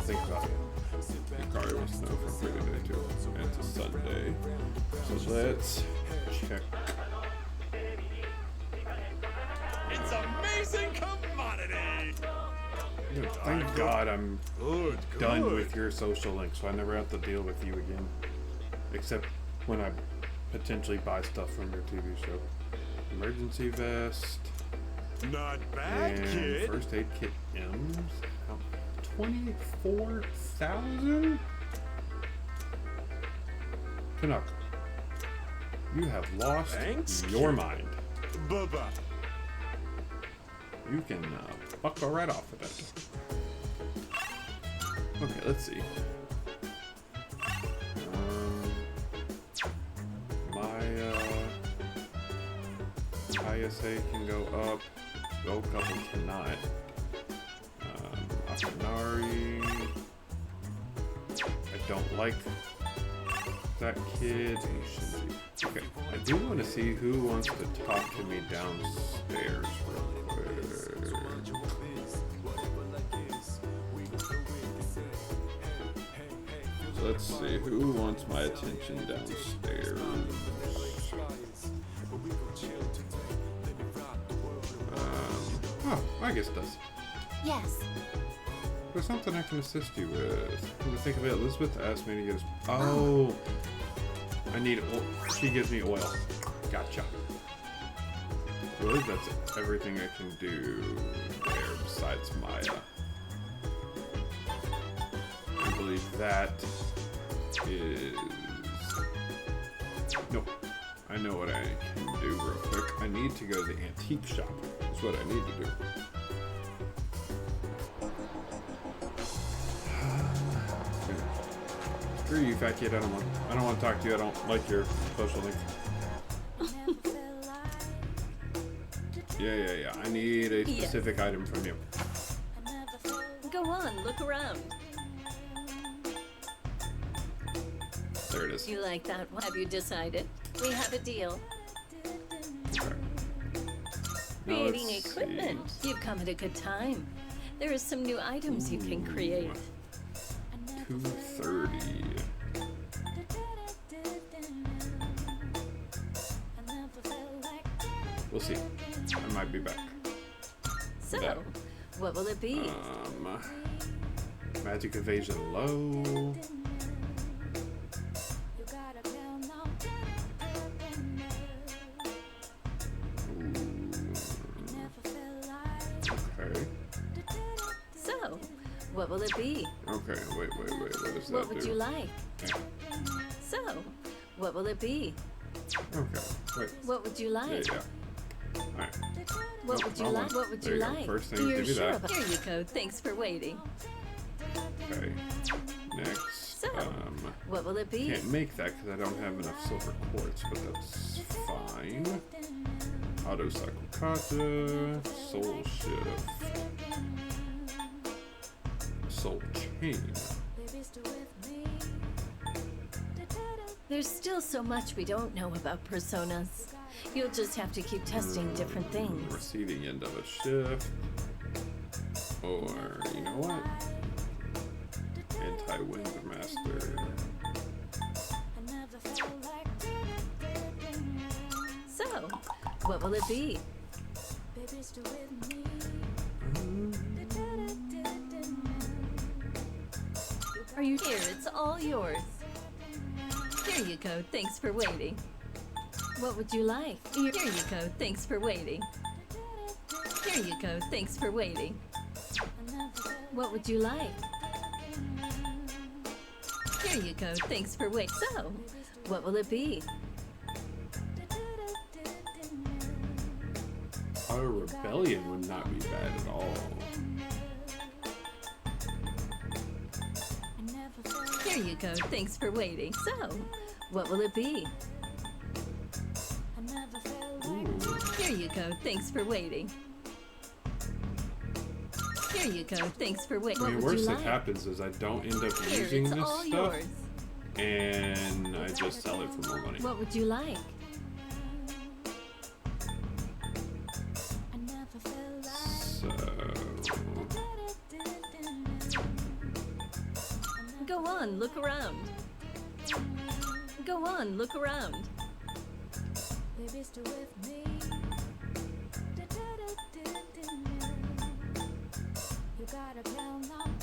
think about it. Yukari wants to know if I'm free today too. And it's a Sunday. So let's check. It's amazing commodity. Dude, thank God I'm done with your social link, so I never have to deal with you again. Except when I potentially buy stuff from your TV show. Emergency vest. Not bad, And kid. first aid kit M's. 24,000? Tanaka, you have lost Thanks, your kid. mind. Bubba. You can buckle right off with that. Okay, let's see. My ISA can go up. Go couple cannot. Akinari. I don't like that kid. Okay, I do want to see who wants to talk to me downstairs real quick. So let's see who wants my attention downstairs. Oh, I guess it does. Yes. There's something I can assist you with. Come to think of it, Elizabeth asked me to get us. Oh, I need oil. She gives me oil. Gotcha. I believe that's everything I can do there besides Maya. I believe that is. Nope. I know what I can do real quick. I need to go to the antique shop. That's what I need to do. Screw you, fat kid. I don't want to talk to you. I don't like your social link. Yeah. I need a specific item from you. Go on, look around. There it is. You like that one? Have you decided? We have a deal. Okay. Now Creating let's equipment. see. You've come at a good time. There are some new items you can create. 230. We'll see. I might be back. So, Better. what will it be? Magic evasion low. Okay. So, what will it be? Okay. Wait. What does that What would do? you like? Okay. So, what will it be? Okay. Wait. What would you like? Yeah. Alright. What Nope, would you wrong like? one. What would There you you go. like? First thing, You're give me sure that. about. Here you go. Thanks for waiting. Okay. Next. So, what will it be? Can't make that because I don't have enough silver quartz, but that's fine. Auto cycle kata, soul shift, soul chain. There's still so much we don't know about personas. You'll just have to keep testing different things. Receiving end of a shift, or you know what? Anti-wind master. So, what will it be? Are you here? It's all yours. Here you go. Thanks for waiting. What would you like? Here you go. Thanks for waiting. Here you go. Thanks for waiting. What would you like? Here you go. Thanks for waiting. So, what will it be? A rebellion would not be bad at all. Here you go. Thanks for waiting. So, what will it be? Ooh. Here you go. Thanks for waiting. Here you go. Thanks for waiting. I mean, What would worst you that like? happens is I don't end up Here, using it's this all stuff, yours. and I just sell it for more money. What would you like? So, on, look around. Go on, look around. Baby, stay with me. You gotta count on.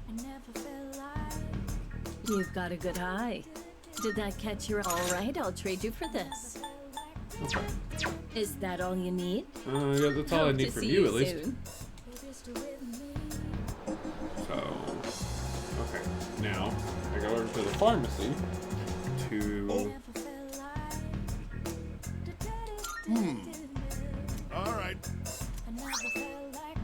I never felt like. You've got a good eye. Did that catch your... All right, I'll trade you for this. Okay. Is that all you need? Yeah, that's all I Hope need to from see you, at least. soon. Baby, stay with me. So, okay. Now, I go over to the pharmacy to... Never felt like. All right. I never felt like.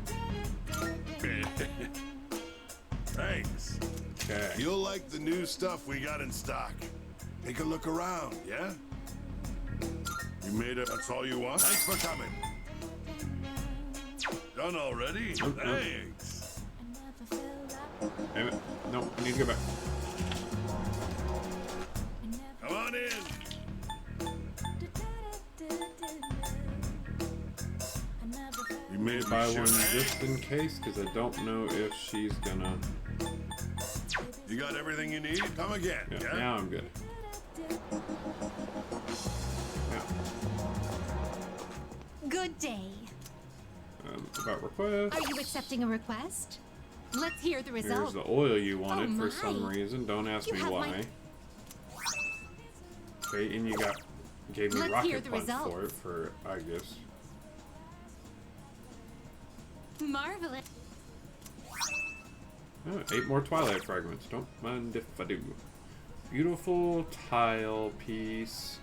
Thanks. Okay. You'll like the new stuff we got in stock. Take a look around, yeah? You made it. That's all you want? Thanks for coming. Done already? Nope, nope. Thanks. I never felt like. Damn it. No, I need to go back. I never. Come on in. I never felt. You made Buy me one sure. just in case, because I don't know if she's gonna... You got everything you need? Come again, Yeah, yeah? now I'm good. Now, Good day. about requests. Are you accepting a request? Let's hear the Here's result. the oil you wanted Oh for some my. reason. Don't ask You me have why. my- Okay, and you gave me Let's hear rocket the punch for results. it for August. Marvelous. Oh, 8 more Twilight fragments. Don't mind if I do. Beautiful tile piece.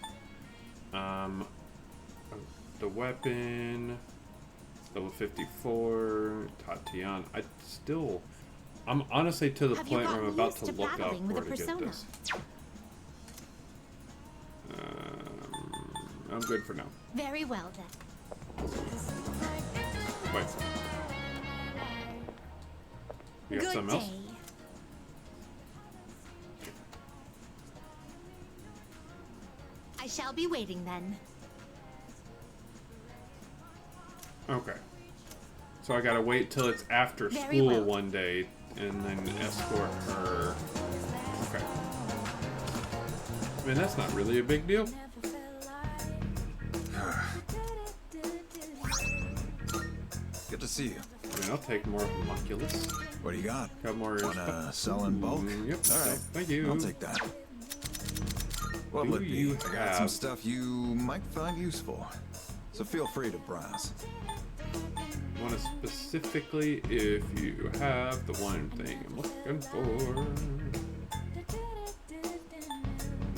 The weapon. Level 54. Tatiana. I'm honestly to the Have you point where I'm gotten about used to to look up battling with where a to get persona? this. I'm good for now. Very well then. Wait. You got Good something day. else? I shall be waiting then. Okay. So I gotta wait till it's after Very school well. one day and then escort her. Okay. I mean, that's not really a big deal. Good to see you. I mean, I'll take more homunculus. What do you got? Got more. Wanna sell in bulk? Yep. All right. Thank you. I'll take that. What Do would be? you I got some have- stuff you might find useful. So feel free to browse. Want to specifically if you have the one thing I'm looking for.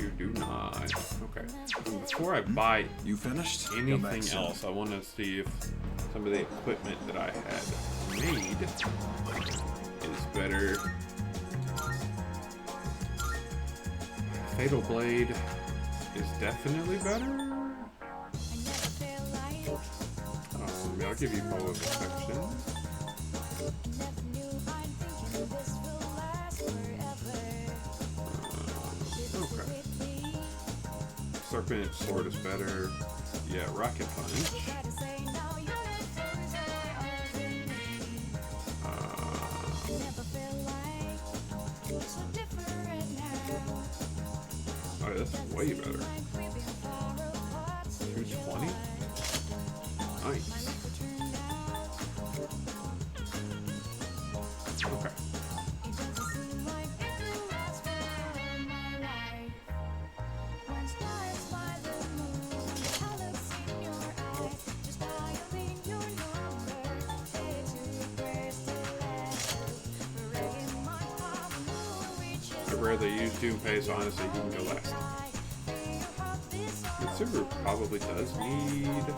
You do not. Okay. And before I buy You finished? Come back anything soon. else, I want to see if some of the equipment that I had made is better. Fatal Blade is definitely better. I'll give you bow of affection. Okay. Serpent Sword is better. Yeah, Rocket Punch. Oh, that's way better. 220? Nice. Okay. I rarely use Doomfay, so honestly, you can go last. Mitsuru probably does need a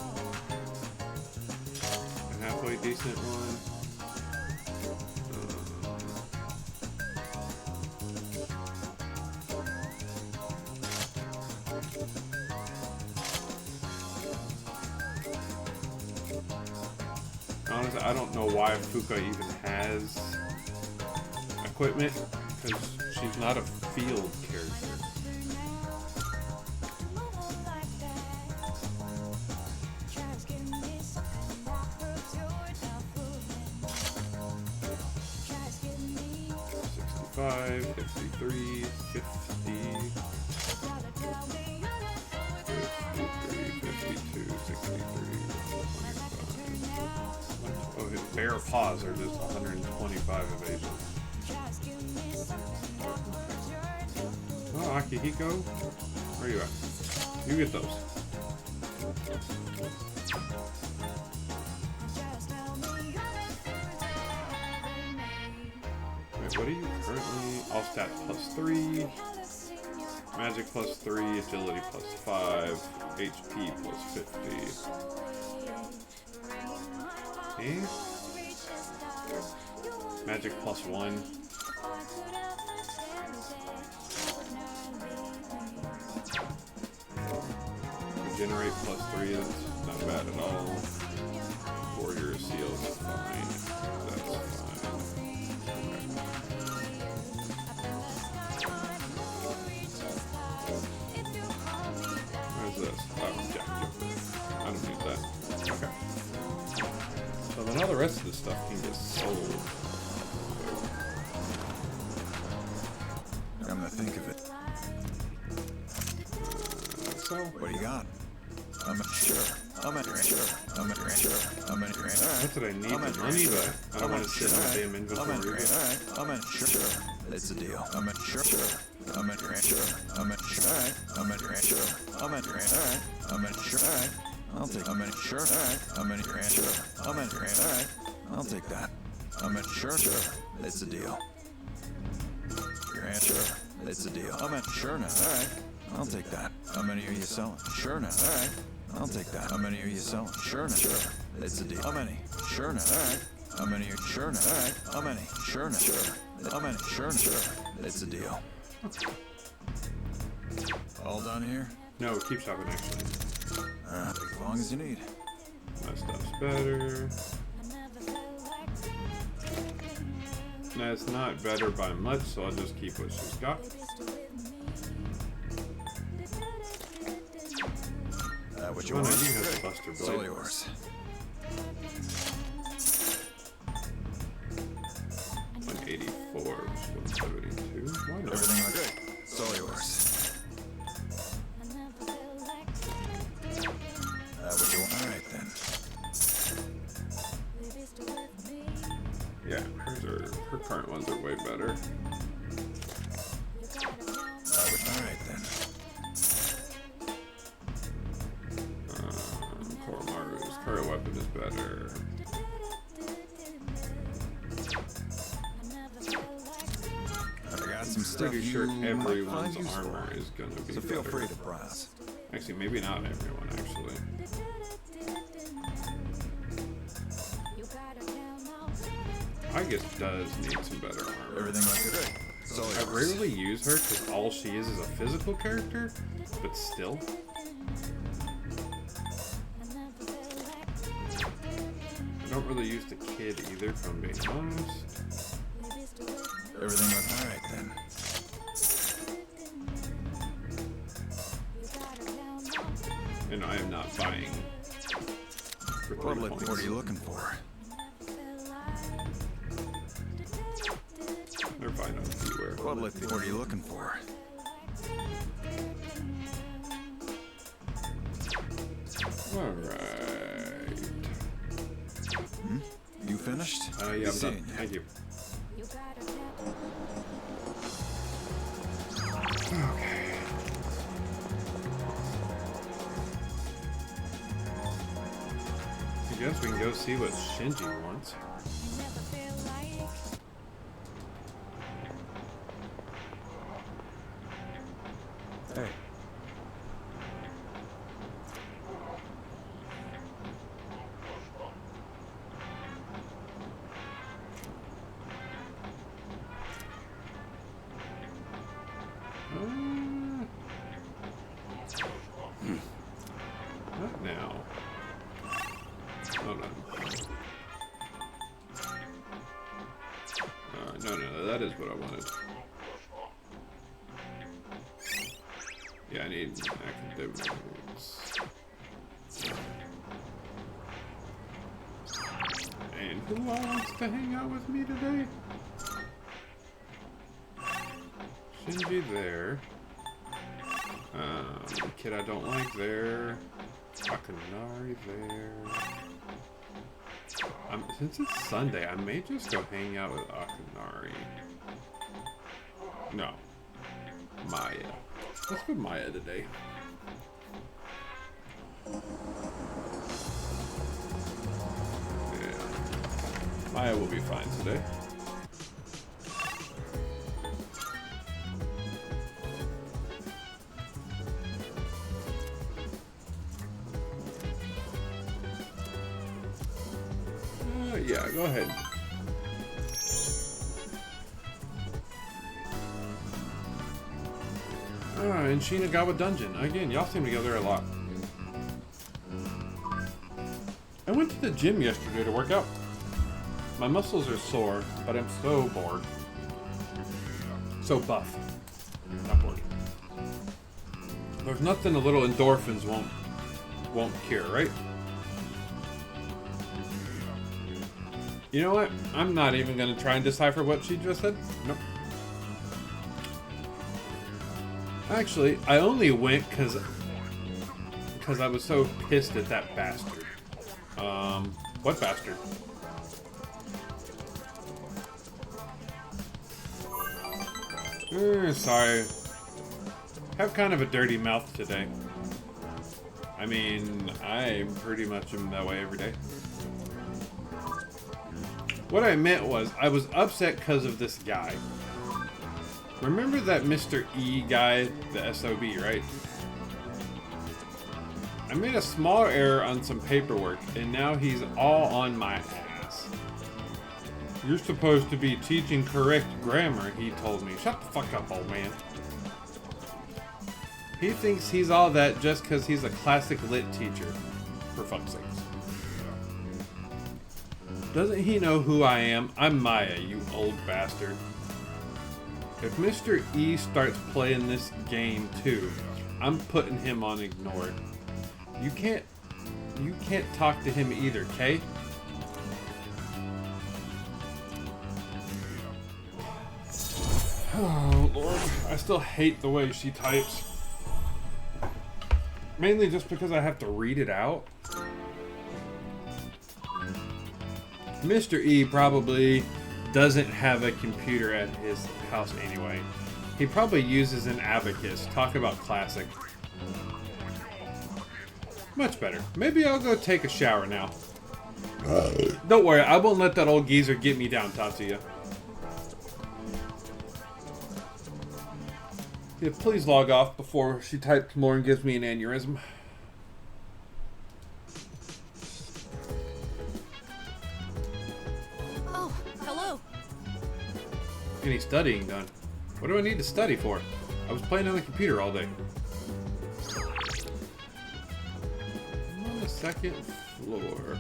halfway decent one. Honestly, I don't know why Fuka even has equipment, because she's not a field character. 65, 63, 50, 52, 63, 125. Oh, his bear paws are just 125 evasion. Oh, Akihiko, where are you at? You get those. Wait, what are you currently? All stats +3, magic +3, agility +5, HP +50. Okay. Magic +1. Regenerate +3, that's not bad at all. Warrior seal is fine. That's fine. Where's this? Oh, yeah, I don't need that. Okay. So then all the rest of the stuff can get sold. Come to think of it. So, What do you got? I'm sure. I'm sure. that's what I need, the money, but I don't want to sit in the damn inventory. I'm sure. It's a deal. I'm sure. I'm sure. I'll take. I'm sure. I'll take that. I'm sure. It's a deal. Sure. It's a deal. I'm sure now. All right. I'll take that. How many are you selling? Sure now. All right. I'll take that. How many are you selling? Sure now. Sure. It's a deal. How many? Sure now. All right. How many are sure now? All right. How many? Sure now. Sure. How many? Sure now. Sure. It's a deal. All done here? No, keep shopping actually. As long as you need. My stuff's better. Nah, it's not better by much, so I'll just keep what she's got. What you Well, want? I do have Buster It's all Blade. yours. 184, 172. Why not? Everything looks great. It's all yours. What you want? All right then. Yeah, her current ones are way better. All right then. Koromaru's current weapon is better. I got some stuff. Pretty sure you might everyone's find useful. armor is gonna be So feel better. free to browse. Actually, maybe not everyone, actually. Aegis does need some better armor. Everything looks great. It's all I yours. rarely use her because all she is a physical character, but still. I don't really use the kid either, if I'm being honest. Everything looks all right then. And I am not buying for 3 What points. are you looking for? They're fine on beware. What are you looking for? Alright. You finished? Yeah, I'm Good done. seeing you. Thank you. I guess we can go see what Shinji wants. Hey. What now? Hold on. No, that is what I wanted. Yeah, I need academics. And who all wants to hang out with me today? Shinji there. Kid I don't like there. Akanari there. Since it's Sunday, I may just go hang out with Akanari. No. Maya. Let's go Maya today. Yeah. Maya will be fine today. Yeah, go ahead. In Shinagawa Dungeon. Again, y'all seem together a lot. I went to the gym yesterday to work out. My muscles are sore, but I'm so bored. So buff. Not bored. There's nothing a little endorphins won't cure, right? You know what? I'm not even gonna try and decipher what she just said. Nope. Actually, I only went because I was so pissed at that bastard. What bastard? Sorry. Have kind of a dirty mouth today. I mean, I pretty much am that way every day. What I meant was, I was upset because of this guy. Remember that Mr. E guy, the SOB, right? I made a small error on some paperwork, and now he's all on my ass. You're supposed to be teaching correct grammar, he told me. Shut the fuck up, old man. He thinks he's all that just because he's a classic lit teacher. For fuck's sakes. Doesn't he know who I am? I'm Maya, you old bastard. If Mr. E starts playing this game too, I'm putting him on ignored. You can't talk to him either, Kay? Oh, Lord. I still hate the way she types. Mainly just because I have to read it out. Mr. E probably doesn't have a computer at his house anyway. He probably uses an abacus. Talk about classic. Much better. Maybe I'll go take a shower now. Don't worry, I won't let that old geezer get me down, Tatsuya. Yeah, please log off before she types more and gives me an aneurysm. Oh, hello. Any studying done? What do I need to study for? I was playing on the computer all day. I'm on the second floor.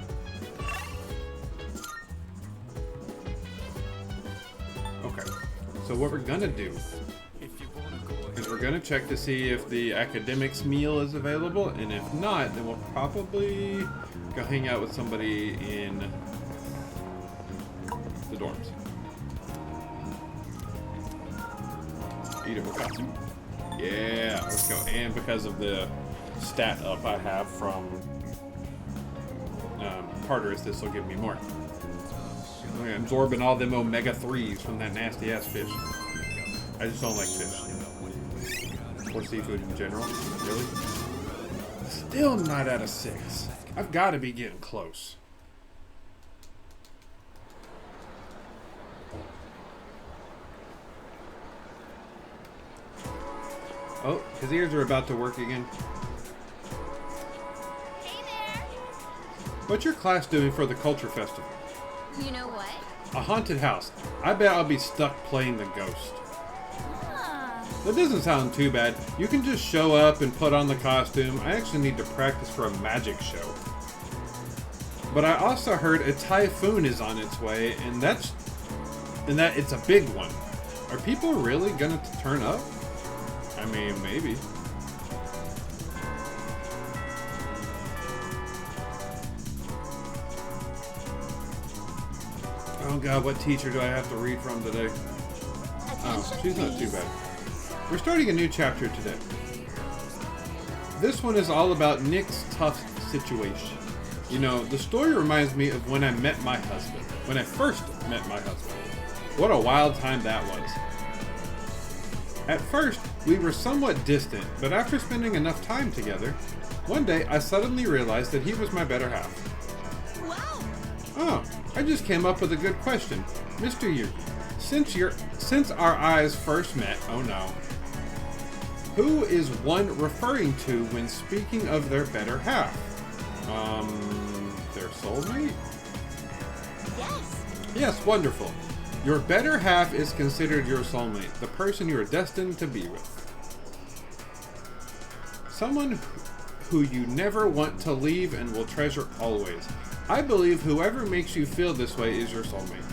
Okay, so what we're gonna do is we're gonna check to see if the academics meal is available, and if not, then we'll probably go hang out with somebody in the dorms. Eat a wakatsu. Yeah, let's go. And because of the stat up I have from Tartarus, this will give me more. Okay, absorbing all them omega-3s from that nasty ass fish. I just don't like fish. Or seafood in general. Really? Still not out of 6. I've got to be getting close. Oh, his ears are about to work again. Hey there. What's your class doing for the Culture Festival? You know what? A haunted house. I bet I'll be stuck playing the ghost. Ah. That doesn't sound too bad. You can just show up and put on the costume. I actually need to practice for a magic show. But I also heard a typhoon is on its way, and that it's a big one. Are people really gonna turn up? I mean, maybe. Oh god, what teacher do I have to read from today? Oh, Attention, she's not too please. bad. We're starting a new chapter today. This one is all about Nick's tough situation. You know, the story reminds me of when I met my husband. When I first met my husband. What a wild time that was. At first, we were somewhat distant, but after spending enough time together, one day I suddenly realized that he was my better half. Wow! Oh, I just came up with a good question. Mr. Yuki, since our eyes first met, oh no, who is one referring to when speaking of their better half? Their soulmate? Yes! Yes, wonderful. Your better half is considered your soulmate, the person you are destined to be with. Someone who you never want to leave and will treasure always. I believe whoever makes you feel this way is your soulmate.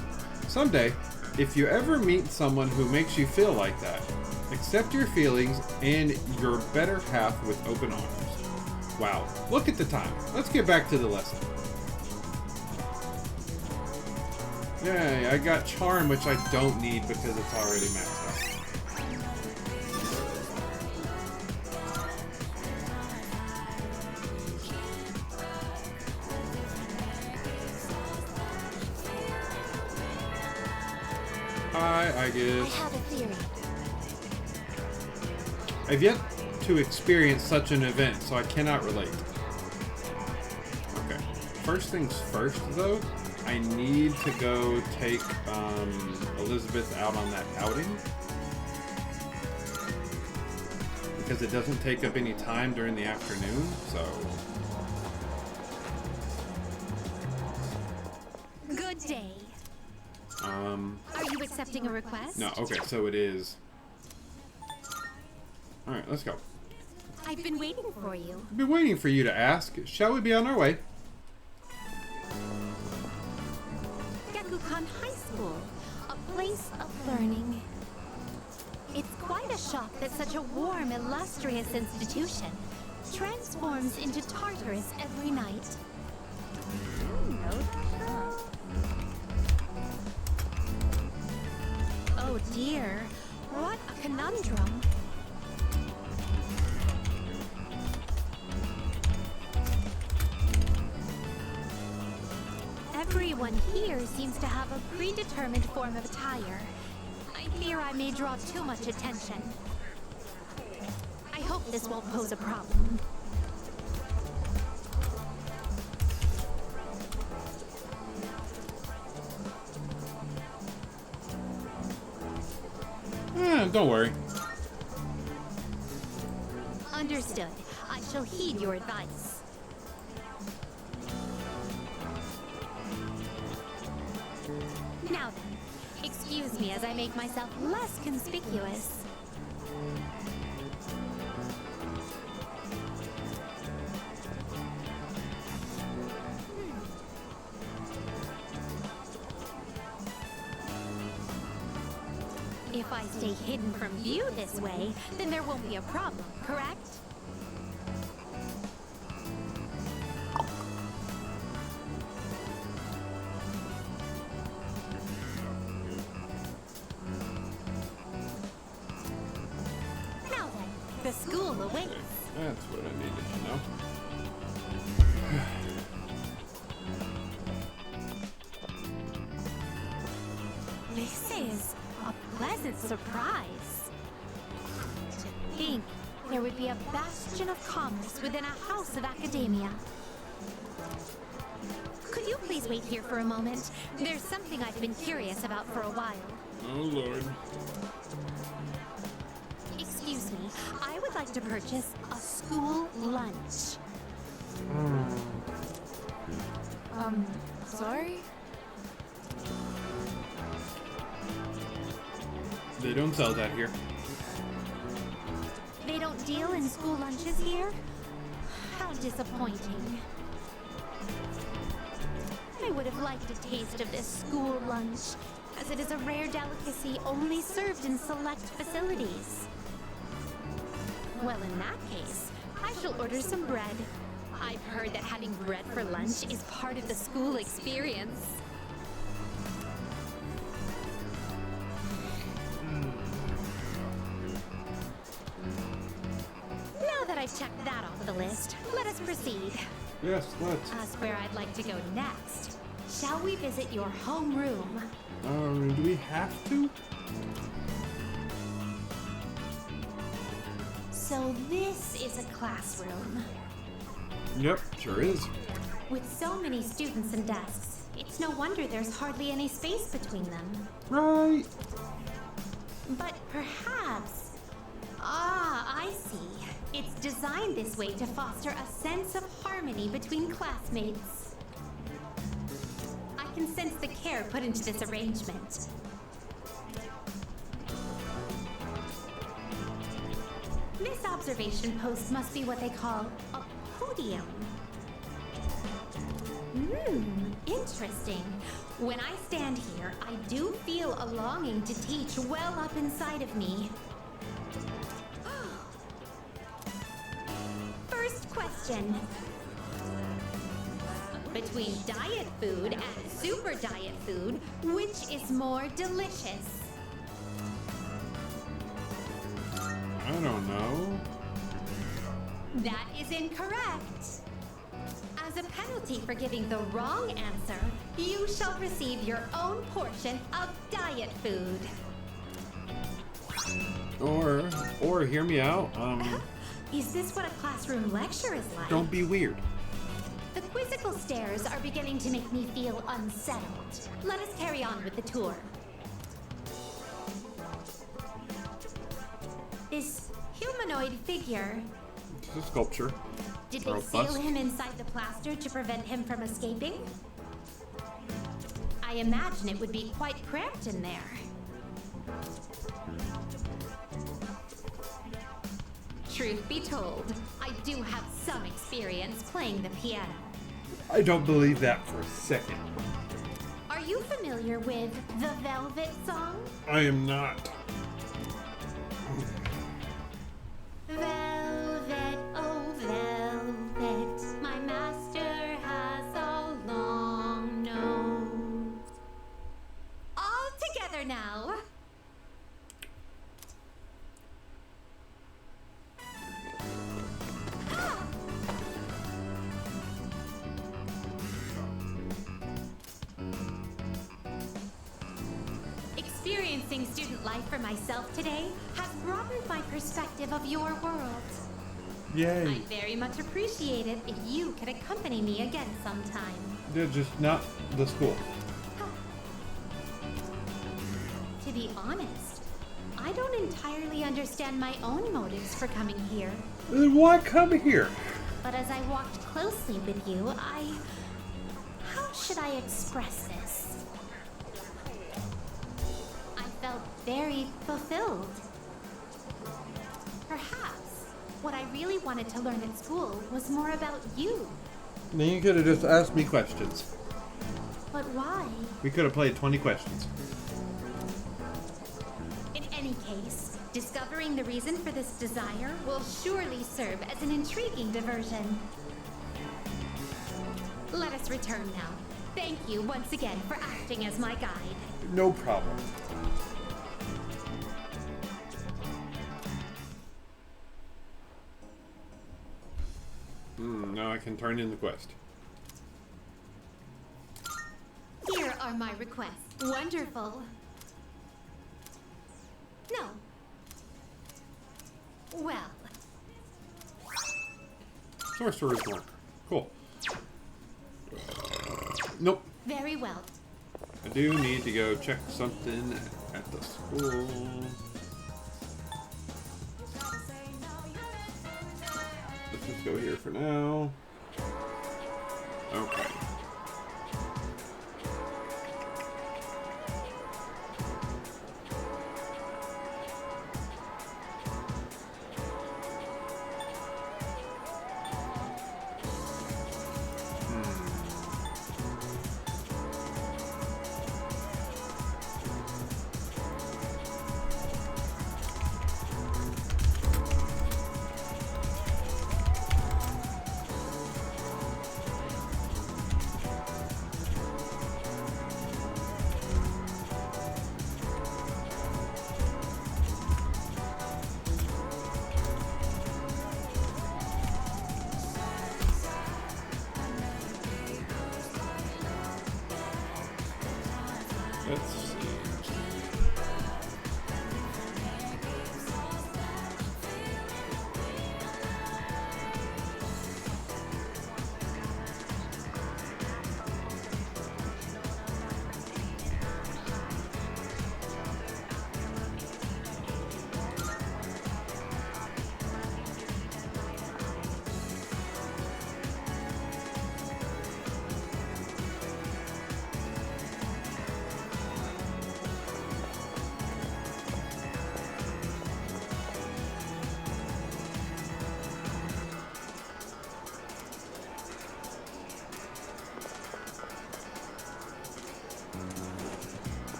Someday, if you ever meet someone who makes you feel like that, accept your feelings and your better half with open arms. Wow, look at the time. Let's get back to the lesson. Yay, I got charm, which I don't need because it's already maxed out. Hi, I I guess. have a theory. I've yet to experience such an event, so I cannot relate. Okay. First things first, though, I need to go take Elizabeth out on that outing. Because it doesn't take up any time during the afternoon, so... Good day. Are you accepting a request? No, okay, so it is... Alright, let's go. I've been waiting for you. I've been waiting for you to ask. Shall we be on our way? Gakukan High School, a place of learning. It's quite a shock that such a warm, illustrious institution transforms into Tartarus every night. Oh dear, what a conundrum. Everyone here seems to have a predetermined form of attire. I fear I may draw too much attention. I hope this won't pose a problem. Don't worry. Understood. I shall heed your advice. Now then, excuse me as I make myself less conspicuous. If I stay hidden from view this way, then there won't be a problem, correct? Now then, the school awaits. That's what I needed to know. This is a pleasant surprise. To think there would be a bastion of commerce within a house of academia. Could you please wait here for a moment? There's something I've been curious about for a while. Oh, Lord. Excuse me, I would like to purchase a school lunch. Sorry? They don't sell that here. They don't deal in school lunches here? How disappointing. I would have liked a taste of this school lunch, as it is a rare delicacy only served in select facilities. Well, in that case, I shall order some bread. I've heard that having bread for lunch is part of the school experience. that I've checked that off of the list. Let us proceed. Yes, let's. As where I'd like to go next. Shall we visit your homeroom? Do we have to? So this is a classroom. Yep, sure is. With so many students and desks, it's no wonder there's hardly any space between them. Right. But perhaps... Ah, I see. It's designed this way to foster a sense of harmony between classmates. I can sense the care put into this arrangement. This observation post must be what they call a podium. Interesting. When I stand here, I do feel a longing to teach well up inside of me. First question. Between diet food and super diet food, which is more delicious? I don't know. That is incorrect. As a penalty for giving the wrong answer, you shall receive your own portion of diet food. Or hear me out. Is this what a classroom lecture is like? Don't be weird. The quizzical stares are beginning to make me feel unsettled. Let us carry on with the tour. This humanoid figure, It's a sculpture. did Or they a seal bust. him inside the plaster to prevent him from escaping? I imagine it would be quite cramped in there. Truth be told, I do have some experience playing the piano. I don't believe that for a second. Are you familiar with the Velvet Song? I am not. Velvet, oh velvet, my master has all long known. All together now. Experiencing student life for myself today has broadened my perspective of your world. Yay. I'd very much appreciate it if you could accompany me again sometime. They're just not the school. To be honest, I don't entirely understand my own motives for coming here. Then why come here? But as I walked closely with you, how should I express this? I felt very fulfilled. Perhaps what I really wanted to learn at school was more about you. Then you could have just asked me questions. But why? We could have played 20 questions. In any case, discovering the reason for this desire will surely serve as an intriguing diversion. Let us return now. Thank you once again for acting as my guide. No problem. Now I can turn in the quest. Here are my requests. Wonderful. No. Well, Sorcerer's Mark. Cool. Nope. very well. I do need to go check something at the school. Let's just go here for now. Okay.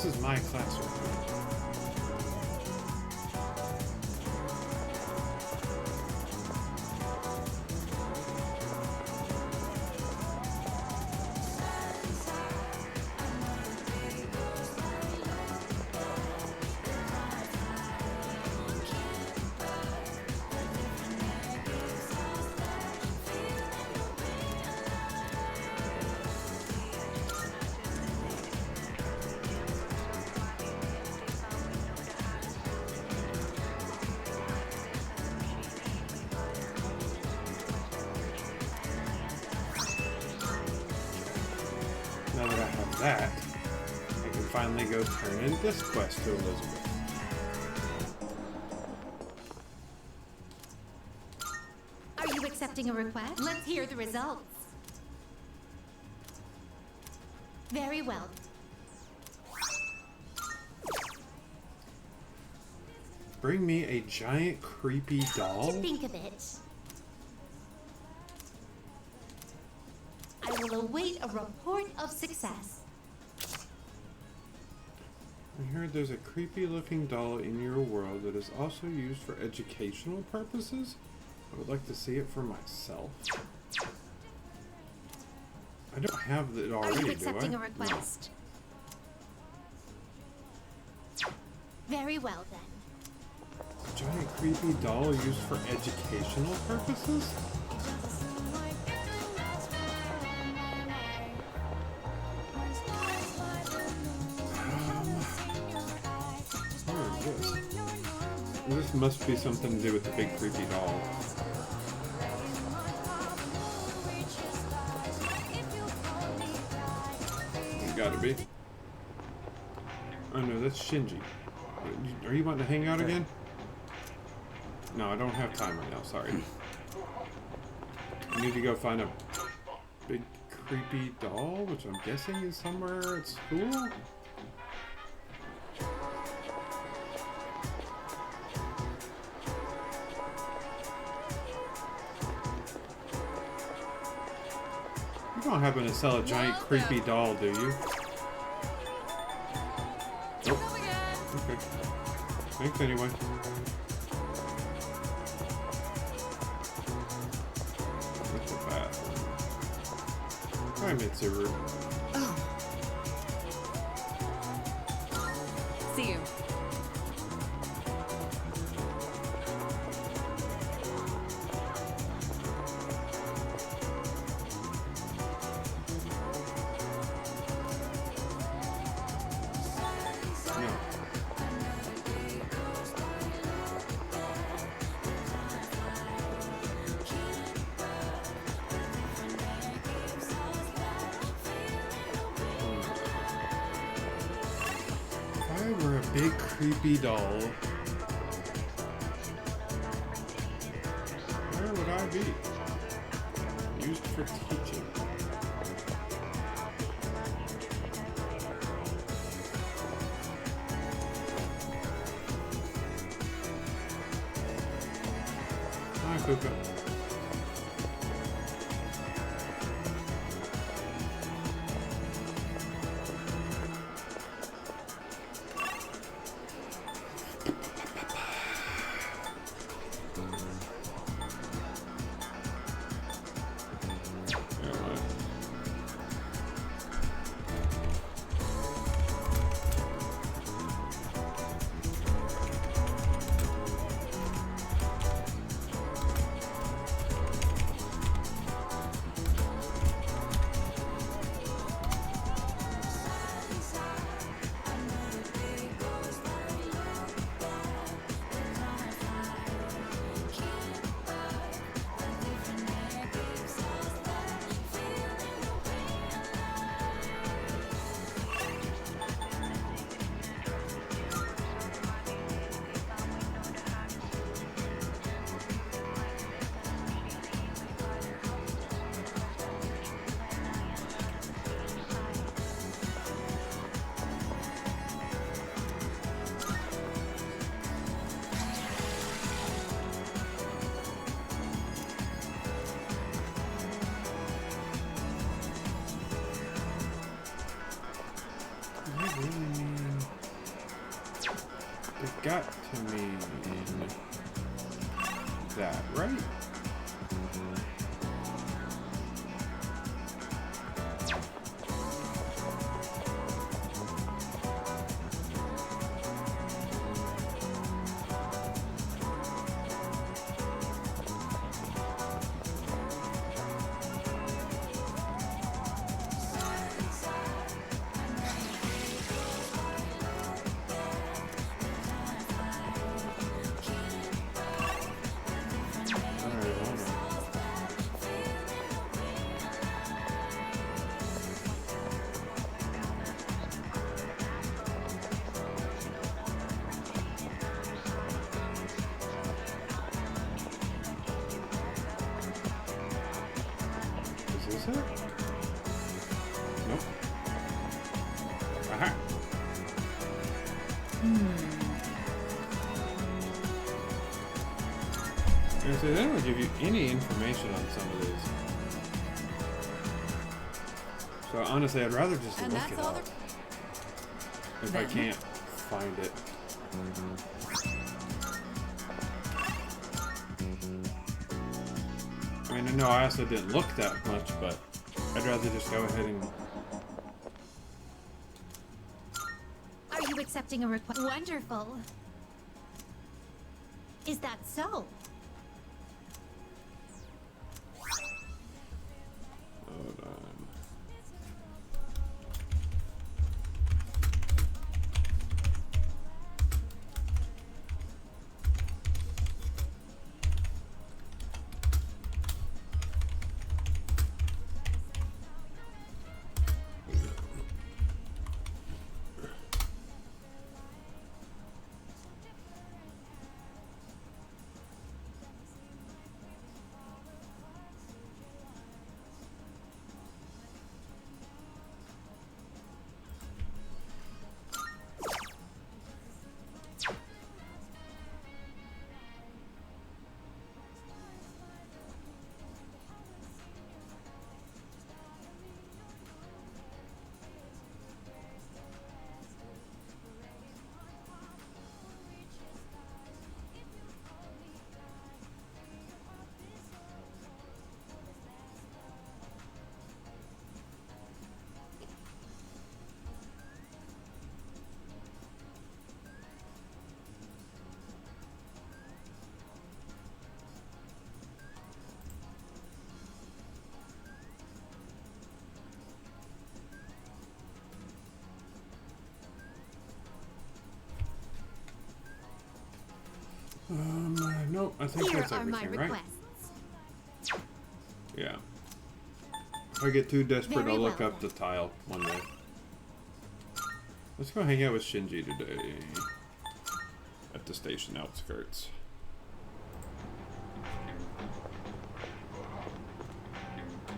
This is my classroom. Now that I have that, I can finally go turn in this quest to Elizabeth. Are you accepting a request? Let's hear the results. Very well. Bring me a giant creepy doll? To think of it, I will await a report of success. I heard there's a creepy looking doll in your world that is also used for educational purposes. I would like to see it for myself. I don't have it Are already, you do accepting I? a request? Very well then. A giant creepy doll used for educational purposes? What is this? This must be something to do with the big creepy doll. It's gotta be. Oh no, that's Shinji. Are you wanting to hang out again? No, I don't have time right now, sorry. I need to go find a big creepy doll, which I'm guessing is somewhere at school? You don't happen to sell a giant creepy doll, do you? Nope. Okay. Thanks anyway. What's the bathroom? Hi, Mitsuru. See you. No. If I were a big creepy doll, where would I be? Used for teaching. Hi, Puka. Yeah, right. got to mean that, right? Alright, hold on. Is this it? Nope. Aha! And so they don't give you any information on some of these. So honestly, I'd rather just And look that's it all up if I Then? can't find it. I mean, no, I also didn't look that much, but I'd rather just go ahead and. Are you accepting a request? Wonderful. Is that so? Hold on. Nope, I think Here that's are my everything, right? requests. Yeah. If I get too desperate, Very I'll look well, up the tile one day. Let's go hang out with Shinji today. At the station outskirts.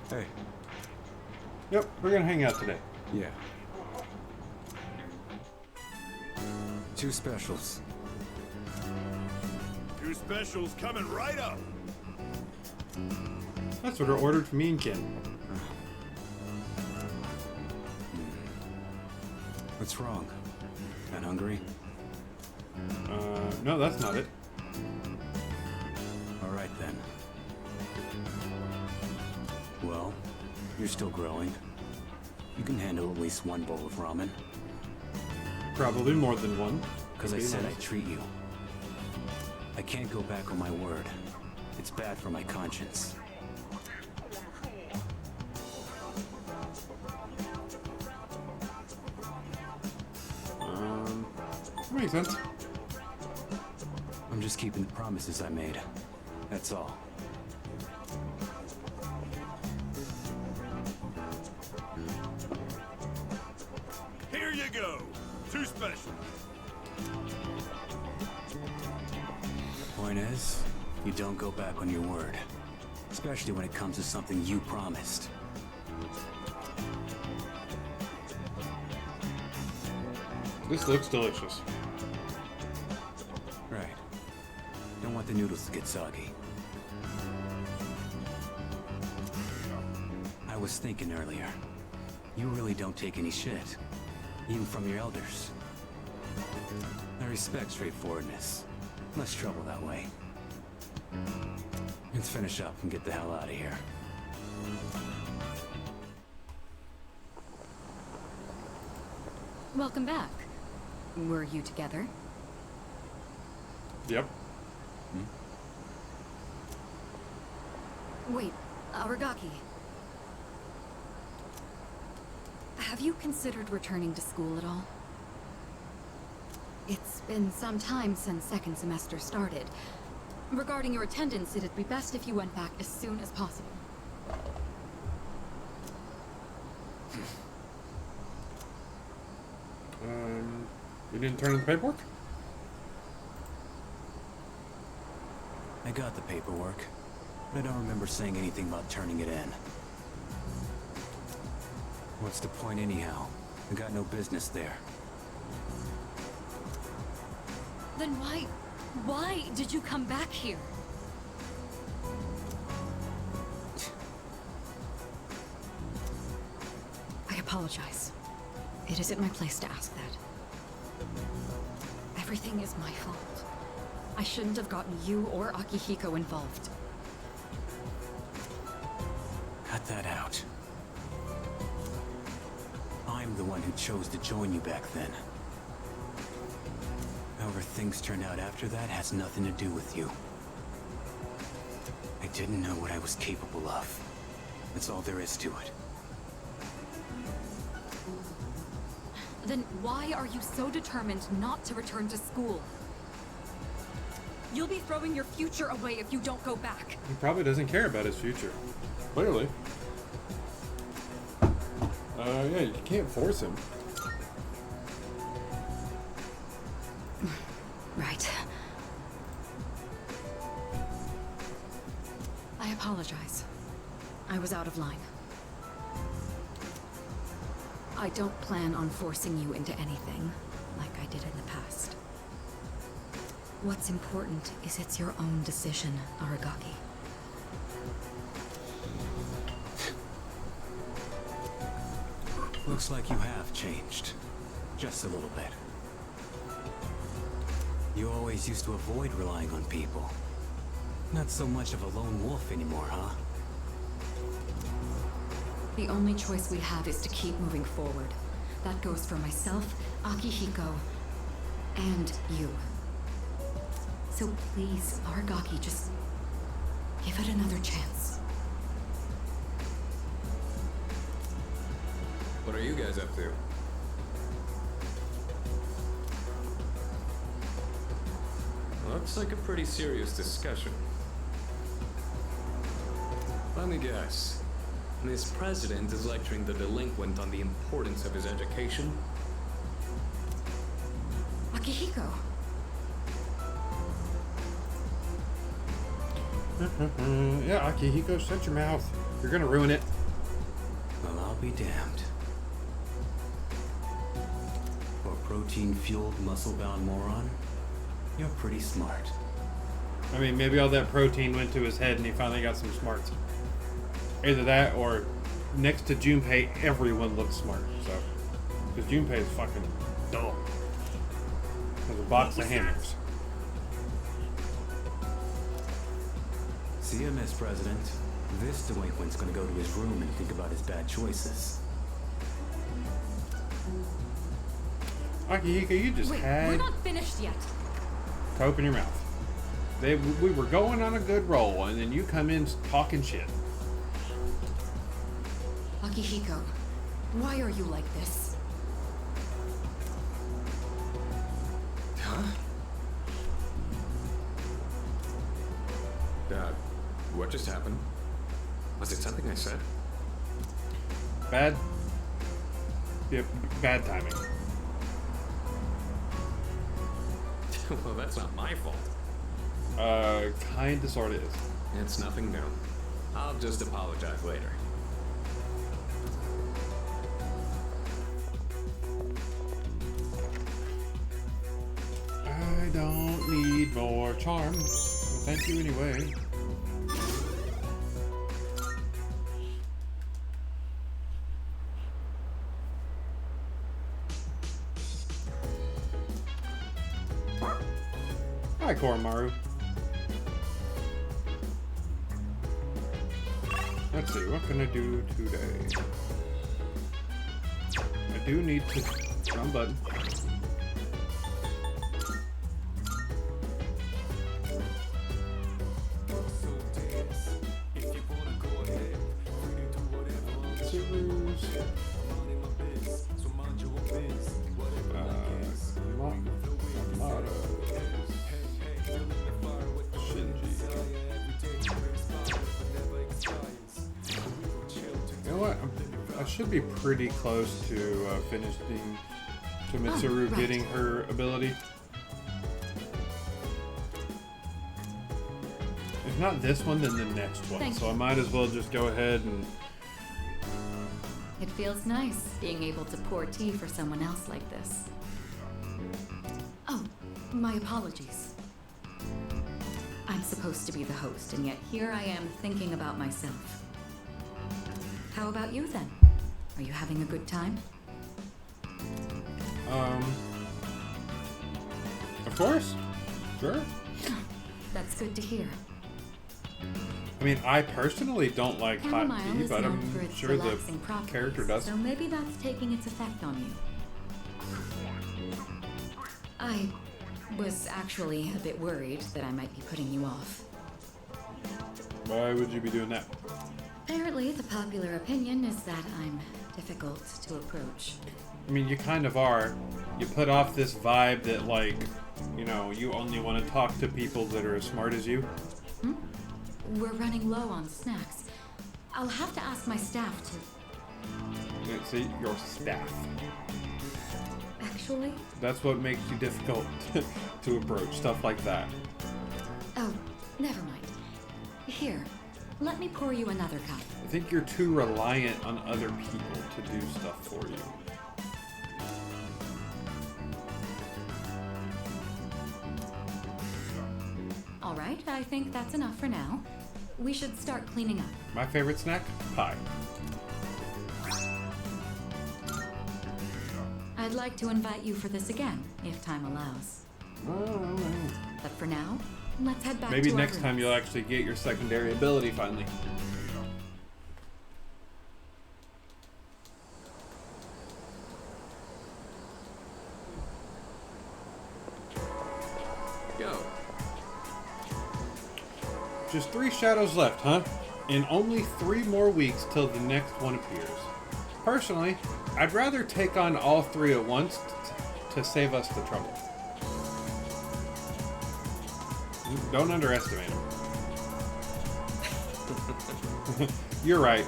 Hey. Yep, we're gonna hang out today. Yeah. 2 specials. 2 specials coming right up. That's what I ordered for me and Ken. What's wrong? Not hungry? No, that's not it. All right then. Well, you're still growing. You can handle at least 1 bowl of ramen. Probably more than one. Because I said I'd treat you. I can't go back on my word. It's bad for my conscience. Makes sense. I'm just keeping the promises I made. That's all. Here you go. 2 specials. Point is, you don't go back on your word. Especially when it comes to something you promised. This looks delicious. Right. Don't want the noodles to get soggy. I was thinking earlier. You really don't take any shit. Even from your elders. I respect straightforwardness. Less trouble that way. Let's finish up and get the hell out of here. Welcome back. Were you together? Yep. Wait, Aragaki. Have you considered returning to school at all? It's been some time since second semester started. Regarding your attendance, it'd be best if you went back as soon as possible. You didn't turn in the paperwork? I got the paperwork, but I don't remember saying anything about turning it in. What's the point anyhow? I got no business there. Then why did you come back here? I apologize. It isn't my place to ask that. Everything is my fault. I shouldn't have gotten you or Akihiko involved. Cut that out. I'm the one who chose to join you back then. However things turned out after that has nothing to do with you. I didn't know what I was capable of. That's all there is to it. Then why are you so determined not to return to school? You'll be throwing your future away if you don't go back. He probably doesn't care about his future. Clearly. Yeah, you can't force him. Right. I apologize. I was out of line. I don't plan on forcing you into anything, like I did in the past. What's important is it's your own decision, Aragaki. Looks like you have changed. Just a little bit. You always used to avoid relying on people. Not so much of a lone wolf anymore, huh? The only choice we have is to keep moving forward. That goes for myself, Akihiko, and you. So please, Aragaki, just give it another chance. What are you guys up to? Looks like a pretty serious discussion. Let me guess. This president is lecturing the delinquent on the importance of his education? Akihiko! Yeah, Akihiko, shut your mouth. You're gonna ruin it. Well, I'll be damned. For a protein-fueled, muscle-bound moron, you're pretty smart. I mean, maybe all that protein went to his head and he finally got some smarts. Either that or next to Junpei, everyone looks smart. So, because Junpei is fucking dull. There's a box of hammers. See ya, Miss President. This delinquent's gonna go to his room and think about his bad choices. Akihiko, you just Wait, had we're not finished yet. to open your mouth. We were going on a good roll, and then you come in talking shit. Akihiko, why are you like this? Huh? What just happened? Was it something I said? Bad. Yep, bad timing. Well, that's not my fault. Kinda sorta is. It's nothing new. I'll just apologize later. I don't need more charm. Well, thank you anyway. Hi, Koromaru. Let's see, what can I do today? I do need to... Wrong button. Should be pretty close to finishing to Mitsuru right. getting her ability. If not this one, then the next one. Thank So you. I might as well just go ahead and... It feels nice being able to pour tea for someone else like this. Oh, my apologies. I'm supposed to be the host, and yet here I am thinking about myself. How about you then? Are you having a good time? Of course. Sure. That's good to hear. I mean, I personally don't like hot Chamomile tea, is but known for I'm its sure the relaxing properties, character does. So maybe that's taking its effect on you. I was actually a bit worried that I might be putting you off. Why would you be doing that? Apparently, the popular opinion is that I'm difficult to approach. I mean, you kind of are. You put off this vibe that, like, you know, you only want to talk to people that are as smart as you. We're running low on snacks. I'll have to ask my staff to... Yeah, see, your staff. Actually? That's what makes you difficult to approach, stuff like that. Oh, never mind. Here, let me pour you another cup. I think you're too reliant on other people to do stuff for you. All right, I think that's enough for now. We should start cleaning up. My favorite snack? Pie. I'd like to invite you for this again, if time allows. But for now, let's head back Maybe to our next time rooms. you'll actually get your secondary ability finally. Go. Just 3 shadows left, huh? And only 3 more weeks till the next one appears. Personally, I'd rather take on all 3 at once to save us the trouble. Don't underestimate him. You're right.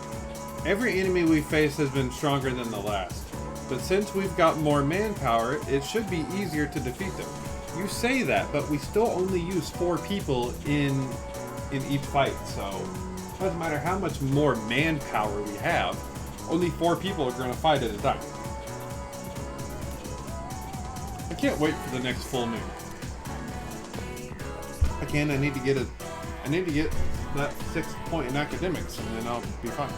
Every enemy we face has been stronger than the last. But since we've got more manpower, it should be easier to defeat them. You say that, but we still only use 4 people in each fight, so it doesn't matter how much more manpower we have, only 4 people are going to fight at a time. I can't wait for the next full moon. I need to get that 6th point in academics, and then I'll be fine.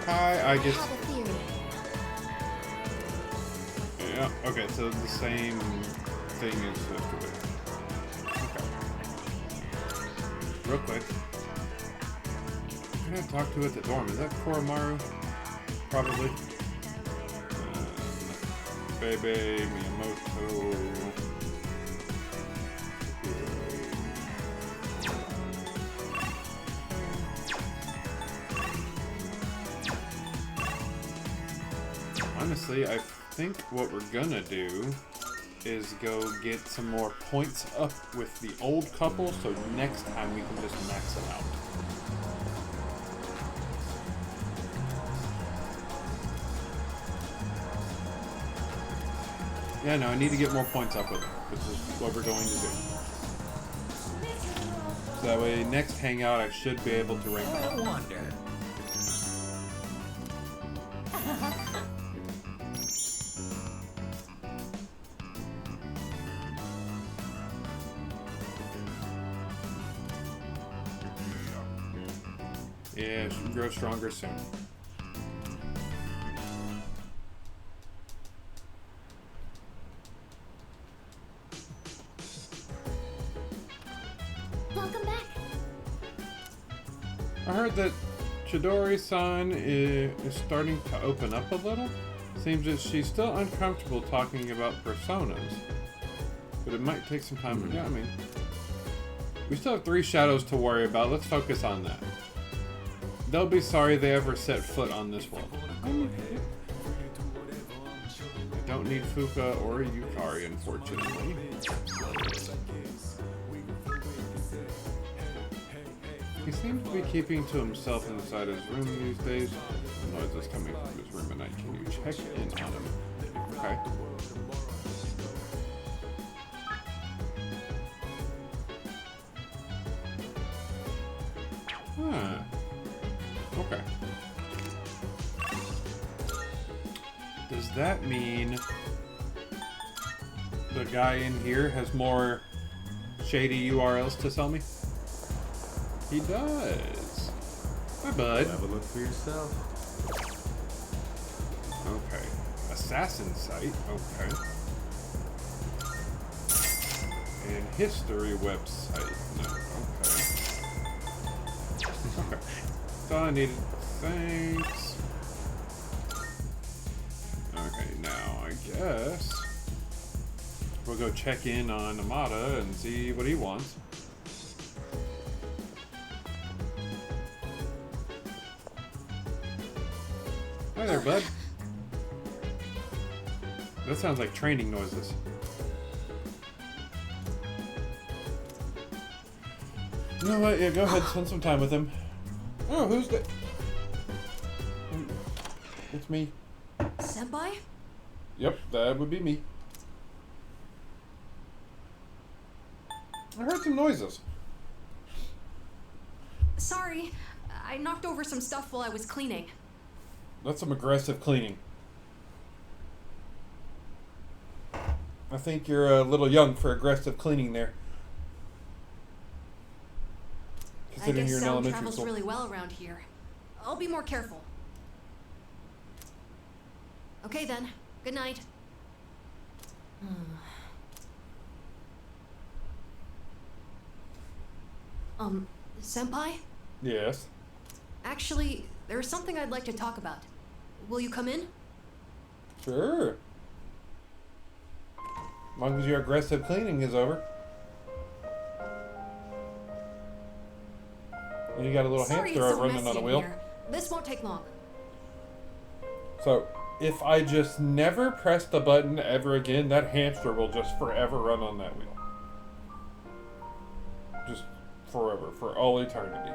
I I guess. have a theory. Yeah. Okay. So the same thing as yesterday. Okay. Real quick. Who can I talk to at the dorm? Is that Koromaru? Probably. Bebe, Miyamoto. Honestly, I think what we're gonna do is go get some more points up with the old couple, so next time we can just max it out. Yeah, no, I need to get more points up with it, which is what we're going to do. So that way, next hangout, I should be able to rank up. I wonder. Yeah, should grow stronger soon. I heard that Chidori-san is starting to open up a little. Seems that she's still uncomfortable talking about personas. But it might take some time. Yeah, I mean, we still have 3 shadows to worry about. Let's focus on that. They'll be sorry they ever set foot on this world. I don't need Fuka or Yukari, unfortunately. He seems to be keeping to himself inside his room these days. The noise is coming from his room at night. Can you check in on him? Okay. Huh. Okay. Does that mean the guy in here has more shady URLs to sell me? He does. Hi, bud. Have a look for yourself. Okay. Assassin site. Okay. And history website. No. Okay. Okay. That's all I needed. Thanks. Okay, now I guess we'll go check in on Amada and see what he wants. Hi there, bud. That sounds like training noises. You know what? Yeah, go ahead, spend some time with him. Oh, who's that? It's me. Senpai? Yep, that would be me. I heard some noises. Sorry, I knocked over some stuff while I was cleaning. That's some aggressive cleaning. I think you're a little young for aggressive cleaning there. I Considering guess you're in sound elementary travels school. really well around here. I'll be more careful. Okay then. Good night. Senpai? Yes. Actually, there's something I'd like to talk about. Will you come in? Sure. As long as your aggressive cleaning is over. And you got a little Sorry hamster it's so running messy on a in wheel. here. This won't take long. So, if I just never press the button ever again, that hamster will just forever run on that wheel. Just forever, for all eternity.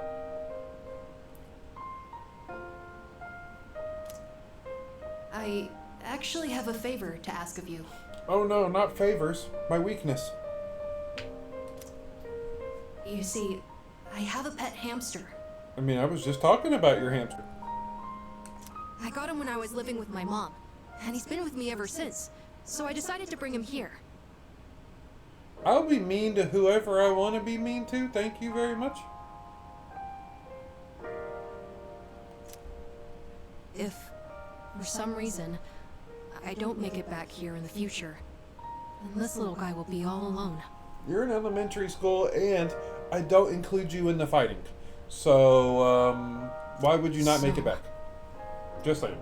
I actually have a favor to ask of you. Oh no, not favors. My weakness. You see, I have a pet hamster. I mean, I was just talking about your hamster. I got him when I was living with my mom, and he's been with me ever since, so I decided to bring him here. I'll be mean to whoever I want to be mean to. Thank you very much. If, for some reason, I don't make it back here in the future, then this little guy will be all alone. You're in elementary school, and I don't include you in the fighting. So, why would you not make it back? Just saying.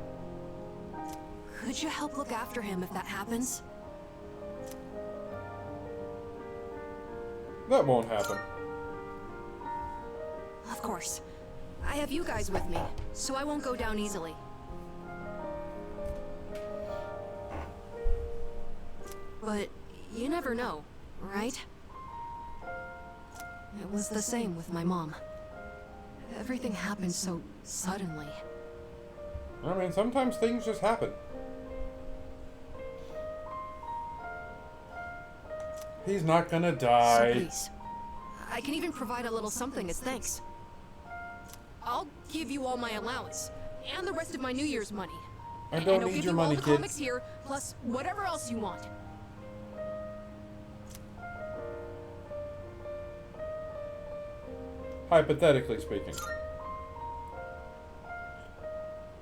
Could you help look after him if that happens? That won't happen. Of course. I have you guys with me, so I won't go down easily. But you never know, right? It was the same with my mom. Everything happened so suddenly. I mean, sometimes things just happen. He's not gonna So die. please, I can even provide a little something as thanks. I'll give you all my allowance, and the rest of my New Year's money. I And don't I'll need give your you all money, the kid. comics here, plus whatever else you want. Hypothetically speaking.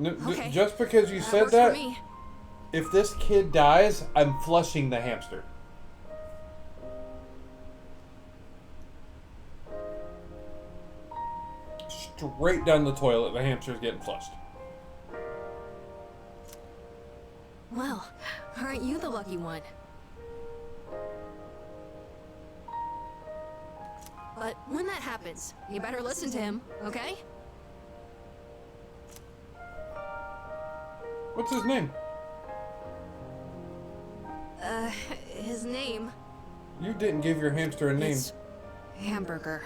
Okay, Just because you that said works for that, me. if this kid dies, I'm flushing the hamster. Shh, straight down the toilet. The hamster's getting flushed. Well, aren't you the lucky one? But when that happens, you better listen to him, okay? What's his name? His name You didn't give your hamster a name. is Hamburger.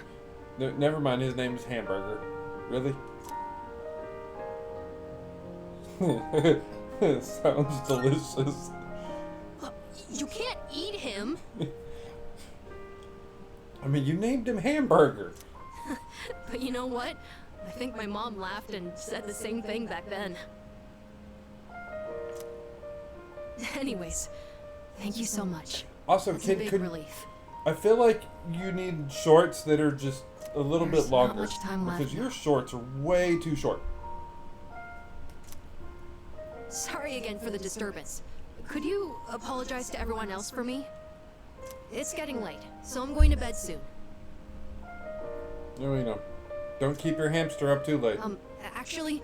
No, never mind, his name is Hamburger. Really? Sounds delicious. You can't eat him! I mean, you named him Hamburger. But you know what? I think my mom laughed and said the same thing back then. Anyways, thank you so much. Also, It's a kid, big could relief. I feel like you need shorts that are just a little There's bit not longer much time left because your now. shorts are way too short. Sorry again for the disturbance. Could you apologize to everyone else for me? It's getting late, so I'm going to bed soon. No, you know, don't keep your hamster up too late. Actually,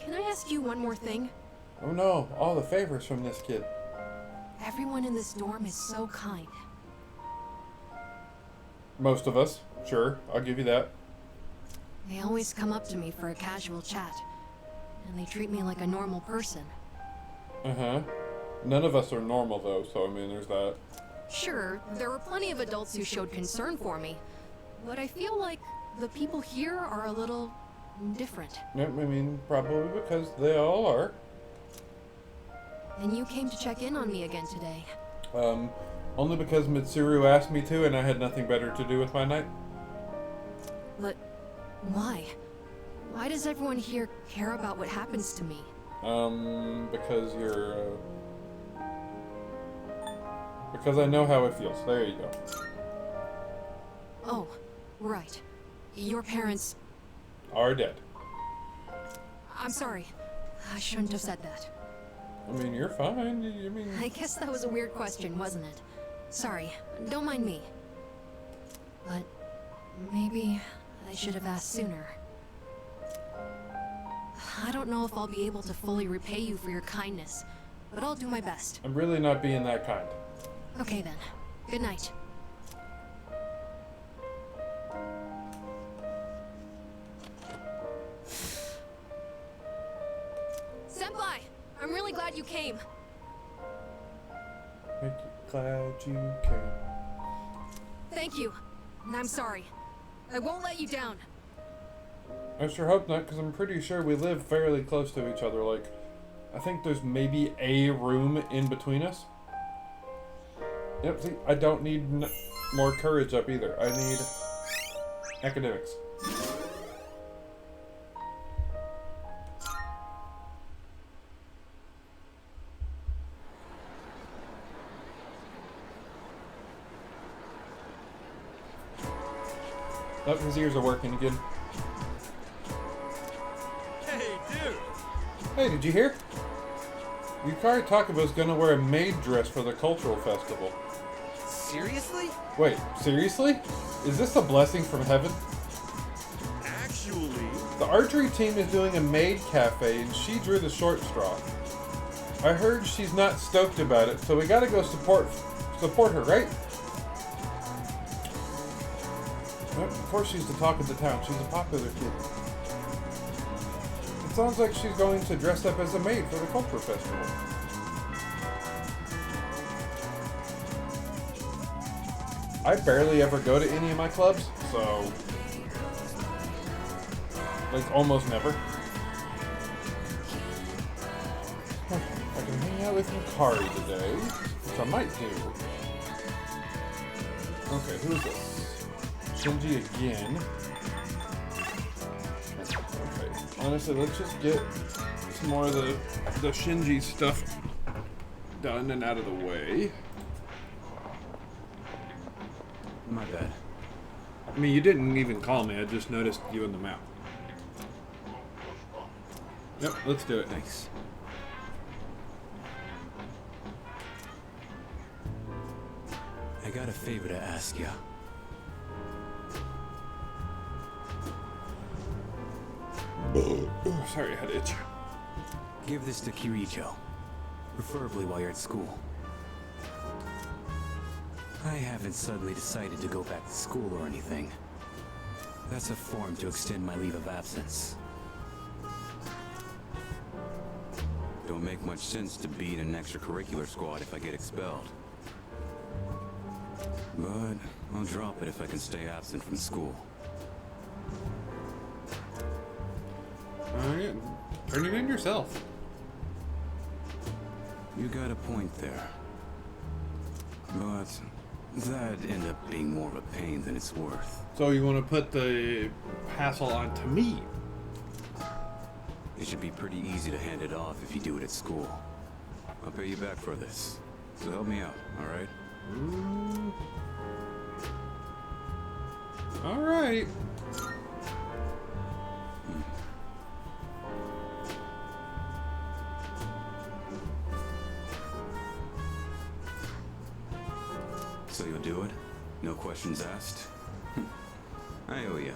can I ask you one more thing? Oh no, all the favors from this kid. Everyone in this dorm is so kind. Most of us, sure, I'll give you that. They always come up to me for a casual chat, and they treat me like a normal person. Uh-huh. None of us are normal though, so I mean, there's that. Sure, there were plenty of adults who showed concern for me, but I feel like the people here are a little different. Yep, I mean, probably because they all are. And you came to check in on me again today. Only because Mitsuru asked me to and I had nothing better to do with my night. But why? Why does everyone here care about what happens to me? Because you're, because I know how it feels. There you go. Oh, right. Your parents... Are dead. I'm sorry. I shouldn't have said that. I mean, you're fine. I mean... I guess that was a weird question, wasn't it? Sorry. Don't mind me. But maybe I should have asked sooner. I don't know if I'll be able to fully repay you for your kindness, but I'll do my best. I'm really not being that kind. Okay then. Good night. Senpai! I'm really glad you came. Make you glad you came. Thank you. And I'm sorry. I won't let you down. I sure hope not, because I'm pretty sure we live fairly close to each other. Like, I think there's maybe a room in between us. Yep, see, I don't need more courage up either. I need academics. Oh, his ears are working again. Hey, dude! Hey, did you hear? Yukari Takaba's gonna wear a maid dress for the cultural festival. Seriously? Wait, seriously? Is this a blessing from heaven? Actually, The archery team is doing a maid cafe and she drew the short straw. I heard she's not stoked about it, so we gotta go support her, right? Well, of course she's the talk of the town. She's a popular kid. It sounds like she's going to dress up as a maid for the cultural festival. I barely ever go to any of my clubs, so... like, almost never. I can hang out with Yukari today, which I might do. Okay, who's this? Shinji again. Okay, honestly, let's just get some more of the Shinji stuff done and out of the way. My bad. I mean, you didn't even call me. I just noticed you in the map. Yep, let's do it. Thanks. I got a favor to ask ya. Oh, sorry, I had itch. Give this to Kirito, preferably while you're at school. I haven't suddenly decided to go back to school or anything. That's a form to extend my leave of absence. Don't make much sense to be in an extracurricular squad if I get expelled. But I'll drop it if I can stay absent from school. Yeah. Turn it in yourself. You got a point there. But that ended up being more of a pain than it's worth. So you want to put the hassle onto me? It should be pretty easy to hand it off if you do it at school. I'll pay you back for this. So help me out, alright? Alright. So you'll do it? No questions asked? I owe ya.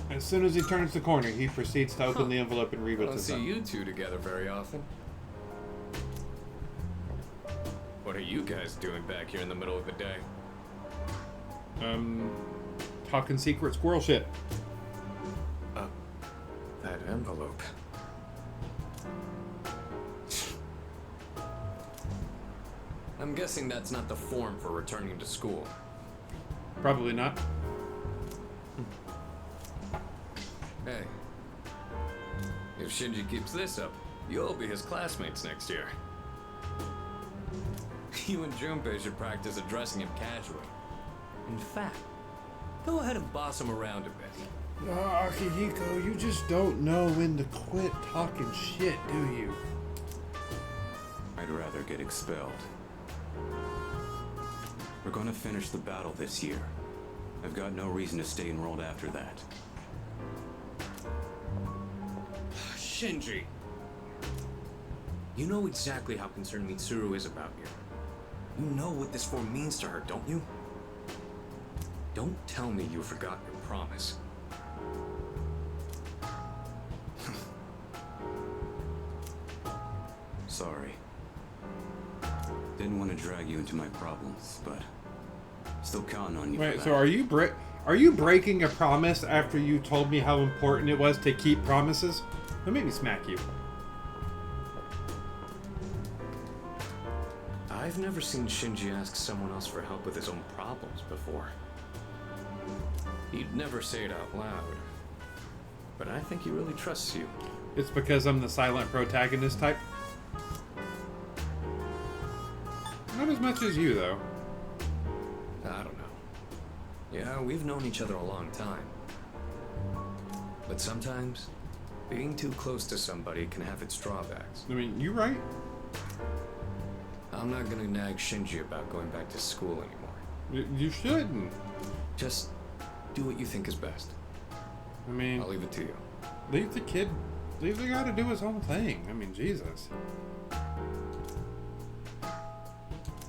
As soon as he turns the corner, he proceeds to open the envelope and read I what's don't see inside. you two together very often. What are you guys doing back here in the middle of the day? Talking secret squirrel shit. That envelope. I'm guessing that's not the form for returning to school. Probably not. Hey, if Shinji keeps this up, you'll be his classmates next year. You and Junpei should practice addressing him casually. In fact, go ahead and boss him around a bit. Akihiko, you just don't know when to quit talking shit, do you? I'd rather get expelled. We're gonna finish the battle this year. I've got no reason to stay enrolled after that. Shinji! You know exactly how concerned Mitsuru is about you. You know what this form means to her, don't you? Don't tell me you forgot your promise. Sorry. Didn't want to drag you into my problems, but still counting on you for Wait, that. so are you breaking a promise after you told me how important it was to keep promises? Let me smack you. I've never seen Shinji ask someone else for help with his own problems before. He'd never say it out loud. But I think he really trusts you. It's because I'm the silent protagonist type? Not as much as you, though. I don't know. Yeah, we've known each other a long time. But sometimes, being too close to somebody can have its drawbacks. I mean, you right. I'm not gonna nag Shinji about going back to school anymore. You shouldn't. Just do what you think is best. I mean, I'll leave it to you. leave the guy to do his own thing. I mean, Jesus.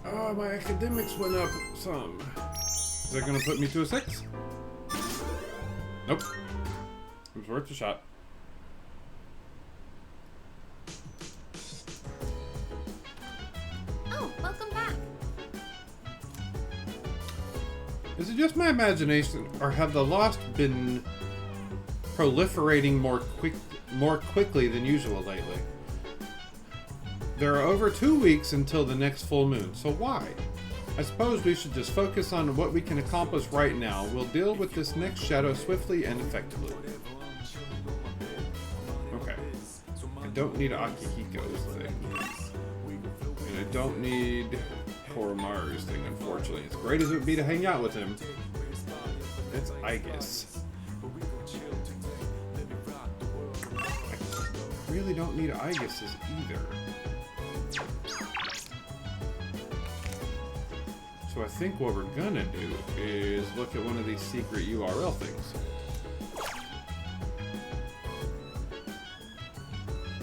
Oh, my academics went up some. Is that gonna put me to a 6? Nope. It was worth a shot. Oh, welcome back. Is it just my imagination, or have the Lost been proliferating more quickly than usual lately? There are over 2 weeks until the next full moon, so why? I suppose we should just focus on what we can accomplish right now. We'll deal with this next shadow swiftly and effectively. Okay. I don't need Akihiko's thing. And I don't need Koromaru's thing, unfortunately. As great as it would be to hang out with him, it's Aegis. I really don't need Aegis's either. So I think what we're gonna do is look at one of these secret URL things.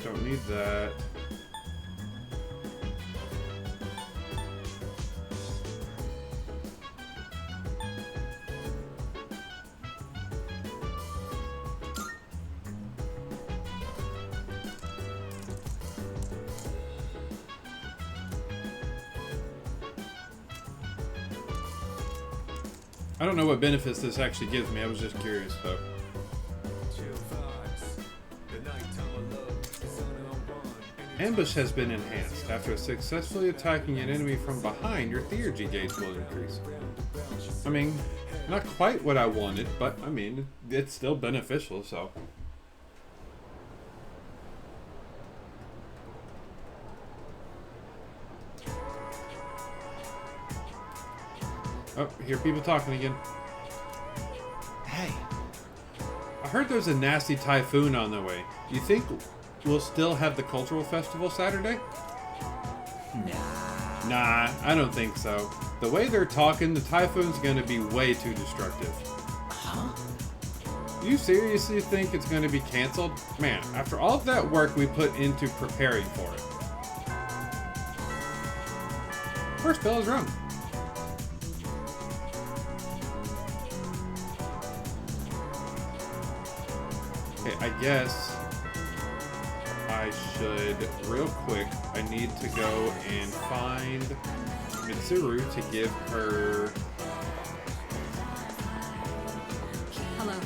Don't need that. I don't know what benefits this actually gives me. I was just curious, though. Ambush has been enhanced. After successfully attacking an enemy from behind, your theurgy gauge will increase. I mean, not quite what I wanted, but I mean, it's still beneficial, so. Oh, hear people talking again. Hey. I heard there's a nasty typhoon on the way. You think we'll still have the cultural festival Saturday? Nah, I don't think so. The way they're talking, the typhoon's gonna be way too destructive. Huh? You seriously think it's gonna be canceled? Man, after all of that work we put into preparing for it. First bell is rung. Okay, I guess I should, real quick, I need to go and find Mitsuru to give her... Hello.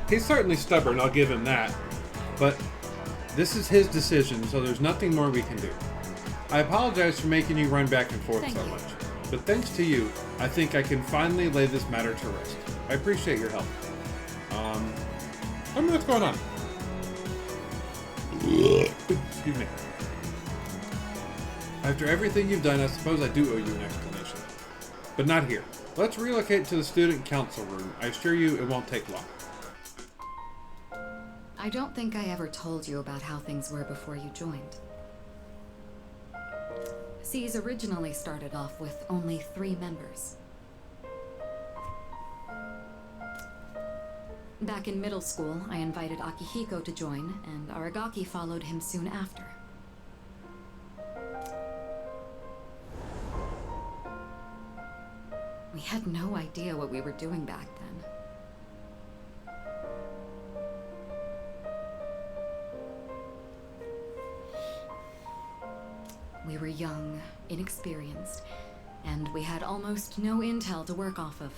He's certainly stubborn, I'll give him that. But this is his decision, so there's nothing more we can do. I apologize for making you run back and forth so much. But thanks to you, I think I can finally lay this matter to rest. I appreciate your help. Tell me what's going on. Excuse me. After everything you've done, I suppose I do owe you an explanation. But not here. Let's relocate to the student council room. I assure you it won't take long. I don't think I ever told you about how things were before you joined. SEAS originally started off with only 3 members. Back in middle school, I invited Akihiko to join, and Aragaki followed him soon after. We had no idea what we were doing back then. We were young, inexperienced, and we had almost no intel to work off of.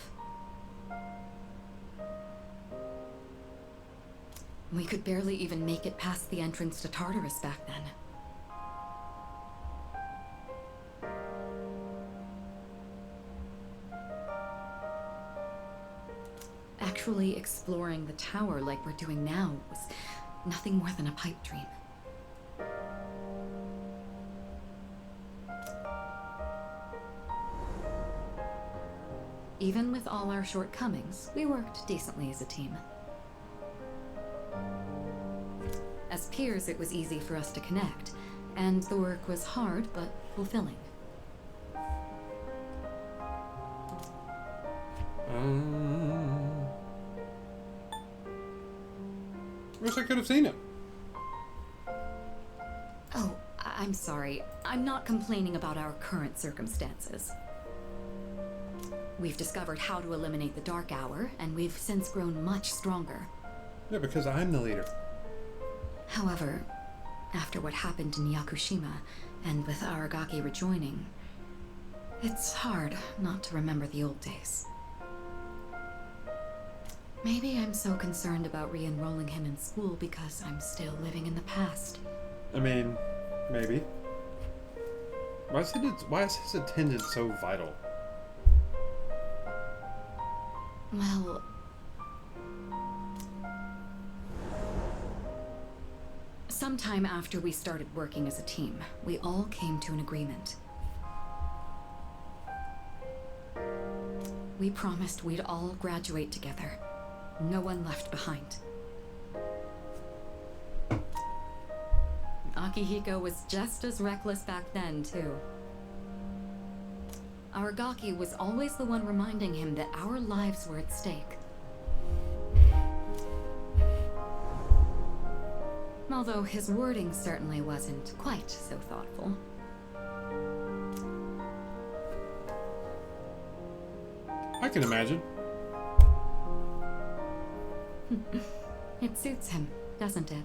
We could barely even make it past the entrance to Tartarus back then. Actually exploring the tower like we're doing now was nothing more than a pipe dream. Even with all our shortcomings, we worked decently as a team. As peers, it was easy for us to connect, and the work was hard but fulfilling. Wish I could have seen it. Oh, I'm sorry. I'm not complaining about our current circumstances. We've discovered how to eliminate the Dark Hour, and we've since grown much stronger. Yeah, because I'm the leader. However, after what happened in Yakushima, and with Aragaki rejoining, it's hard not to remember the old days. Maybe I'm so concerned about re-enrolling him in school because I'm still living in the past. I mean, maybe. Why is his attendance so vital? Well... sometime after we started working as a team, we all came to an agreement. We promised we'd all graduate together. No one left behind. Akihiko was just as reckless back then, too. Aragaki was always the one reminding him that our lives were at stake. Although his wording certainly wasn't quite so thoughtful. I can imagine. It suits him, doesn't it?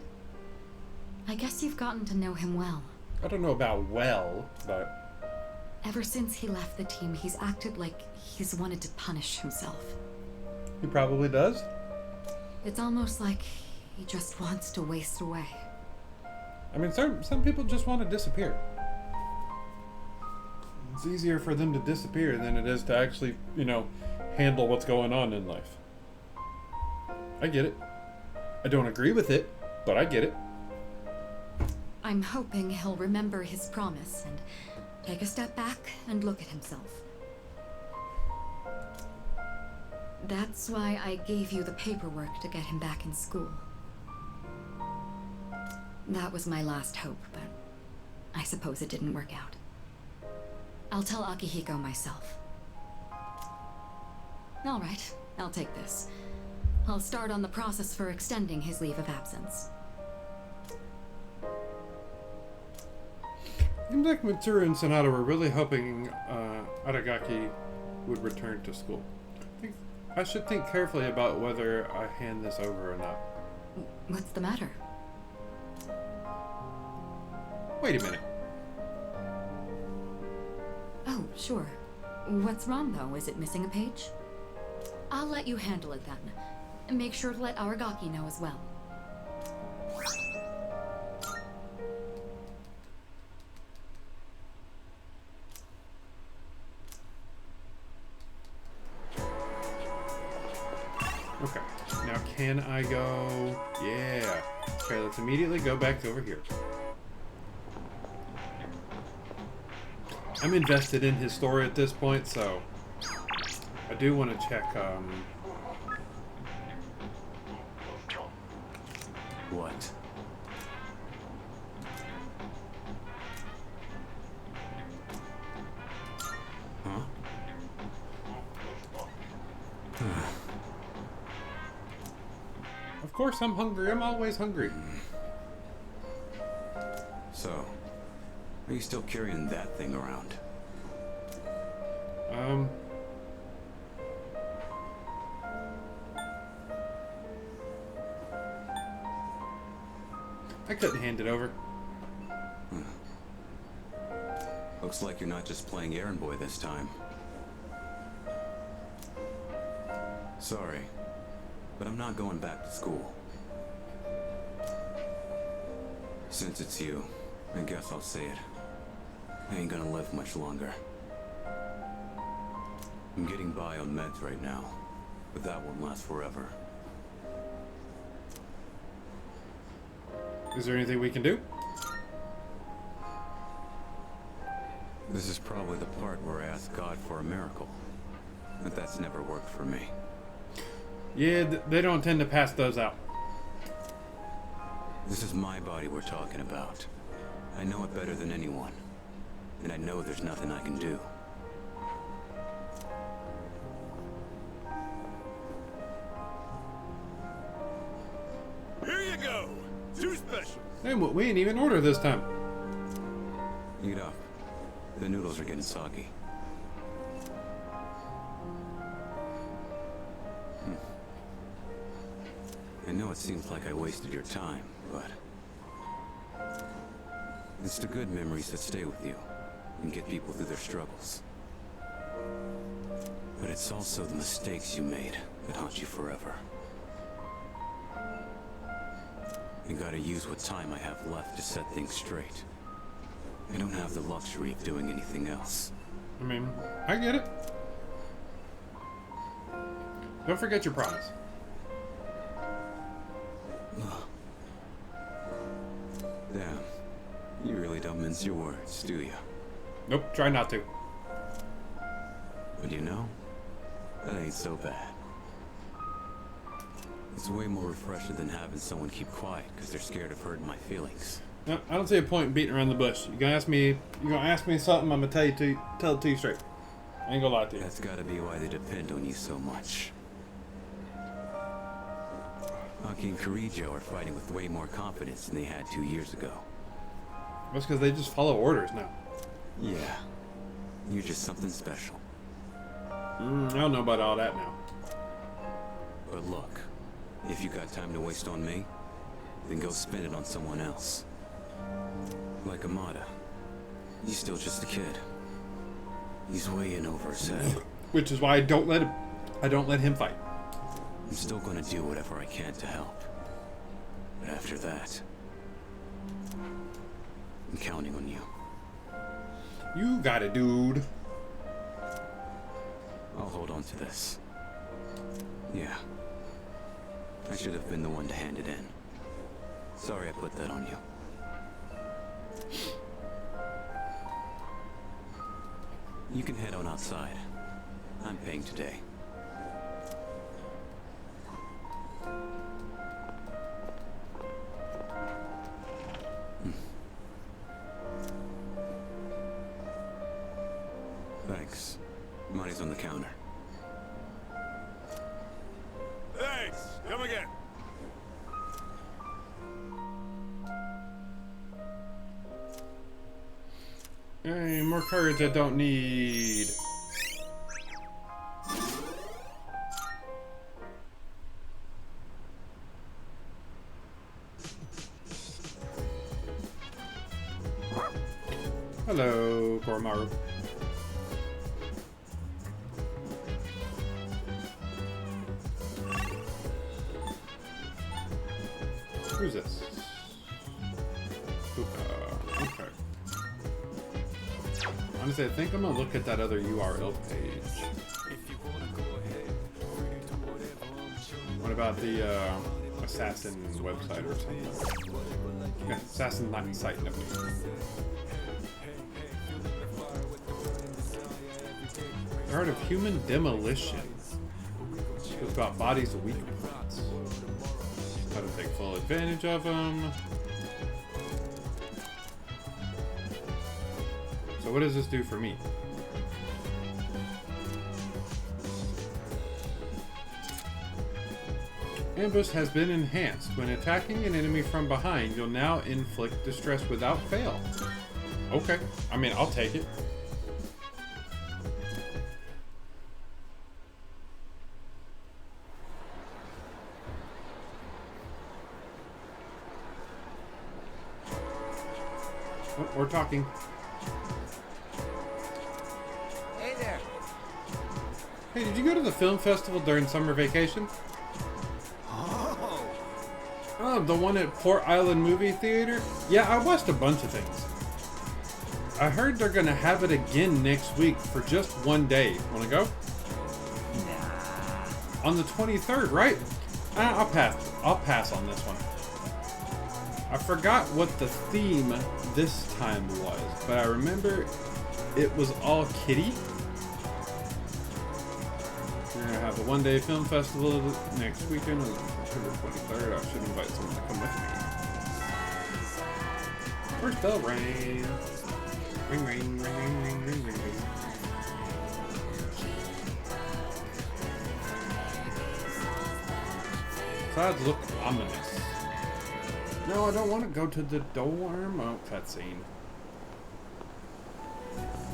I guess you've gotten to know him well. I don't know about well, but Ever since he left the team, he's acted like he's wanted to punish himself. he probably does. It's almost like he just wants to waste away. I mean, some people just want to disappear. It's easier for them to disappear than it is to actually, you know, handle what's going on in life. I get it. I don't agree with it, but I get it. I'm hoping he'll remember his promise and take a step back and look at himself. That's why I gave you the paperwork to get him back in school. That was my last hope, but I suppose it didn't work out. I'll tell Akihiko myself. All right, I'll take this. I'll start on the process for extending his leave of absence. Seems like Mitsuru and Sonata were really hoping Aragaki would return to school. I should think carefully about whether I hand this over or not. What's the matter? Wait a minute. Oh, sure. What's wrong, though? Is it missing a page? I'll let you handle it then. Make sure to let Aragaki know as well. Okay, now can I go? Yeah. Okay, let's immediately go back over here. I'm invested in his story at this point, so I do want to check, What? Huh? Of course I'm hungry. I'm always hungry. So, are you still carrying that thing around? I couldn't hand it over. Looks like you're not just playing errand boy this time. Sorry, but I'm not going back to school. Since it's you, I guess I'll say it. I ain't gonna live much longer. I'm getting by on meds right now, but that won't last forever. Is there anything we can do? This is probably the part where I ask God for a miracle. But that's never worked for me. Yeah, they don't tend to pass those out. This is my body we're talking about. I know it better than anyone. And I know there's nothing I can do. Here you go. 2 specials. Hey, we ain't even order this time. Eat up. The noodles are getting soggy. I know it seems like I wasted your time, but it's the good memories that stay with you and get people through their struggles. But it's also the mistakes you made that haunt you forever. I gotta use what time I have left to set things straight. I don't have the luxury of doing anything else. I mean, I get it. Don't forget your promise. Damn. You really don't mince your words, do you? Nope, try not to. But you know, that ain't so bad. It's way more refreshing than having someone keep quiet because they're scared of hurting my feelings. No, I don't see a point in beating around the bush. You gonna ask me something, I'm gonna tell it to you straight. I ain't gonna lie to you. That's gotta be why they depend on you so much. Aki and Kirijo are fighting with way more confidence than they had 2 years ago. That's because they just follow orders now. Yeah. You're just something special. I don't know about all that now. But look, If you got time to waste on me, then go spend it on someone else. Like Amada. He's still just a kid. He's way in over his head. Which is why I don't let him fight. I'm still gonna do whatever I can to help. But after that, I'm counting on you. You got it, dude. I'll hold on to this. Yeah. I should have been the one to hand it in. Sorry I put that on you. You can head on outside. I'm paying today. Thanks. Money's on the counter. Thanks. Come again. Hey, more cards I don't need. Hello, Koromaru. Who's this? Okay. Honestly, I think I'm gonna look at that other URL page. What about the Assassin website or something? Yeah, Assassin site, no. The Art of Human Demolition. It's about bodies of weak points. How to take full advantage of them. So what does this do for me? Ambush has been enhanced. When attacking an enemy from behind, you'll now inflict distress without fail. Okay. I mean, I'll take it. Oh, we're talking. Hey there. Hey, did you go to the film festival during summer vacation? Oh, the one at Port Island Movie Theater? Yeah, I watched a bunch of things. I heard they're gonna have it again next week for just one day. Wanna go? Nah. On the 23rd, right? I'll pass on this one. I forgot what the theme this time was, but I remember it was all kiddie. We're gonna have a one-day film festival next weekend on October 23rd. I should invite someone to come with me. Where's bell ring? Ring, ring, ring, ring, ring, ring, ring, ring. Clouds look ominous. No, I don't want to go to the dorm. Oh, cutscene.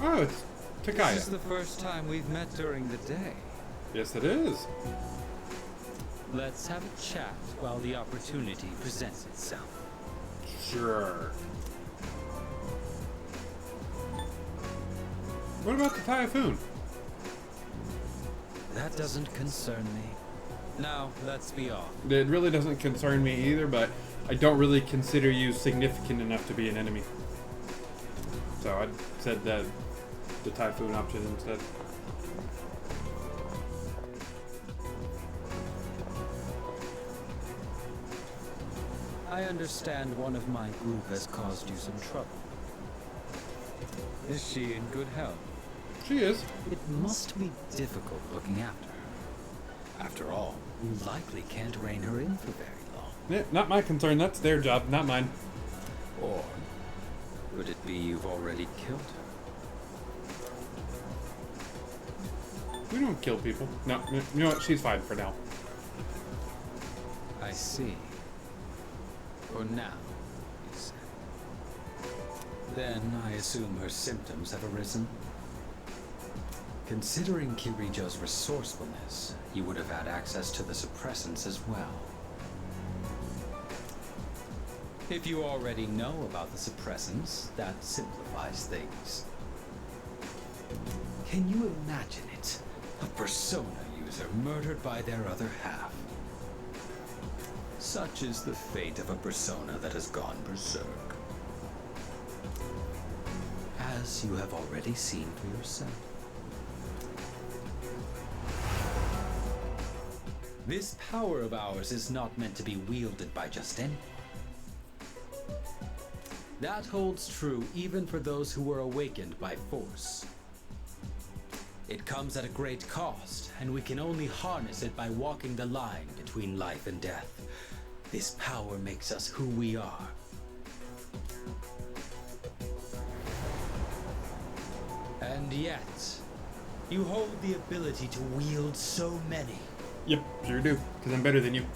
Oh, it's Takaya. This is the first time we've met during the day. Yes, it is. Let's have a chat while the opportunity presents itself. Sure. What about the typhoon? That doesn't concern me. Now, let's be off. It really doesn't concern me either, but I don't really consider you significant enough to be an enemy. So I said that the typhoon option instead. I understand one of my group has caused you some trouble. Is she in good health? She is. It must be difficult looking after her. After all, you likely can't rein her in for very long. Yeah, not my concern. That's their job, not mine. Or could it be you've already killed her? We don't kill people. No, you know what? She's fine for now. I see. For now, you said. Then I assume her symptoms have arisen. Considering Kirijo's resourcefulness, he would have had access to the suppressants as well. If you already know about the suppressants, that simplifies things. Can you imagine it? A persona user murdered by their other half. Such is the fate of a persona that has gone berserk. As you have already seen for yourself. This power of ours is not meant to be wielded by just anyone. That holds true even for those who were awakened by force. It comes at a great cost, and we can only harness it by walking the line between life and death. This power makes us who we are. And yet, you hold the ability to wield so many. Yep, sure do, because I'm better than you.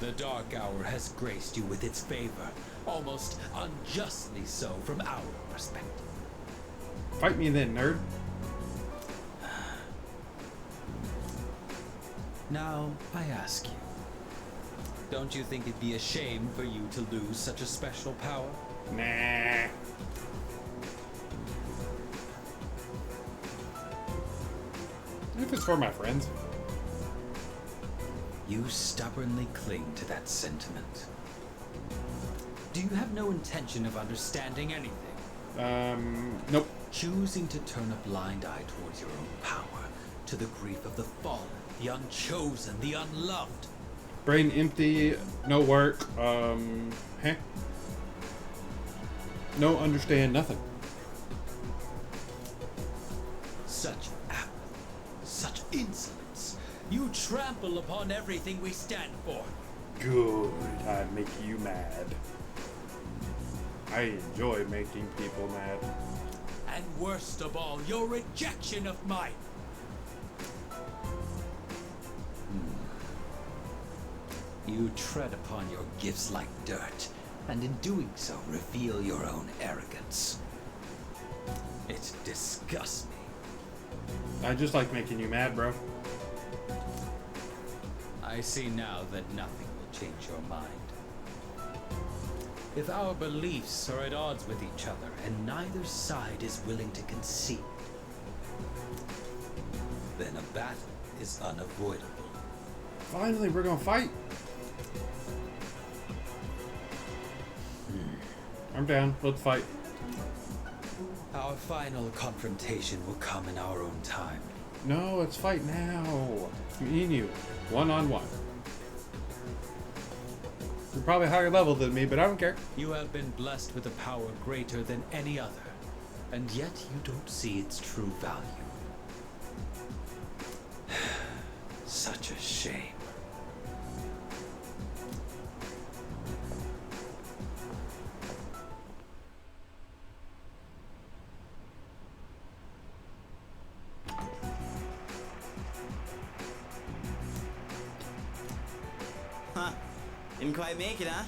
The Dark Hour has graced you with its favor, almost unjustly so from our perspective. Fight me then, nerd. Now, I ask you, don't you think it'd be a shame for you to lose such a special power? Nah. If it's for my friends. You stubbornly cling to that sentiment. Do you have no intention of understanding anything? Nope. Choosing to turn a blind eye towards your own power, to the grief of the fallen, the unchosen, the unloved. Brain empty, no work, no understand nothing. Such apathy, such insolence. You trample upon everything we stand for. Good, I make you mad. I enjoy making people mad. And worst of all, your rejection of mine. You tread upon your gifts like dirt, and in doing so reveal your own arrogance. It disgusts me. I just like making you mad, bro. I see now that nothing will change your mind. If our beliefs are at odds with each other, and neither side is willing to concede, then a battle is unavoidable. Finally, we're gonna fight. I'm down. Let's fight. Our final confrontation will come in our own time. No, let's fight now. Me and you, one-on-one. You're probably higher level than me, but I don't care. You have been blessed with a power greater than any other, and yet you don't see its true value. Such a shame. Huh. Didn't quite make it, huh?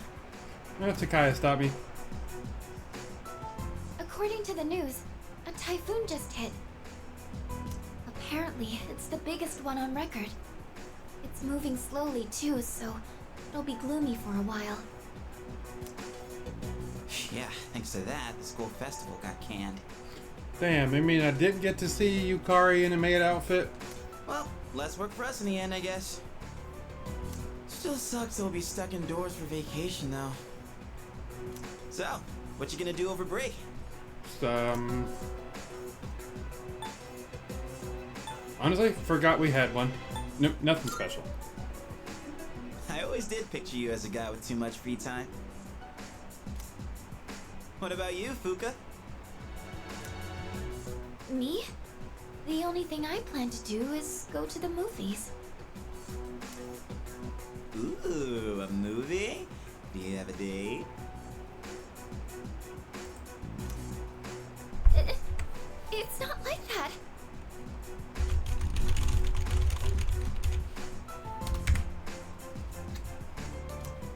Takaya, stop me. According to the news, a typhoon just hit. Apparently, it's the biggest one on record. It's moving slowly too, so it'll be gloomy for a while. Yeah, thanks to that, the school festival got canned. Damn, I mean, I didn't get to see Yukari in a maid outfit. Well, less work for us in the end, I guess. Still sucks they'll be stuck indoors for vacation, though. So, what you gonna do over break? Honestly, forgot we had one. Nope, nothing special. I always did picture you as a guy with too much free time. What about you, Fuka? Me? The only thing I plan to do is go to the movies. Ooh, a movie? Do you have a date? It's not like that.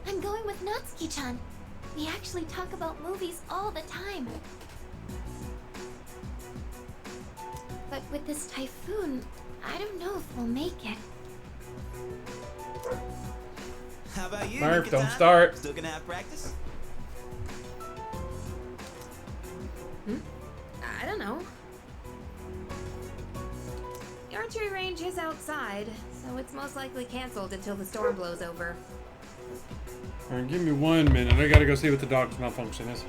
I'm going with Natsuki-chan. We actually talk about movies all the time. But with this typhoon, I don't know if we'll make it. How about you, Marv, Nikita? don't start. Still gonna have practice? I don't know. The archery range is outside, so it's most likely canceled until the storm blows over. Alright, give me 1 minute. I gotta go see what the dog's malfunction is.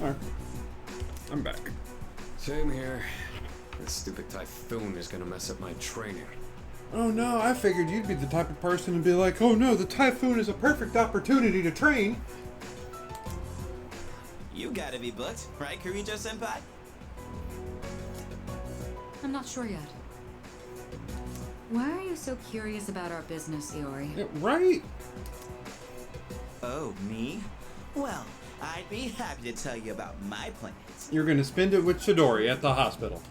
Alright. I'm back. Same here. This stupid typhoon is gonna mess up my training. Oh no, I figured you'd be the type of person to be like, oh no, the typhoon is a perfect opportunity to train. You gotta be booked, right, Kirijo-senpai? I'm not sure yet. Why are you so curious about our business, Iori? Yeah, right? Oh, me? Well, I'd be happy to tell you about my plans. You're gonna spend it with Chidori at the hospital.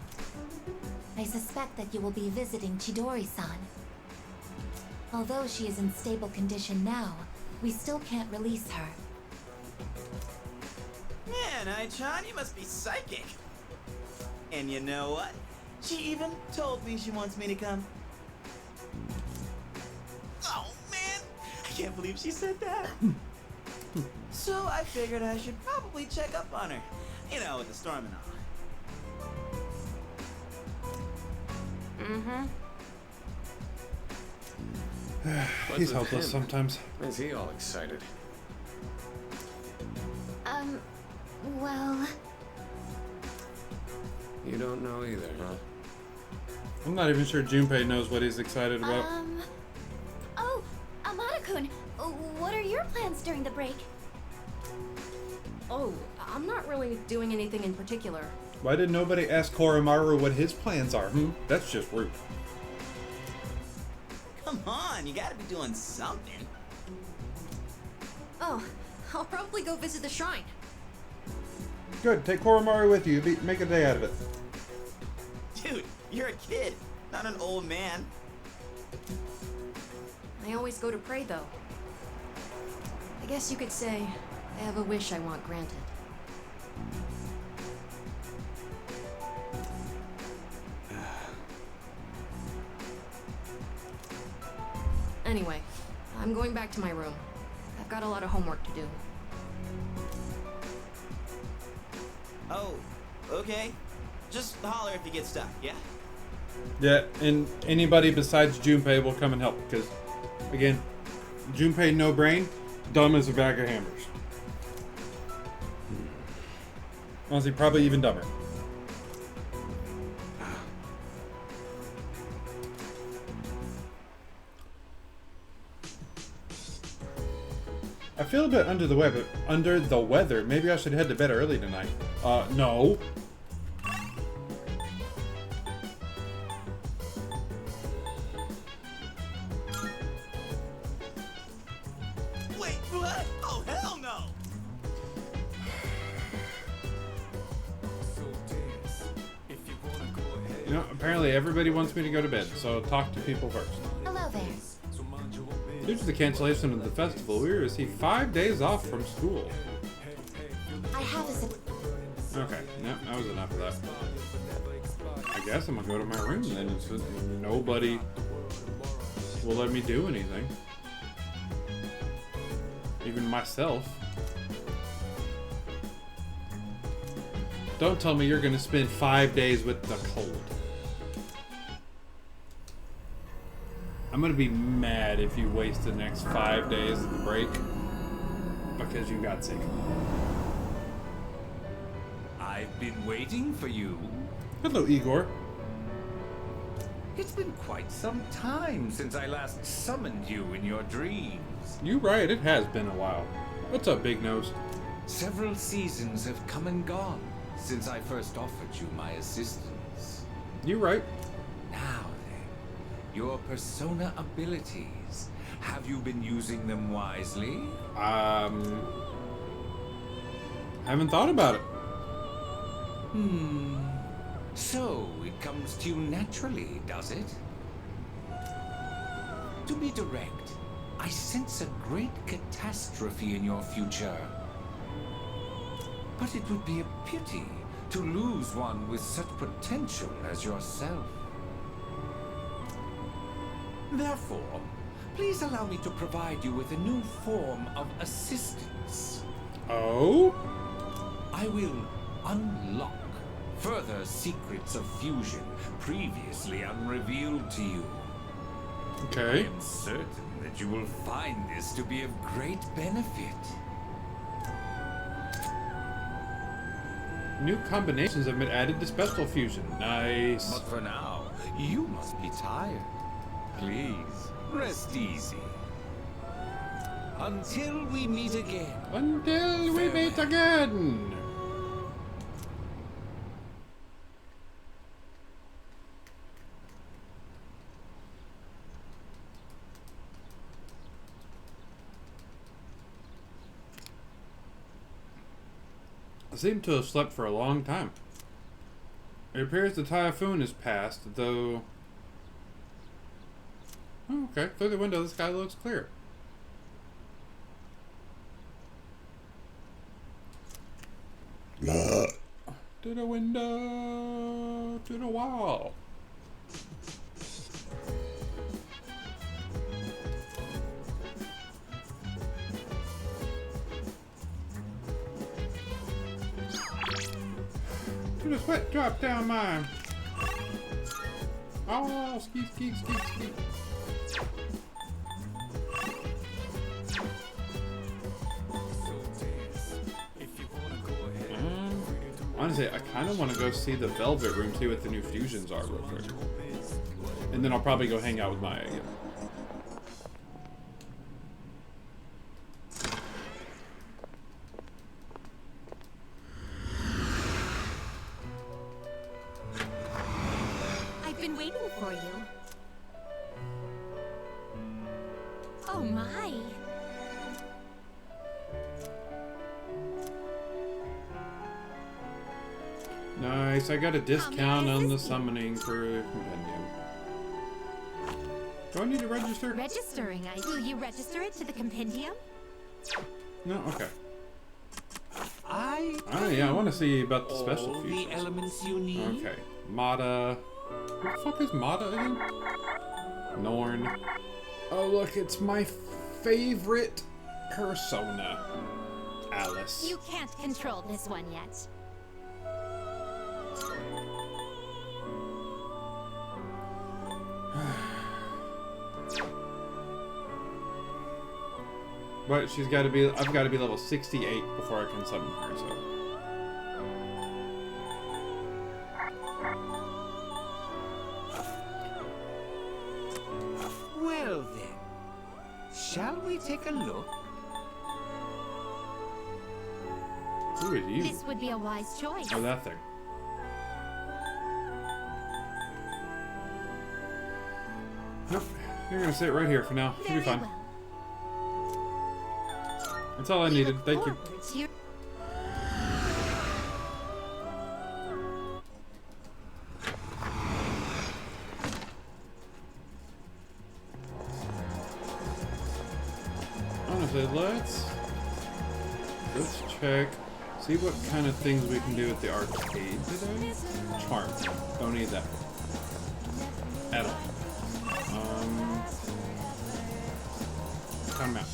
I suspect that you will be visiting Chidori-san. Although she is in stable condition now, we still can't release her. Man, Ai-chan, you must be psychic. And you know what? She even told me she wants me to come. Oh, man! I can't believe she said that. So I figured I should probably check up on her. You know, with the storm and all. He's helpless sometimes. Why is he all excited? Well... You don't know either, huh? I'm not even sure Junpei knows what he's excited about. Oh, Amada-kun, what are your plans during the break? Oh, I'm not really doing anything in particular. Why did nobody ask Koromaru what his plans are? That's just rude. Come on, you gotta be doing something. Oh, I'll probably go visit the shrine. Good, take Koromaru with you. Make a day out of it. Dude, you're a kid, not an old man. I always go to pray, though. I guess you could say I have a wish I want granted. Anyway, I'm going back to my room. I've got a lot of homework to do. Oh, okay. Just holler if you get stuck, yeah? Yeah, and anybody besides Junpei will come and help, because, again, Junpei no brain, dumb as a bag of hammers. Honestly, probably even dumber. I feel a bit under the weather. Maybe I should head to bed early tonight. No. Wait, what? Oh, hell no! You know, apparently everybody wants me to go to bed, so talk to people first. Hello there. Due to the cancellation of the festival, we received 5 days off from school. I have a... Okay, no, that was enough of that. I guess I'm gonna go to my room then. Nobody will let me do anything. Even myself. Don't tell me you're gonna spend 5 days with the cold. I'm gonna be mad if you waste the next 5 days of the break because you got sick. I've been waiting for you. Hello, Igor. It's been quite some time since I last summoned you in your dreams. You right, it has been a while. What's up, Big Nose? Several seasons have come and gone since I first offered you my assistance. You right. Now then, Your persona abilities. Have you been using them wisely? Haven't thought about it. So, it comes to you naturally, does it? To be direct, I sense a great catastrophe in your future. But it would be a pity to lose one with such potential as yourself. Therefore, please allow me to provide you with a new form of assistance. Oh? I will unlock further secrets of fusion previously unrevealed to you. Okay. I am certain that you will find this to be of great benefit. New combinations have been added to Special Fusion. Nice. But for now, you must be tired. Please, rest easy. Until we meet again. Until we meet again. I seem to have slept for a long time. It appears the typhoon is past, though... Oh, okay. Through the window, the sky looks clear. To the window, to the wall. To the sweat drop down mine. Oh, ski, ski, ski, ski. Honestly, I kind of want to go see the Velvet Room, see what the new fusions are real quick. And then I'll probably go hang out with Maya again. I've been waiting for you. Oh my. Nice, I got a discount on the summoning for Compendium. Do I need to register? Registering, will you register it to the compendium? No, okay. I Yeah, I want to see about the special all fusions. the elements you need. Okay, Mata. What the fuck is Mata again? Norn. Oh look, it's my favorite persona, Alice. You can't control this one yet. But she's got to be. I've got to be level 68 before I can summon her. So. Well then, shall we take a look? Who is you? This would be a wise choice. Oh, that thing. Nope. You're gonna sit right here for now. You'll be fine. Well. That's all I needed. Thank you. Honestly, let's check. See what kind of things we can do at the arcade today. Charm. Don't need that. At all. Time out.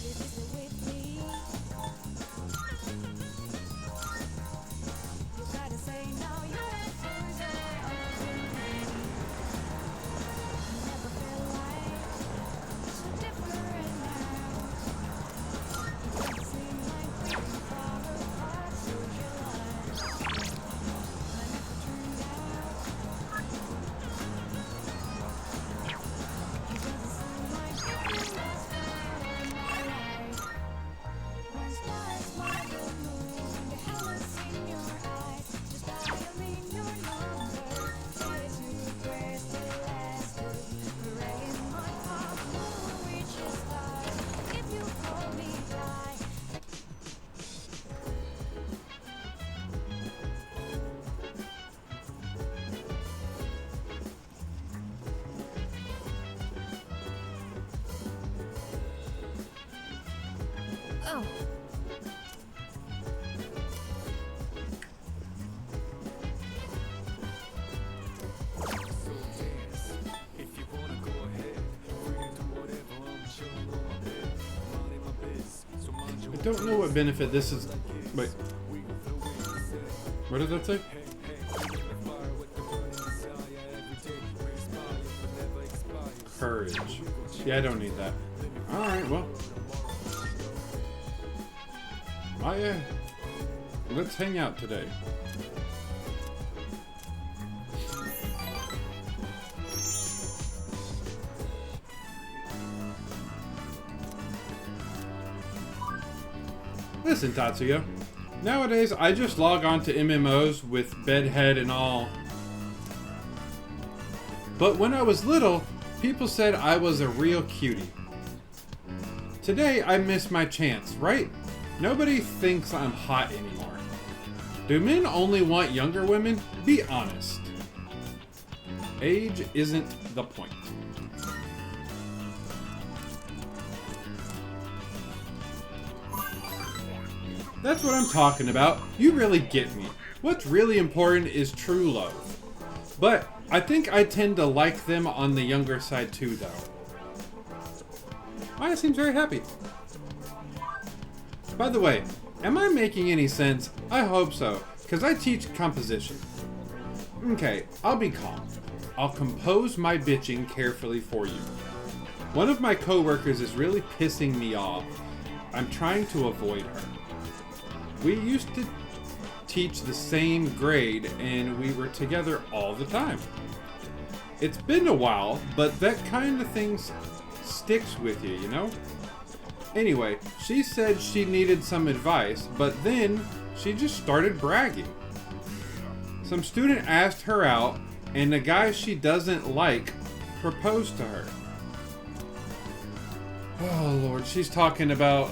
don't know what benefit this is. Wait. What did that say? Courage. Yeah, I don't need that. Alright, well. Maya, let's hang out today. Listen, Tatsuya. Nowadays, I just log on to MMOs with bedhead and all. But when I was little, people said I was a real cutie. Today, I missed my chance, right? Nobody thinks I'm hot anymore. Do men only want younger women? Be honest. Age isn't the point. That's what I'm talking about. You really get me. What's really important is true love. But I think I tend to like them on the younger side too, though. Maya seems very happy. By the way, am I making any sense? I hope so, because I teach composition. Okay, I'll be calm. I'll compose my bitching carefully for you. One of my coworkers is really pissing me off. I'm trying to avoid her. We used to teach the same grade and we were together all the time. It's been a while, but that kind of thing sticks with you, you know? Anyway, she said she needed some advice, but then she just started bragging. Some student asked her out, and the guy she doesn't like proposed to her. Oh Lord, she's talking about,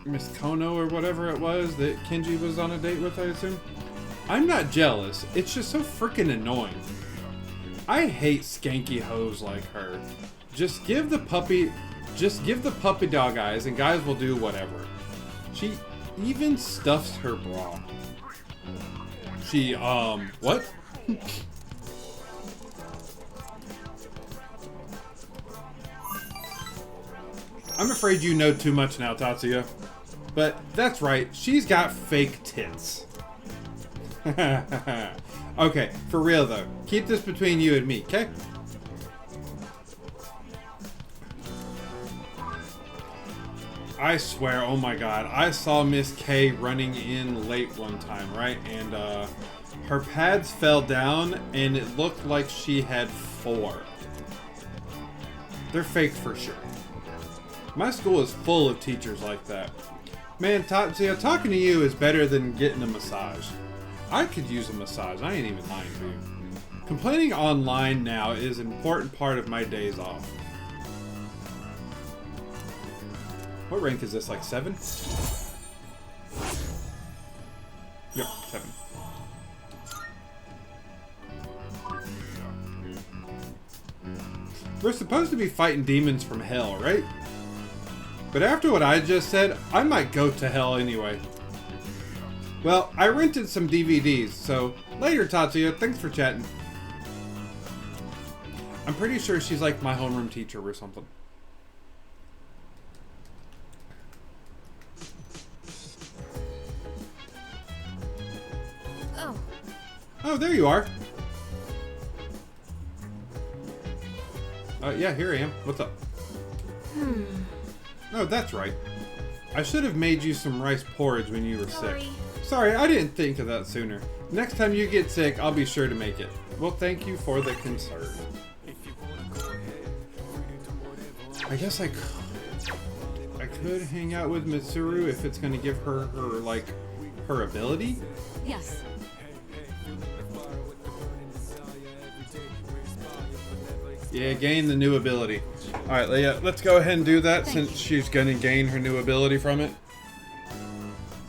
Miss Kono or whatever it was that Kenji was on a date with, I assume? I'm not jealous, it's just so freaking annoying. I hate skanky hoes like her. Just give the puppy dog eyes and guys will do whatever. She even stuffs her bra. She, what? I'm afraid you know too much now, Tatsuya. But that's right, she's got fake tits. Okay, for real though. Keep this between you and me, okay? I swear, oh my god, I saw Miss K running in late one time, right? And her pads fell down and it looked like she had 4. They're fake for sure. My school is full of teachers like that. Man, Tatsuya, talking to you is better than getting a massage. I could use a massage, I ain't even lying to you. Complaining online now is an important part of my days off. What rank is this, like 7? Yep, 7. We're supposed to be fighting demons from hell, right? But after what I just said, I might go to hell anyway. Well, I rented some DVDs, so later, Tatsuya, thanks for chatting. I'm pretty sure she's like my homeroom teacher or something. Oh, there you are. Yeah, here I am. What's up? Oh, that's right. I should have made you some rice porridge when you were sick. Sorry, I didn't think of that sooner. Next time you get sick, I'll be sure to make it. Well, thank you for the concern. I guess I could hang out with Mitsuru if it's going to give her, like, her ability? Yes. Yeah, gain the new ability. Alright, Leia, let's go ahead and do that since she's going to gain her new ability from it.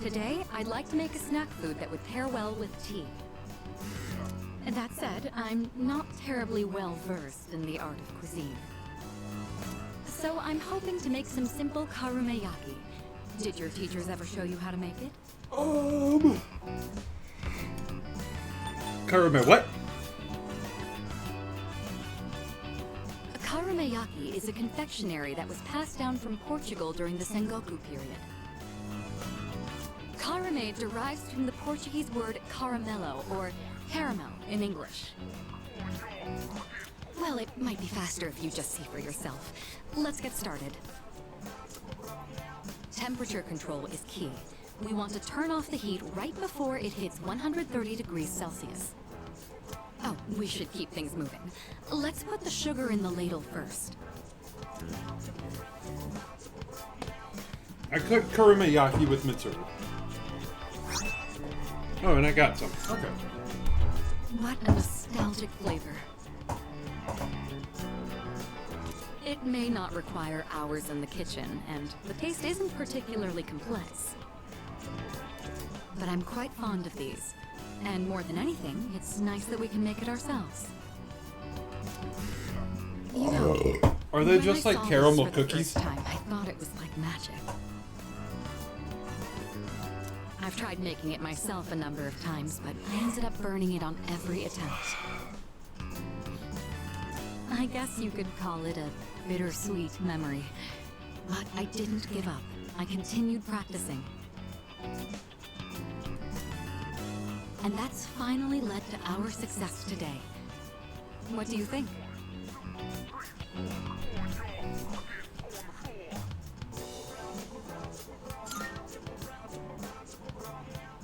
Today, I'd like to make a snack food that would pair well with tea. That said, I'm not terribly well versed in the art of cuisine. So I'm hoping to make some simple karumeyaki. Did your teachers ever show you how to make it? Karume what? Karumeyaki Karameyaki is a confectionery that was passed down from Portugal during the Sengoku period. Karame derives from the Portuguese word caramelo, or caramel in English. Well, it might be faster if you just see for yourself. Let's get started. Temperature control is key. We want to turn off the heat right before it hits 130 degrees Celsius. Oh, we should keep things moving. Let's put the sugar in the ladle first. I cooked Karameyaki with Mitsuru. Oh, and I got some. Okay. What a nostalgic flavor. It may not require hours in the kitchen, and the taste isn't particularly complex. But I'm quite fond of these. And more than anything, it's nice that we can make it ourselves. You know, are they when just I like saw caramel this for the cookies? first time, I thought it was like magic. I've tried making it myself a number of times, but I ended up burning it on every attempt. I guess you could call it a bittersweet memory. But I didn't give up. I continued practicing. And that's finally led to our success today. What do you think?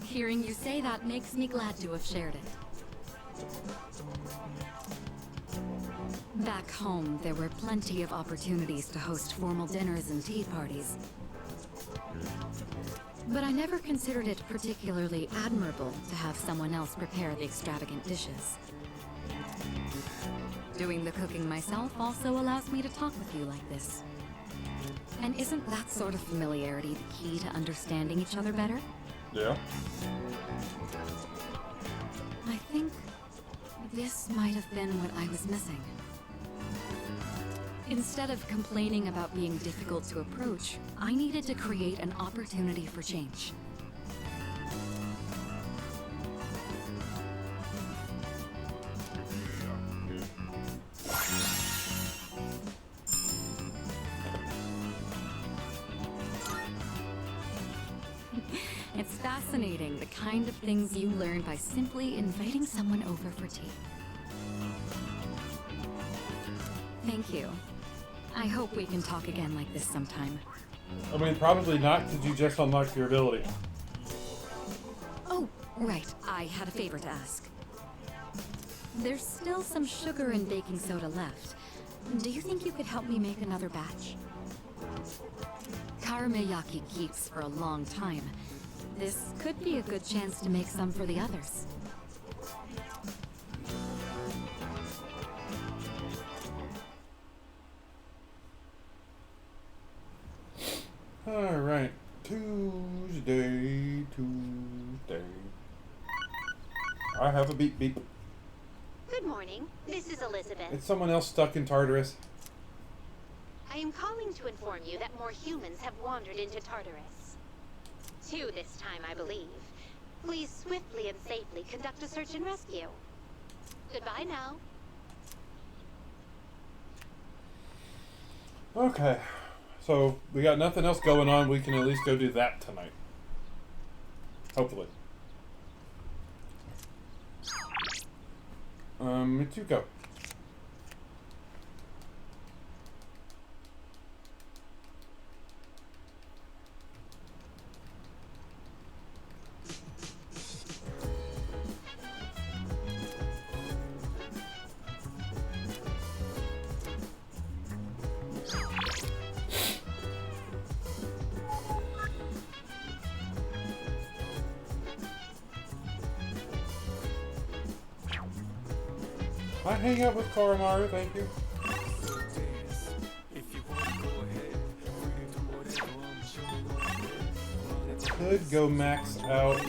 Hearing you say that makes me glad to have shared it. Back home, there were plenty of opportunities to host formal dinners and tea parties. But I never considered it particularly admirable to have someone else prepare the extravagant dishes. Doing the cooking myself also allows me to talk with you like this. And isn't that sort of familiarity the key to understanding each other better? Yeah. I think this might have been what I was missing. Instead of complaining about being difficult to approach, I needed to create an opportunity for change. It's fascinating, the kind of things you learn by simply inviting someone over for tea. Thank you. I hope we can talk again like this sometime. I mean, probably not, because you just unlocked your ability. Oh, right. I had a favor to ask. There's still some sugar and baking soda left. Do you think you could help me make another batch? Karameyaki keeps for a long time. This could be a good chance to make some for the others. Alright. Tuesday. I have a beep beep. Good morning. This is Elizabeth. It's someone else stuck in Tartarus. I am calling to inform you that more humans have wandered into Tartarus. 2 this time, I believe. Please swiftly and safely conduct a search and rescue. Goodbye now. Okay. So, we got nothing else going on. We can at least go do that tonight. Hopefully. Mitsuko. I hang out with Koromaru, thank you. Could go max out.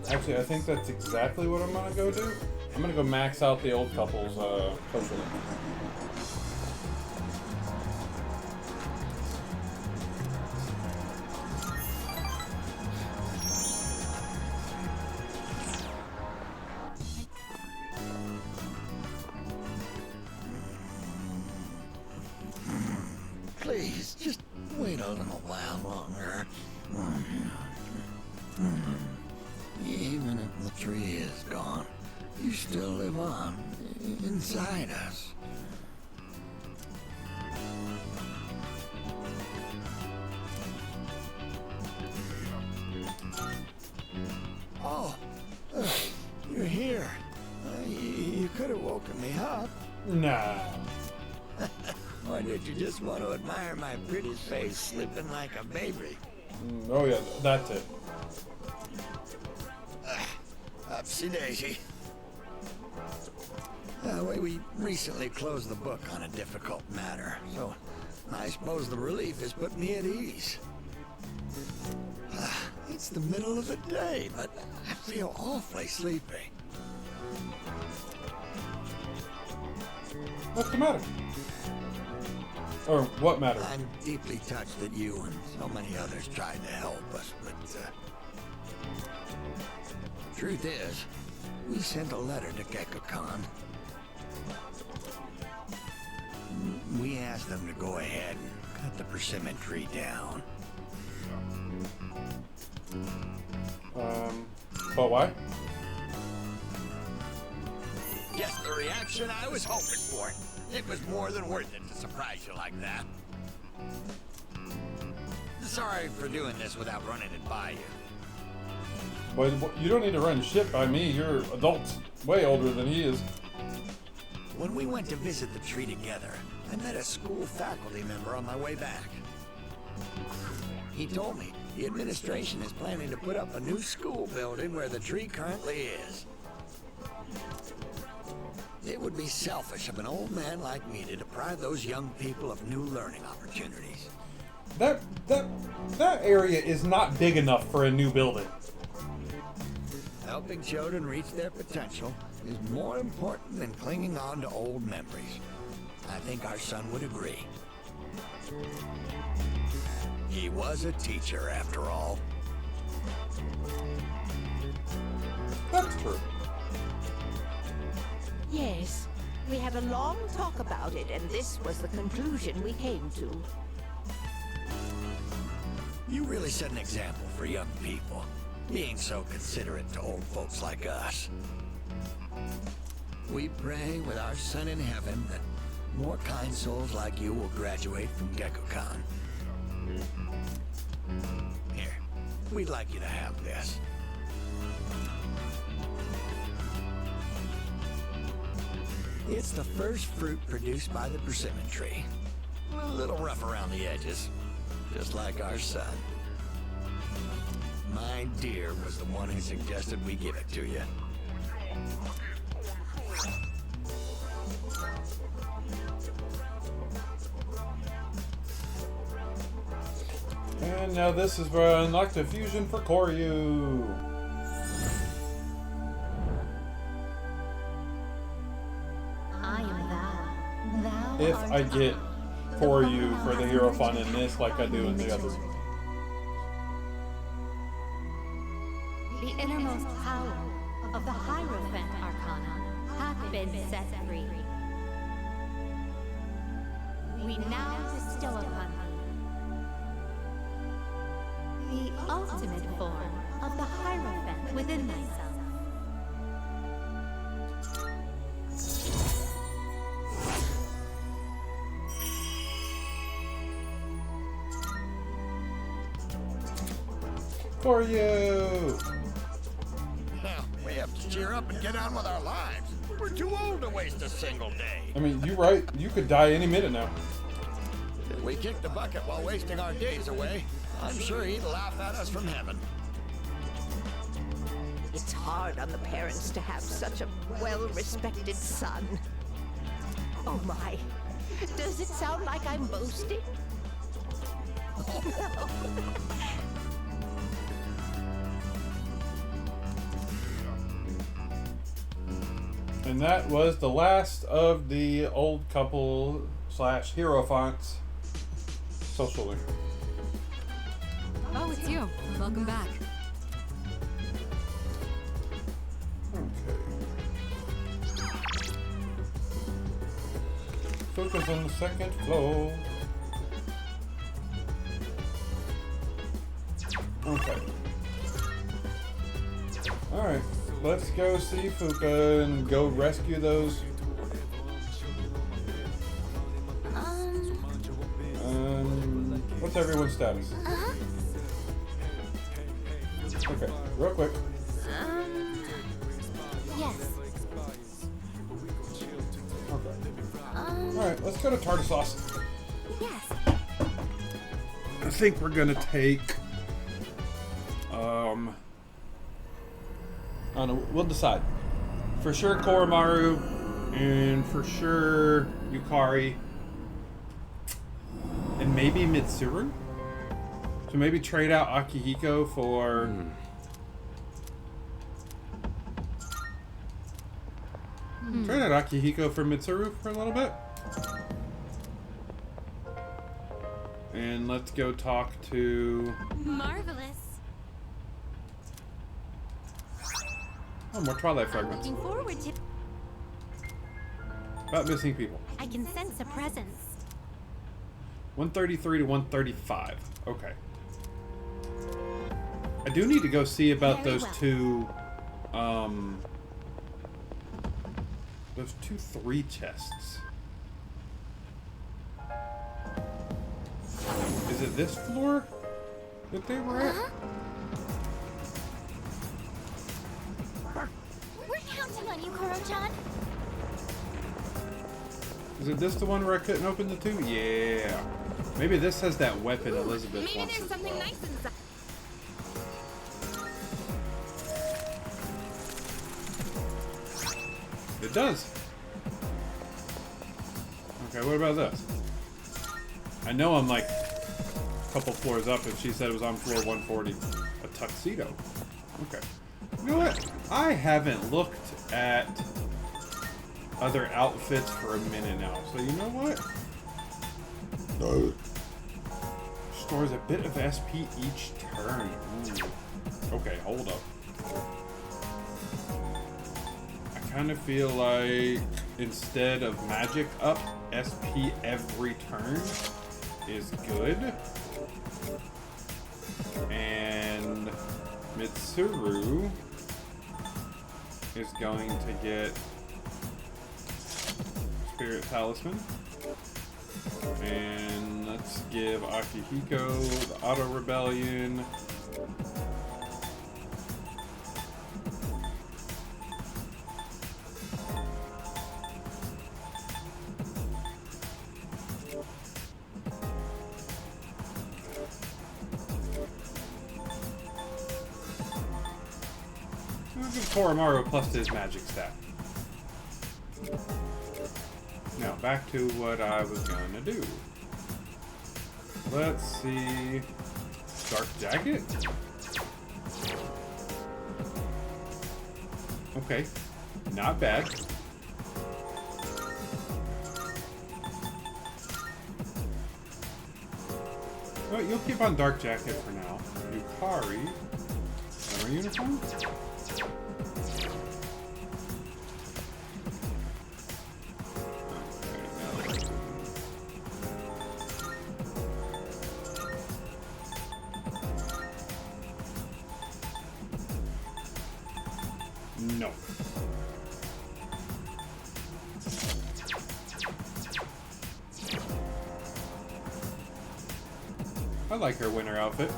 Actually, I think that's exactly what I'm gonna go do. I'm gonna go max out the old couple's coconut. little while longer. Even if the tree is gone, you still live on inside us. Oh, you're here. You could have woken me up. Nah. Or did you just want to admire my pretty face sleeping like a baby? Oh yeah, that's it. Upsy daisy. We recently closed the book on a difficult matter, so I suppose the relief has put me at ease. It's the middle of the day, but I feel awfully sleepy. What's the matter? Or what matter? I'm deeply touched that you and so many others tried to help us, but truth is, we sent a letter to Gekko-Khan. We asked them to go ahead and cut the persimmon tree down. But why? Just the reaction I was hoping for. It was more than worth it to surprise you like that. Sorry for doing this without running it by you. But you don't need to run shit by me. You're adults, way older than he is. When we went to visit the tree together, I met a school faculty member on my way back. He told me the administration is planning to put up a new school building where the tree currently is. It would be selfish of an old man like me to deprive those young people of new learning opportunities. That area is not big enough for a new building. Helping children reach their potential is more important than clinging on to old memories. I think our son would agree. He was a teacher, after all. That's true. Yes, we had a long talk about it, and this was the conclusion we came to. You really set an example for young people, being so considerate to old folks like us. We pray with our son in heaven that more kind souls like you will graduate from Gekko-Khan. Here, we'd like you to have this. It's the first fruit produced by the persimmon tree. A little rough around the edges, just like our son. My dear was the one who suggested we give it to you. And now this is where I unlock the fusion for Koryu. I am thou. Thou If art I get Koryu for the hero fun in this like I do in the other. The innermost power of the Hierophant Arcana hath been set free. We now bestow upon thee the ultimate form of the Hierophant within thyself. Koryu! Now, we have to cheer up and get on with our lives. We're too old to waste a single day. I mean, you're right. You could die any minute now. If we kick the bucket while wasting our days away, I'm sure he'd laugh at us from heaven. It's hard on the parents to have such a well-respected son. Oh my, does it sound like I'm boasting? And that was the last of the old couple / Hierophants social link. Oh, it's you. Welcome back. Focus on the second floor. Okay. Alright, let's go see Fuka and go rescue those. What's everyone's status? Okay, real quick. Yes. Okay. Alright, let's go to tartar sauce. Yes. I think we're gonna take I don't know, we'll decide. For sure Koromaru and for sure Yukari and maybe Mitsuru. So maybe trade out Akihiko for trade out Akihiko for Mitsuru for a little bit. And let's go talk to... Marvelous. Oh, more Twilight fragments. Looking forward to... About missing people. I can sense a presence. 133 to 135. Okay. I do need to go see about those two, those 3 chests. Is it this floor that they were at? We're counting on you, Koro-chan. Is it this the one where I couldn't open the 2? Yeah. Maybe this has that weapon Elizabeth Maybe wants there's as something well. nice inside. It does. Okay, what about this? I know I'm like a couple floors up if she said it was on floor 140. A tuxedo. Okay. You know what? I haven't looked at other outfits for a minute now. So you know what? Stores a bit of SP each turn. Ooh. Okay, hold up. I kind of feel like instead of magic up, SP every turn is good. And Mitsuru is going to get Spirit Talisman. And let's give Akihiko the Auto Rebellion. I'll give Koromaru plus his magic stat. Now, back to what I was going to do. Let's see... Dark Jacket? Okay. Not bad. Well, you'll keep on Dark Jacket for now. Yukari. Summer uniform? No. I like her winter outfit.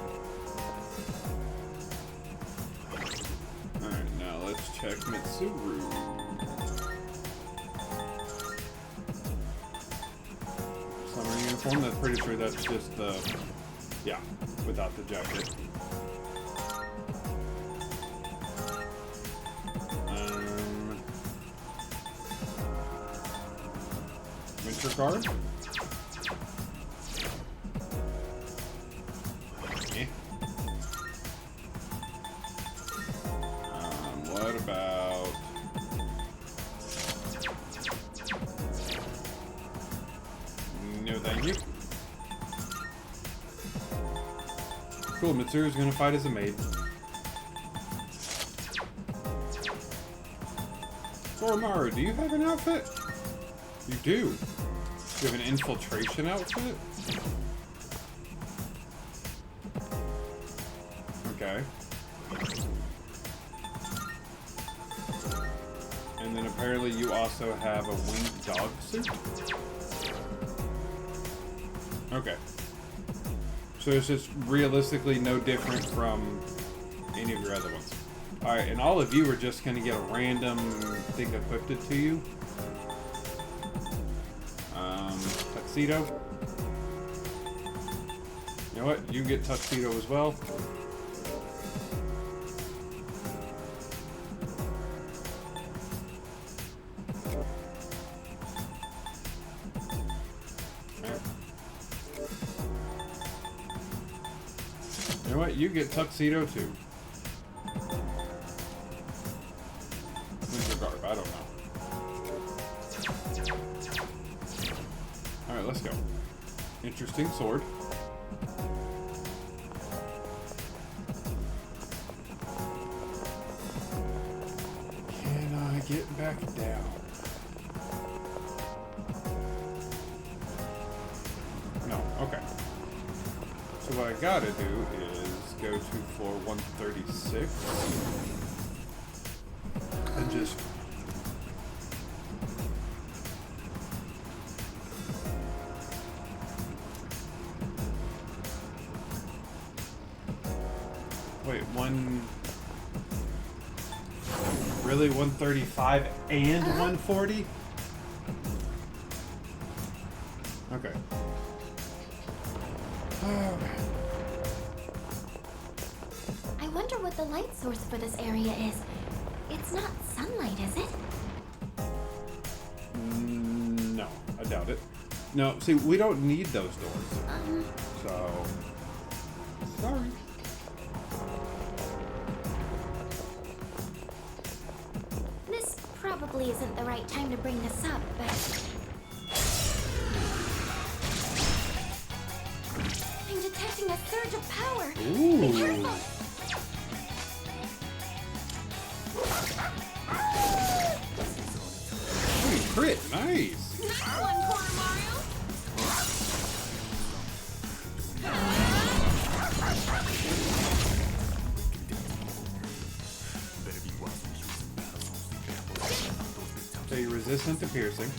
Alright, now let's check Mitsuru. Summer uniform, that's pretty sure that's just the... yeah, without the jacket. Winter guard? Eh. What about... no thank you. Cool, Mitsuru's gonna fight as a maid. Koromaru, do you have an outfit? You do. You have an infiltration outfit? Okay. And then apparently you also have a winged dog suit? Okay. So it's just realistically no different from any of your other ones. Alright, and all of you are just going to get a random thing equipped to you. Tuxedo. You know what? You get Tuxedo as well. You know what? You get Tuxedo too. Winter Garb, I don't know. Alright, let's go. Interesting sword. Can I get back down? No, okay. So what I gotta do is go to floor 136 and just wait, really 135 and 140? Okay. I wonder what the light source for this area is. It's not sunlight, is it? No, I doubt it. No, see, we don't need those doors. So, sorry. This probably isn't the right time to bring this up, but... I'm detecting a surge of power! Ooh. Be careful! Ooh, crit, nice! Nice one, Koromaru! So you're resistant to piercing.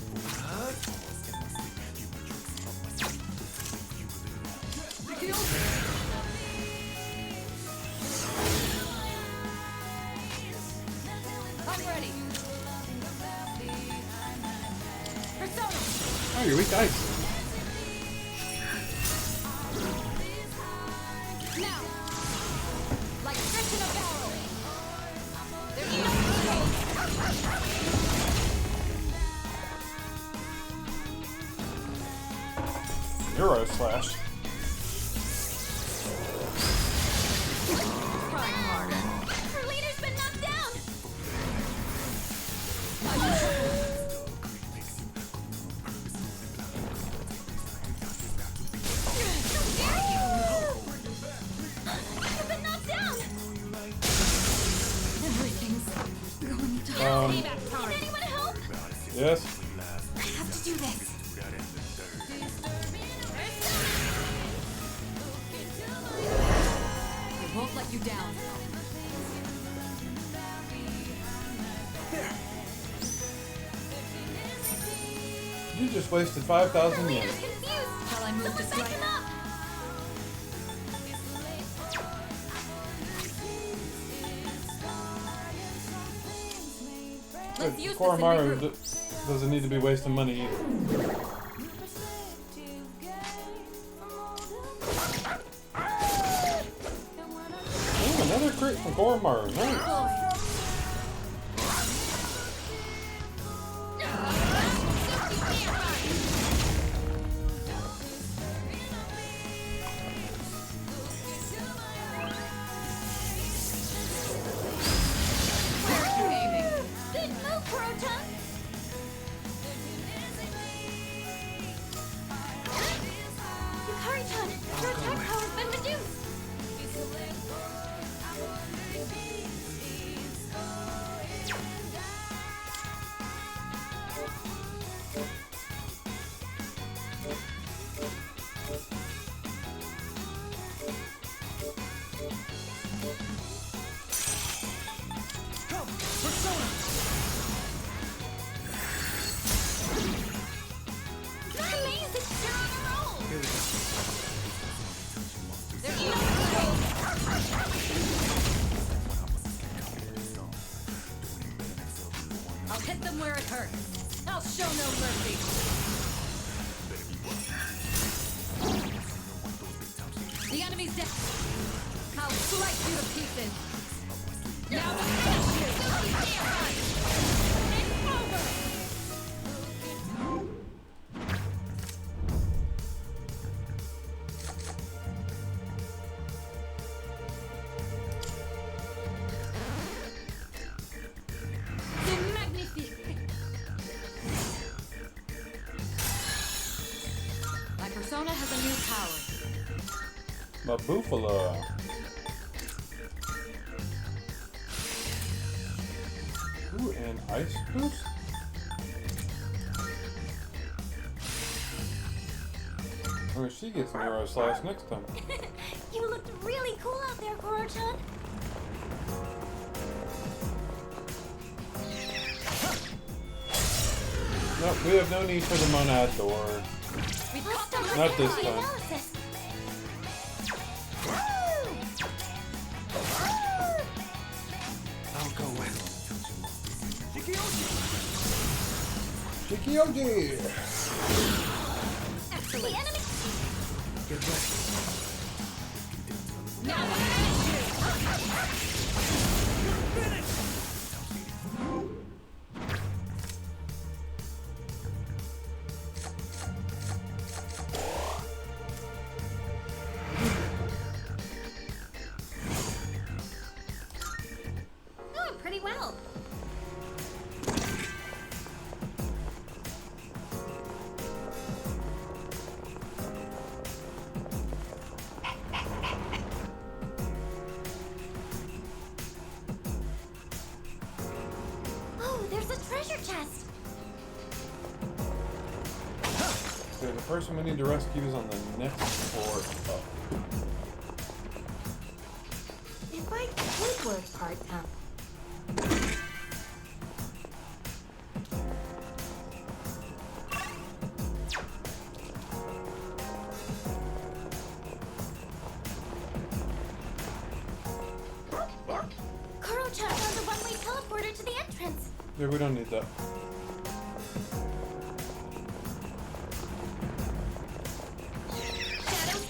I'm ready. Persona! Oh, you're weak to ice. Now! Like fish in a barrel! There's no Euro slash. Trying harder. Her leader's been knocked down! You've been knocked down! Everything's going to Payback time. Can anyone help? Yes. I have to do this. I won't let you down. You just wasted 5,000 yen. Shall I move to strike? Let's use Koromaru doesn't need to be wasting money either. Ooh, another crit from Koromaru. Nice. Good move, Proton! Yukari-chan, your attack power's been reduced! I'll show no mercy. The enemy's dead. I'll slice you to pieces. Now the finish you. It's over. C'est magnifique. My persona has a new power. My Buffalo. Ooh, and ice boost? Oh, she gets an arrow slash next time. You looked really cool out there, Koro-chan. Nope, we have no need for the monad door. Not this time. I'll go with. Shikioji! Excellent. Get ready. Oh, pretty well. Oh, there's a treasure chest. Okay, the person we need to rescue is on the next floor up. If I could work part-time. Koro-chan found a one-way teleporter to the entrance. Yeah, we don't need that. Shadows.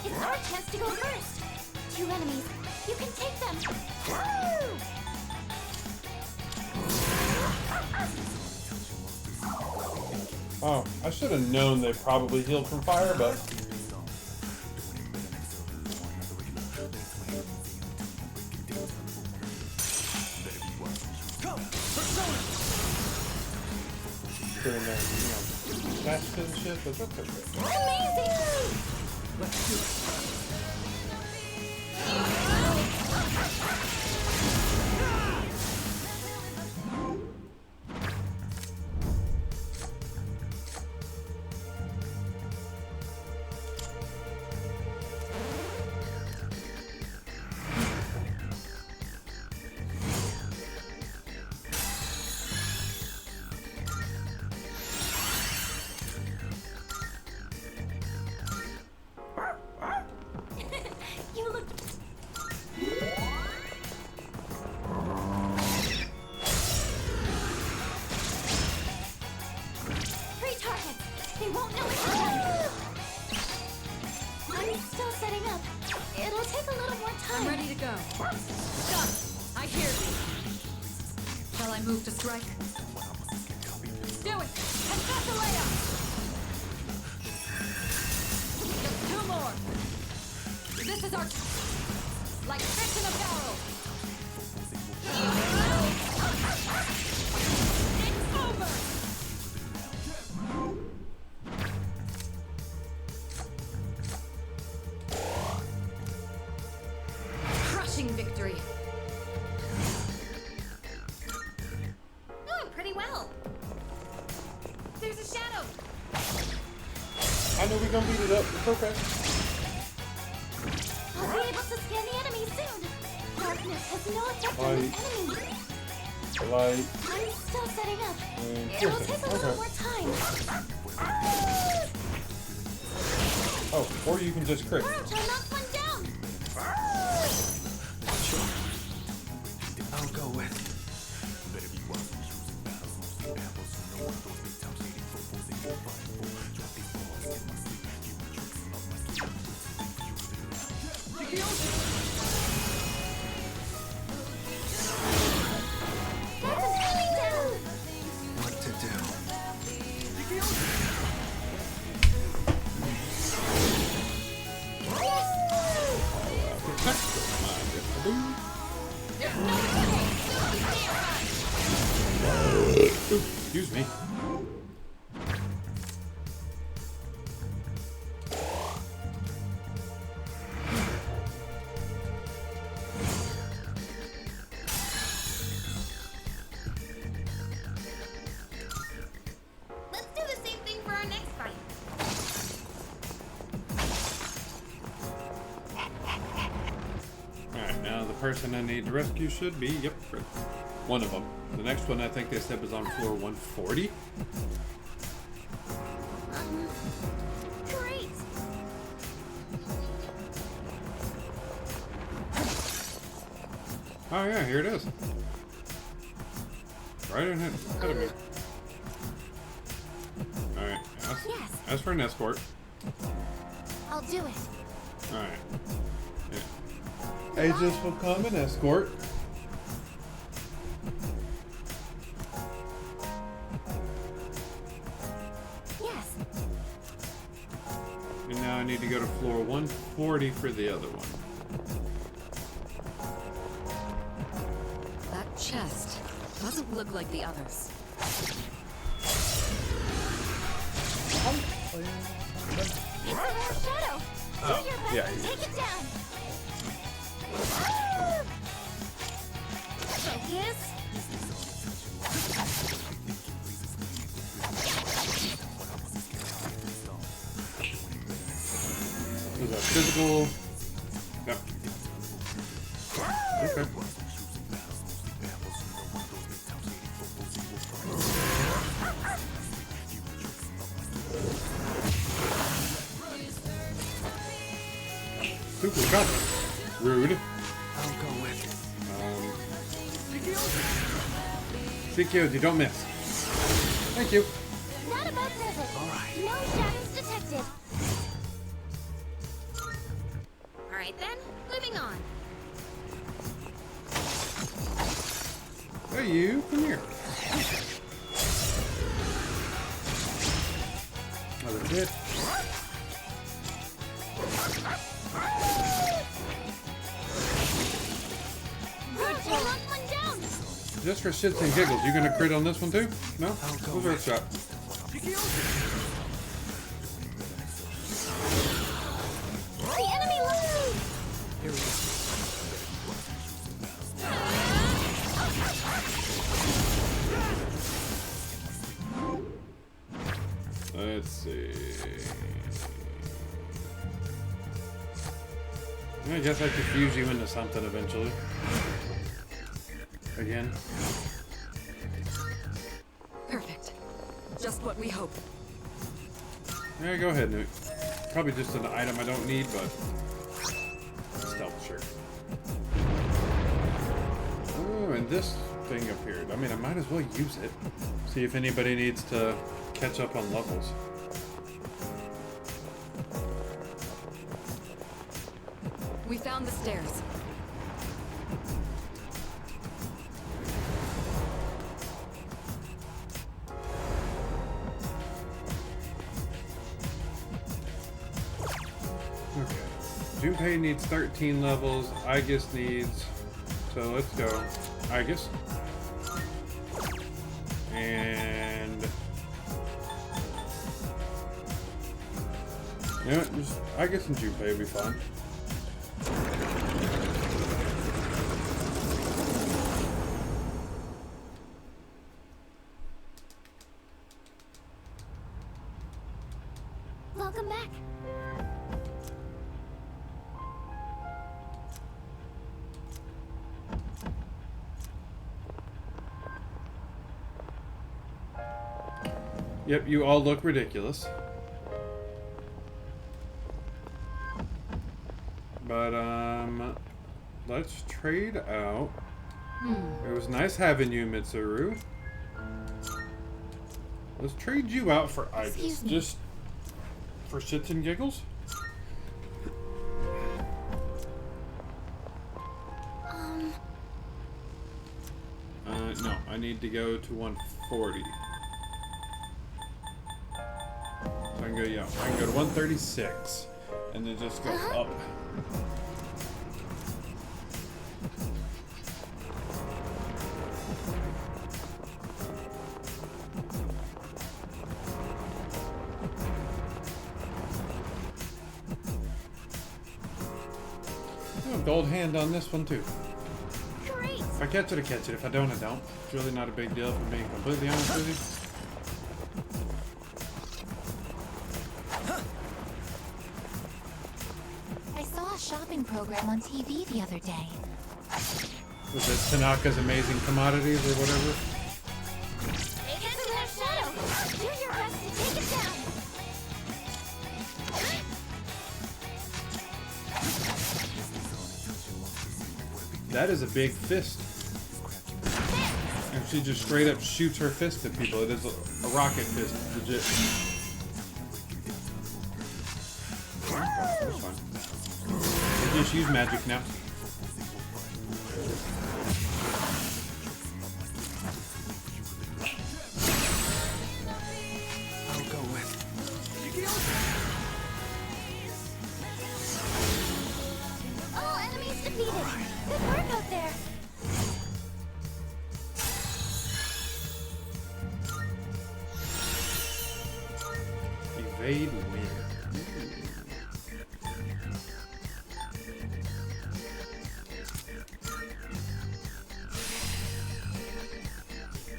It's our chance to go first. 2 enemies. You can take them. Oh, I should have known they probably healed from fire, but... They're in there, attached to the ship, but that's okay. Amazing! Let's do it. You look... 3 targets. They won't know it's done. I'm still setting up. It'll take a little more time. I'm ready to go. Stop! I hear you. Shall I move to strike? Do it! And got the layup! Just 2 more! This is our... like fish in a barrel! It's over! Crushing victory! Oh, pretty well. There's a shadow. I know we're gonna beat it up. It's okay. I'll be able to scan the enemy soon. Darkness has no effect on this enemy. Light. I'm still setting up. And It'll piercing. take a little Okay. more time. Oh, or you can just crit. Koro-chan knocked one down. I'll go with. What to do? Excuse me. Let's do the same thing for our next fight. Alright, now the person I need to rescue should be, yep, one of them. The next one I think they said was on floor 140. Great. Oh yeah, here it is. Right ahead of me. Alright, ask for an escort. I'll do it. Alright. Yeah. Agents will come and escort. Yes. And now I need to go to floor 140 for the other one. That chest doesn't look like the others. It's Shadow. Oh, yeah. Take it down. Focus. Was that physical? Yep. Okay. Super cut. Rude. I'll go with. CQ, you don't miss. Thank you. Not about present. All right. No shadows detected. All right then, moving on. Hey, you, come here. Another hit. Good job. One down. Just for shits and giggles, you gonna crit on this one too? No? Who's Earth shot? The enemy lost. Here we go. Let's see. I guess I could fuse you into something eventually. Again. Perfect. Just what we hoped. Yeah, go ahead, Newt. Probably just an item I don't need, but stealth shirt. Oh, and this thing appeared. I mean, I might as well use it. See if anybody needs to catch up on levels. We found the stairs. Okay. Junpei needs 13 levels. Aegis needs... So let's go. Aegis. And... You know what? Just Aegis and Junpei will be fine. Welcome back. Yep, you all look ridiculous. But, let's trade out It was nice having you, Mitsuru. Let's trade you out for Ibis. Excuse me. Just for shits and giggles? No, I need to go to 140. So I can go, yeah, I can go to 136. And then just go up. Oh, gold hand on this one too. Great. If I catch it, I catch it. If I don't, I don't. It's really not a big deal, if I'm being completely honest with you. I saw a shopping program on TV the other day. Was it Tanaka's Amazing Commodities or whatever? It's a red shadow. Do your best to take it down. That is a big fist. And she just straight up shoots her fist at people. It is a rocket fist, legit. That's fine. I just use magic now. I'll go with. All enemies defeated. Good work out there. Evade win.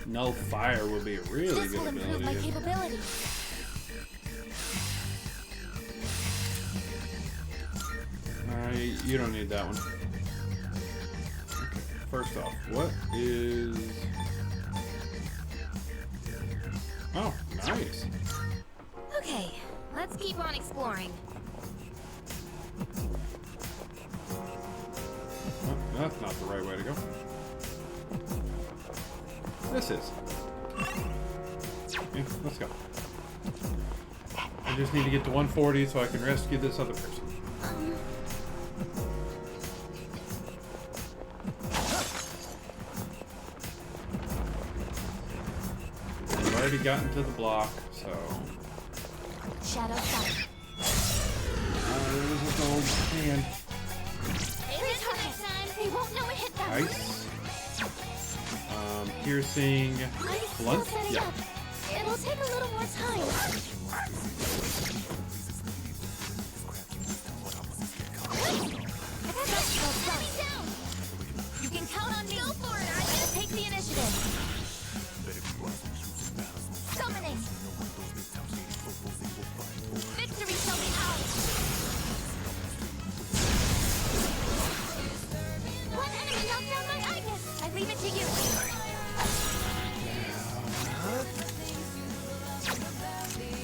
No fire would be a really This good will improve my ability. capability. You don't need that one. Okay, first off, what is... Oh, nice. Okay, let's keep on exploring. Oh, that's not the right way to go. This is. Yeah, let's go. I just need to get to 140 so I can rescue this other person. I've already gotten to the block, so... Shadow Sight. There was a gold hand. It's hard, son. They won't know it hit them. Ice. Piercing. I'm Blunt? still setting Yeah. up. It'll take a little more time. You can count on me. Go for it, Aya. Take the initiative. Summoning. Victory shall be ours. One enemy knocked down my Ibis. I leave it to you.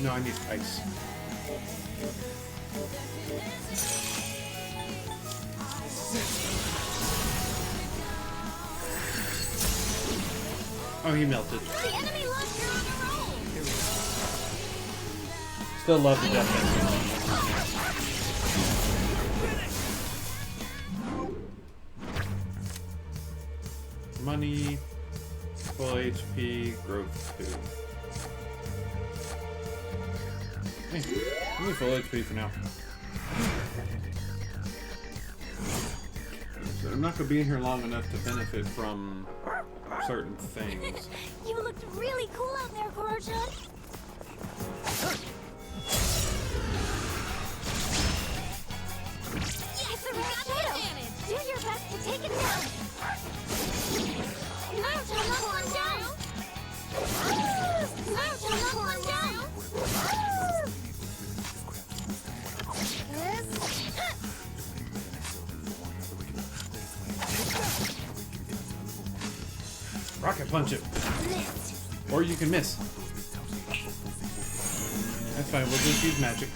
No, I need ice. Oh, he melted. The enemy lost her on a roll. Still love the death. Money, full HP, growth 2. Hey, give me full HP for now. So I'm not going to be in here long enough to benefit from certain things. You looked really cool out there, Koro-chan. Yes, a red shadow. Do your best to take it down. Koro-chan, knock one down. Koro-chan, knock one down. Rocket punch it. Or you can miss. That's fine, we'll just use magic.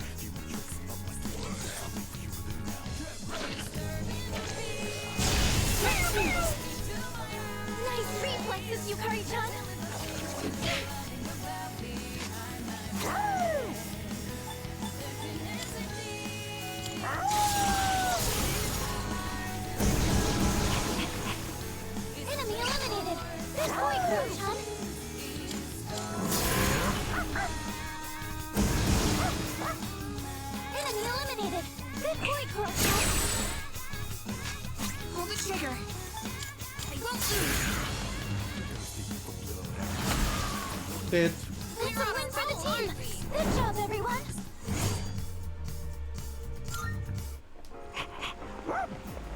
this, Yukari-chan? Enemy eliminated! Good boy, Kuro-chan! Enemy eliminated! Good boy, Kuro-chan! Pull the trigger! I won't lose! Dead. It's a win for the team! Good job, everyone!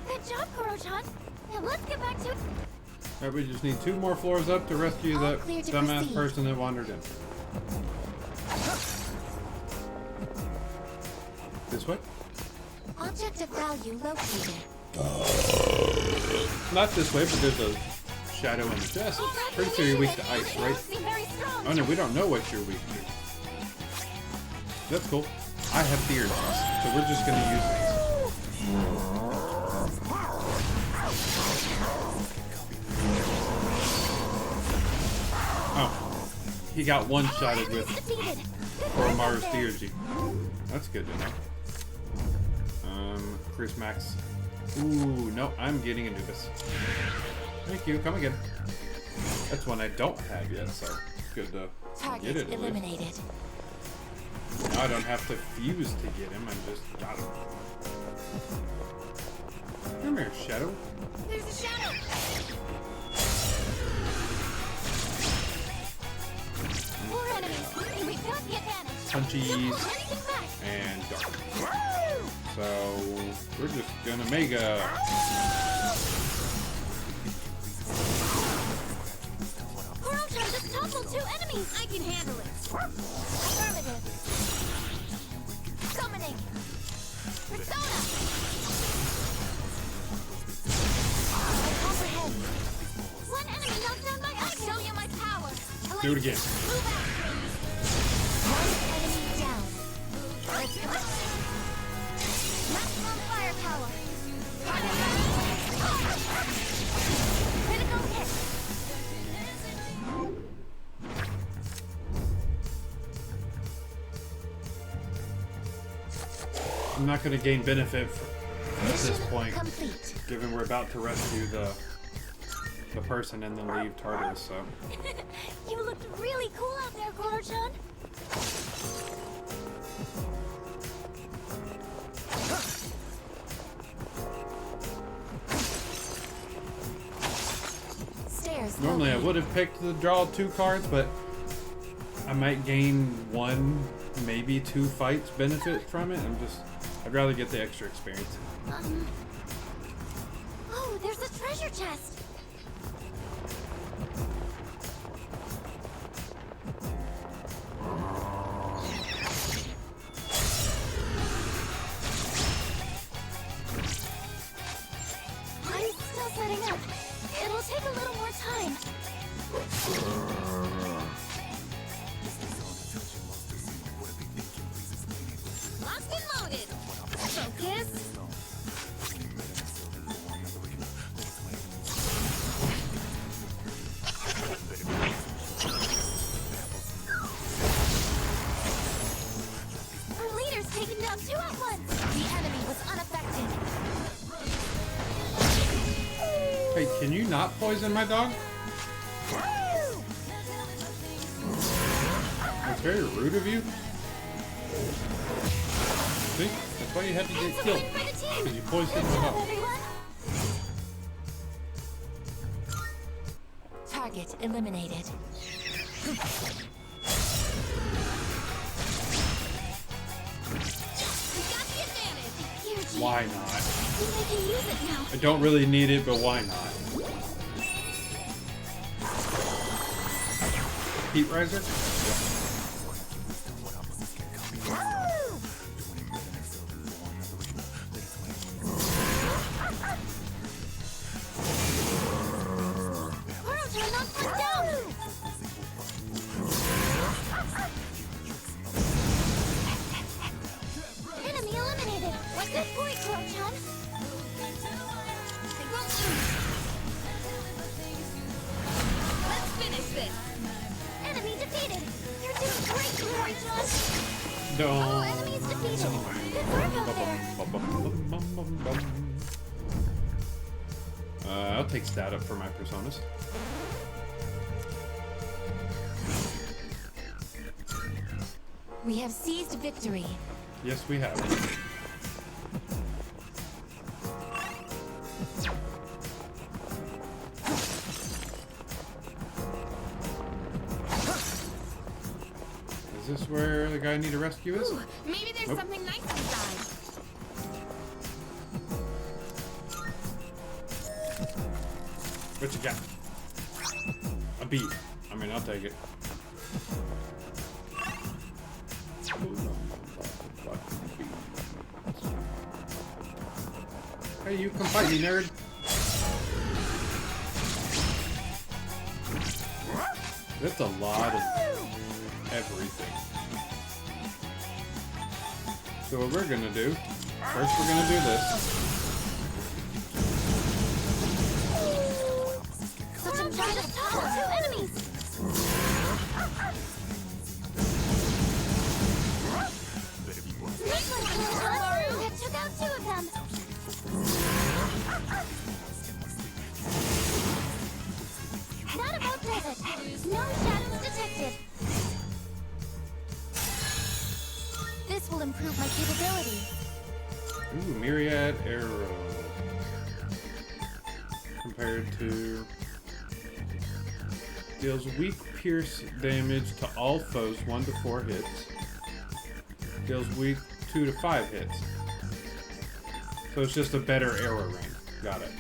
Good job, Kuro-chan! Now let's get back to... Alright, we just need 2 more floors up to rescue that clear to dumbass proceed. person that wandered in. This way? Object of value located. Not this way, but there's a shadow in the chest. Pretty sure you're weak to ice, right? Oh no, we don't know what you're weak to. That's cool. I have fears, so we're just gonna use these. Oh, he got one-shotted with Oromaru's theurgy. That's good to know. Chris Max. Ooh, no, I'm getting into this. Thank you, come again. That's one I don't have yet, so good to get it. Eliminated. Now I don't have to fuse to get him, I just got him. Come here, Shadow. There's a shadow! More enemies, and we've got the advantage. Punchies and dark. So we're just gonna make a Kuro-chan just toppled 2 enemies! I can handle it! Affirmative! Summoning! Persona! I comprehend! 1 enemy knocked down by ice! Show you my power! do it again. Move out! 1 enemy down. Let's go! Maximum firepower! Critical hit! I'm not going to gain benefit at this point, Complete. given we're about to rescue the person and then leave Tartarus, so. You looked really cool out there, Kuro-chan. Stairs. Normally I located. would have picked the draw 2 cards, but I might gain 1, maybe 2 fights benefit from it. I'd rather get the extra experience. Oh, there's a treasure chest. I'm still setting up. It'll take a little more time. Locked and loaded. Focus. Our leader's taken down 2 at once. The enemy was unaffected. Hey, can you not poison my dog? That's very rude of you. See? That's why you had to get killed. Because you poisoned my dog. Target eliminated. Why not? They can use it now. I don't really need it, but why not? Heat riser? Kuro-chan knocked one down. Enemy eliminated. What's that point, Kuro-chan? I won't lose. No. All enemies defeated. Good work out there. I'll take stat up for my personas. We have seized victory. Yes, we have. Is this where the guy I need to rescue is? Ooh, maybe there's Nope. something nice inside. What you got? A bead. I mean, I'll take it. Hey, you come fight me, nerd. That's a lot of everything. So what we're gonna do, first we're gonna do this. Such a giant power. 2 enemies. Nice one, Maru. That took out 2 of them. Not about present. No shadows detected. This will improve my capabilities. Ooh, Myriad Arrow. Compared to... Deals weak pierce damage to all foes 1 to 4 hits. Deals weak 2 to 5 hits. So it's just a better arrow range. Got it.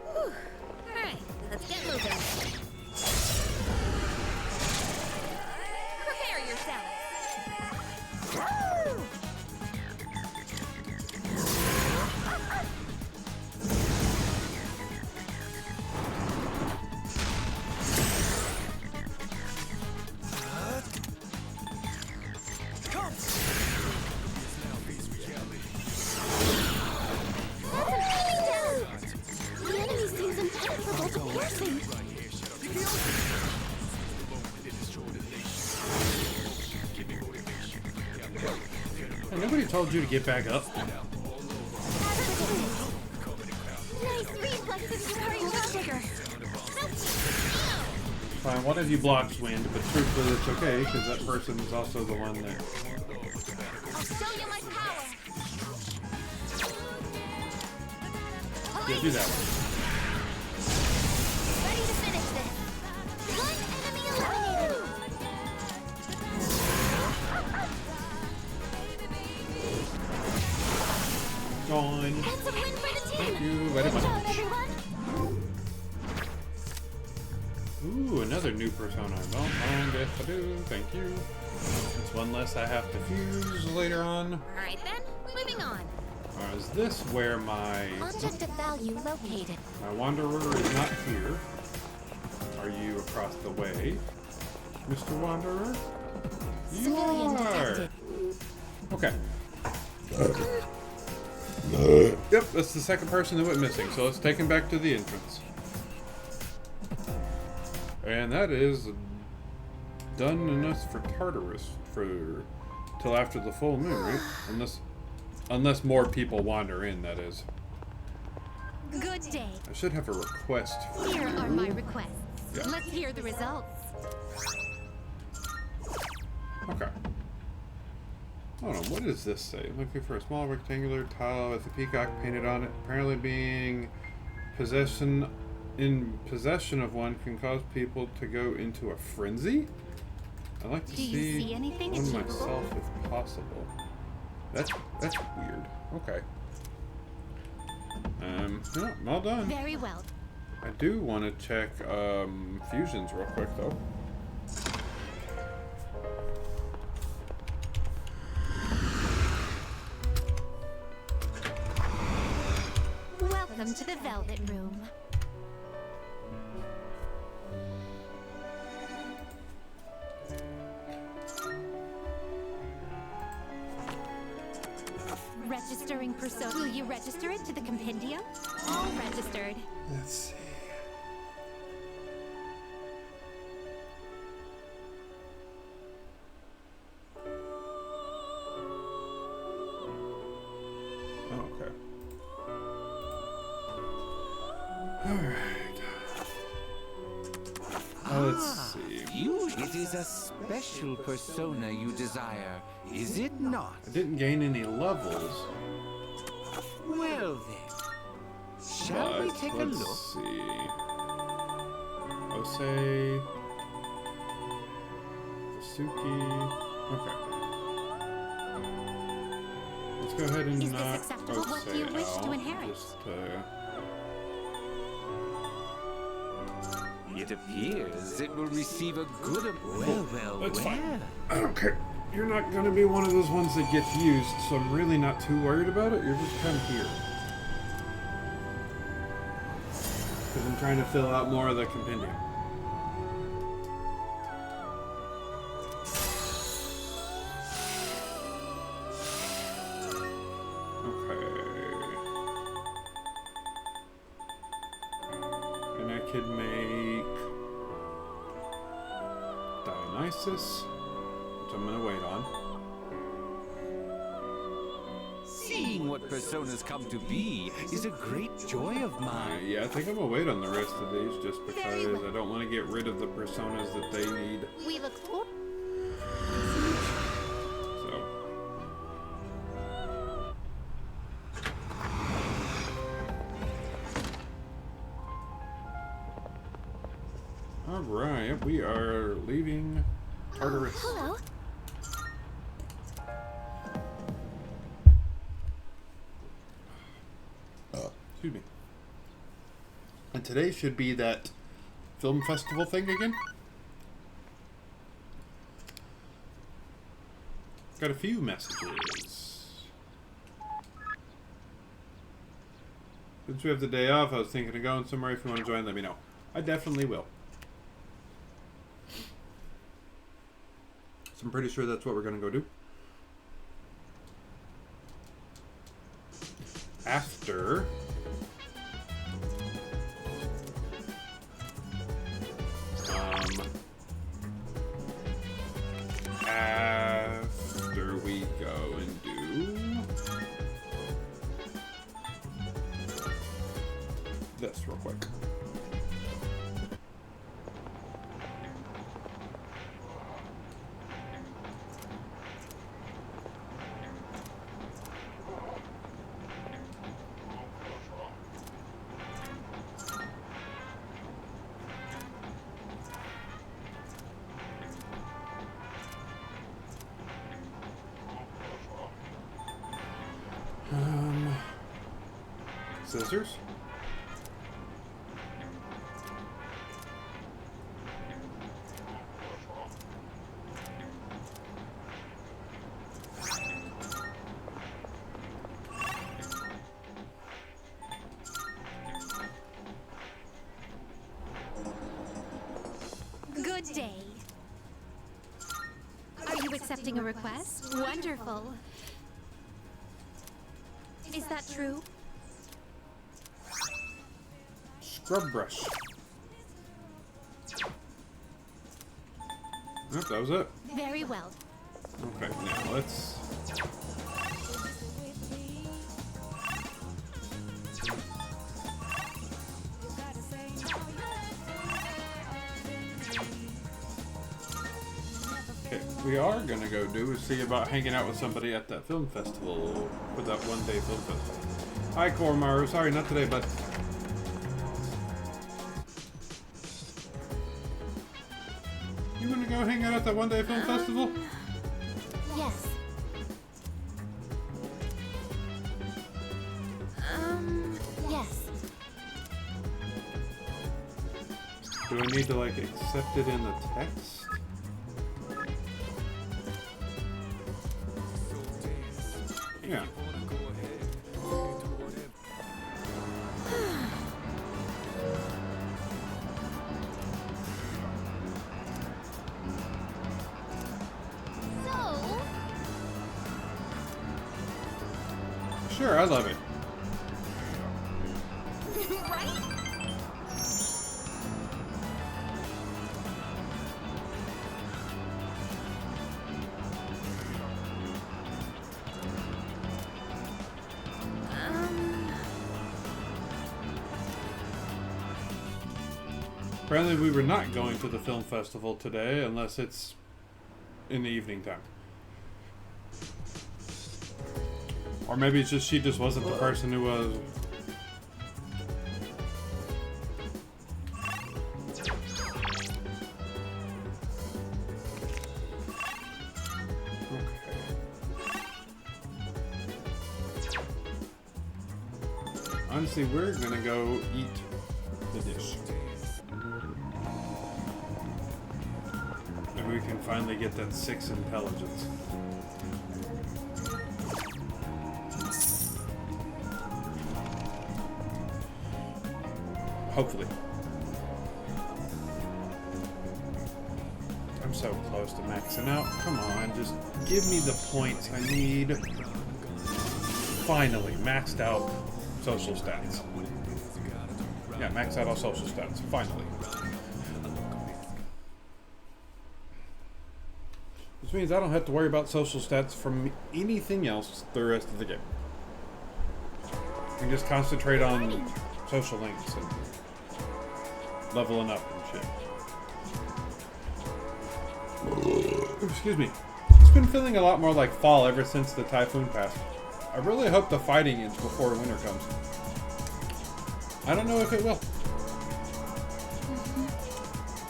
Alright, let's get moving. Prepare yourself. The enemy seems impenetrable to piercing. Hey, nobody told you to get back up. Nice reflexes, Yukari Trigger. Fine, one of you blocks wind, but truthfully it's okay, because that person is also the one that... I'll show you my power. Yeah, do that one. Ready to finish this. One enemy eliminated. Gone. That's a win for the team. Thank you very Good much. job, everyone. Ooh, another new persona. Well, yes I do. Thank you. It's one less I have to fuse later on. Alright then, moving on. Or is this where my... Object of value located. My Wanderer is not here. Are you across the way, Mr. Wanderer? You Civilian are! detected. Okay. Yep, that's the second person that went missing, so let's take him back to the entrance. And that is done enough for Tartarus for till after the full moon, right? Unless more people wander in, that is. Good day. I should have a request for Here you. are my requests. Yeah. Let's hear the results. Okay. Hold on, what does this say? Looking for a small rectangular tile with a peacock painted on it. Apparently being in possession of one can cause people to go into a frenzy? I'd like to Do you see anything one achievable? myself if possible. That's weird. Okay. Yeah, well done. Very well. I do want to check fusions real quick though. Welcome to the Velvet Room. Registering persona. Will you register it to the compendium? All registered. Let's see. Alright. Let's see. It is a special persona you desire, is it not? I didn't gain any levels. Well then, shall we take a let's look? See. Osei. Suki. Okay. Let's go ahead and Is this knock acceptable? What do you Osei wish to out. inherit? Just, It appears it will receive a good. Well. That's fine. I don't care. You're not going to be one of those ones that gets used, so I'm really not too worried about it. You're just kind of here. Because I'm trying to fill out more of the compendium. And I could make Dionysus, which I'm gonna wait on. Seeing what personas come to be is a great joy of mine. Yeah, I think I'm gonna wait on the rest of these just because I don't want to get rid of the personas that they need. We look forward. So. Alright, we are leaving Tartarus. Hello. Excuse me. And today should be that film festival thing again. Got a few messages. Since we have the day off, I was thinking of going somewhere. If you want to join, let me know. I definitely will. So I'm pretty sure that's what we're going to go do. After... after we go and do this real quick. Scissors. Good day. Are you accepting a request? Wonderful. Is that true? Scrub brush. Yep, that was it. Very well. Okay, now let's... Okay, we are gonna go do is see about hanging out with somebody at that film festival, for that one-day film festival. Hi, Koromaru. Sorry, not today, but... You wanna go hang out at that one-day film festival? Yes. Yes. Do I need to, like, accept it in the text? Yeah. Sure, I love it. Apparently we were not going to the film festival today unless it's in the evening time. Or maybe it's just she just wasn't the person who was. Honestly, we're gonna go eat the dish. Maybe we can finally get that 6 intelligence. Hopefully. I'm so close to maxing out. Come on, just give me the points I need. Finally, maxed out social stats. Yeah, maxed out all social stats. Finally. Which means I don't have to worry about social stats from anything else the rest of the game. I can just concentrate on social links and leveling up and shit. Excuse me. It's been feeling a lot more like fall ever since the typhoon passed. I really hope the fighting ends before winter comes. I don't know if it will.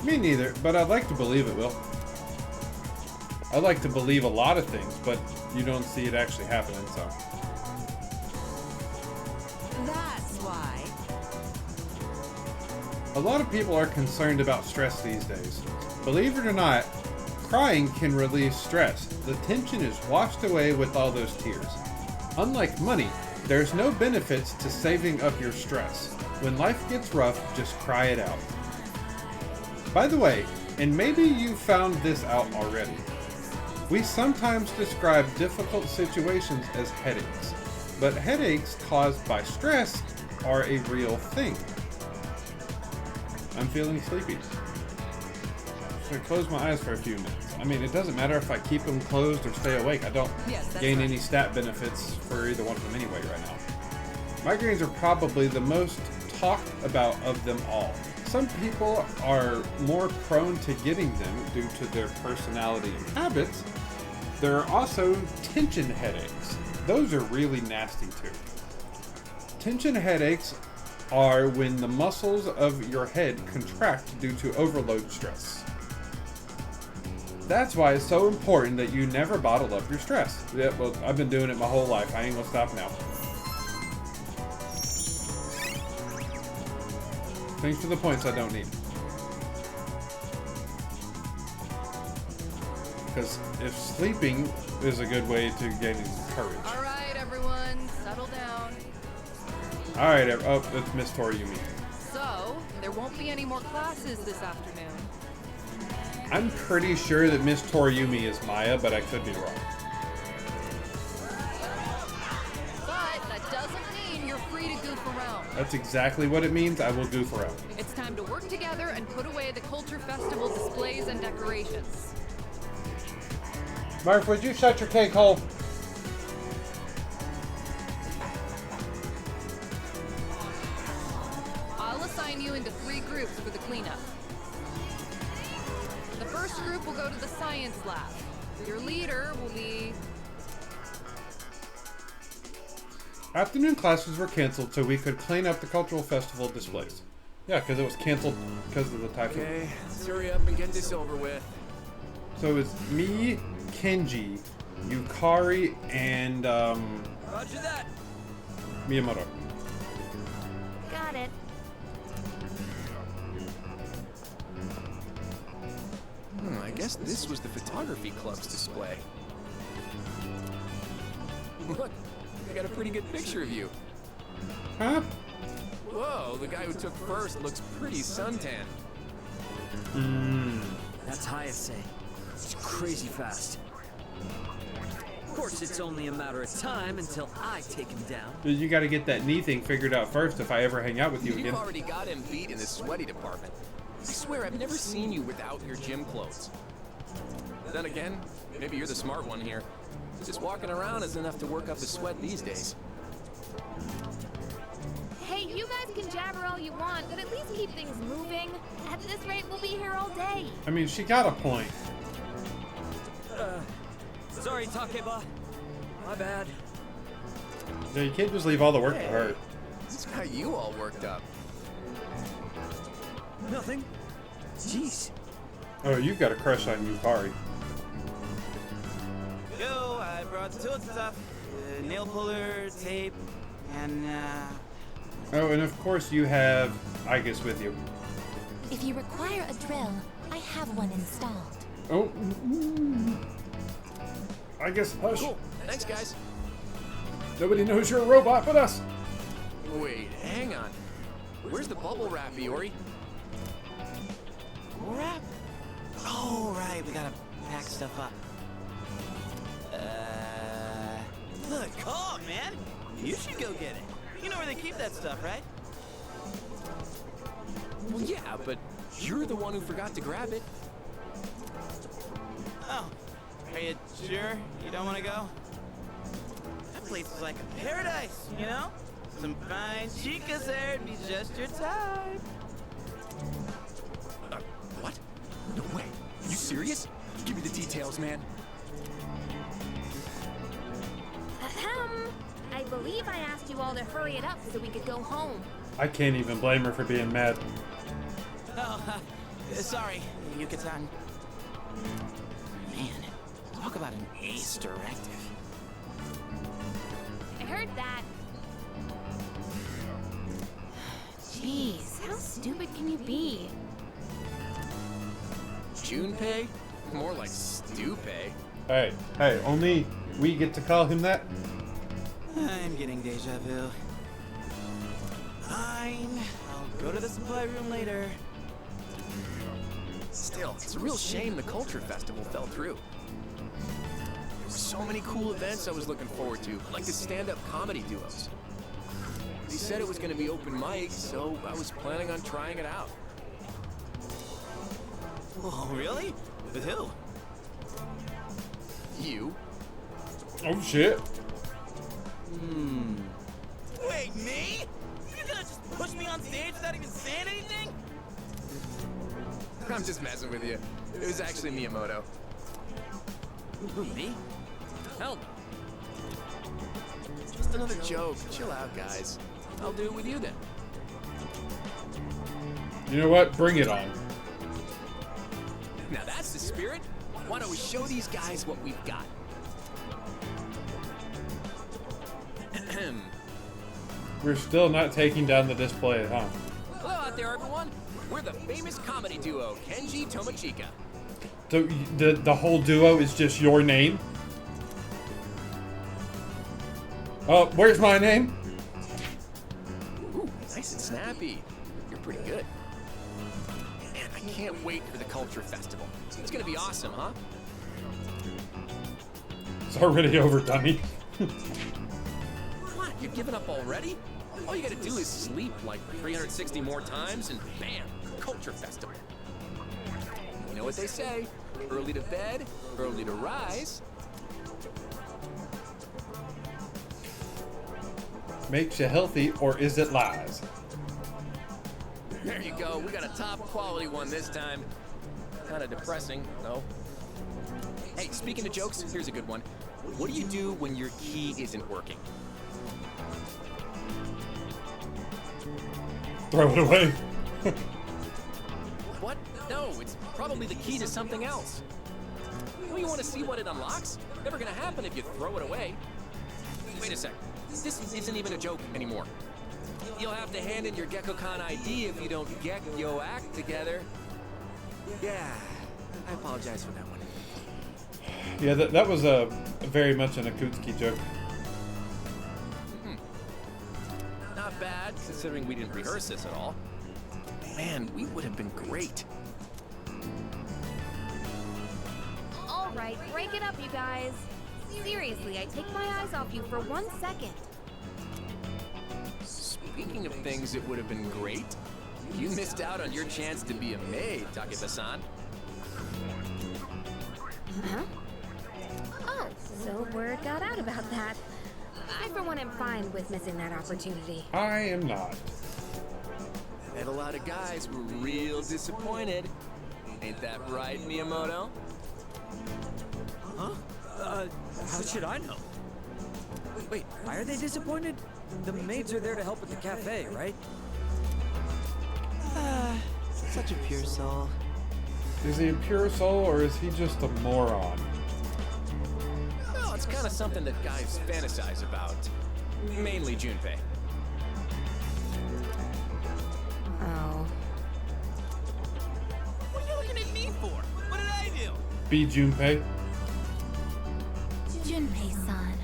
Me neither, but I'd like to believe it will. I'd like to believe a lot of things, but you don't see it actually happening, so. That's why. A lot of people are concerned about stress these days. Believe it or not, crying can release stress. The tension is washed away with all those tears. Unlike money, there's no benefits to saving up your stress. When life gets rough, just cry it out. By the way, and maybe you found this out already, we sometimes describe difficult situations as headaches, but headaches caused by stress are a real thing. I'm feeling sleepy. So I close my eyes for a few minutes. I mean, it doesn't matter if I keep them closed or stay awake. I don't gain any stat benefits for either one of them anyway right now. Migraines are probably the most talked about of them all. Some people are more prone to getting them due to their personality and habits. There are also tension headaches. Those are really nasty too. Tension headaches are when the muscles of your head contract due to overload stress. That's why it's so important that you never bottle up your stress. Yeah, well, I've been doing it my whole life. I ain't gonna stop now. Thanks for the points I don't need. Because if sleeping is a good way to gain courage. Alright, everyone, settle down. Alright, oh, it's Miss Toriumi. So, there won't be any more classes this afternoon. I'm pretty sure that Miss Toriumi is Maya, but I could be wrong. But that doesn't mean you're free to goof around. That's exactly what it means. I will goof around. It's time to work together and put away the Culture Festival displays and decorations. Mark, would you shut your cake hole? I'll assign you into 3 groups for the cleanup. The first group will go to the science lab. Your leader will be... Afternoon classes were canceled so we could clean up the cultural festival displays. Yeah, because it was canceled because of the typhoon. Okay, let's hurry up and get this over with. So it's me, Kenji, Yukari, and Roger that. Miyamoto. Got it. I guess this was the photography club's display. Look, I got a pretty good picture of you. Huh? Whoa, the guy who took first looks pretty suntan. That's Hayase. It's crazy fast. Of course, it's only a matter of time until I take him down. You got to get that knee thing figured out first if I ever hang out with you You've again. already got him beat in the sweaty department. I swear I've never seen you without your gym clothes. Then again, maybe you're the smart one here. Just walking around is enough to work up a sweat these days. Hey, you guys can jabber all you want, but at least keep things moving. At this rate, we'll be here all day. I mean, she got a point. Sorry, Takeba. My bad. Yeah, you can't just leave all the work to her. What's got you all worked up? Nothing. Jeez. Oh, you've got a crush on Yukari. Yo, I brought the tools and stuff. Nail puller, tape, and Oh, and of course you have Igus with you. If you require a drill, I have one installed. Oh. Igus, hush. Cool. Thanks, guys. Nobody knows you're a robot but us. Wait, hang on. Where's the bubble wrap, Iori? wrap? Oh, right, we gotta pack stuff up. Look, calm, man. You should go get it. You know where they keep that stuff, right? Well, yeah, but you're the one who forgot to grab it. Oh, are you sure you don't want to go? That place is like a paradise, you know? Some fine chicas there, it'd be just your type. What? No way. You serious? Give me the details, man. Ahem. I believe I asked you all to hurry it up so we could go home. I can't even blame her for being mad. Oh, sorry, Yuka-san. Man, talk about an ace directive. I heard that. Jeez, how stupid can you be? Junpei? More like Stupay. Hey, only we get to call him that? I'm getting deja vu. Fine, I'll go to the supply room later. Still, it's a real shame the Culture Festival fell through. There were so many cool events I was looking forward to, like the stand-up comedy duos. They said it was going to be open mic, so I was planning on trying it out. Oh, really? With who? You. Oh, shit. Wait, me? You're gonna just push me on stage without even saying anything? I'm just messing with you. It was actually Miyamoto. Who, me? Hell no. Just another joke. Chill out, guys. I'll do it with you then. You know what? Bring it on. Now that's the spirit. Why don't we show these guys what we've got? We're still not taking down the display, huh? Hello out there, everyone. We're the famous comedy duo, Kenji Tomochika. So the whole duo is just your name? Oh, where's my name? Ooh, nice and snappy. You're pretty good. Man, I can't wait for the Culture Festival. It's gonna be awesome, huh? It's already over, dummy. What? You're giving up already? All you gotta do is sleep like 360 more times and bam, Culture Festival. You know what they say? Early to bed, early to rise. Makes you healthy, or is it lies? There you go. We got a top quality one this time. Kind of depressing, though. Hey, speaking of jokes, here's a good one. What do you do when your key isn't working? Throw it away. What? No, it's probably the key to something else. Well, you want to see what it unlocks? Never gonna happen if you throw it away. Wait a sec. This isn't even a joke anymore. You'll have to hand in your GeckoCon ID if you don't get your act together. Yeah, I apologize for that one. Yeah, that was a very much an Akutsuki joke. Not bad, considering we didn't rehearse this at all. Man, we would have been great. All right, break it up, you guys. Seriously, I take my eyes off you for 1 second. Speaking of things that would have been great, you missed out on your chance to be a maid, Takeba-san. Huh? Oh, so word got out about that. I, for one, am fine with missing that opportunity. I am not. And a lot of guys were real disappointed. Ain't that right, Miyamoto? Huh? How should I know? Wait, why are they disappointed? The maids are there to help with the cafe, right? Such a pure soul. Is he a pure soul or is he just a moron? Well, it's kind of something that guys fantasize about. Mainly Junpei. Oh. What are you looking at me for? What did I do? Be Junpei. Junpei-san.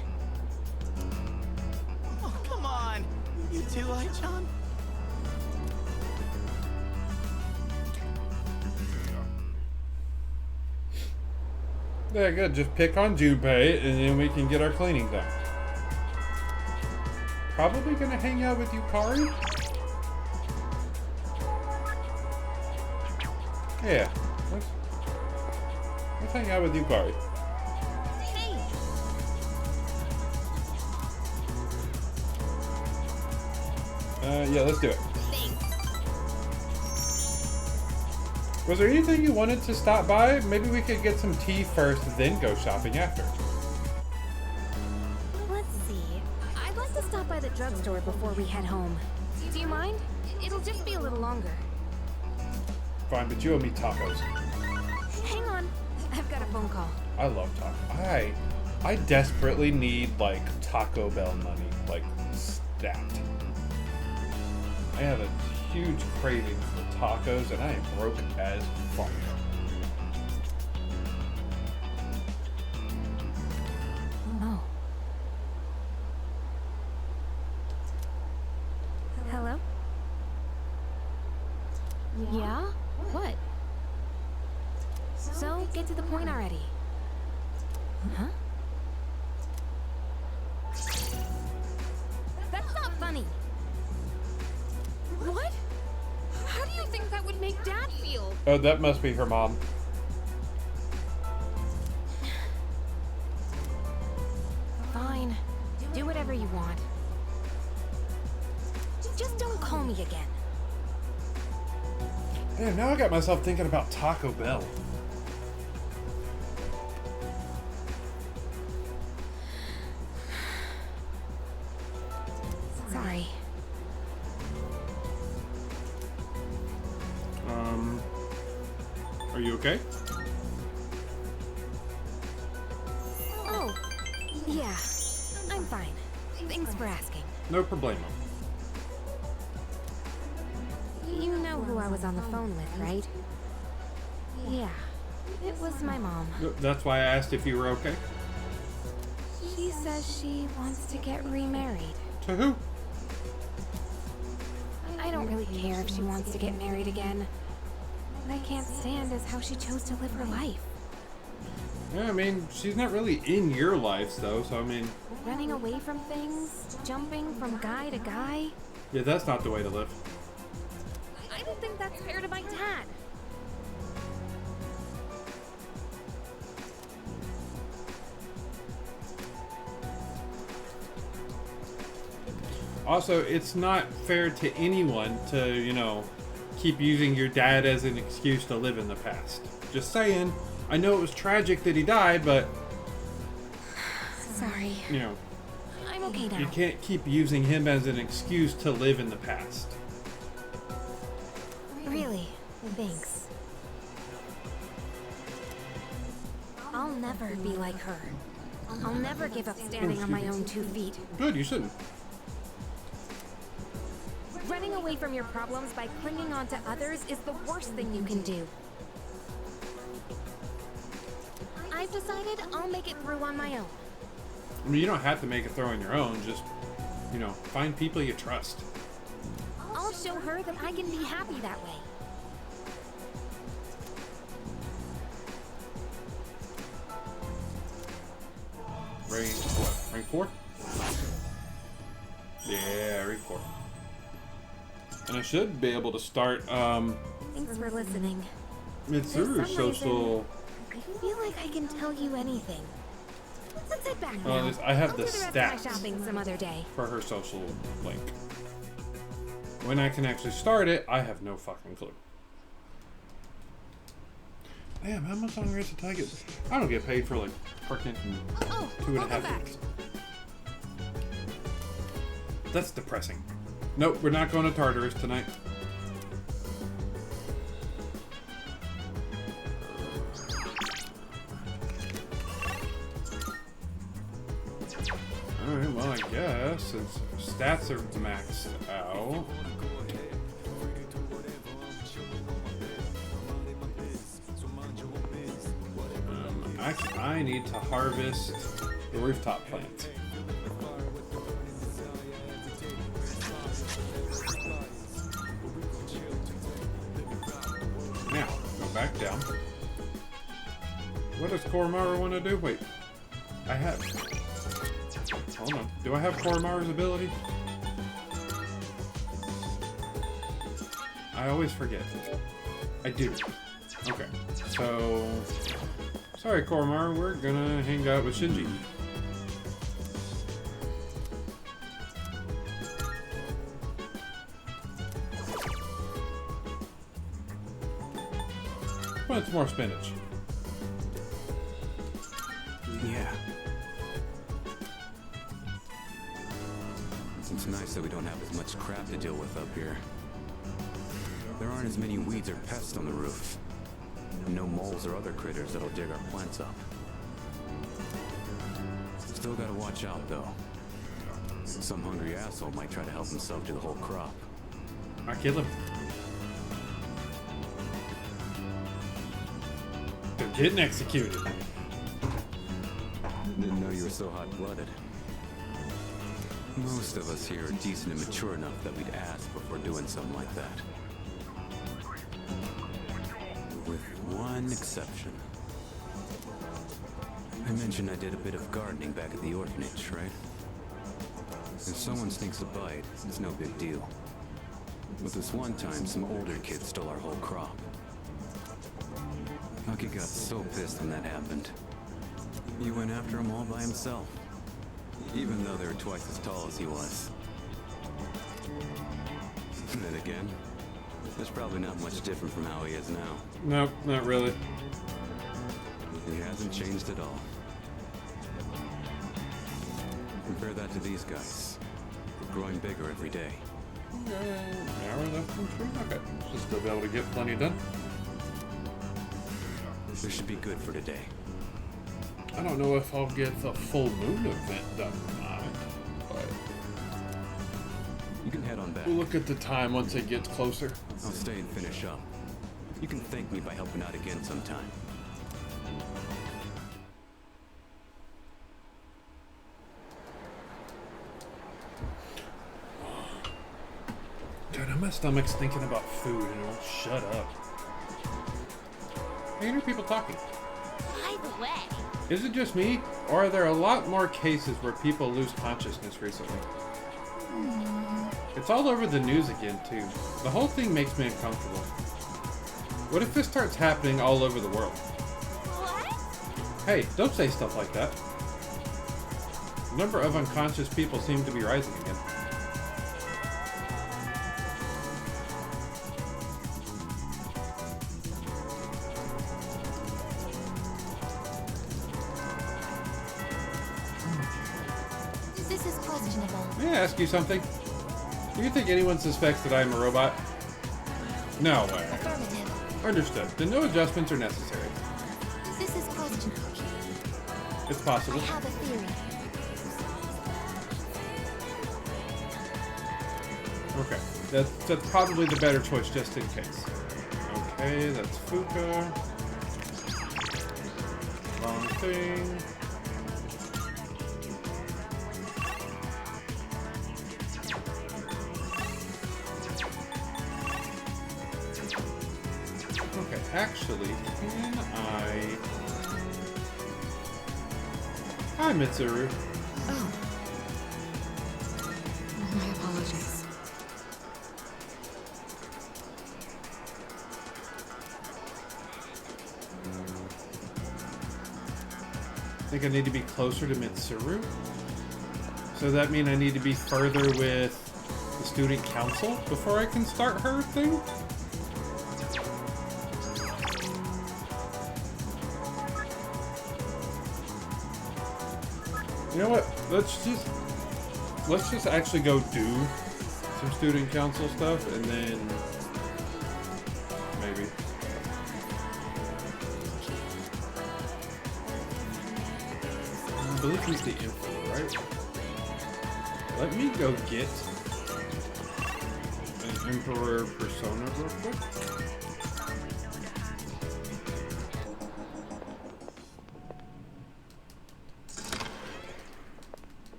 Oh, come on. You too, Ai-chan? Yeah, good. Just pick on Junpei and then we can get our cleaning done. Probably gonna hang out with Yukari? Yeah. Let's hang out with Yukari. Yeah, let's do it. Was there anything you wanted to stop by? Maybe we could get some tea first, then go shopping after. Let's see. I'd like to stop by the drugstore before we head home. Do you mind? It'll just be a little longer. Fine, but you owe me tacos. Hang on. I've got a phone call. I love tacos. I desperately need, like, Taco Bell money. Like, stat. I have a huge craving for tacos, and I am broke as fuck. Oh. Hello? Yeah? What? So, get to the point already. Huh? That's not funny. What? How do you think that would make Dad feel? Oh, that must be her mom. Fine. Do whatever you want. Just don't call me again. Damn, now I got myself thinking about Taco Bell. Sorry. Are you okay? Oh, yeah. I'm fine. Thanks for asking. No problemo. You know who I was on the phone with, right? Yeah. It was my mom. That's why I asked if you were okay. She says she wants to get remarried. To who? I don't really care if she wants to get married again. What I can't stand is how she chose to live her life. Yeah, I mean, she's not really in your lives, though, so I mean... Running away from things, jumping from guy to guy. Yeah, that's not the way to live. I don't think that's fair to my dad. Also, it's not fair to anyone to, you know, keep using your dad as an excuse to live in the past. Just saying. I know it was tragic that he died, but... Sorry. You know... I'm okay now. You can't keep using him as an excuse to live in the past. Really? Thanks. I'll never be like her. I'll never give up standing on my own 2 feet. Good, you shouldn't. Running away from your problems by clinging on to others is the worst thing you can do. I've decided I'll make it through on my own. I mean, you don't have to make it through on your own. Just, you know, find people you trust. I'll show her that I can be happy that way. Rank what? Rank 4? Yeah, rank 4. And I should be able to start, Thanks for listening. Mitsuru For some Social. reason, I feel like I can tell you anything. Let's head back Well, now. at least I have I'll the do the rest of my stats shopping some other day. for her social link. When I can actually start it, I have no fucking clue. Damn, how much longer is it till I get? I don't get paid for like freaking 2.5 weeks. That's depressing. Nope, we're not going to Tartarus tonight. Alright, well, I guess since stats are maxed out. I need to harvest the rooftop plants. Now, go back down. What does Koromaru want to do? Wait, I have. Hold on. Do I have Koromaru's ability? I always forget. I do. Okay, so... Sorry, Koromaru, we're gonna hang out with Shinji. Want more spinach? Yeah. It's nice that we don't have as much crap to deal with up here. There aren't as many weeds or pests on the roof. No moles or other critters that'll dig our plants up. Still gotta watch out, though. Some hungry asshole might try to help himself to the whole crop. I kill him. They're getting executed. Didn't know you were so hot-blooded. Most of us here are decent and mature enough that we'd ask before doing something like that. With one exception. I mentioned I did a bit of gardening back at the orphanage, right? If someone sneaks a bite, it's no big deal. But this one time, some older kids stole our whole crop. Aki got so pissed when that happened. He went after them all by himself. Even though they were twice as tall as he was. And then again, that's probably not much different from how he is now. Nope, not really. He hasn't changed at all. Compare that to these guys. Growing bigger every day. Hour left from tree. Okay, should still be able to get plenty done. This should be good for today. I don't know if I'll get the full moon event done or not, but you can head on back. We'll look at the time once it gets closer. I'll stay and finish up. You can thank me by helping out again sometime. Dude, my stomach's thinking about food and it won't shut up. I hear people talking. By the way, Is it just me, or are there a lot more cases where people lose consciousness recently? It's all over the news again, too. The whole thing makes me uncomfortable. What if this starts happening all over the world? What? Hey, don't say stuff like that. The number of unconscious people seem to be rising again. This is questionable. May I ask you something? Do you think anyone suspects that I am a robot? No way. Affirmative. Understood. Then no adjustments are necessary. This is questionable. It's possible. I have a theory. Okay. That's probably the better choice just in case. Okay, that's Fuka. Wrong thing. Okay, actually, can I... Hi, Mitsuru. Oh. My apologies. think I need to be closer to Mitsuru. So that mean I need to be further with the student council before I can start her thing? You know what? Let's just actually go do some student council stuff and then maybe. I believe he's the Emperor, right? Let me go get an Emperor persona real quick.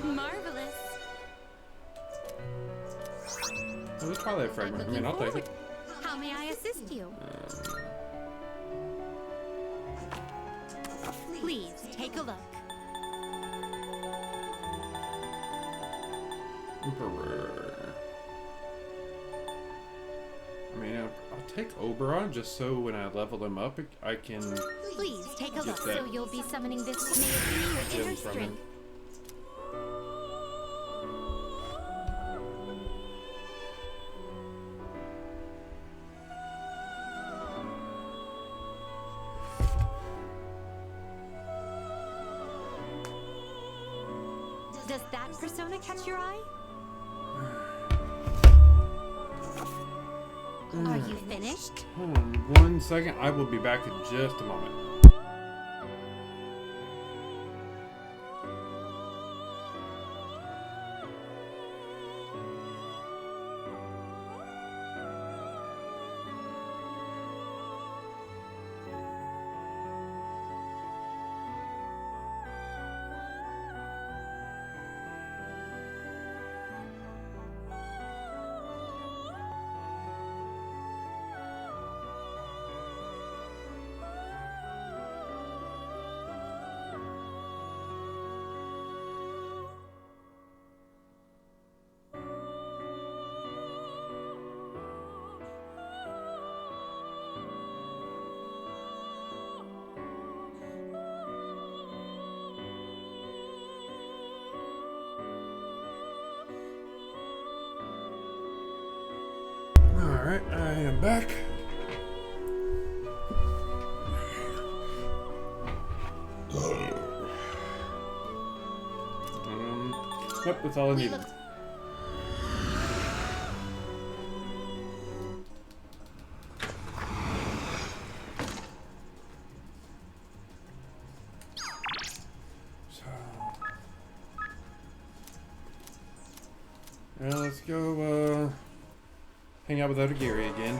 Marvelous. Oh, the Twilight Fragment. I mean, I'll take it. How may I assist you? Please take a look. Emperor. I mean, I'll take Oberon just so when I level him up, I can. Please take a get look. that So you'll be summoning this to your inner gem from him. strength. Does that persona catch your eye? Are you finished? Hold on 1 second. I will be back in just a moment. Alright, I am back. Yep, that's all I needed. Well, let's go hang out with Odagiri again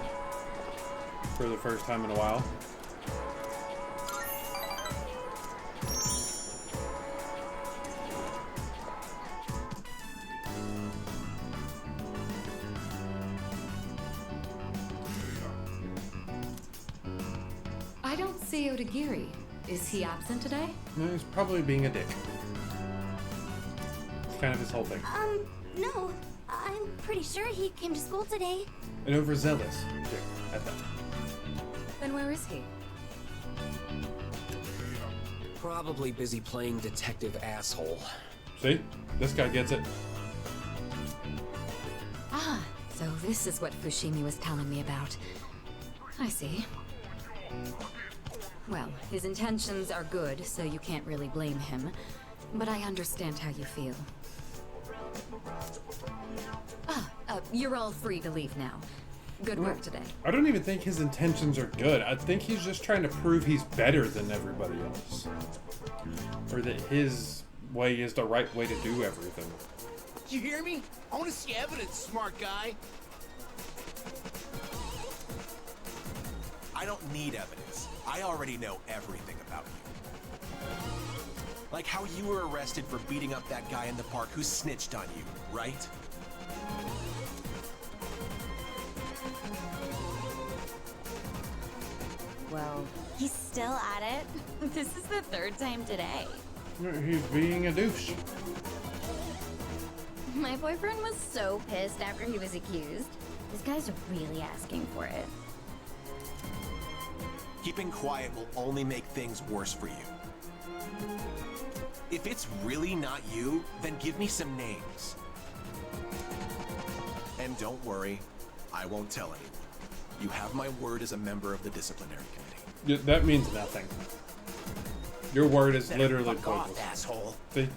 for the first time in a while. I don't see Odagiri. Is he absent today? No, he's probably being a dick. It's kind of his whole thing. No. I'm pretty sure he came to school today. An overzealous dick at that. Then where is he? Probably busy playing detective asshole. See? This guy gets it. Ah, so this is what Fushimi was telling me about. I see. Well, his intentions are good, so you can't really blame him. But I understand how you feel. You're all free to leave now. Good work today. I don't even think his intentions are good. I think he's just trying to prove he's better than everybody else. Or that his way is the right way to do everything. You hear me? I want to see evidence, smart guy. I don't need evidence. I already know everything about you. Like how you were arrested for beating up that guy in the park who snitched on you, right? Well, he's still at it. This is the third time today. He's being a douche. My boyfriend was so pissed after he was accused. This guy's really asking for it. Keeping quiet will only make things worse for you. If it's really not you, then give me some names. And don't worry, I won't tell anyone. You have my word as a member of the disciplinary committee. Yeah, that means nothing. Your word is Better literally fuck off, pointless. asshole. See?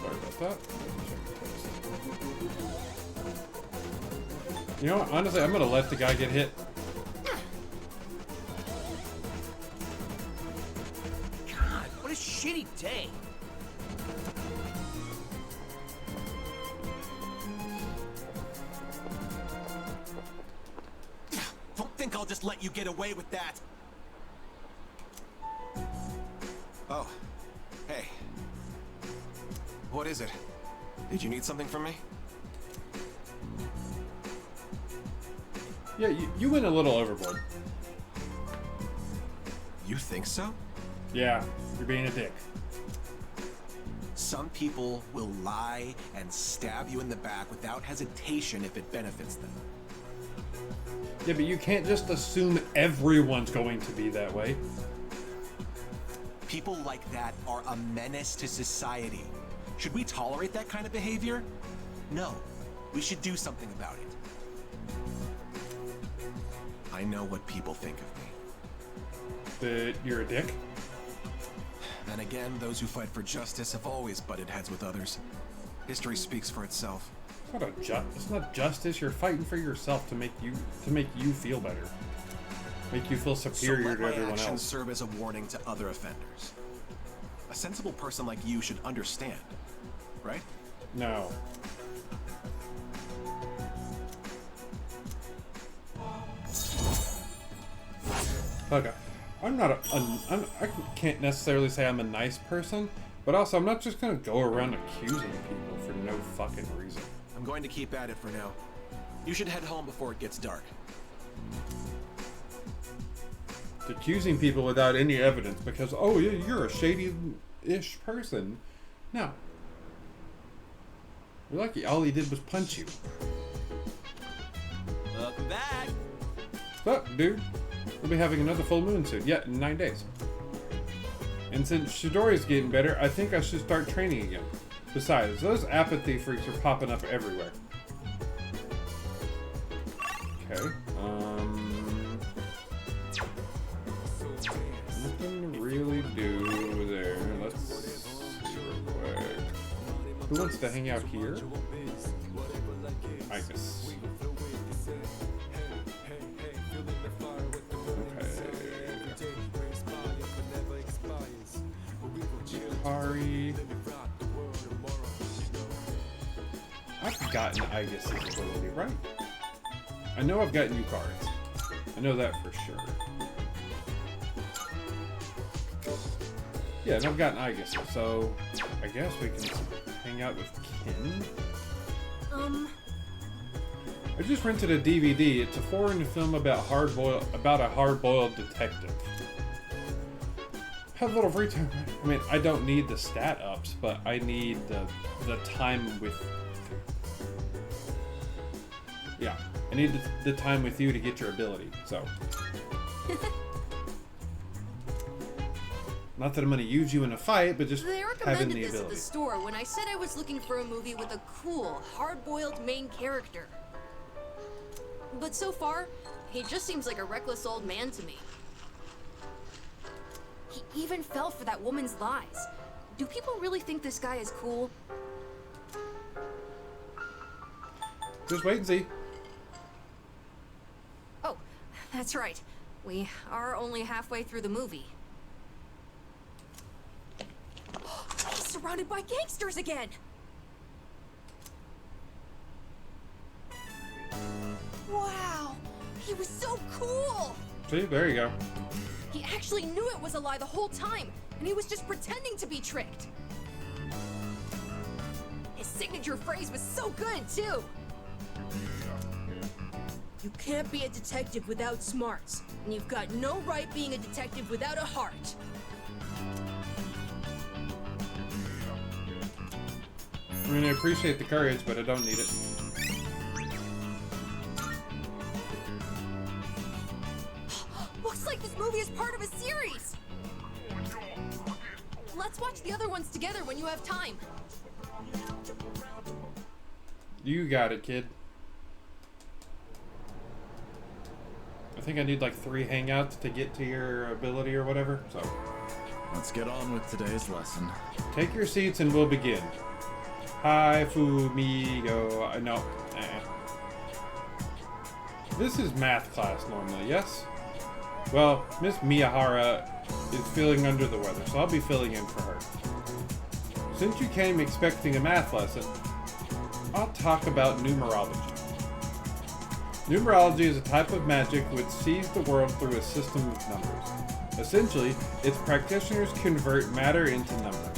Sorry about that. You know what? Honestly, I'm gonna let the guy get hit. God, what a shitty day. Don't think I'll just let you get away with that. Oh, hey. What is it? Did you need something from me? Yeah, you went a little overboard. You think so? Yeah, you're being a dick. Some people will lie and stab you in the back without hesitation if it benefits them. Yeah, but you can't just assume everyone's going to be that way. People like that are a menace to society. Should we tolerate that kind of behavior? No. We should do something about it. I know what people think of me. That you're a dick? Then again, those who fight for justice have always butted heads with others. History speaks for itself. It's not justice. You're fighting for yourself to make you feel better, make you feel superior So let to my everyone actions else. serve as a warning to other offenders. A sensible person like you should understand, right? No. Okay, I'm not I can't necessarily say I'm a nice person, but also I'm not just gonna go around accusing people for no fucking reason. I'm going to keep at it for now. You should head home before it gets dark. Accusing people without any evidence because, oh yeah, you're a shady-ish person. No. You're lucky all he did was punch you. Welcome back. What's up, dude? We'll be having another full moon soon. Yeah, in 9 days. And since Chidori's getting better, I think I should start training again. Besides, those apathy freaks are popping up everywhere. Okay. Nothing to really do there. Let's see real quick. Who wants to hang out here? I guess. Yukari. I've gotten Aigis' ability, right? I know I've gotten new cards. I know that for sure. Yeah, and I've gotten Aigis, so I guess we can hang out with Kin. I just rented a DVD. It's a foreign film about a hard-boiled detective. Have a little free time. I mean, I don't need the stat ups, but I need the time with. Yeah, I need the time with you to get your ability. So, not that I'm going to use you in a fight, but just They having recommended the this at ability. the store when I said I was looking for a movie with a cool, hard-boiled main character. But so far, he just seems like a reckless old man to me. He even fell for that woman's lies. Do people really think this guy is cool? Just wait and see. Oh, that's right. We are only halfway through the movie. He's surrounded by gangsters again! Wow! He was so cool! See, there you go. He actually knew it was a lie the whole time, and he was just pretending to be tricked. His signature phrase was so good, too. You can't be a detective without smarts, and you've got no right being a detective without a heart. I mean, I appreciate the courage, but I don't need it. Looks like this movie is part of a series! Let's watch the other ones together when you have time. You got it, kid. I think I need like 3 hangouts to get to your ability or whatever, so. Let's get on with today's lesson. Take your seats and we'll begin. Hi, Fumigo. No. This is math class normally, yes? Well, Miss Miyahara is feeling under the weather, so I'll be filling in for her. Since you came expecting a math lesson, I'll talk about numerology. Numerology is a type of magic which sees the world through a system of numbers. Essentially, its practitioners convert matter into numbers.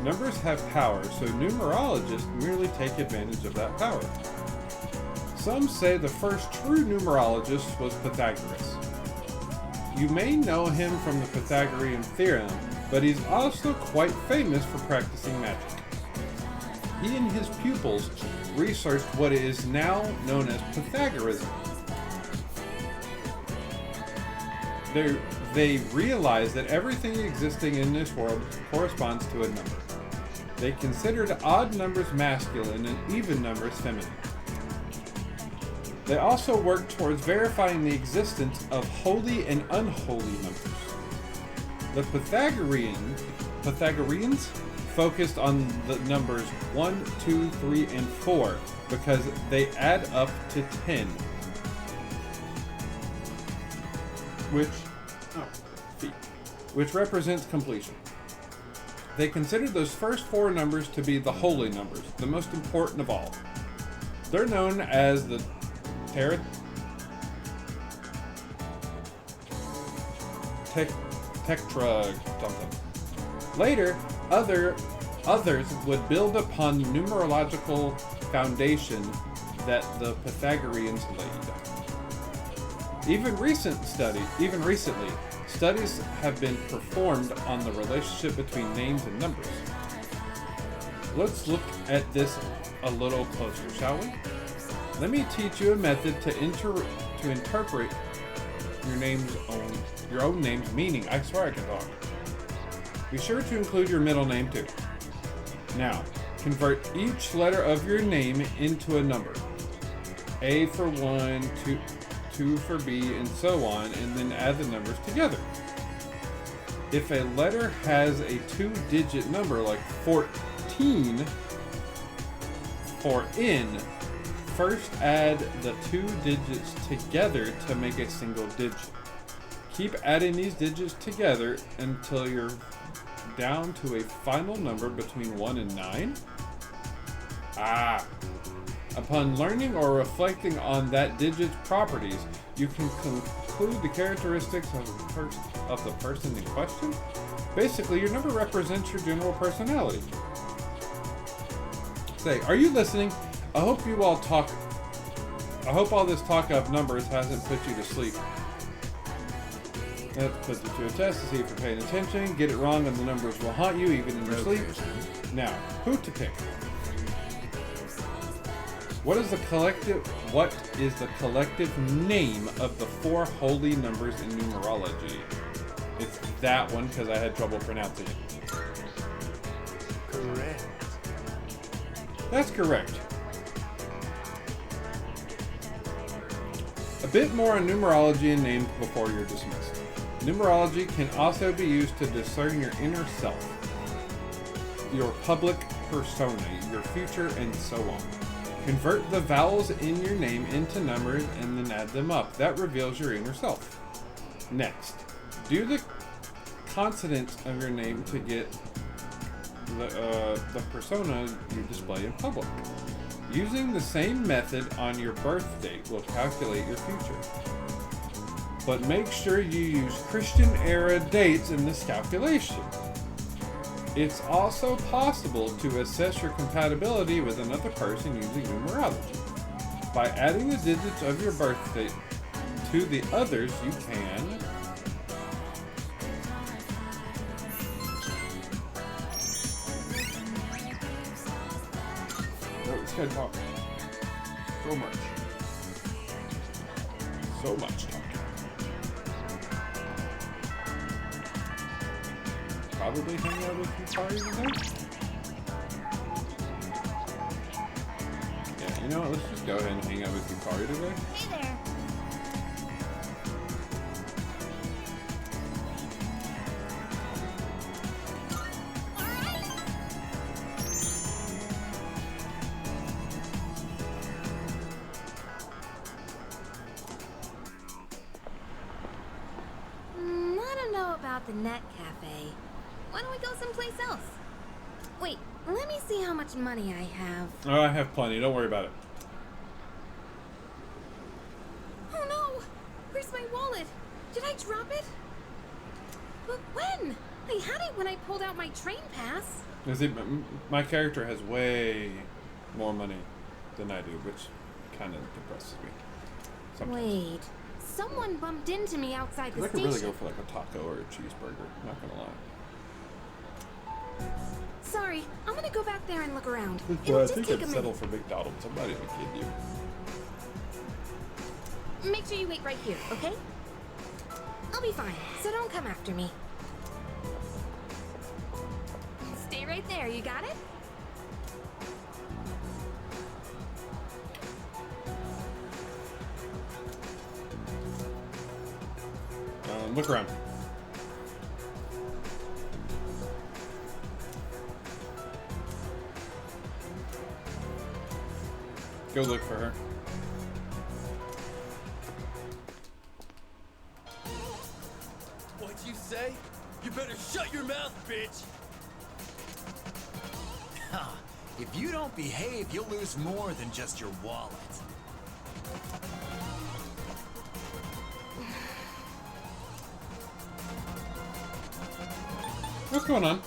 Numbers have power, so numerologists merely take advantage of that power. Some say the first true numerologist was Pythagoras. You may know him from the Pythagorean theorem, but he's also quite famous for practicing magic. He and his pupils researched what is now known as Pythagorism. They realized that everything existing in this world corresponds to a number. They considered odd numbers masculine and even numbers feminine. They also worked towards verifying the existence of holy and unholy numbers. The Pythagoreans focused on the numbers 1, 2, 3, and 4 because they add up to 10. Which represents completion. They considered those first 4 numbers to be the holy numbers, the most important of all. They're known as the Tetra something. Later, others would build upon the numerological foundation that the Pythagoreans laid. Even recently, studies have been performed on the relationship between names and numbers. Let's look at this a little closer, shall we? Let me teach you a method to interpret your own name's meaning. I swear I can talk. Be sure to include your middle name too. Now, convert each letter of your name into a number. A for 1, 2 for B, and so on, and then add the numbers together. If a letter has a 2-digit number like 14 for N, first add the 2 digits together to make a single digit. Keep adding these digits together until you're down to a final number between 1 and 9. Upon learning or reflecting on that digit's properties, you can conclude the characteristics of the person in question. Basically, your number represents your general personality. Say, are you listening? I hope all this talk of numbers hasn't put you to sleep. That puts you to a test to see if you're paying attention. Get it wrong and the numbers will haunt you even in your sleep. Now, who to pick? What is the collective name of the 4 holy numbers in numerology? It's that one because I had trouble pronouncing it. Correct. That's correct. A bit more on numerology and names before you're dismissed. Numerology can also be used to discern your inner self, your public persona, your future, and so on. Convert the vowels in your name into numbers and then add them up. That reveals your inner self. Next, do the consonants of your name to get the persona you display in public. Using the same method on your birth date will calculate your future. But make sure you use Christian-era dates in this calculation. It's also possible to assess your compatibility with another person using numerology. By adding the digits of your birth date to the others, you can... Oh, this guy talks so much. So much talking. Probably hang out with Yukari today? Yeah, you know what? Let's just go ahead and hang out with Yukari today. Hey there. I don't know about the Net Cafe. Why don't we go someplace else? Wait, let me see how much money I have. Oh, I have plenty. Don't worry about it. Oh no! Where's my wallet? Did I drop it? But when? I had it when I pulled out my train pass. Is it, my character has way more money than I do, which kind of depresses me. Sometimes. Wait, someone bumped into me outside the I could station. really go for like a taco or a cheeseburger. Not gonna lie. Sorry, I'm gonna go back there and look around. Well, It'll I just think take I'd a settle minute. for McDonald's. I'm not even kidding you. Make sure you wait right here, okay? I'll be fine, so don't come after me. Stay right there, you got it? Look around. Go look for her. What'd you say? You better shut your mouth, bitch! If you don't behave, you'll lose more than just your wallet. What's going on?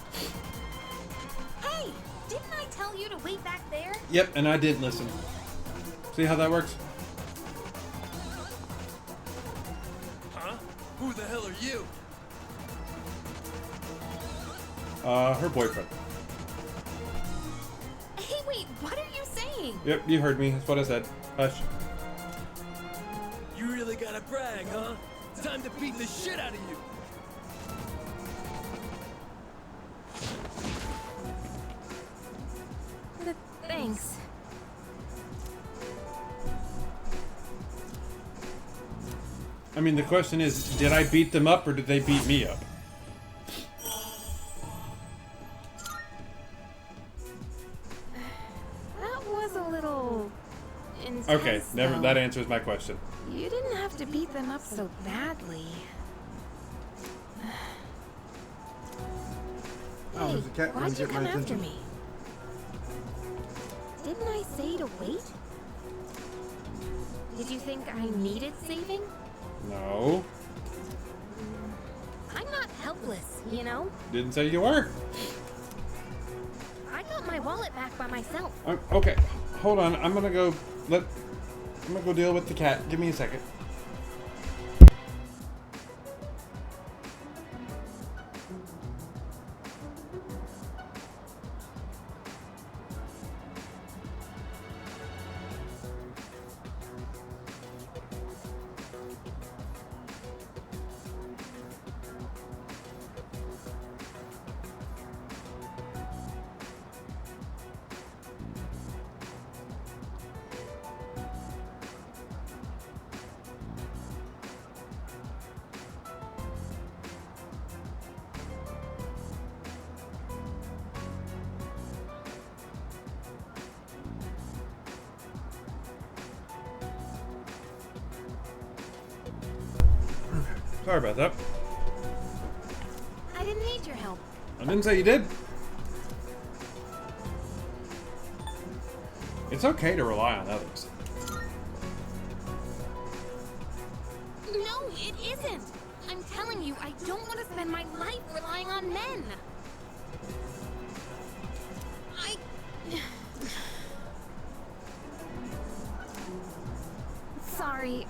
Hey, didn't I tell you to wait back there? Yep, and I did listen. See how that works? Huh? Who the hell are you? Her boyfriend. Hey, wait, what are you saying? Yep, you heard me. That's what I said. Hush. You really gotta brag, huh? It's time to beat the shit out of you! Thanks. I mean, the question is, did I beat them up or did they beat me up? That was a little intense. Okay, never. though. That answers my question. You didn't have to beat them up so badly. Oh, Hey, there's a cat trying why'd to you get come my after attention. me? Didn't I say to wait? Did you think I needed saving? No. I'm not helpless, you know? Didn't say you were. I got my wallet back by myself. Okay, hold on. I'm gonna go deal with the cat. Give me a second. Sorry about that. I didn't need your help. I didn't say you did. It's okay to rely on others. No, it isn't. I'm telling you, I don't want to spend my life relying on men. sorry.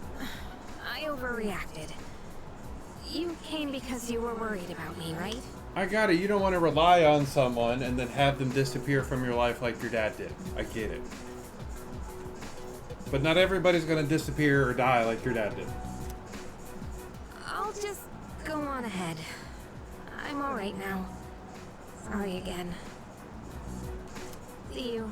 I overreacted. You came because you were worried about me, right? I got it. You don't want to rely on someone and then have them disappear from your life like your dad did. I get it. But not everybody's going to disappear or die like your dad did. I'll just go on ahead. I'm alright now. Sorry again. See you.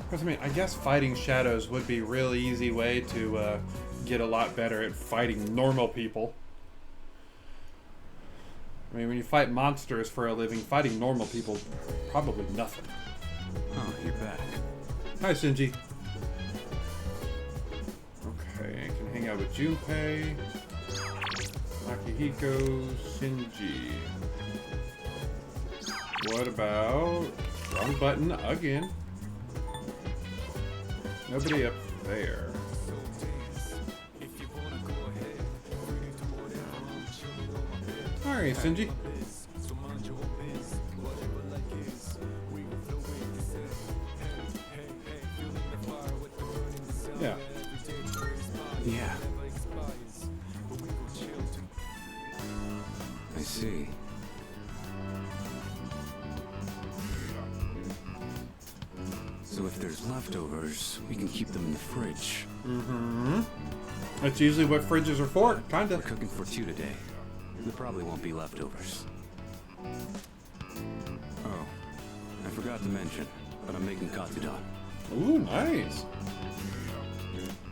Because, I mean, I guess fighting shadows would be a really easy way to get a lot better at fighting normal people. I mean, when you fight monsters for a living, fighting normal people, probably nothing. Oh, you're back. Hi, Shinji. Okay, I can hang out with Junpei, Akihiko, Shinji. What about... wrong button again. Nobody up there. Alright, Shinji. Yeah. Yeah. I see. So if there's leftovers, we can keep them in the fridge. Mm-hmm. That's usually what fridges are for, kinda. We're cooking for 2 today. There probably won't be leftovers. Oh, I forgot to mention, but I'm making katsudon. Ooh, nice.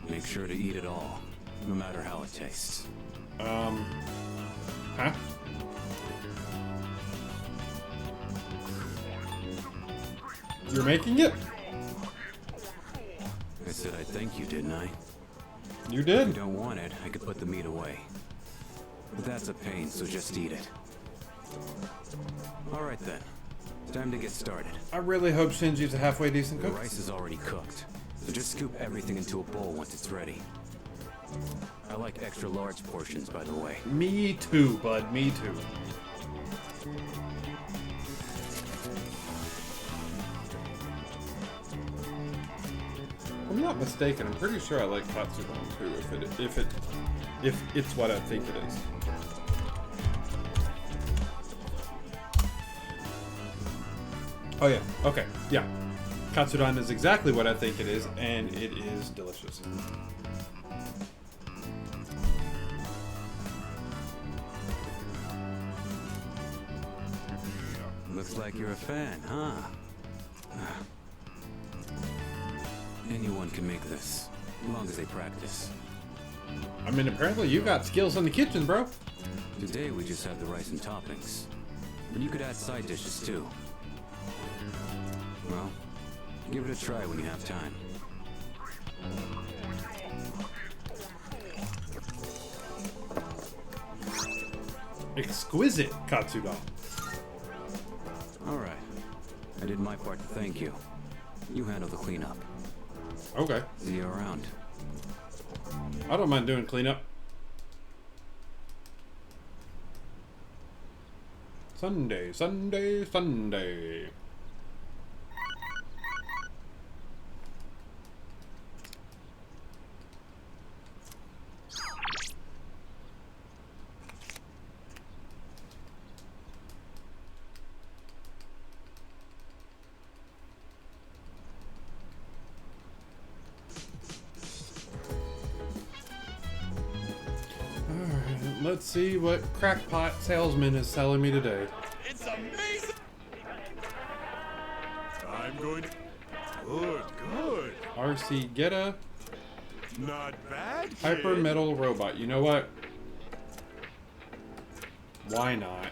Make sure to eat it all, no matter how it tastes. Huh? You're making it? I said I'd thank you, didn't I? You did. If you don't want it, I could put the meat away. But that's a pain, so just eat it. Alright then. Time to get started. I really hope Shinji's a halfway decent The cook. rice is already cooked, so just scoop everything into a bowl once it's ready. I like extra large portions, by the way. Me too, bud. Me too. If I'm not mistaken, I'm pretty sure I like katsudon too. If it's what I think it is. Oh yeah. Okay. Yeah. Katsudon is exactly what I think it is, and it is delicious. Looks like you're a fan, huh? Anyone can make this, as long as they practice. I mean, apparently you got skills in the kitchen, bro. Today we just have the rice and toppings. But you could add side dishes too. Well, give it a try when you have time. Exquisite katsudon. Alright. I did my part to thank you. You handle the cleanup. Okay. See you around. I don't mind doing cleanup. Sunday, Sunday, Sunday. Let's see what crackpot salesman is selling me today. It's amazing! I'm going to... Good, good. RC Geta. Not bad, kid. Hyper Metal Robot. You know what? Why not?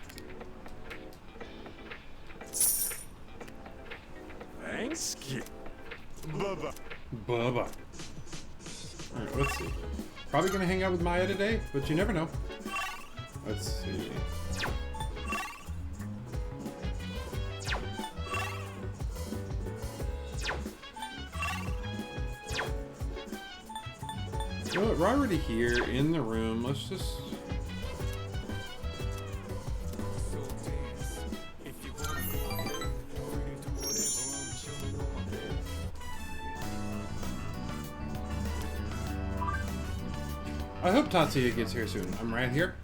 Thanks, kid. Bubba. Bubba. Alright, let's see. Probably gonna hang out with Maya today, but you never know. Let's see. You know what, we're already here in the room. Let's just... I hope Tatsuya gets here soon. I'm right here.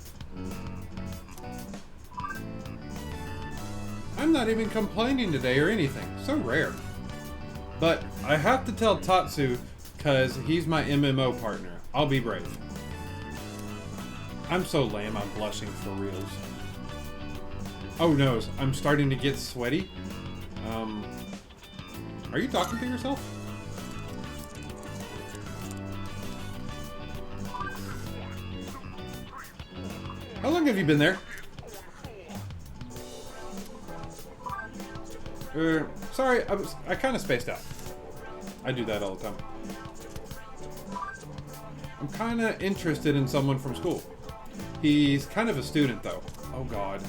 I'm not even complaining today or anything. So rare. But I have to tell Tatsu because he's my MMO partner. I'll be brave. I'm so lame, I'm blushing for reals. Oh no, I'm starting to get sweaty. Are you talking to yourself? How long have you been there? Sorry, I kind of spaced out. I do that all the time. I'm kind of interested in someone from school. He's kind of a student though. Oh god.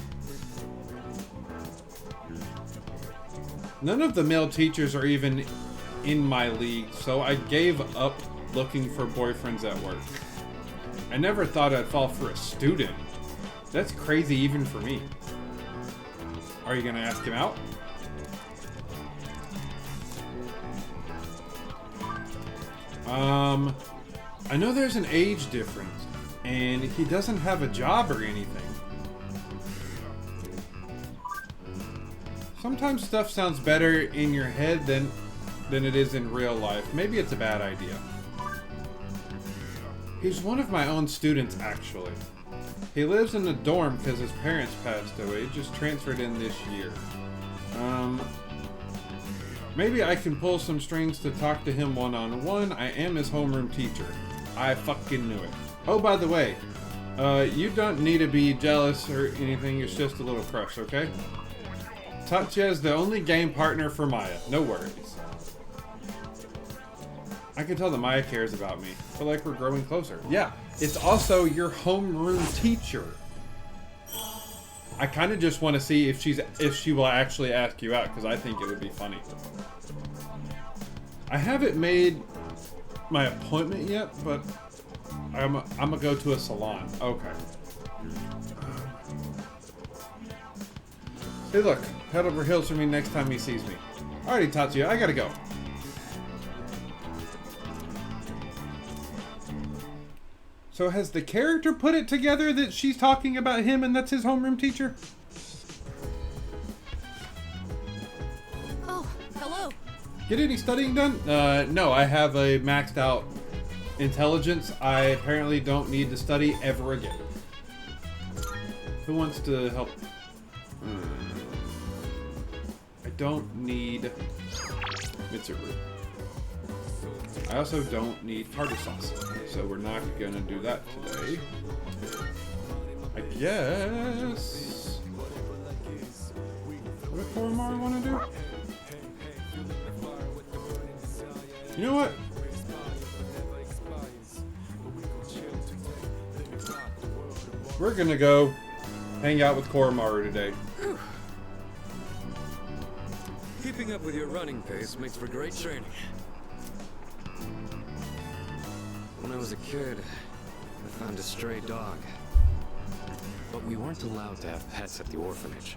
None of the male teachers are even in my league, so I gave up looking for boyfriends at work. I never thought I'd fall for a student. That's crazy even for me. Are you gonna ask him out? I know there's an age difference, and he doesn't have a job or anything. Sometimes stuff sounds better in your head than it is in real life. Maybe it's a bad idea. He's one of my own students, actually. He lives in a dorm because his parents passed away. Just transferred in this year. Maybe I can pull some strings to talk to him one-on-one. I am his homeroom teacher. I fucking knew it. Oh, by the way, you don't need to be jealous or anything. It's just a little crush, okay? Tatsuya is the only game partner for Maya. No worries. I can tell that Maya cares about me. I feel like we're growing closer. Yeah, it's also your homeroom teacher. I kind of just want to see if she will actually ask you out, because I think it would be funny. I haven't made my appointment yet, but I'm gonna go to a salon. Okay. Hey, look, head over heels for me next time he sees me. Alrighty, Tatsuya, I gotta go. So has the character put it together that she's talking about him and that's his homeroom teacher? Oh, hello. Get any studying done? No, I have a maxed out intelligence. I apparently don't need to study ever again. Who wants to help? I don't need Mitsuru. I also don't need tartar sauce, so we're not gonna do that today. I guess. What does Koromaru want to do? You know what? We're gonna go hang out with Koromaru today. Keeping up with your running pace makes for great training. When I was a kid, I found a stray dog. But we weren't allowed to have pets at the orphanage.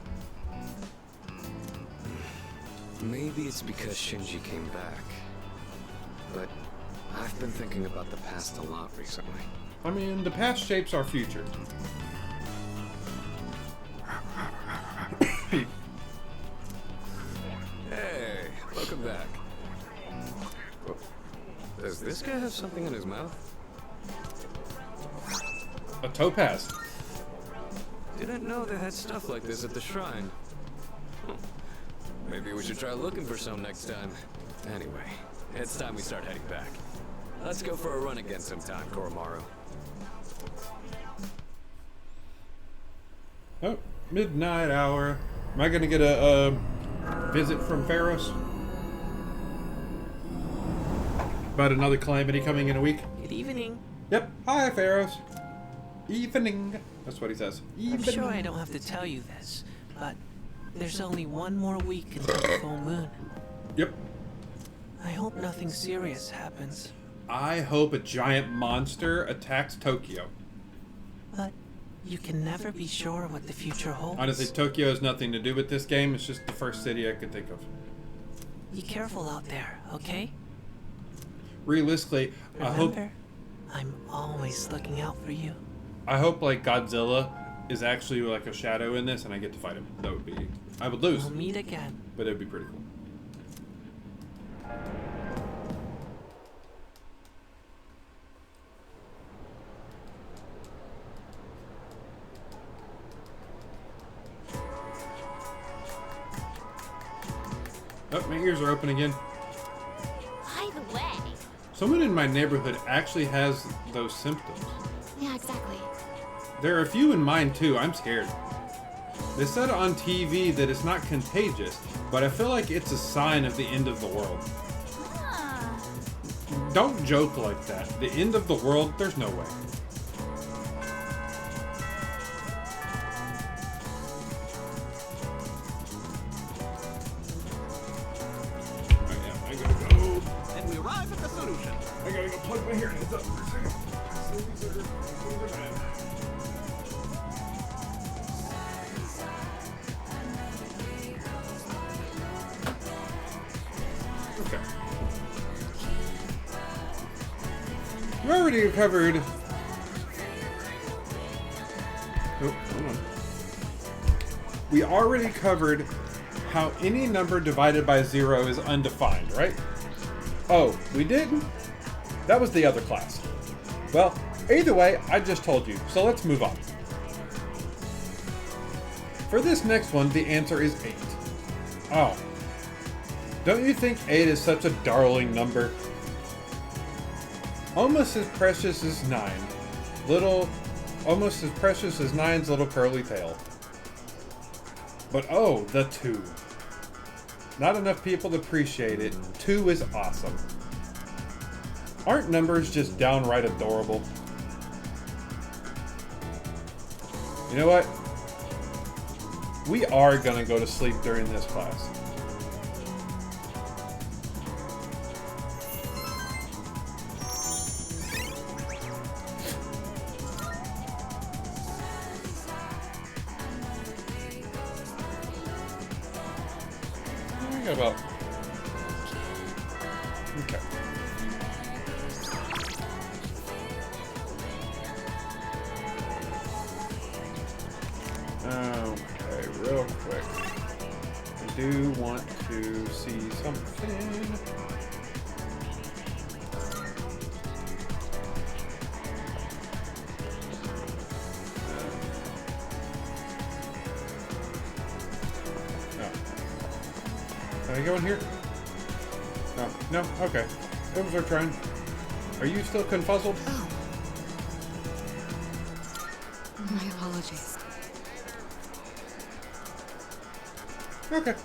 Maybe it's because Shinji came back. But I've been thinking about the past a lot recently. I mean, the past shapes our future. Hey, welcome back. Does this guy have something in his mouth? A topaz. Didn't know they had stuff like this at the shrine. Maybe we should try looking for some next time. Anyway, it's time we start heading back. Let's go for a run again sometime, Koromaru. Oh, midnight hour. Am I gonna get a visit from Pharos? About another calamity coming in a week? Good evening. Yep. Hi, Pharos. Evening. That's what he says. I'm sure I don't have to tell you this, but there's only one more week until the full moon. Yep. I hope nothing serious happens. I hope a giant monster attacks Tokyo. But you can never be sure what the future holds. Honestly, Tokyo has nothing to do with this game. It's just the first city I could think of. Be careful out there, okay? Realistically, I hope... Remember, I'm always looking out for you. I hope like Godzilla is actually like a shadow in this and I get to fight him. That would be... I would lose. We'll meet again. But it would be pretty cool. Oh, my ears are open again. By the way. Someone in my neighborhood actually has those symptoms. Yeah, exactly. There are a few in mine too. I'm scared. They said on TV that it's not contagious, but I feel like it's a sign of the end of the world. Don't joke like that. The end of the world? There's no way. And we arrive at the solution. I gotta go plug my hearing aids up for a second. Okay. We already covered. Oh, hold on. We already covered how any number divided by 0 is undefined, right? Oh, we didn't? That was the other class. Well, either way, I just told you, so let's move on. For this next one, the answer is 8. Oh. Don't you think 8 is such a darling number? Almost as precious as 9. Almost as precious as 9's little curly tail. But oh, the 2. Not enough people appreciate it. 2 is awesome. Aren't numbers just downright adorable? You know what? We are gonna go to sleep during this class. I got about... Okay. Okay, real quick. I do want to see something. Can I go in here? No. No? Okay. That was our trying. Are you still confuzzled? Oh. My apologies. Okay.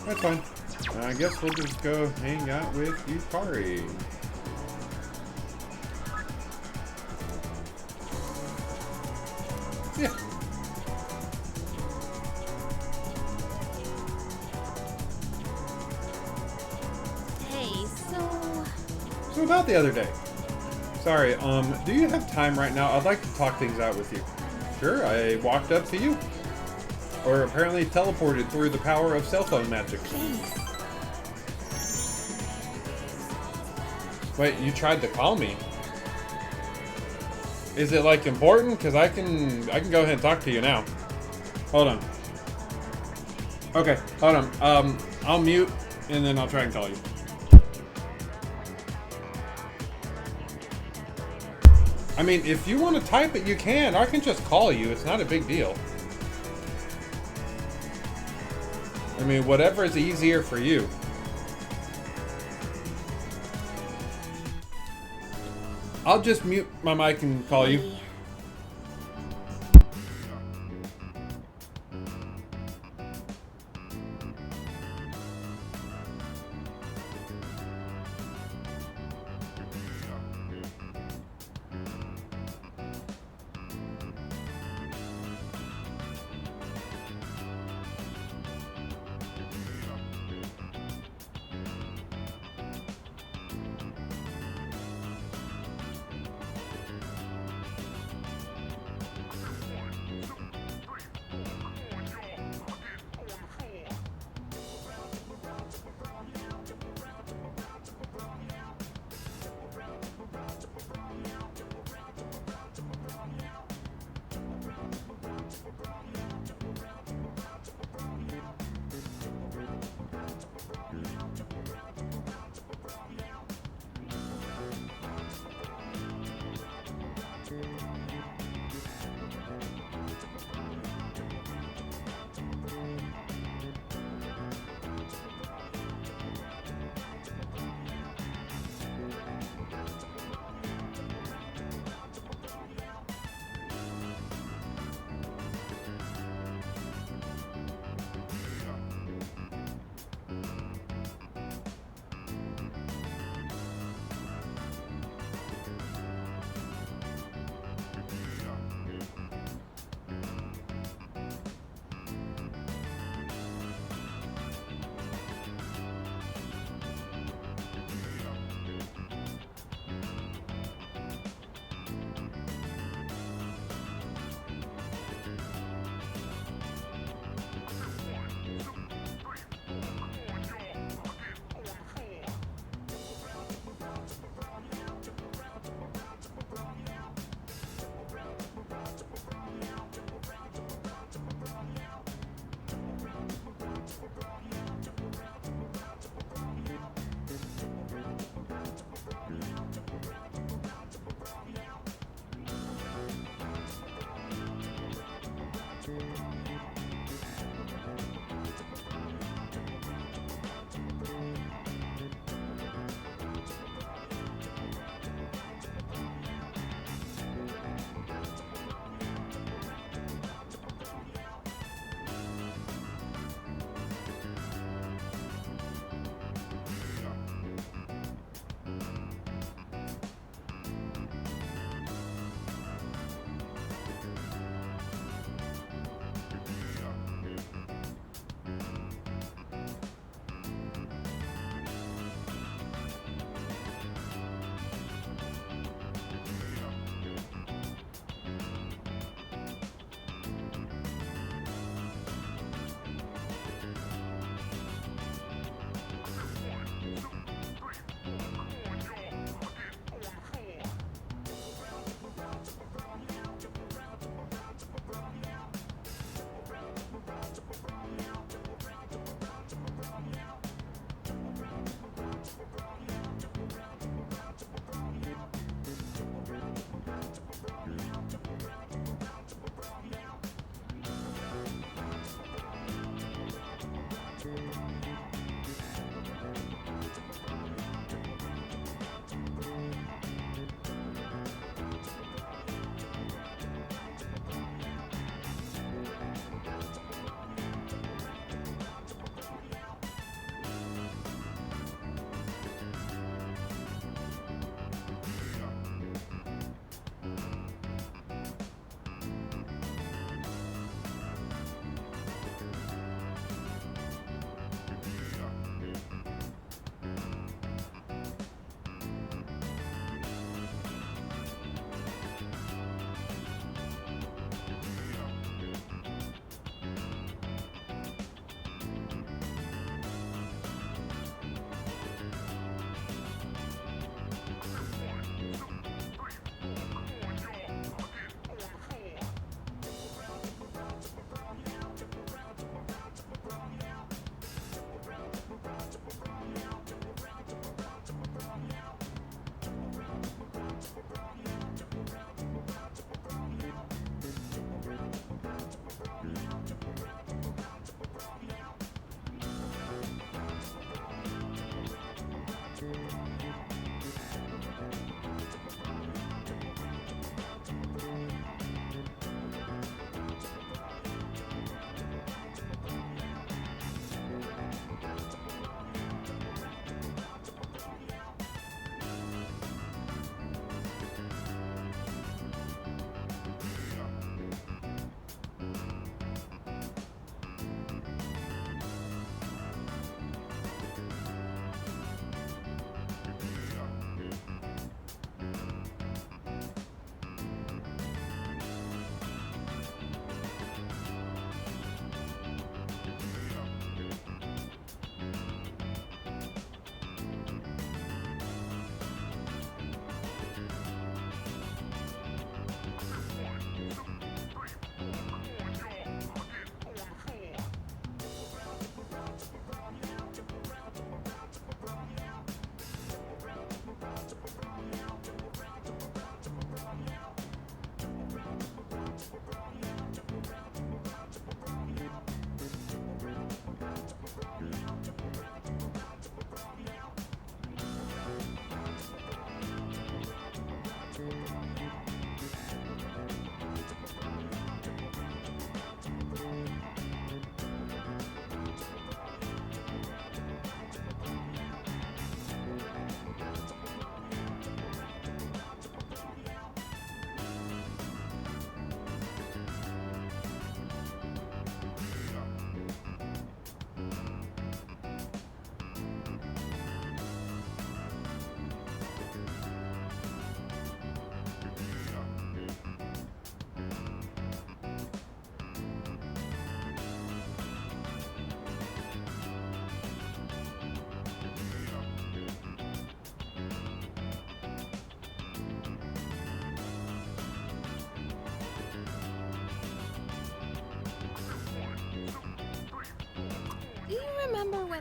That's fine. I guess we'll just go hang out with Yukari. Yeah. Hey, so about the other day. Sorry, do you have time right now? I'd like to talk things out with you. Sure, I walked up to you. Or apparently teleported through the power of cell phone magic. Wait, you tried to call me? Is it like important? Cause I can go ahead and talk to you now. Hold on. Okay, hold on. I'll mute and then I'll try and call you. I mean, if you want to type it, you can. I can just call you. It's not a big deal. I mean, whatever is easier for you. I'll just mute my mic and call you.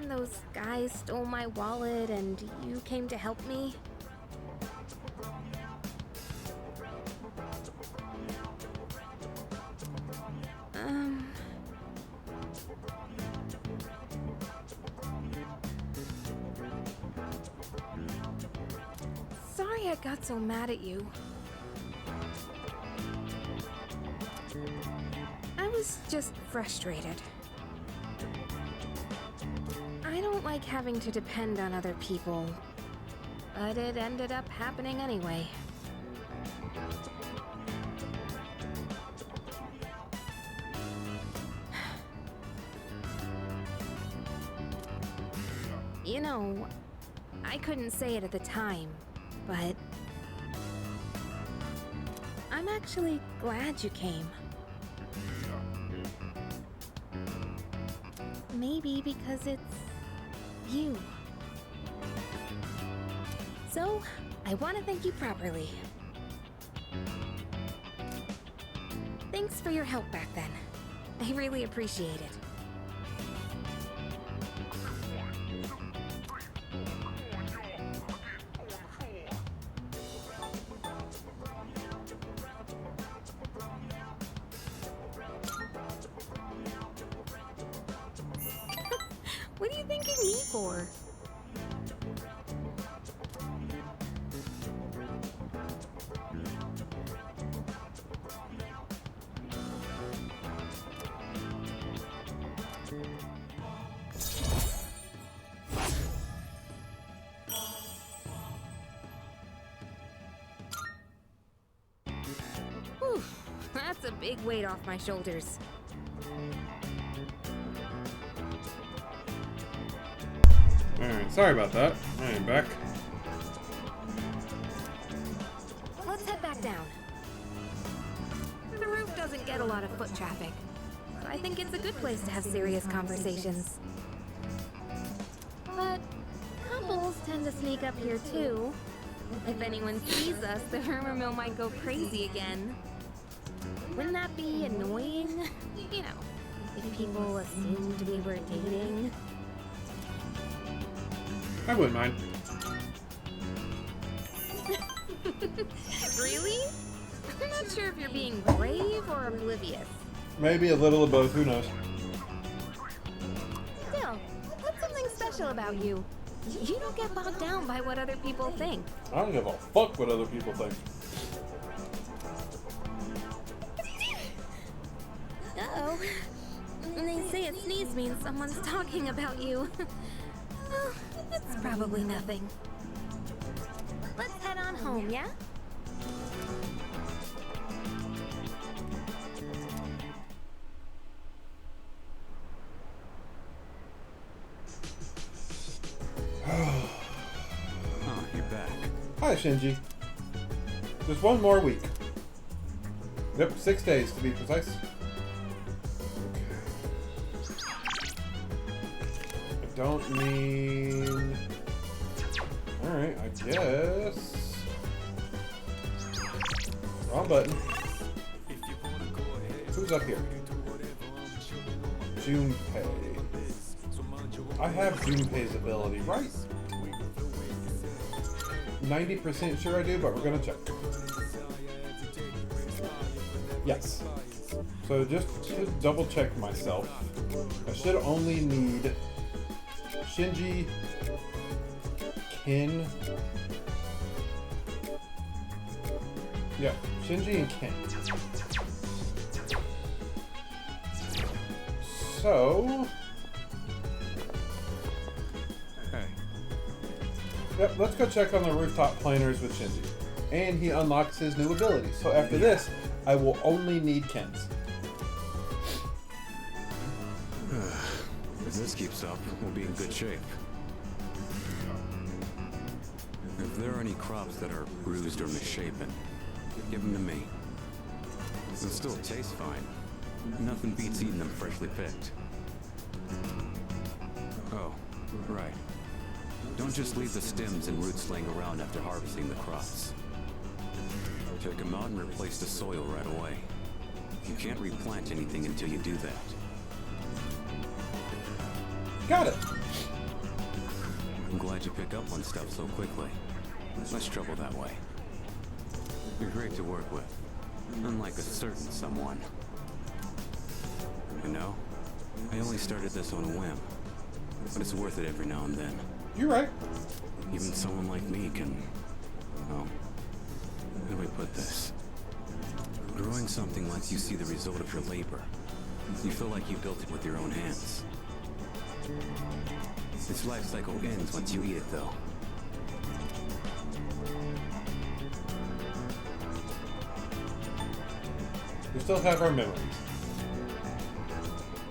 when those guys stole my wallet and you came to help me? Sorry I got so mad at you. I was just frustrated. I don't like having to depend on other people, but it ended up happening anyway. You know, I couldn't say it at the time, but I'm actually glad you came. Maybe because it's you. So, I want to thank you properly. Thanks for your help back then. I really appreciate it. What are you thanking me for? Whew, that's a big weight off my shoulders. Alright, sorry about that. I am back. Let's head back down. The roof doesn't get a lot of foot traffic, so I think it's a good place to have serious conversations. But couples tend to sneak up here too. If anyone sees us, the rumor mill might go crazy again. Wouldn't that be annoying? You know, if people assumed we were dating. I wouldn't mind. Really? I'm not sure if you're being brave or oblivious. Maybe a little of both, who knows? Still, what's something special about you? You don't get bogged down by what other people think. I don't give a fuck what other people think. Uh-oh. They say a sneeze means someone's talking about you. Well, it's probably nothing. Let's head on home, yeah? Oh, you're back. Hi, Shinji. Just one more week. Yep, 6 days to be precise. I don't mean... Alright, I guess... Wrong button. Who's up here? Junpei. I have Junpei's ability, right? 90% sure I do, but we're gonna check. Yes. So just to double check myself, I should only need Shinji, Ken. Yeah, Shinji and Ken. So... Hey. Yep, let's go check on the rooftop planers with Shinji. And he unlocks his new ability. So after this, I will only need Ken's. If this keeps up, we'll be in good shape. If there are any crops that are bruised or misshapen, give them to me. They'll still taste fine. Nothing beats eating them freshly picked. Oh, right. Don't just leave the stems and roots laying around after harvesting the crops. Take them out and replace the soil right away. You can't replant anything until you do that. Got it. I'm glad you pick up on stuff so quickly. Less trouble that way. You're great to work with. Unlike a certain someone. You know, I only started this on a whim. But it's worth it every now and then. You're right. Even someone like me can... well... how do we put this? Growing something lets you see the result of your labor. You feel like you built it with your own hands. Its life cycle ends once you eat it, though. We still have our memories.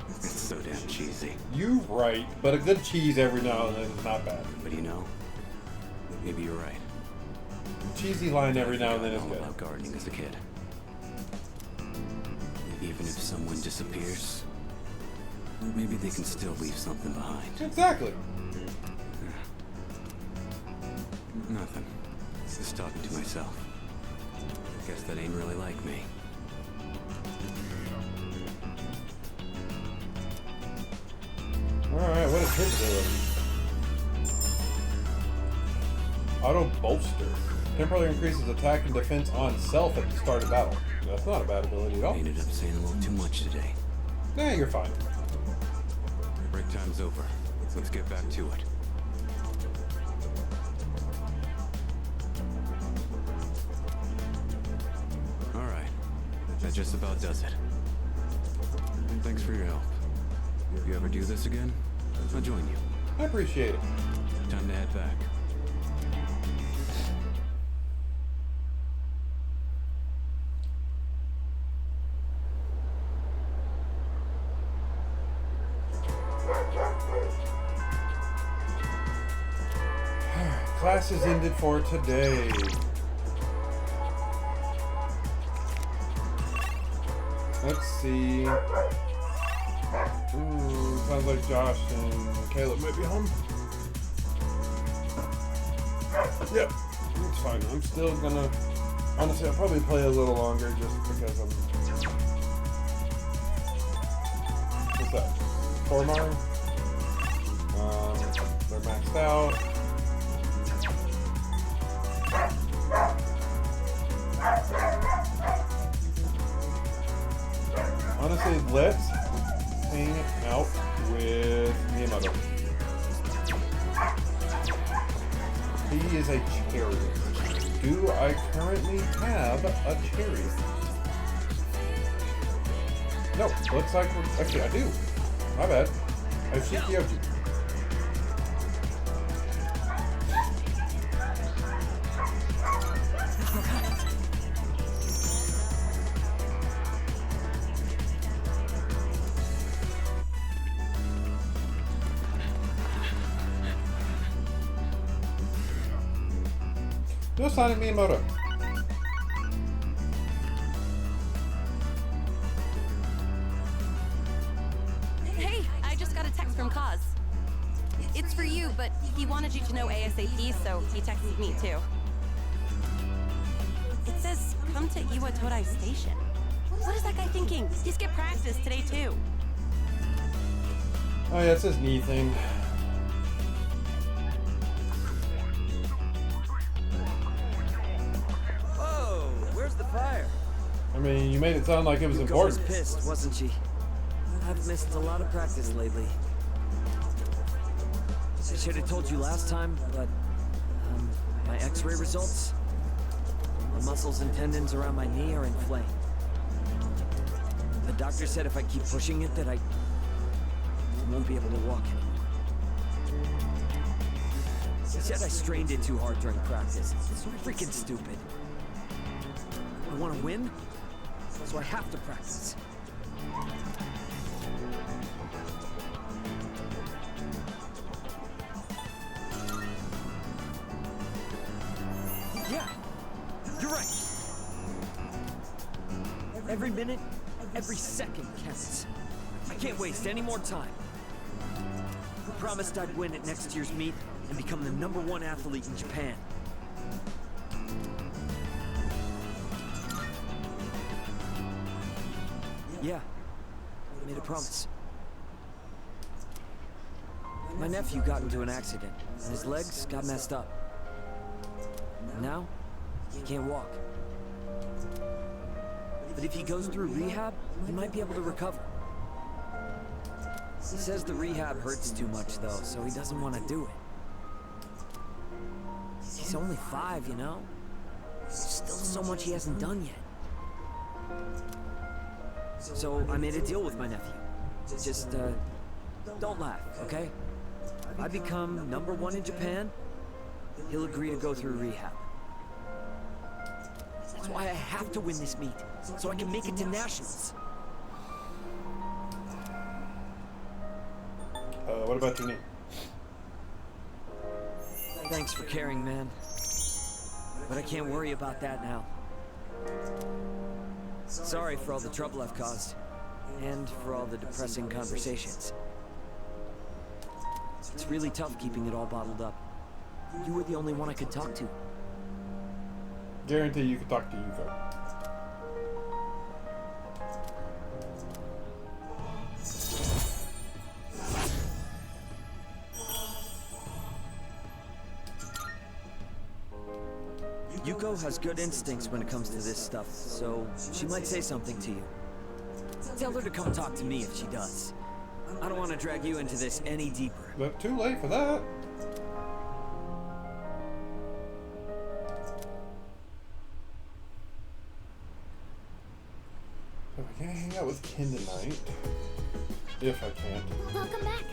It's so damn cheesy. You right, but a good cheese every now and then is not bad. But you know, maybe you're right. Cheesy line every now and then is all good. About gardening as a kid. Even if someone disappears, maybe they can still leave something behind. Exactly. Nothing. Just talking to myself. Guess that ain't really like me. Alright, what is his ability? Auto bolster. Temporarily increases attack and defense on self at the start of battle. That's not a bad ability at all. I ended up saying a little too much today. Nah, you're fine. Break time's over. Let's get back to it. Alright. That just about does it. Thanks for your help. If you ever do this again, I'll join you. I appreciate it. Time to head back. Class is ended for today. Let's see. Sounds like Josh and Caleb might be home. Yep, it's fine. I'm still gonna... honestly, I'll probably play a little longer just because I'm... what's that? Tormar? They're maxed out. Honestly, let's hang out with Miyamoto. He is a chariot. Do I currently have a chariot? No, looks like we're... actually, I do. My bad. I have Shikioji. Do a Sonic Miyamoto. Hey, I just got a text from Kaz. It's for you, but he wanted you to know ASAP, so he texted me too. It says, come to Iwa Todai Station. What is that guy thinking? He skipped practice today too. Oh yeah, it's his knee thing. I mean, you made it sound like it was Yuko important. was pissed, wasn't she? I've missed a lot of practice lately. I should have told you last time, but my X-ray results, the muscles and tendons around my knee are inflamed. The doctor said if I keep pushing it, that I won't be able to walk anymore. He said I strained it too hard during practice. It's so freaking stupid. I want to win, so I have to practice. Yeah, you're right. Every minute, every second counts. I can't waste any more time. I promised I'd win at next year's meet and become the #1 athlete in Japan. Yeah, I made a promise. My nephew got into an accident, and his legs got messed up. And now, he can't walk. But if he goes through rehab, he might be able to recover. He says the rehab hurts too much, though, so he doesn't want to do it. He's only 5, you know? There's still so much he hasn't done yet. So I made a deal with my nephew. Just, don't laugh, okay? If I become #1 in Japan, he'll agree to go through rehab. That's why I have to win this meet, so I can make it to Nationals. What about your knee? Thanks for caring, man. But I can't worry about that now. Sorry for all the trouble I've caused. And for all the depressing conversations. It's really tough keeping it all bottled up. You were the only one I could talk to. Guarantee you could talk to Yuko. Yuko has good instincts when it comes to this stuff, so she might say something to you. Tell her to come talk to me if she does. I don't want to drag you into this any deeper. But too late for that. So I can't hang out with Ken tonight. If I can't. Welcome back.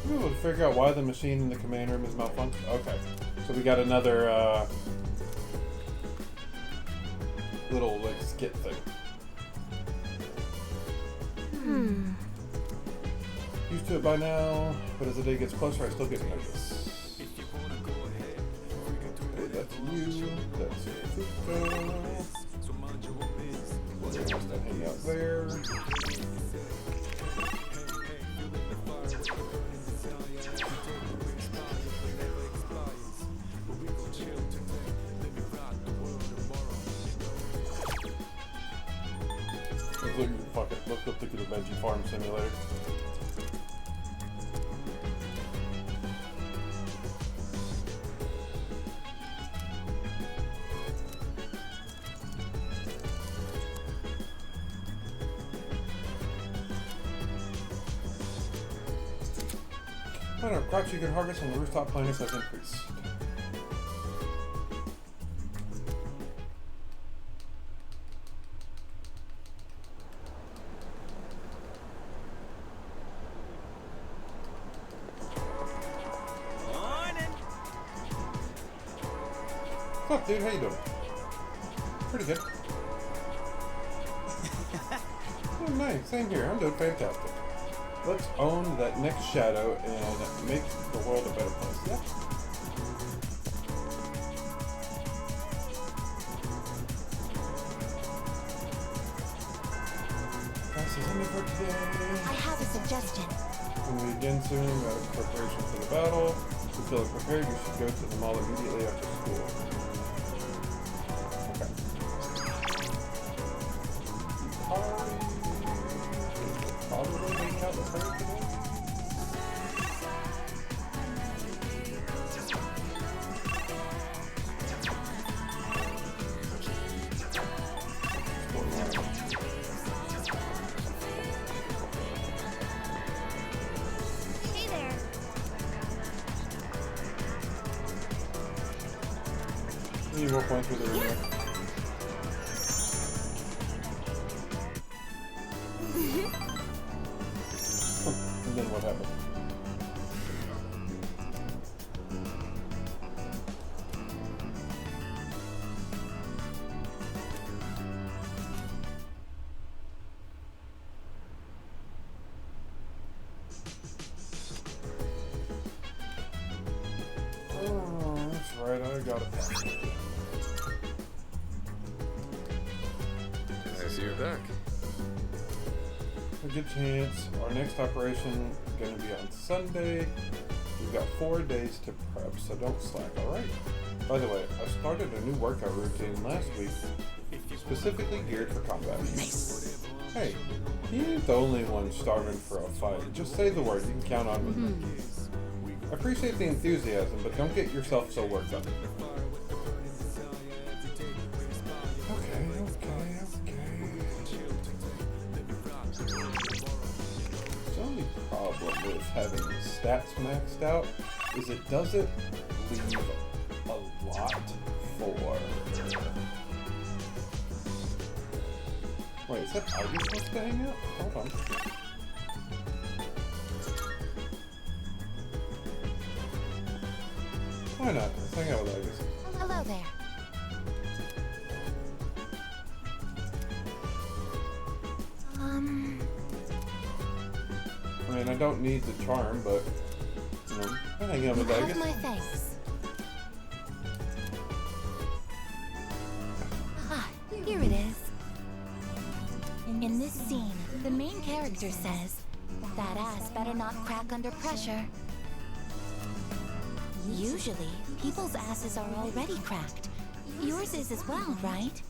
I'm able to figure out why the machine in the command room is malfunctioning. Okay. So we got another little like skit thing. Used to it by now, but as the day gets closer, I still get nervous. Okay, that's you. That's Fuka. Hang out there. Fuck it, let's go take it to Veggie Farm Simulator. The amount of crops you can harvest on the rooftop planets has increased. What's up, dude? How you doing? Pretty good. Oh, nice. Same here. I'm doing fantastic. Let's own that next shadow and make the world a better place. Yeah. That's it for today. I have a suggestion. When we begin soon, preparation for the battle. To feel prepared, you should go to the mall immediately after school. Probably hang out with her today. Hey there. Need more points for the arena. And then what happened? Oh, that's right, I got it. I see you're back. A good chance. Our next operation is going to be on Sunday. We've got 4 days to prep, so don't slack, alright? By the way, I started a new workout routine last week, specifically geared for combat. Nice. Hey, he ain't the only one starving for a fight. Just say the word. You can count on me. I appreciate the enthusiasm, but don't get yourself so worked up. Okay. The only problem with having stats maxed out is it doesn't leave a lot for... Wait, is that Ivy supposed to hang out? Hold on. Why not? Let's hang out with Ivy. Hello there. I mean, I don't need the charm, but you know, I hang out with You Ivy. have my thanks. Ah, here it is. In this scene, the main character says, "That ass better not crack under pressure." Usually, people's asses are already cracked. Yours is as well, right?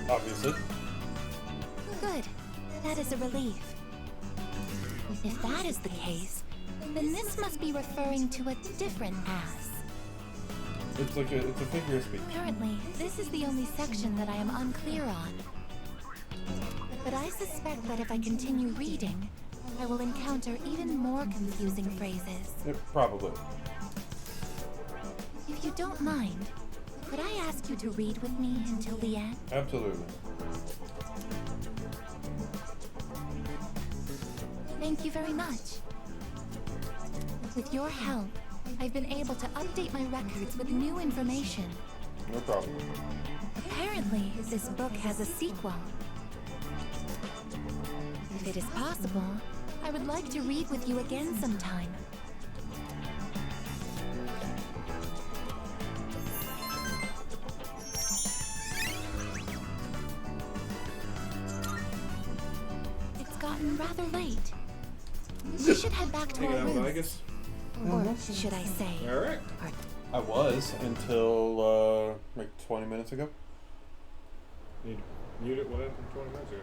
Obviously. Good. That is a relief. If that is the case, then this must be referring to a different ass. It's a figure of speech. Apparently, this is the only section that I am unclear on. But I suspect that if I continue reading, I will encounter even more confusing phrases. Probably. If you don't mind, could I ask you to read with me until the end? Absolutely. Thank you very much. With your help, I've been able to update my records with new information. No problem. Apparently, this book has a sequel. If it is possible, I would like to read with you again sometime. It's gotten rather late. We should head back to Hanging our out with rooms. Vegas? Or should I say... Alright. I was until like 20 minutes ago. Need to mute it. What happened 20 minutes ago?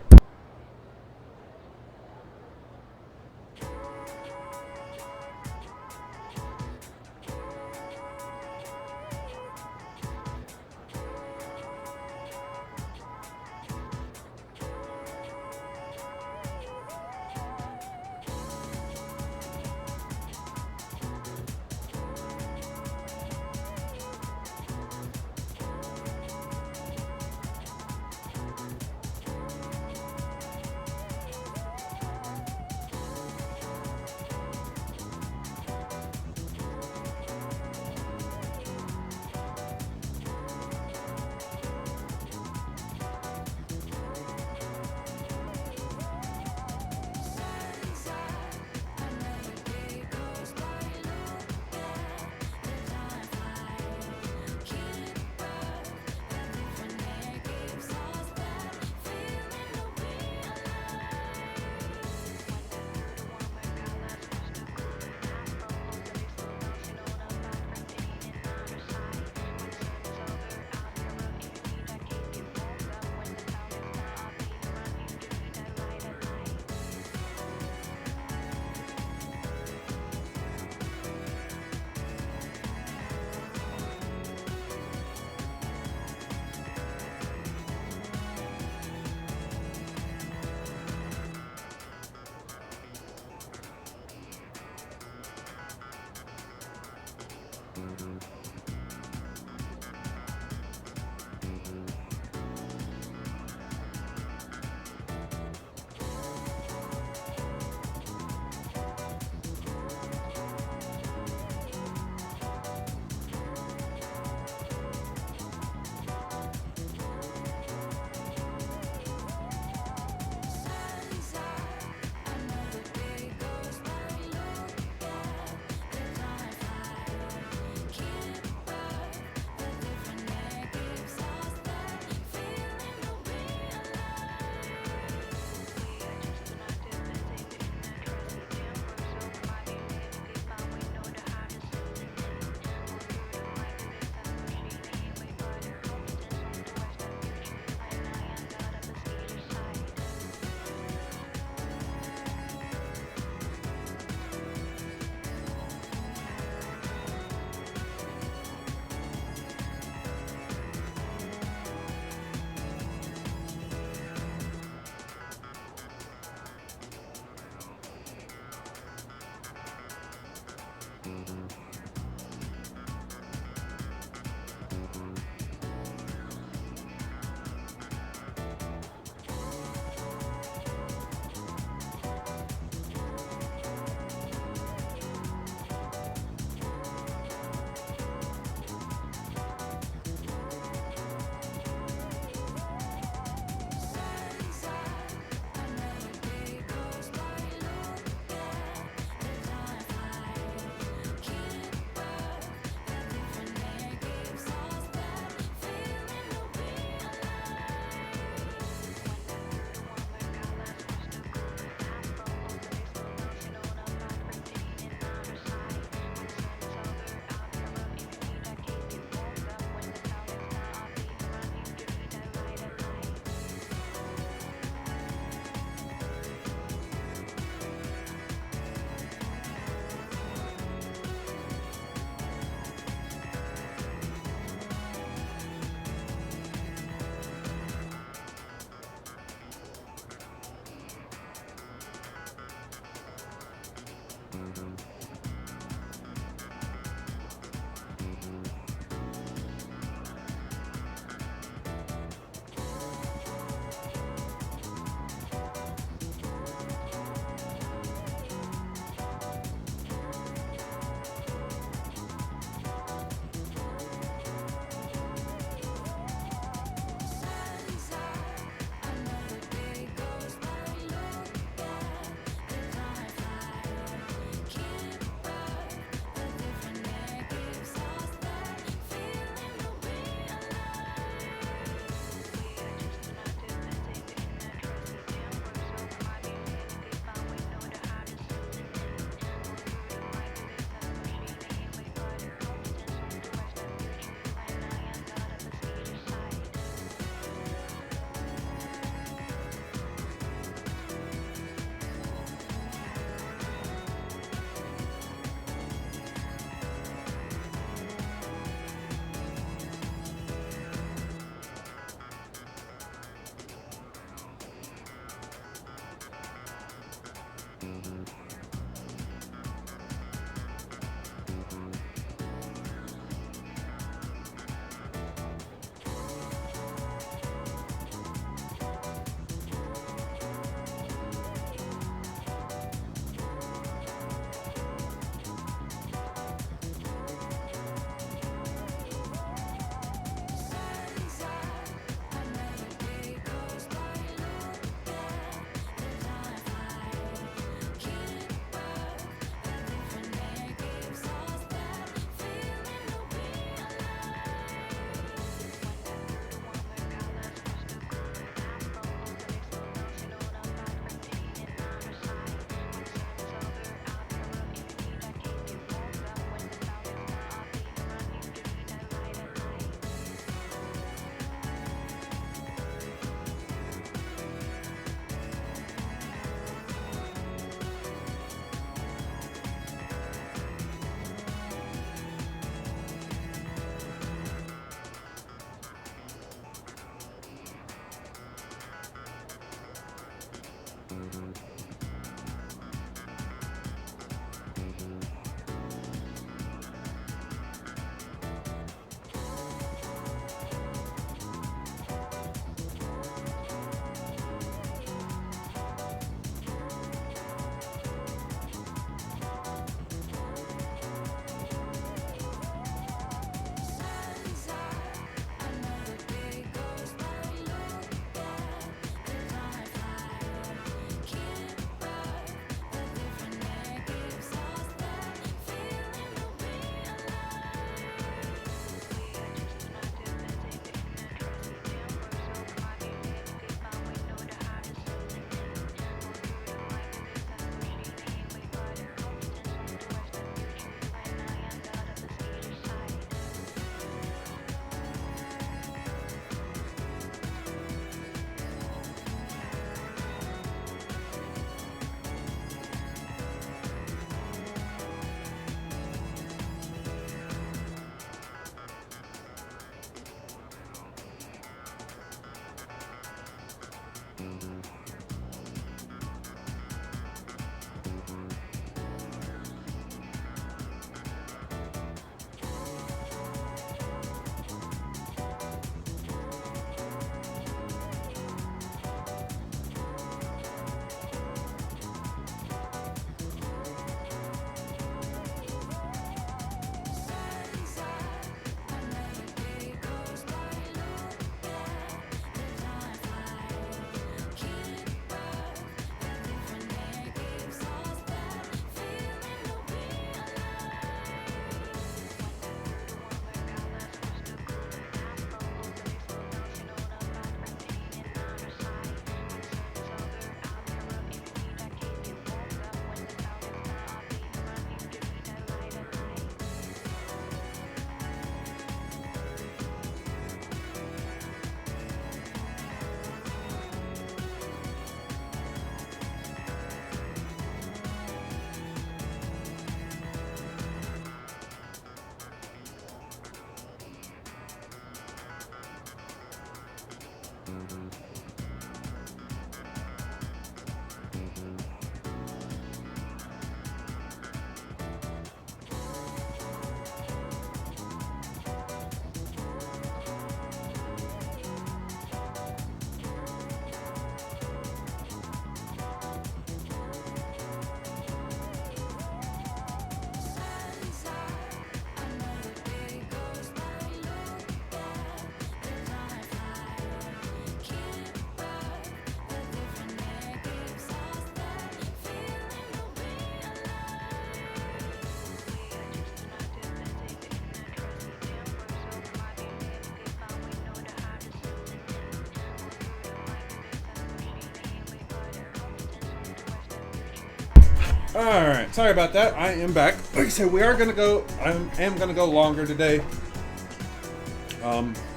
Alright, sorry about that. I am back. Like I said, we are gonna go. I am gonna go longer today.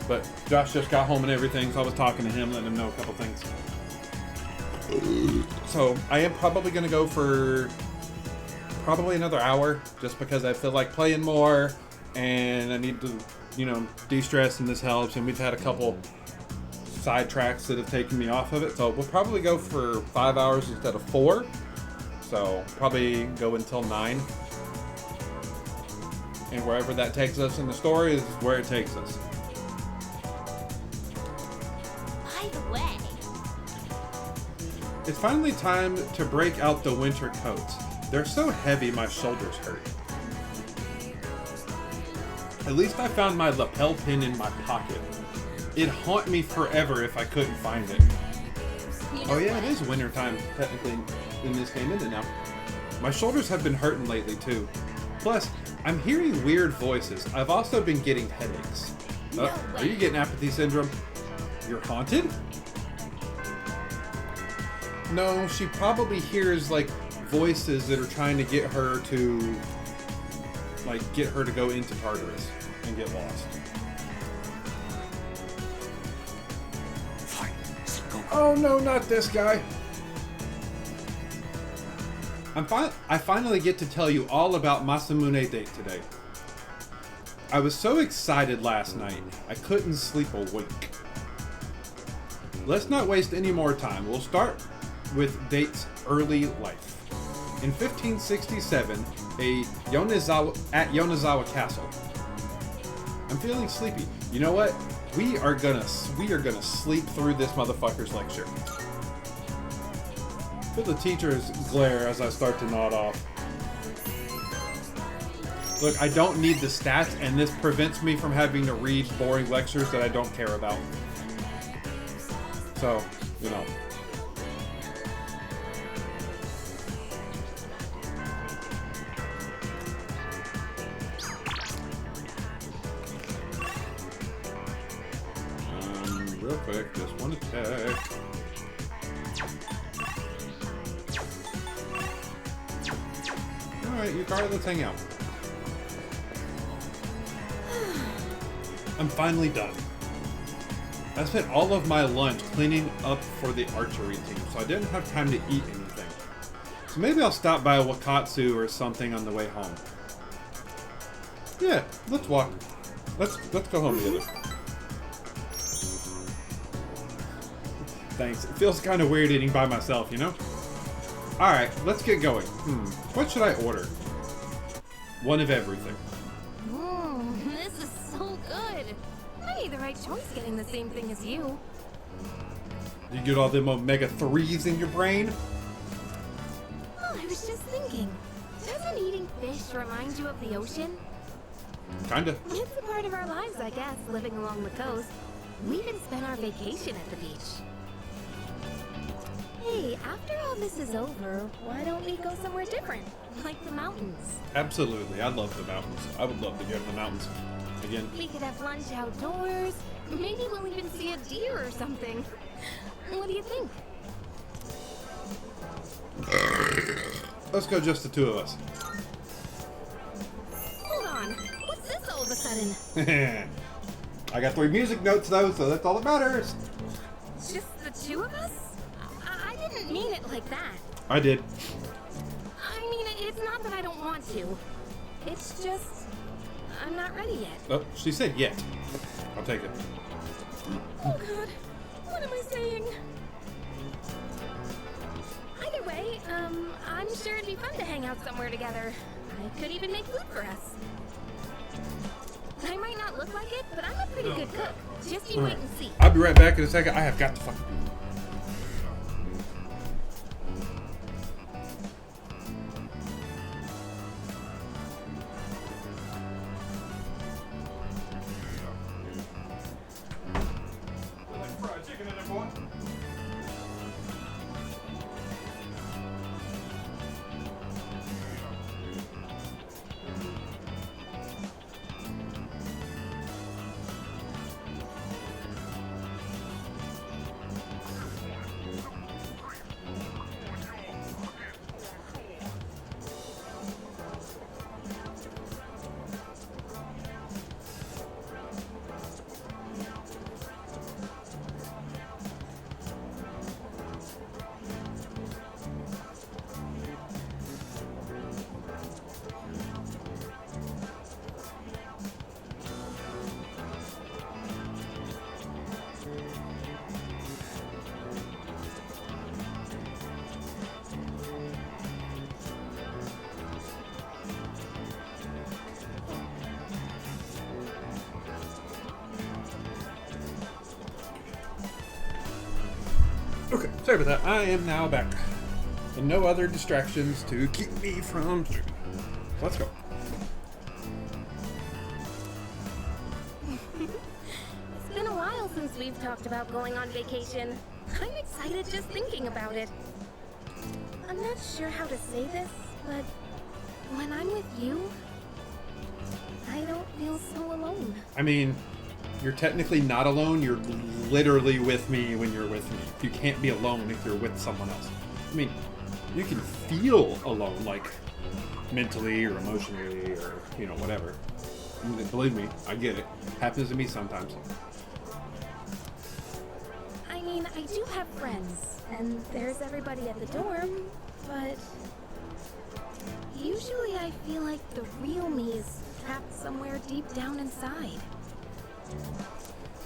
But Josh just got home and everything, so I was talking to him, letting him know a couple things. So I am probably gonna go for probably another hour, just because I feel like playing more, and I need to, you know, de-stress, and this helps. And we've had a couple sidetracks that have taken me off of it, so we'll probably go for 5 hours instead of 4. So probably go until 9, and wherever that takes us in the story is where it takes us. By the way, It's finally time to break out the winter coats. They're so heavy my shoulders hurt. At least I found my lapel pin in my pocket. It'd haunt me forever if I couldn't find it. Oh yeah, it is winter time technically in this game, isn't it now? My shoulders have been hurting lately too. Plus, I'm hearing weird voices. I've also been getting headaches. Are you getting apathy syndrome? You're haunted? No, she probably hears like voices that are trying to get her to go into Tartarus and get lost. Oh no, not this guy. I finally get to tell you all about Masamune date today. I was so excited last night, I couldn't sleep a wink. Let's not waste any more time. We'll start with Date's early life. In 1567, at Yonezawa Castle. I'm feeling sleepy. You know what? We are gonna sleep through this motherfucker's lecture. Feel the teacher's glare as I start to nod off. Look, I don't need the stats, and this prevents me from having to read boring lectures that I don't care about. So, you know. Real quick, just want to check. Alright, Yukari, let's hang out. I'm finally done. I spent all of my lunch cleaning up for the archery team, so I didn't have time to eat anything. So maybe I'll stop by a Wakatsu or something on the way home. Yeah, let's walk. Let's go home together. Thanks. It feels kind of weird eating by myself, you know? Alright, let's get going. What should I order? One of everything. This is so good. I made the right choice getting the same thing as you. You get all them omega-3s in your brain? Oh, I was just thinking. Doesn't eating fish remind you of the ocean? Kinda. It's a part of our lives, I guess, living along the coast. We even spent our vacation at the beach. Hey, after all this is over, why don't we go somewhere different? Like the mountains. Absolutely. I love the mountains. I would love to go to the mountains again. We could have lunch outdoors. Maybe we'll even see a deer or something. What do you think? Let's go just the two of us. Hold on. What's this all of a sudden? I got 3 music notes though, so that's all that matters. Just the two of us? I didn't mean it like that. I did. I mean, it's not that I don't want to. It's just, I'm not ready yet. Oh, she said yet. I'll take it. Oh God, what What am I saying? Either way, I'm sure it'd be fun to hang out somewhere together. I could even make food for us. I might not look like it, but I'm a pretty good cook. Just you wait and see. I'll be right back in a second. I have got to fuck. Okay, sorry about that. I am now back. And no other distractions to keep me from streaming. Let's go. It's been a while since we've talked about going on vacation. I'm excited just thinking about it. I'm not sure how to say this, but when I'm with you, I don't feel so alone. I mean, you're technically not alone. You're literally with me when you're with me. You can't be alone if you're with someone else. I mean, you can feel alone, like mentally or emotionally or, you know, whatever. Believe me, I get it. Happens to me sometimes. I mean, I do have friends, and there's everybody at the dorm, but usually I feel like the real me is trapped somewhere deep down inside.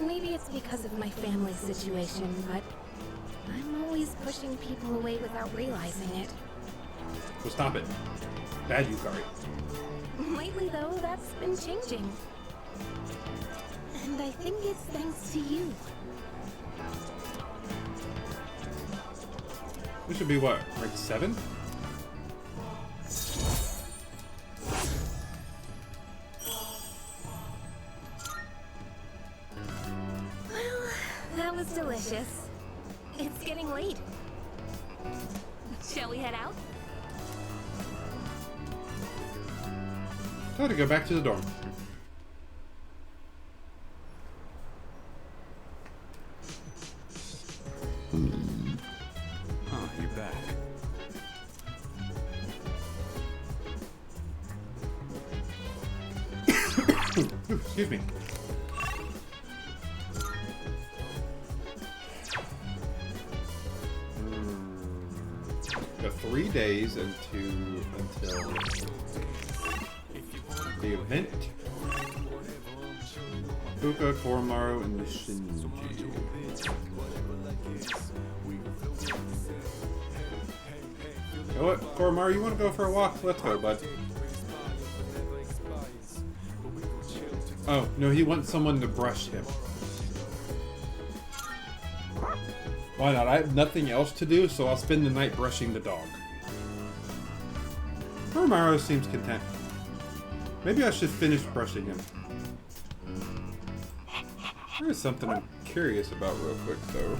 Maybe it's because of my family situation, but I'm always pushing people away without realizing it. So stop it. Bad Yukari. Lately, though, that's been changing. And I think it's thanks to you. We should be what, like 7? Well, that was delicious. It's getting late. Shall we head out? Time to go back to the dorm. Oh, you're back. Excuse me. Got 3 days until the event. Fuka, Koromaru, and Shinji. You know what, Koromaru, you want to go for a walk? Let's go, bud. Oh, no, he wants someone to brush him. Why not? I have nothing else to do, so I'll spend the night brushing the dog. Koromaru seems content. Maybe I should finish brushing him. There's something I'm curious about real quick, though.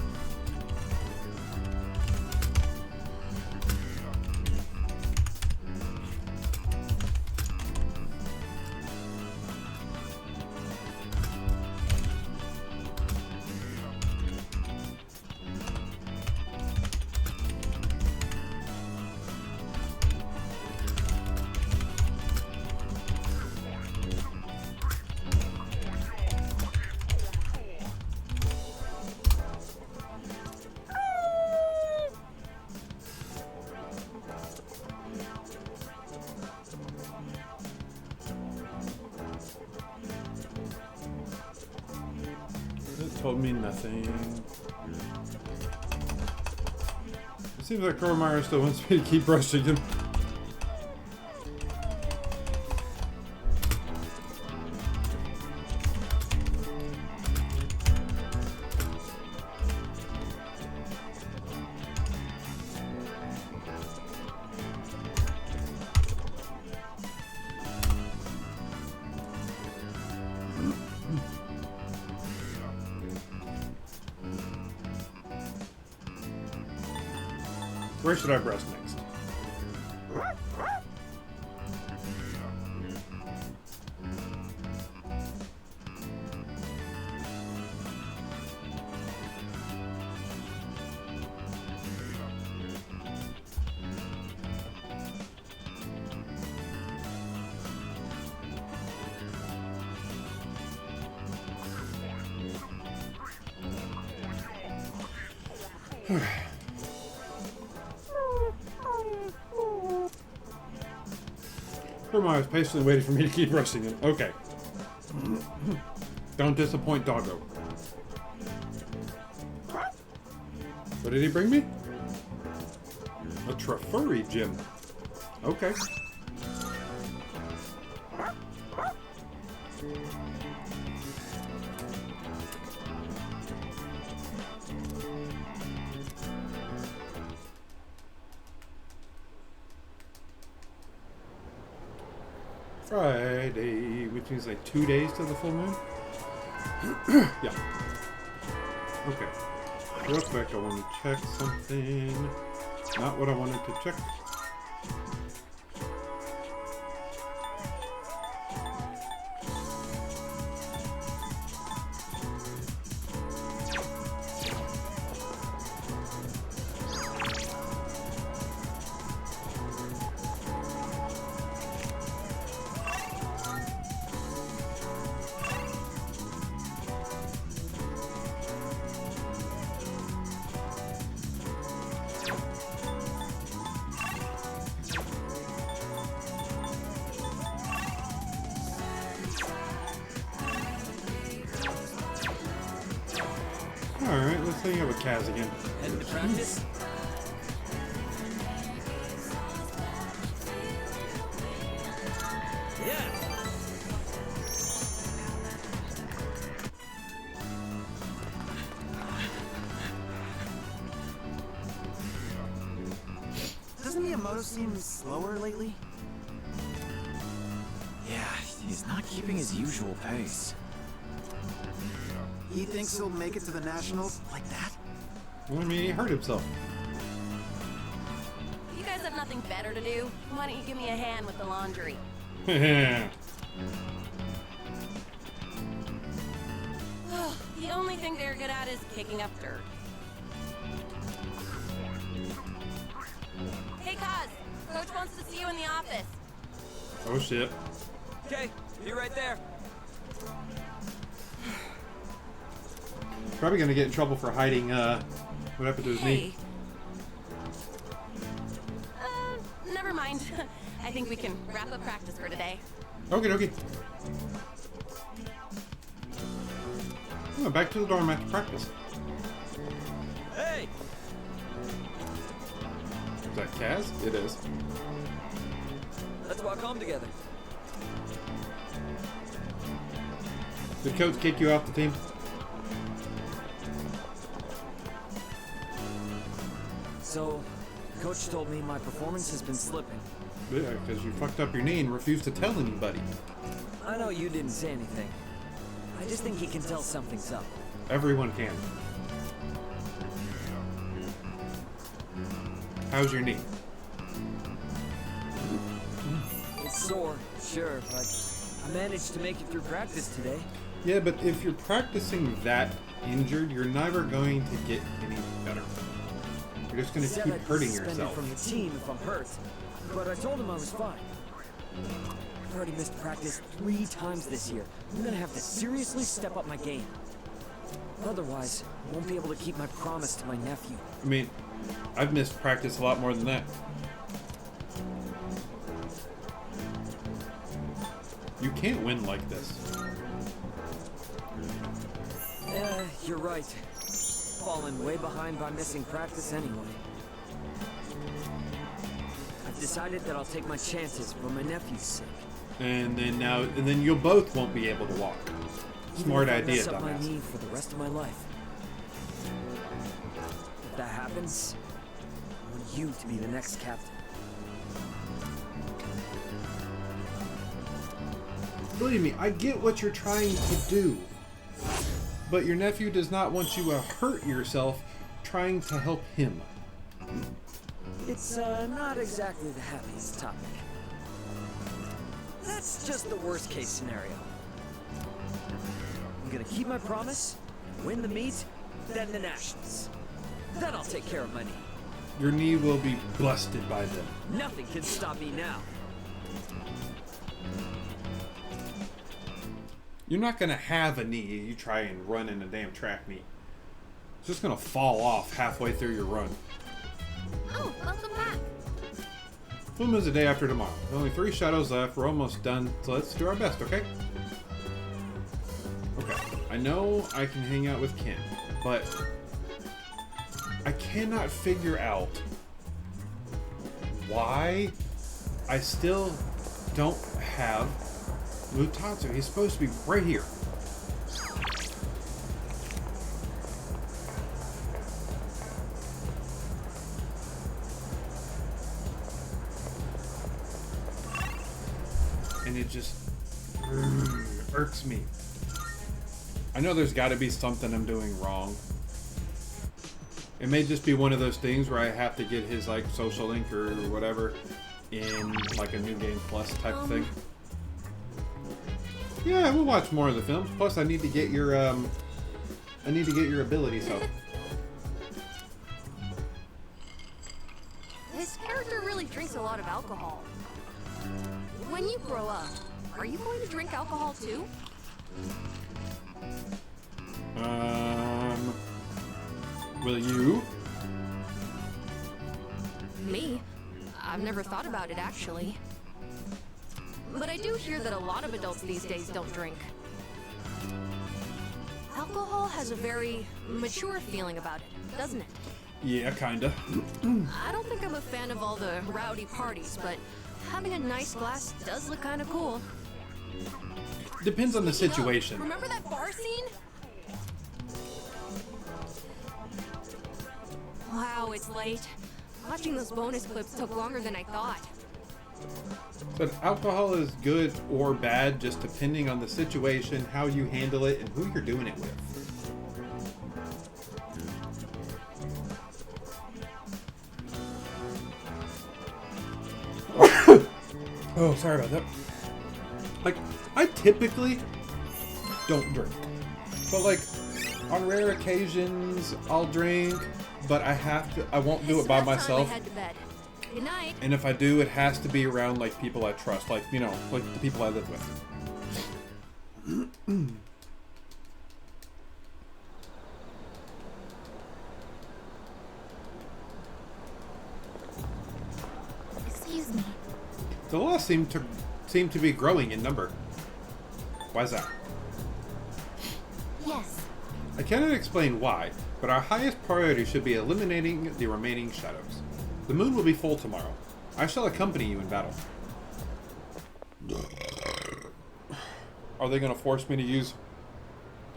It told me nothing. It seems like Kuromaro still wants me to keep brushing him. Where should I brush next? Kuromaro is patiently waiting for me to keep brushing him. Okay. Don't disappoint, doggo. What did he bring me? A Trafurry gym. Okay. Friday, which means like 2 days to the full moon? Yeah. Okay. Real quick, I want to check something. Not what I wanted to check. Alright, let's hang out with Kaz again. Heading to practice? Yeah! Doesn't Miyamoto seem slower lately? Yeah, he's not keeping his usual pace. He thinks he'll make it to the Nationals like that? Well, I mean, he hurt himself. You guys have nothing better to do? Why don't you give me a hand with the laundry? Yeah. The only thing they're good at is kicking up dirt. Hey, Kaz! Coach wants to see you in the office. Oh shit. Okay, be right there. Probably gonna get in trouble for hiding, what happened to his knee. Never mind. I think we can wrap up practice for today. Okay, okay. Oh, back to the dorm after practice. Hey! Is that Kaz? It is. Let's walk home together. Did Coach kick you off the team? So, Coach told me my performance has been slipping. Yeah, because you fucked up your knee and refused to tell anybody. I know you didn't say anything. I just think he can tell something's up. Everyone can. How's your knee? It's sore, sure, but I managed to make it through practice today. Yeah, but if you're practicing that injured, you're never going to get any better. You're just going to keep hurting yourself. From the team if I'm hurt, but I told him I was fine. I've already missed practice 3 times this year. I'm gonna have to seriously step up my game. Otherwise, I won't be able to keep my promise to my nephew. I mean, I've missed practice a lot more than that. You can't win like this. Yeah, you're right. fallen way behind by missing practice anyway. I've decided that I'll take my chances for my nephew's sake. And then you both won't be able to walk. Smart Even if I idea, mess up my dumbass. knee for the rest of my life. If that happens, I want you to be the next captain. Believe me, I get what you're trying to do. But your nephew does not want you to hurt yourself trying to help him. It's not exactly the happiest topic. That's just the worst case scenario. I'm gonna keep my promise, win the meet, then the nationals. Then I'll take care of my knee. Your knee will be busted by them. Nothing can stop me now. You're not gonna have a knee you try and run in a damn track meet. It's just gonna fall off halfway through your run. Oh, welcome back. Full moon's the day after tomorrow. Only 3 shadows left. We're almost done, so let's do our best, okay? Okay. I know I can hang out with Ken, but I cannot figure out why I still don't have Mutatsu. He's supposed to be right here. And it just irks me. I know there's got to be something I'm doing wrong. It may just be one of those things where I have to get his like social link or whatever in like a New Game Plus type of thing. Yeah, we'll watch more of the films. Plus, I need to get your ability. So His character really drinks a lot of alcohol. When you grow up, are you going to drink alcohol too? will you? Me? I've never thought about it actually. But I do hear that a lot of adults these days don't drink. Alcohol has a very mature feeling about it, doesn't it? Yeah, kinda. I don't think I'm a fan of all the rowdy parties, but having a nice glass does look kind of cool. Depends on the situation. Remember that bar scene? Wow, it's late. Watching those bonus clips took longer than I thought. But alcohol is good or bad just depending on the situation, how you handle it, and who you're doing it with. Oh, sorry about that. Like, I typically don't drink. But like, on rare occasions, I'll drink, but I won't do it by myself. Good night. And if I do, it has to be around like people I trust, like, you know, like the people I live with. Excuse me. The laws seem to be growing in number. Why is that? Yes. I cannot explain why, but our highest priority should be eliminating the remaining shadows. The moon will be full tomorrow. I shall accompany you in battle. Are they going to force me to use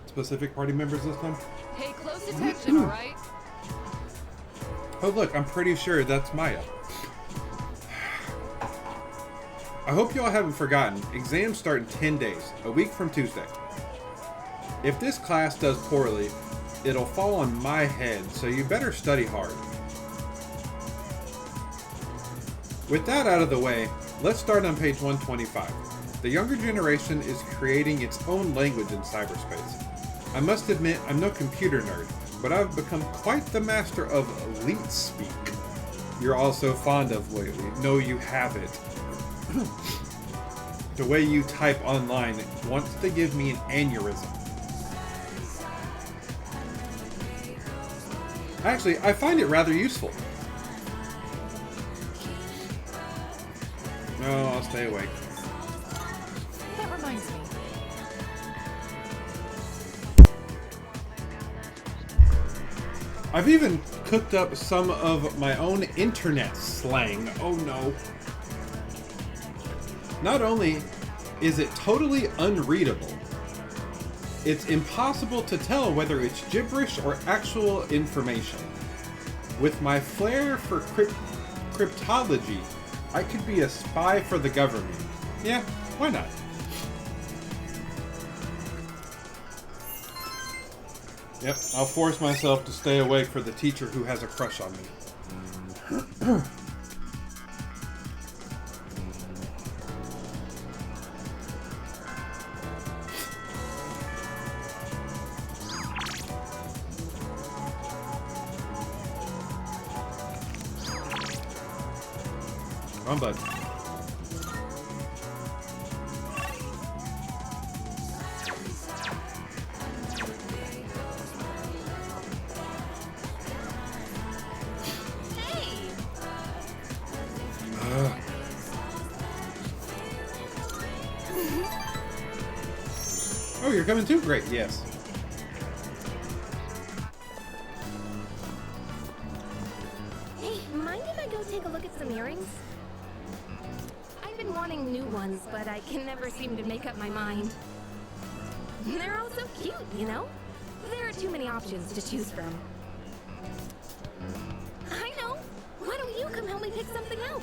specific party members this time? Pay close attention, alright? Oh look, I'm pretty sure that's Maya. I hope you all haven't forgotten, exams start in 10 days, a week from Tuesday. If this class does poorly, it'll fall on my head, so you better study hard. With that out of the way, let's start on page 125. The younger generation is creating its own language in cyberspace. I must admit, I'm no computer nerd, but I've become quite the master of elite speak. You're all so fond of lately. No, you have it. The way you type online wants to give me an aneurysm. Actually, I find it rather useful. No, I'll stay awake. That reminds me. I've even cooked up some of my own internet slang. Oh no. Not only is it totally unreadable, it's impossible to tell whether it's gibberish or actual information. With my flair for cryptology, I could be a spy for the government. Yeah, why not? Yep, I'll force myself to stay awake for the teacher who has a crush on me. Come on, bud. Oh, you're coming too? Great, yes. Hey, mind if I go take a look at some earrings? I've been wanting new ones, but I can never seem to make up my mind. They're all so cute, you know? There are too many options to choose from. I know! Why don't you come help me pick something out?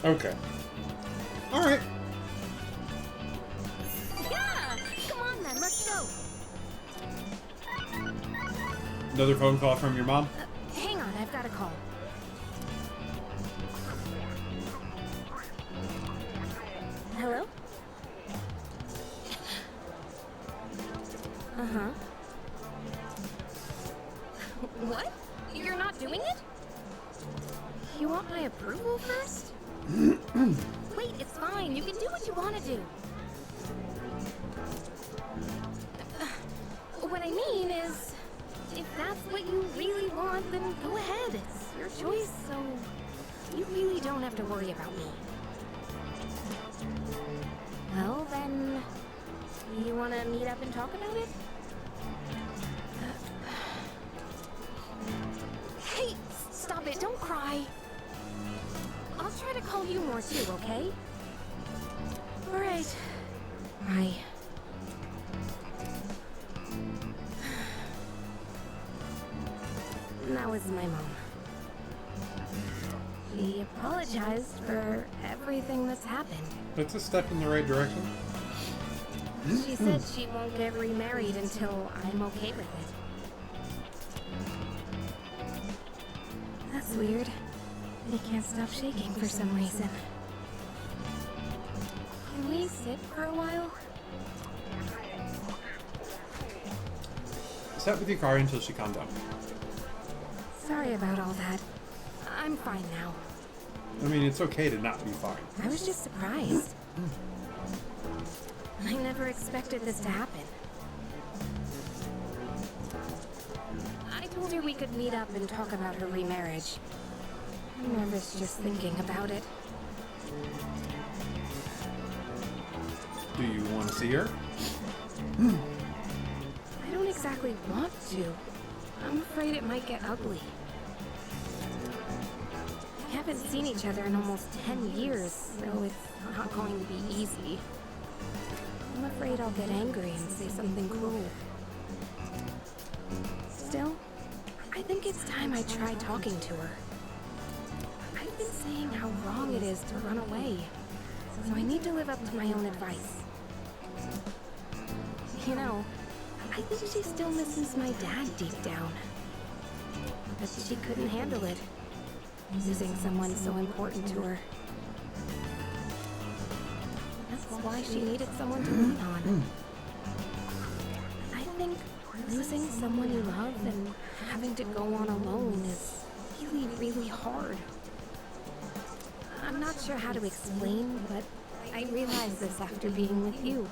Okay. Alright. Yeah! Come on then, let's go! Another phone call from your mom? Hang on, I've got a call. Hello? Uh-huh. What? You're not doing it? You want my approval first? Wait, it's fine. You can do what you want to do. What I mean is, if that's what you really want, then go ahead. It's your choice, so you really don't have to worry about me. Well, then, you want to meet up and talk about it? Hey, stop it. Don't cry. I'll try to call you more too, okay? All right. Bye. That was my mom. She apologized for everything that's happened. That's a step in the right direction. She said she won't get remarried until I'm okay with it. That's weird. I can't stop shaking for some reason. Can we sit for a while? Sat with your car until she calmed down. Sorry about all that. I'm fine now. I mean, it's okay to not be fine. I was just surprised. I never expected this to happen. I told her we could meet up and talk about her remarriage. I'm nervous just thinking about it. Do you want to see her? I don't exactly want to. I'm afraid it might get ugly. We haven't seen each other in almost 10 years, so it's not going to be easy. I'm afraid I'll get angry and say something cruel. Still, I think it's time I try talking to her. I've been saying how wrong it is to run away, so I need to live up to my own advice. You know, I think she still misses my dad deep down. But she couldn't handle it, losing someone so important to her. That's why she needed someone to lean on. I think losing someone you love and having to go on alone is really, really hard. I'm not sure how to explain, but I realized this after being with you.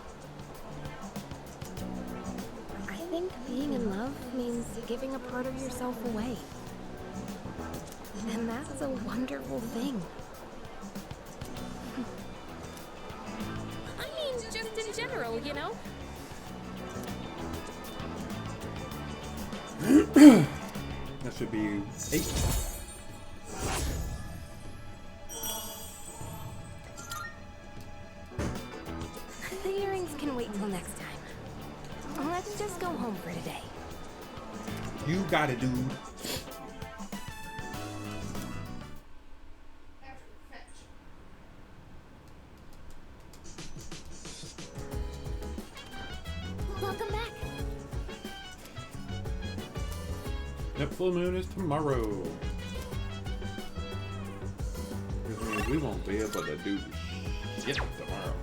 I think being in love means giving a part of yourself away. And that's a wonderful thing. I mean, just in general, you know? That's That should be 8. The earrings can wait till next time. Let's just go home for today. You got it, dude. Welcome back. Yep, full moon is tomorrow. Which means we won't be able to do shit tomorrow.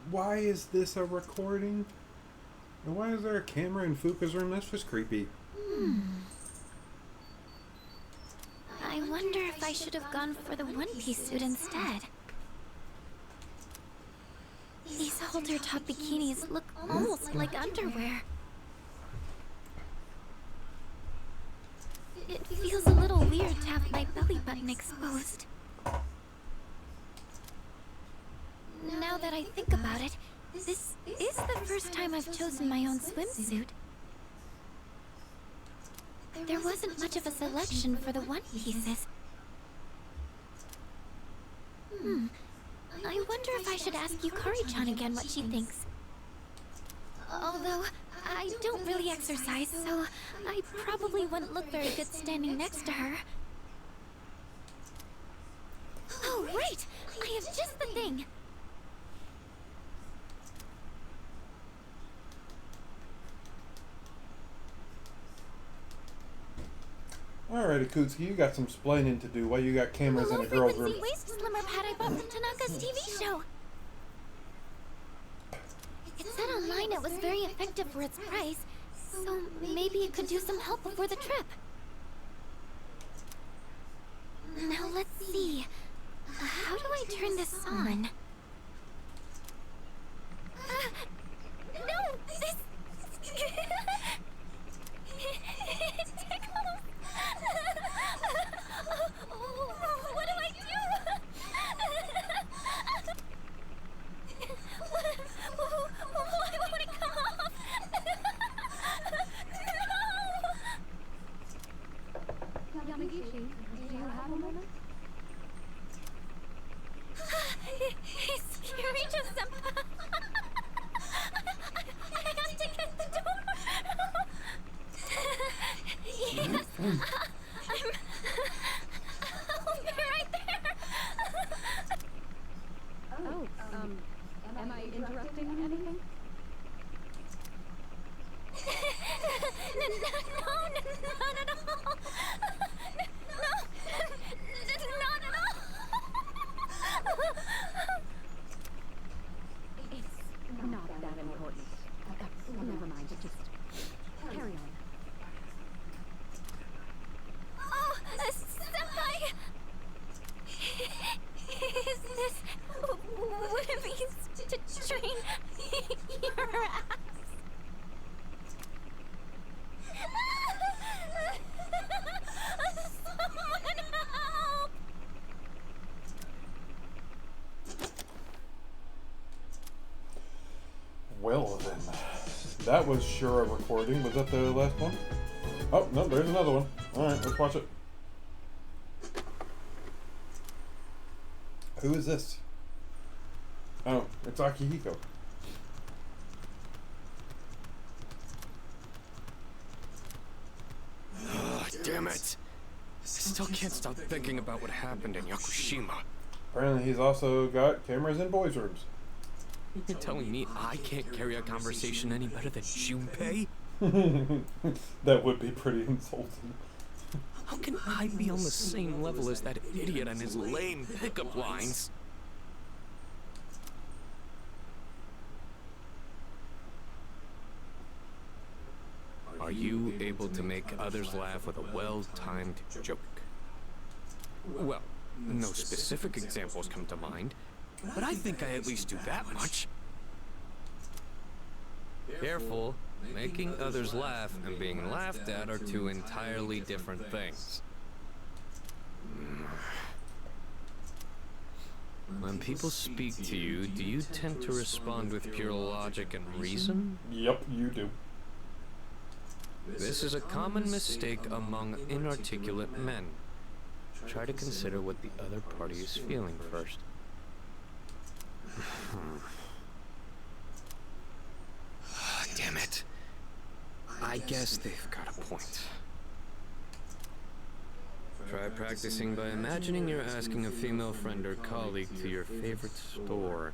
Why is this a recording? And why is there a camera in Fuka's room? That's just creepy. I wonder if I should have gone for the One Piece suit instead. These halter-top bikinis look almost like underwear. It feels a little weird to have my belly button exposed. Now that I think about it, this is the first time I've chosen my own swimsuit. There wasn't much of a selection for the One Pieces. I wonder if I should ask Yukari-chan again what she thinks. Although, I don't really exercise, so I probably wouldn't look very good standing next to her. Oh, right! I have just the thing! Alrighty, Kutsuki, you got some splaining to do while you got cameras in a girl's room. Low-frequency waist slimmer pad I bought from Tanaka's TV show. It said online it was very effective for its price, so maybe it could do some help before the trip. Now let's see. How do I turn this on? No! This... It tickles! What do I do? Why won't it come off? No! Yamagishi, do you have a moment? It's Kirito-senpai. I have to get the door. Yes, I'll be right there. Oh, am I interrupting anything? No, not at all. No, not at all. It's not that important. Never mind, just carry on. Oh, senpai! Is this what it means to train your ass? Someone help! Well then, that was sure a recording. Was that the last one? Oh, no, there's another one. Alright, let's watch it. Who is this? Oh, it's Akihiko. Damn it! I still can't stop thinking about what happened in Yakushima. Apparently he's also got cameras in boys' rooms. You're telling me I can't carry a conversation any better than Junpei? That would be pretty insulting. How can I be on the same level as that idiot and his lame pickup lines? Are you able to make others laugh with a well-timed joke? Well, no specific examples come to mind, but I think I at least do that much. Careful. Making others laugh and being laughed at are two entirely different things. When people speak to you, do you tend to respond with pure logic and reason? Yep, you do. This is a common mistake among inarticulate men. Try to consider what the other party is feeling first. Damn it. I guess they've got a point. Try practicing by imagining you're asking a female friend or colleague to your favorite store.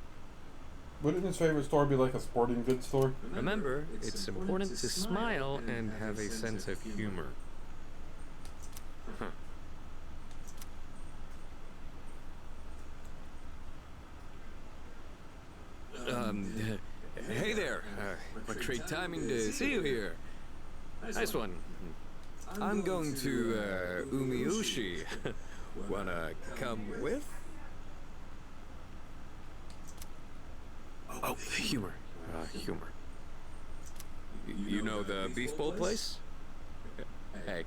Wouldn't his favorite store be like a sporting goods store? Remember, it's important to smile and have a sense of humor. Huh. Hey there. What great timing to see you here. Nice one. I'm going to Umiushi. Wanna come with? Oh, humor. Humor. You know the beef bowl place? Hey,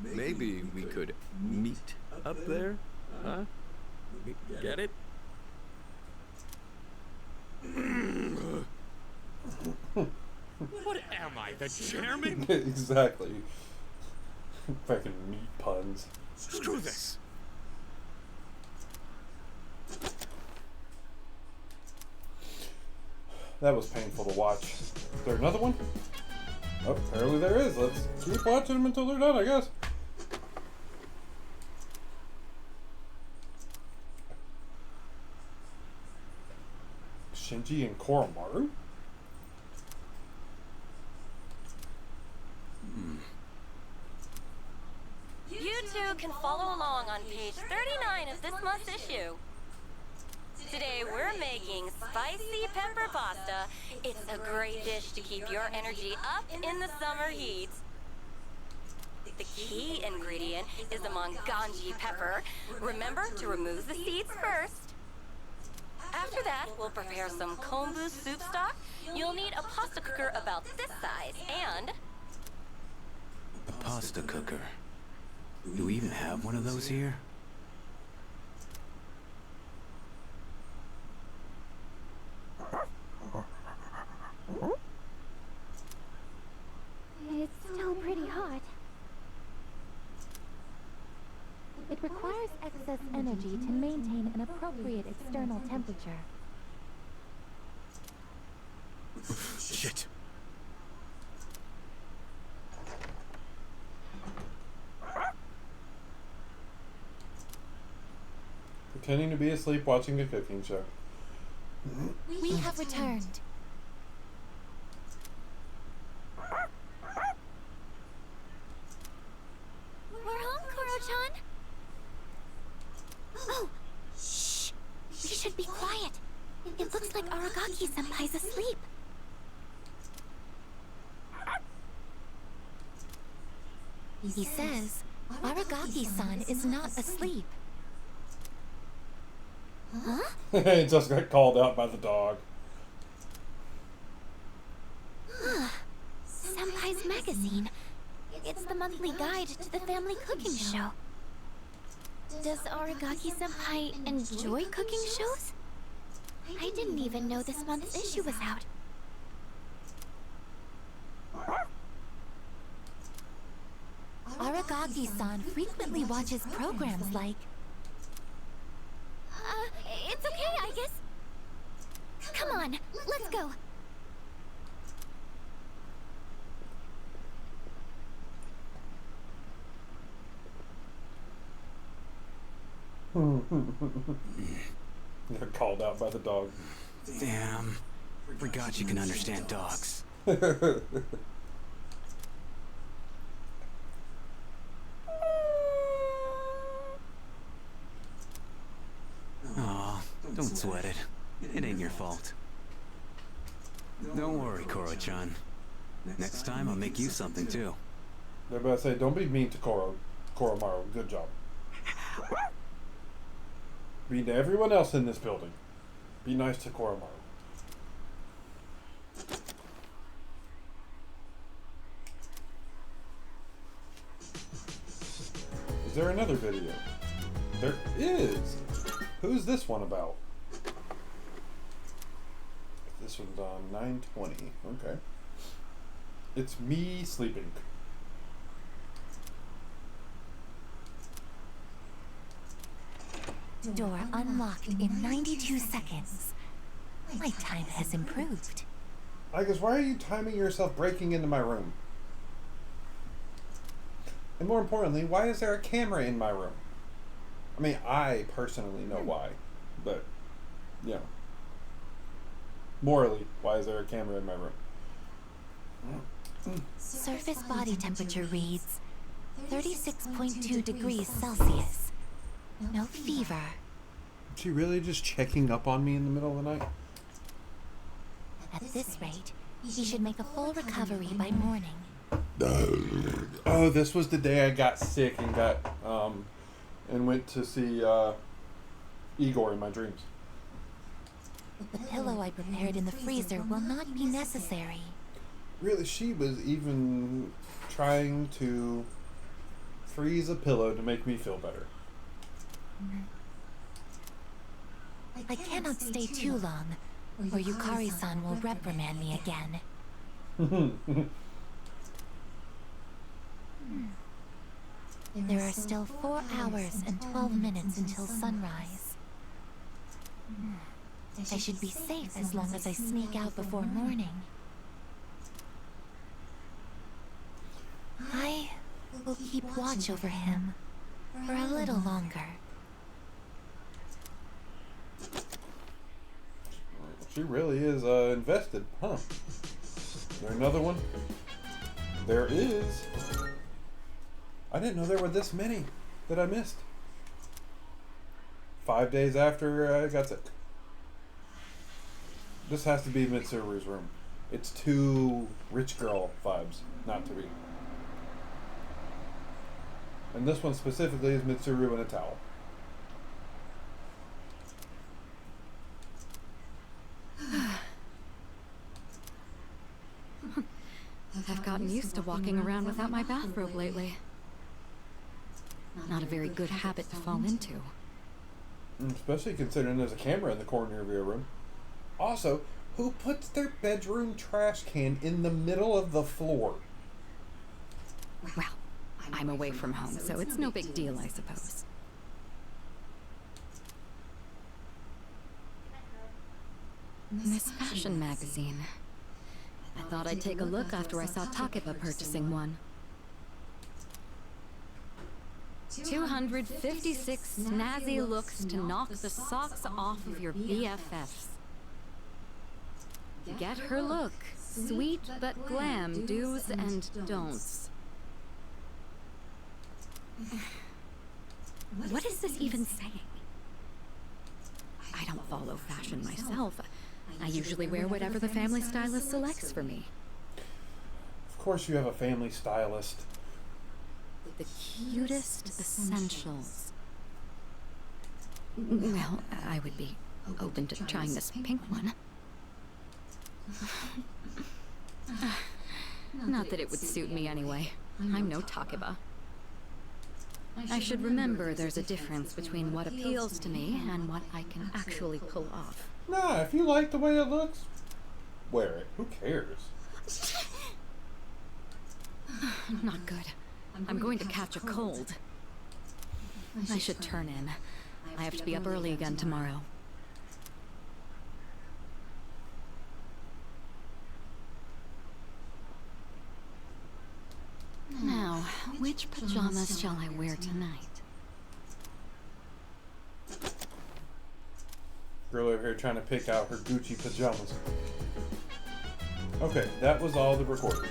maybe we could meet up there? Huh? Get it? What am I, the chairman? Exactly. Fucking meat puns. Screw this. That was painful to watch. Is there another one? Oh, apparently there is. Let's keep watching them until they're done, I guess. Shinji and Koromaru? You two can follow along on page 39 of this month's issue. Today we're making spicy pepper pasta. It's a great dish to keep your energy up in the summer heat. The key ingredient is the manganji pepper. Remember to remove the seeds first. After that, we'll prepare some kombu soup stock. You'll need a pasta cooker about this size and... A pasta cooker. Do we even have one of those here? It's still pretty hot. It requires excess energy to maintain an appropriate external temperature. Shit. Pretending to be asleep watching a cooking show. We have returned. We're home, Kuro-chan. Oh! Shh! We should be quiet. It looks like Aragaki-senpai's asleep. He says Aragaki-san is not asleep. Huh? He just got called out by the dog. Senpai's magazine. It's the monthly guide to the family cooking show. Does Aragaki-senpai enjoy cooking shows? I didn't even know this month's issue was out. Aragaki-san frequently watches programs like Let's go. They're called out by the dog. Damn. Forgot you can understand dogs. Aw, don't sweat it. It ain't your fault. Don't worry, Koro-chan. Next time I'll make you something too. They're about to say, don't be mean to Koromaru. Good job. Be to everyone else in this building. Be nice to Koromaru. Is there another video? There is! Who's this one about? This one's on 9:20. Okay. It's me sleeping. Door unlocked in 92 seconds. My time has improved. I guess, why are you timing yourself breaking into my room? And more importantly, why is there a camera in my room? I mean, I personally know why, but, yeah. Morally, why is there a camera in my room? Surface body temperature reads 36.2 degrees Celsius. No fever. Is she really just checking up on me in the middle of the night? At this rate, he should make a full recovery by morning. Oh, this was the day I got sick and and went to see Igor in my dreams. The pillow I prepared in the freezer will not be necessary. Really, she was even trying to freeze a pillow to make me feel better. I cannot stay too long, or Yukari-san will reprimand me again. There are still 4 hours and 12 minutes until sunrise. I should be safe as long as I sneak out before morning. I will keep watch over him for a little longer. She really is invested, huh? Is there another one? There is. I didn't know there were this many that I missed. 5 days after I got sick. This has to be Mitsuru's room. It's too rich girl vibes not to be. And this one specifically is Mitsuru in a towel. I've gotten used to walking around without my bathrobe lately. Not a very good habit to fall into. Especially considering there's a camera in the corner of your room. Also, who puts their bedroom trash can in the middle of the floor? Well, I'm away from home, so it's no big deal, I suppose. This fashion magazine. I thought I'd take a look after I saw Takeba purchasing one. 256 snazzy looks to knock the socks off of your BFFs. Get her look. Sweet but glam do's and don'ts. What is this even saying? I don't follow fashion myself. I usually wear whatever the family stylist selects for me. Of course you have a family stylist. The cutest essentials. Well, I would be open to trying this pink one. Not that it would suit me anyway. I'm no Takeba. I should remember there's a difference between what appeals to me and what I can actually pull off. Nah, if you like the way it looks, wear it. Who cares? Not good. I'm going to catch a cold. I should turn in. I have to be up early again tomorrow. Which pajamas shall I wear tonight? Girl over here trying to pick out her Gucci pajamas. Okay, that was all the recording.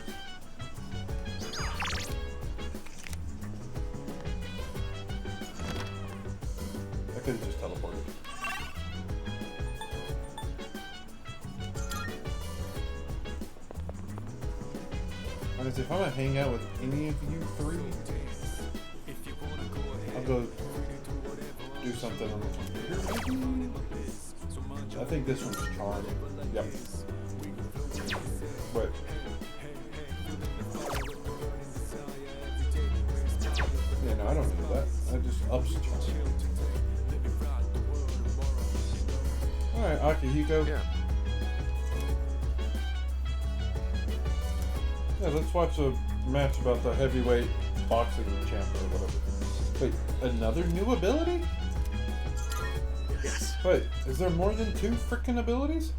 I could have just teleported. Honestly, if I'm gonna hang out with any of you three, I'll go do something on the computer. I think this one's Charm. Yep. Wait. Yeah, no, I don't do that. I just ups Charm. Alright, Akihiko. Yeah, let's watch a match about the heavyweight boxing champ or whatever. Wait, another new ability? Yes. Wait, is there more than 2 frickin' abilities?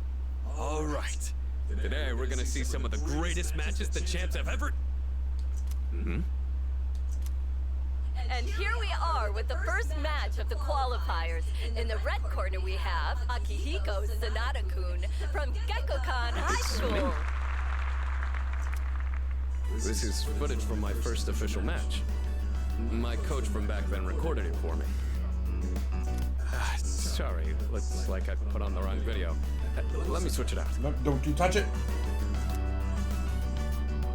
All right. Today we're gonna see some of the greatest matches the champs have ever. And here we are with the first match of the qualifiers. In the red corner we have Akihiko Sanada-kun from Gekkokan High School. This is footage from my first official match. My coach from back then recorded it for me. Sorry, looks like I put on the wrong video. Let me switch it out. No, don't you touch it!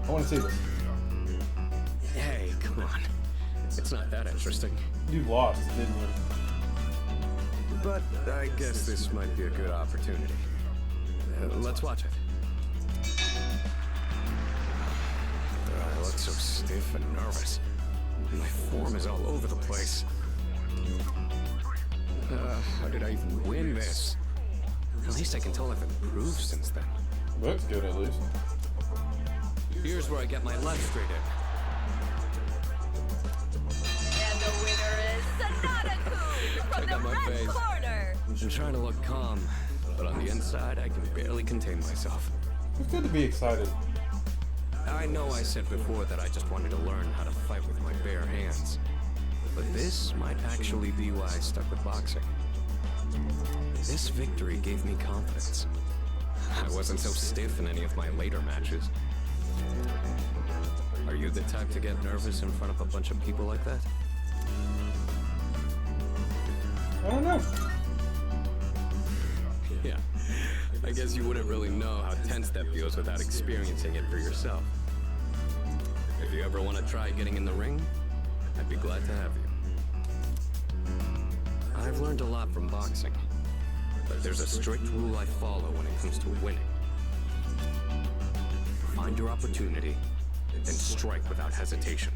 I want to see this. Hey, come on. It's not that interesting. You lost, didn't you? But I guess this might be a good opportunity. Let's watch it. I look so stiff and nervous. My form is all over the place. How did I even win this? At least I can tell I've improved since then. That's good, at least. Here's where I get my left straight in. And the winner is Sanada-kun from the red corner. I'm trying to look calm, but on the inside, I can barely contain myself. It's good to be excited. I know I said before that I just wanted to learn how to fight with my bare hands. But this might actually be why I stuck with boxing. This victory gave me confidence. I wasn't so stiff in any of my later matches. Are you the type to get nervous in front of a bunch of people like that? I don't know. Yeah, I guess you wouldn't really know how tense that feels without experiencing it for yourself. If you ever want to try getting in the ring, I'd be glad to have you. I've learned a lot from boxing, but there's a strict rule I follow when it comes to winning. Find your opportunity, and strike without hesitation.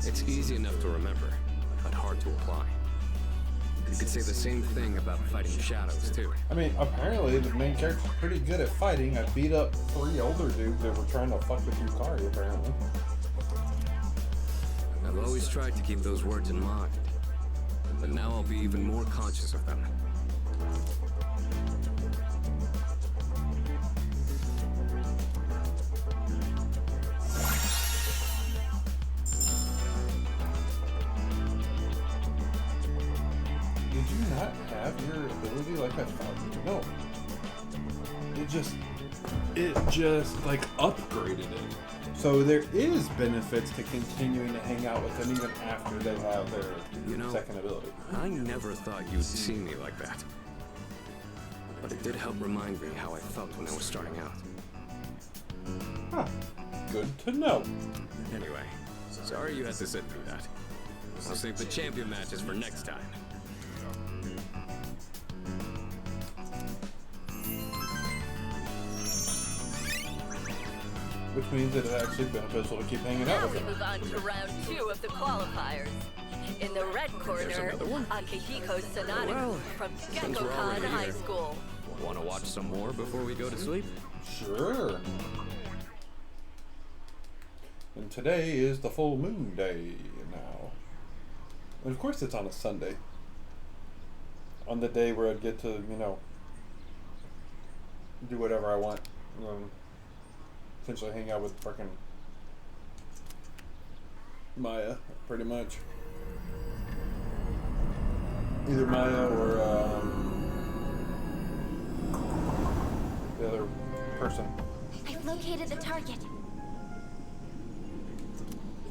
It's easy enough to remember, but hard to apply. You could say the same thing about fighting shadows, too. I mean, apparently the main character's pretty good at fighting. I beat up 3 older dudes that were trying to fuck with Yukari, apparently. I've always tried to keep those words in mind, but now I'll be even more conscious of them. Did you not have your ability like I thought you? No. It just like upgraded it. So there is benefits to continuing to hang out with them even after they have their second ability. I never thought you'd see me like that. But it did help remind me how I felt when I was starting out. Huh. Good to know. Anyway, sorry you had to sit through that. I'll save the champion matches for next time. Which means that it's actually beneficial to keep hanging out Now with we them. move on to round 2 of the qualifiers. In the red corner, Akihiko Sanada from Since we're Gekkokan already High here, School. Want to watch some more before we go to sleep? Sure. And today is the full moon day now. And of course it's on a Sunday. On the day where I'd get to, do whatever I want. Essentially hang out with frickin' Maya, pretty much. Either Maya or the other person. I've located the target.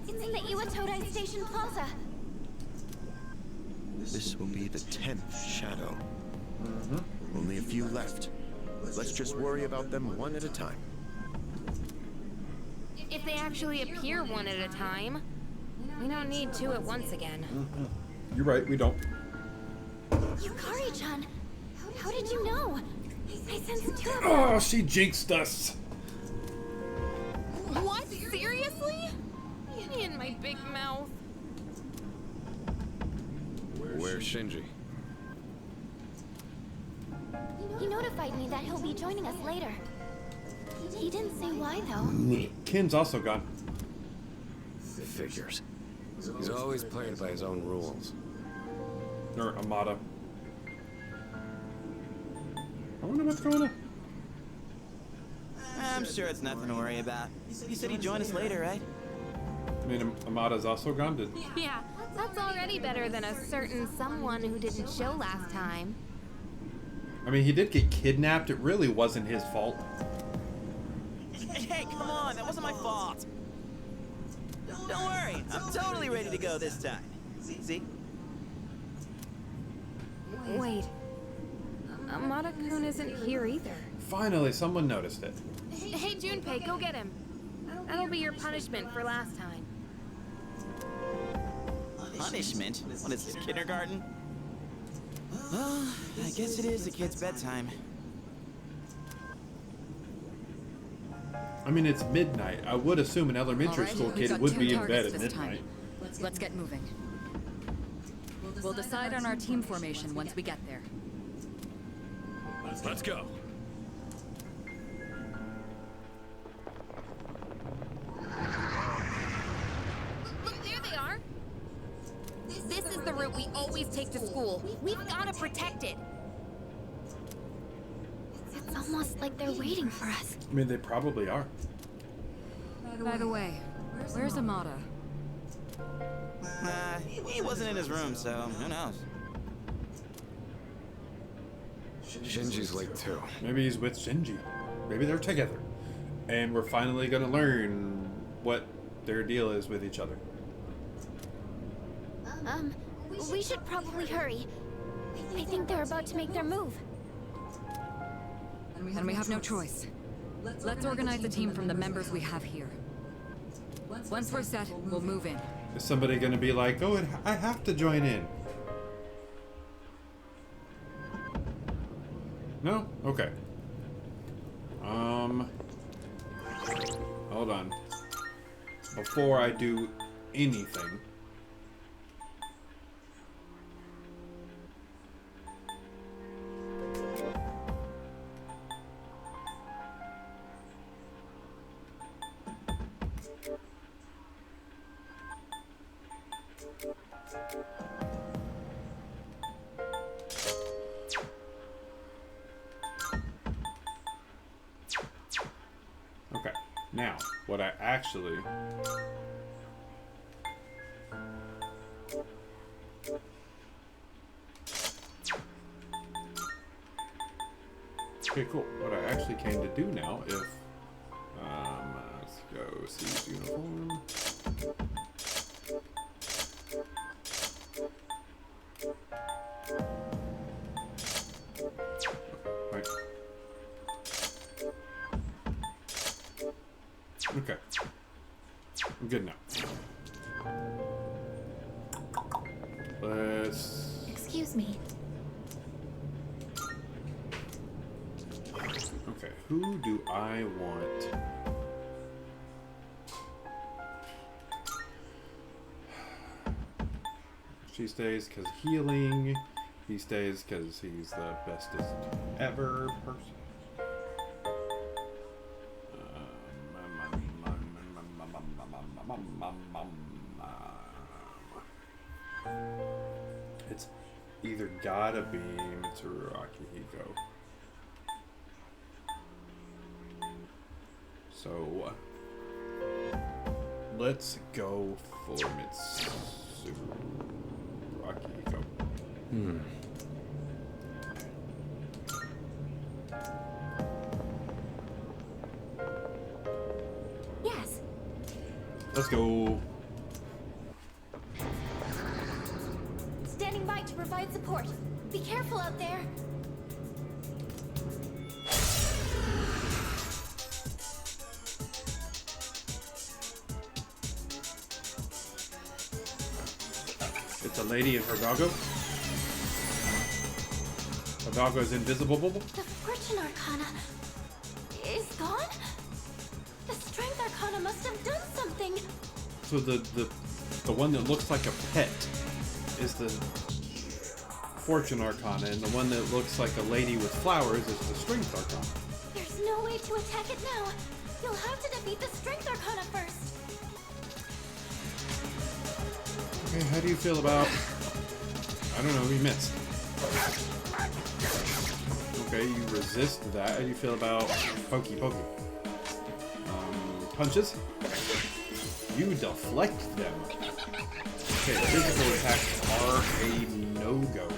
It's in the Iwatodai Station Plaza. This will be the 10th shadow. Only a few left. Let's just worry about them one at a time. If they actually appear one at a time, we don't need two at once again. You're right, we don't. Yukari-chan, how did you know? I sensed two of them. Oh, she jinxed us. What? Seriously? In my big mouth. Where's Shinji? He notified me that he'll be joining us later. He didn't say why, though. Ken's also gone. Figures. He's always played by his own rules. Or Amada. I wonder what's going on. I'm sure it's nothing to worry about. You said he'd join us later, right? I mean, Amada's also gone. Did Yeah, that's already better than a certain someone who didn't show last time. I mean, he did get kidnapped. It really wasn't his fault. Hey, come on, that wasn't my fault. Don't worry, I'm totally ready to go this time. See? Wait. Amada-kun isn't here either. Finally, someone noticed it. Hey, Junpei, go get him. That'll be your punishment for last time. Punishment? What is this, kindergarten? Well, I guess it is the kid's bedtime. I mean, it's midnight. I would assume an elementary school kid would be in bed at midnight. Let's get moving. We'll decide on our team formation once we get there. Let's go. Look, there they are. This is the route we always take to school. We've got to protect it. It's almost like they're waiting for us. I mean, they probably are. By the way, where's Amada? He wasn't in his room, so who knows? Shinji's late too. Maybe he's with Shinji. Maybe they're together. And we're finally gonna learn what their deal is with each other. We should probably hurry. I think they're about to make their move. And we have no choice. Let's organize a team from the members we have here. Once we're set, we'll move in. Is somebody gonna be like, oh, I have to join in? No? Okay. Hold on. Before I do anything. Okay, now, what I actually... Okay, cool. What I actually came to do now, if... let's go see uniform. Right. Okay. I'm good now. Let's... Excuse me. Okay, who do I want? She stays because healing. He stays because he's the bestest ever person. It's either gotta be Mitsuru Akihiko. So let's go for Mitsuraki. Hmm. Yes. Let's go. Standing by to provide support. Be careful out there. It's a lady and her doggo. Her doggo is invisible. The Fortune Arcana is gone? The Strength Arcana must have done something. So the one that looks like a pet is the Fortune Arcana, and the one that looks like a lady with flowers is the Strength Arcana. There's no way to attack it now. You'll have to defeat the Strength Arcana first. Okay, how do you feel about... I don't know, you missed. Okay, you resist that. How do you feel about pokey? Punches? You deflect them. Okay, physical attacks are a no-go.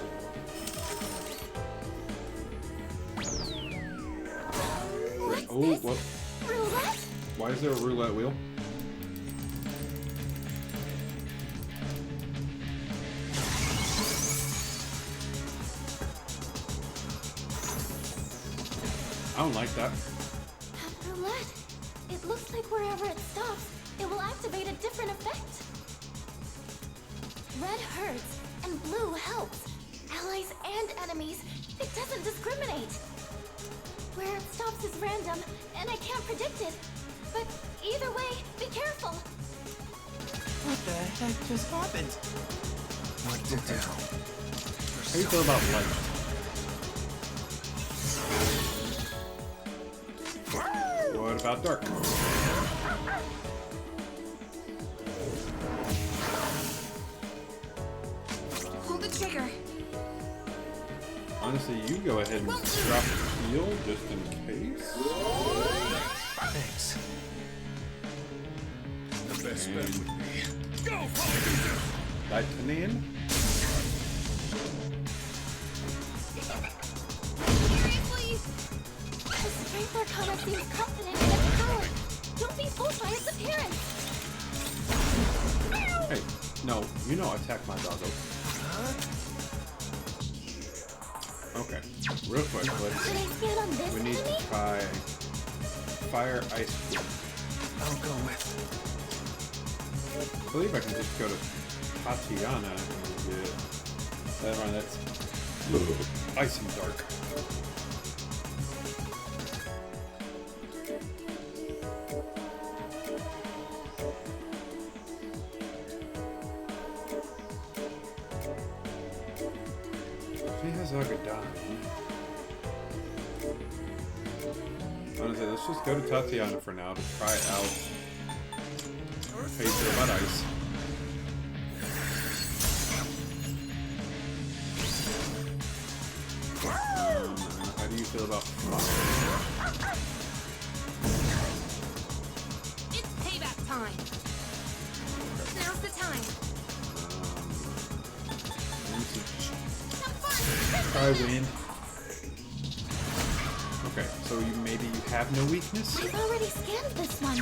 Oh, what? Roulette? Why is there a roulette wheel? I don't like that. Roulette? It looks like wherever it stops, it will activate a different effect. Red hurts, and blue helps. Allies and enemies. It doesn't discriminate. Where it stops is random, and I can't predict it. But either way, be careful. What the heck just happened? What to do? How do you feel about light? What about dark? Hold the trigger. Honestly, you go ahead and drop the heal just in case. Thanks. The best bet would be go Lightning. Seriously? The Strength Arcana seems confident in its power. Don't be fooled by its appearance. Hey, no, you know attack my doggo. Okay, real quick, Should I stand on this we need enemy? to try fire ice. I'll go with. I believe I can just go to Tatiana and get that one. That's ice and dark. She has Agadan. Honestly, let's just go to Tatiana for now to try out Phaser about ice. How do you feel about fire? It's payback time. Now's the time. Try wind. Okay, so maybe you have no weakness? I've already scanned this one.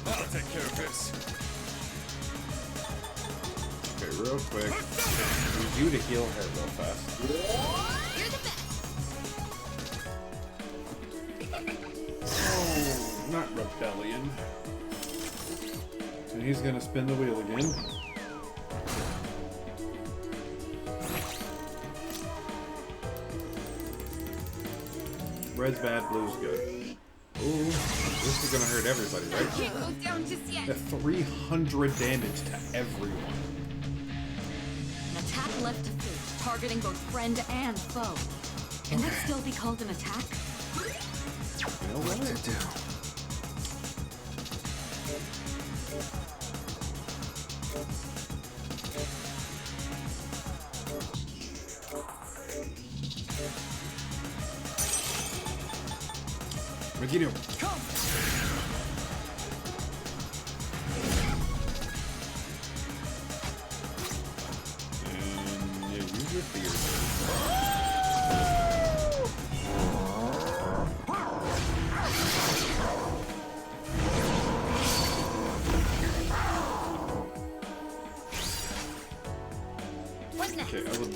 I'll take care of this. Okay, real quick. Need you to heal her real fast. You're the best. Oh, not rebellion. And he's gonna spin the wheel again. Red's bad, blue's good. Ooh, this is gonna hurt everybody, right? Can't go down just yet. At 300 damage to everyone. An attack left to fate, targeting both friend and foe. Can that still be called an attack? You know what to do? Magino.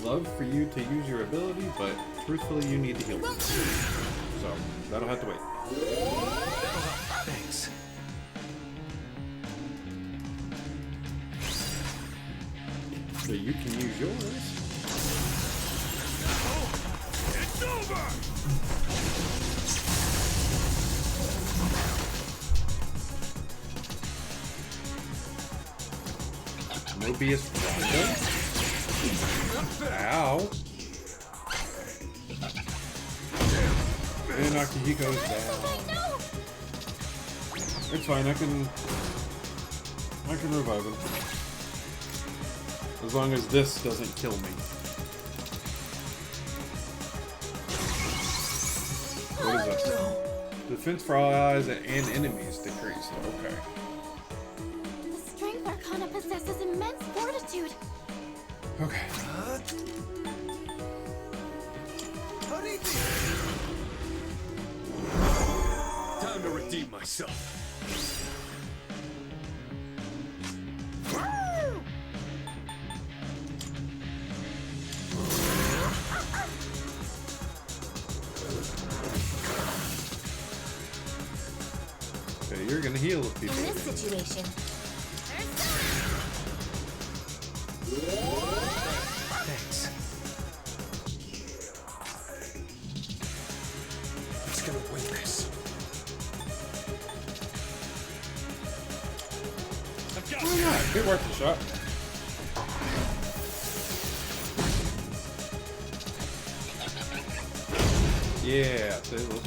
love for you to use your ability, but truthfully, you need to heal. So that'll have to wait. Thanks. So you can use yours. It's over! Mobius Rondo. Ow. And Akihiko is down. It's fine, I can revive him. As long as this doesn't kill me. What is this? Defense for all allies and enemies decreased. Okay. The Strength Arcana possesses immense fortitude. Okay. Time to redeem myself. Okay, you're gonna heal people. In this situation, Thanks. Who's gonna win this? Why not? Be worth a shot. Yeah, see, look.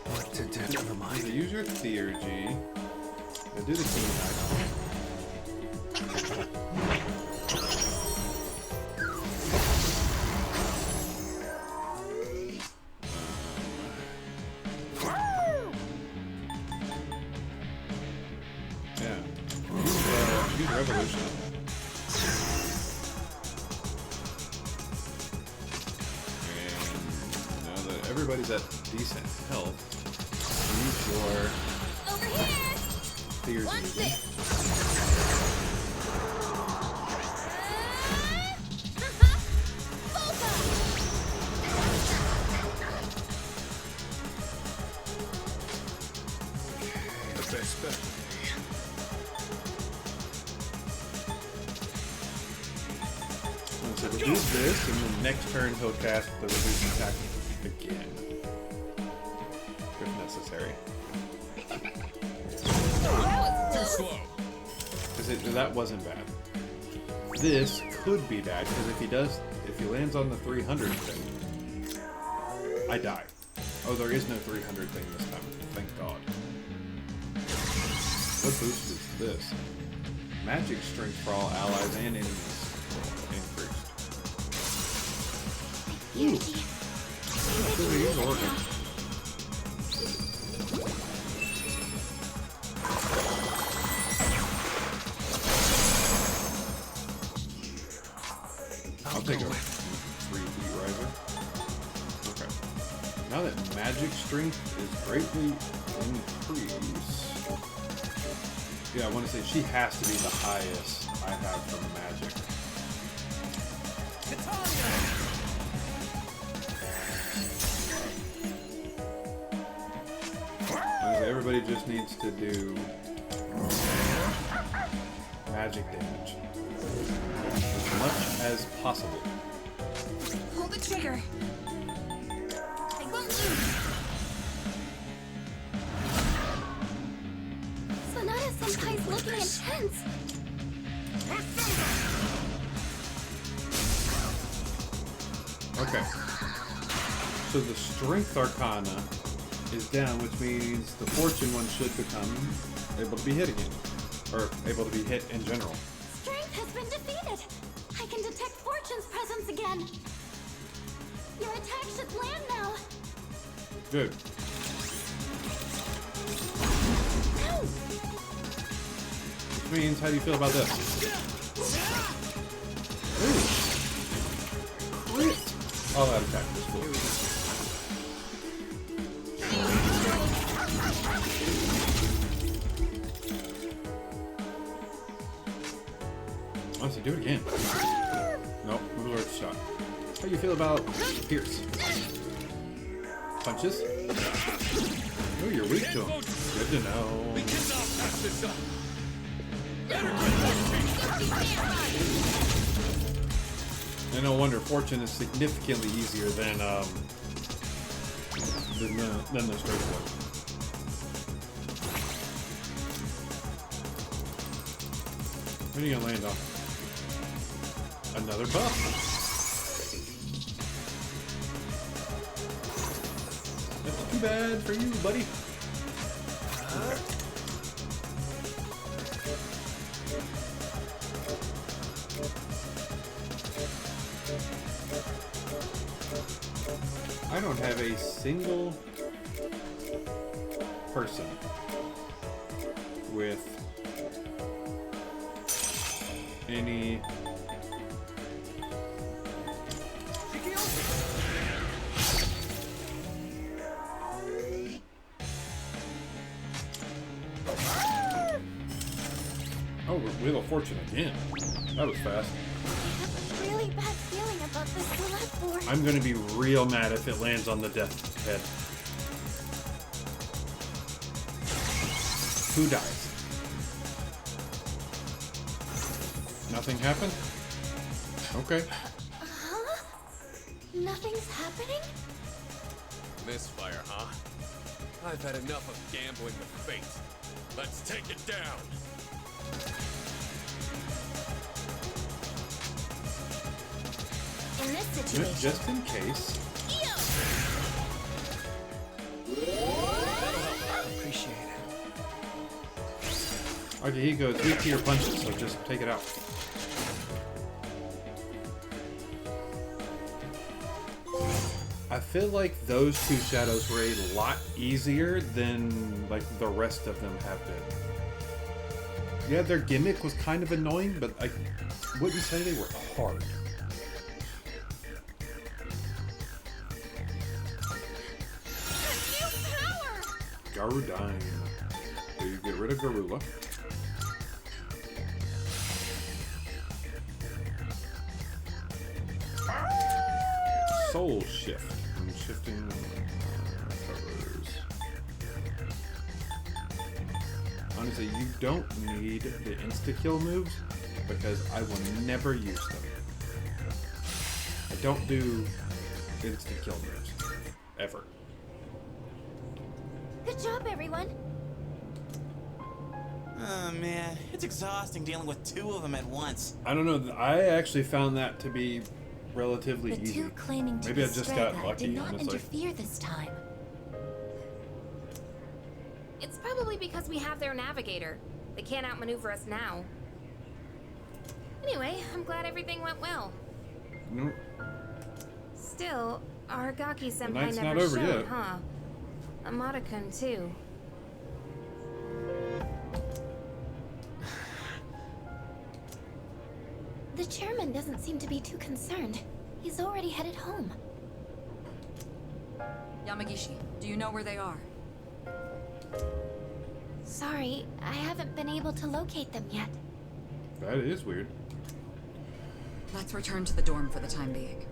What to do? Never mind. So use your theurgy. Now do the king icon. Yeah. Use revolution. And now that everybody's at decent health, use your theurgy. The best bet. So we'll do this, and then next turn he'll cast the reduced attack again. If necessary. Too slow. Because that wasn't bad. This could be bad, because if he lands on the 300 thing, I die. Oh, there is no 300 thing this time. Thank God. What boost is this? Magic strength for all allies and enemies increased. Ooh. Yeah, so use organ. I'll take a 3 feet riser. Okay. Now that magic strength is greatly increased. Yeah, I want to say she has to be the highest I have for magic. Everybody just needs to do magic damage as much as possible. pull the trigger. I won't lose. Sonata-senpai's looking intense. Okay. So the Strength Arcana is down, which means the Fortune one should become able to be hit again. Or able to be hit in general. Strength has been defeated. I can detect Fortune's presence again. Your attack should land now. Good. Ow! Which means, how do you feel about this? Ooh. Crit. Oh, that attack was cool. Seriously, do it again. Nope, it was worth a shot. How do you feel about Pierce? Punches? Oh, you're weak to him. Good to know. We cannot pass this up. And no wonder Fortune is significantly easier than the straight one. What are you gonna land on? Another buff. That's too bad for you, buddy. I don't have a single person with any Oh, Wheel of Fortune again. That was fast. I have a really bad feeling about this select board. I'm gonna be real mad if it lands on the death head. Who dies? Nothing happened? Okay. Huh? Nothing's happening? Misfire, huh? I've had enough of gambling with fate. Let's take it down. In this situation, Just in case. Appreciate it. Okay, he goes weak to your punches, so just take it out. I feel like those two shadows were a lot easier than like the rest of them have been. Yeah, their gimmick was kind of annoying, but I wouldn't say they were hard. Garudine. So you get rid of Garula. Soul Shift. I'm shifting covers. Honestly, you don't need the insta-kill moves because I will never use them. I don't do insta-kill moves. Ever. good job, everyone. Oh man, it's exhausting dealing with two of them at once. I don't know. I actually found that to be relatively The easy. two claiming to Maybe I be just got Strega lucky, did not honestly. interfere this time. It's probably because we have their navigator. They can't outmaneuver us now. Anyway, I'm glad everything went well. Nope. Still, Aragaki senpai night's never not over showed, yet. huh? Amada-kun too. The chairman doesn't seem to be too concerned. He's already headed home. Yamagishi, do you know where they are? Sorry, I haven't been able to locate them yet. That is weird. Let's return to the dorm for the time being.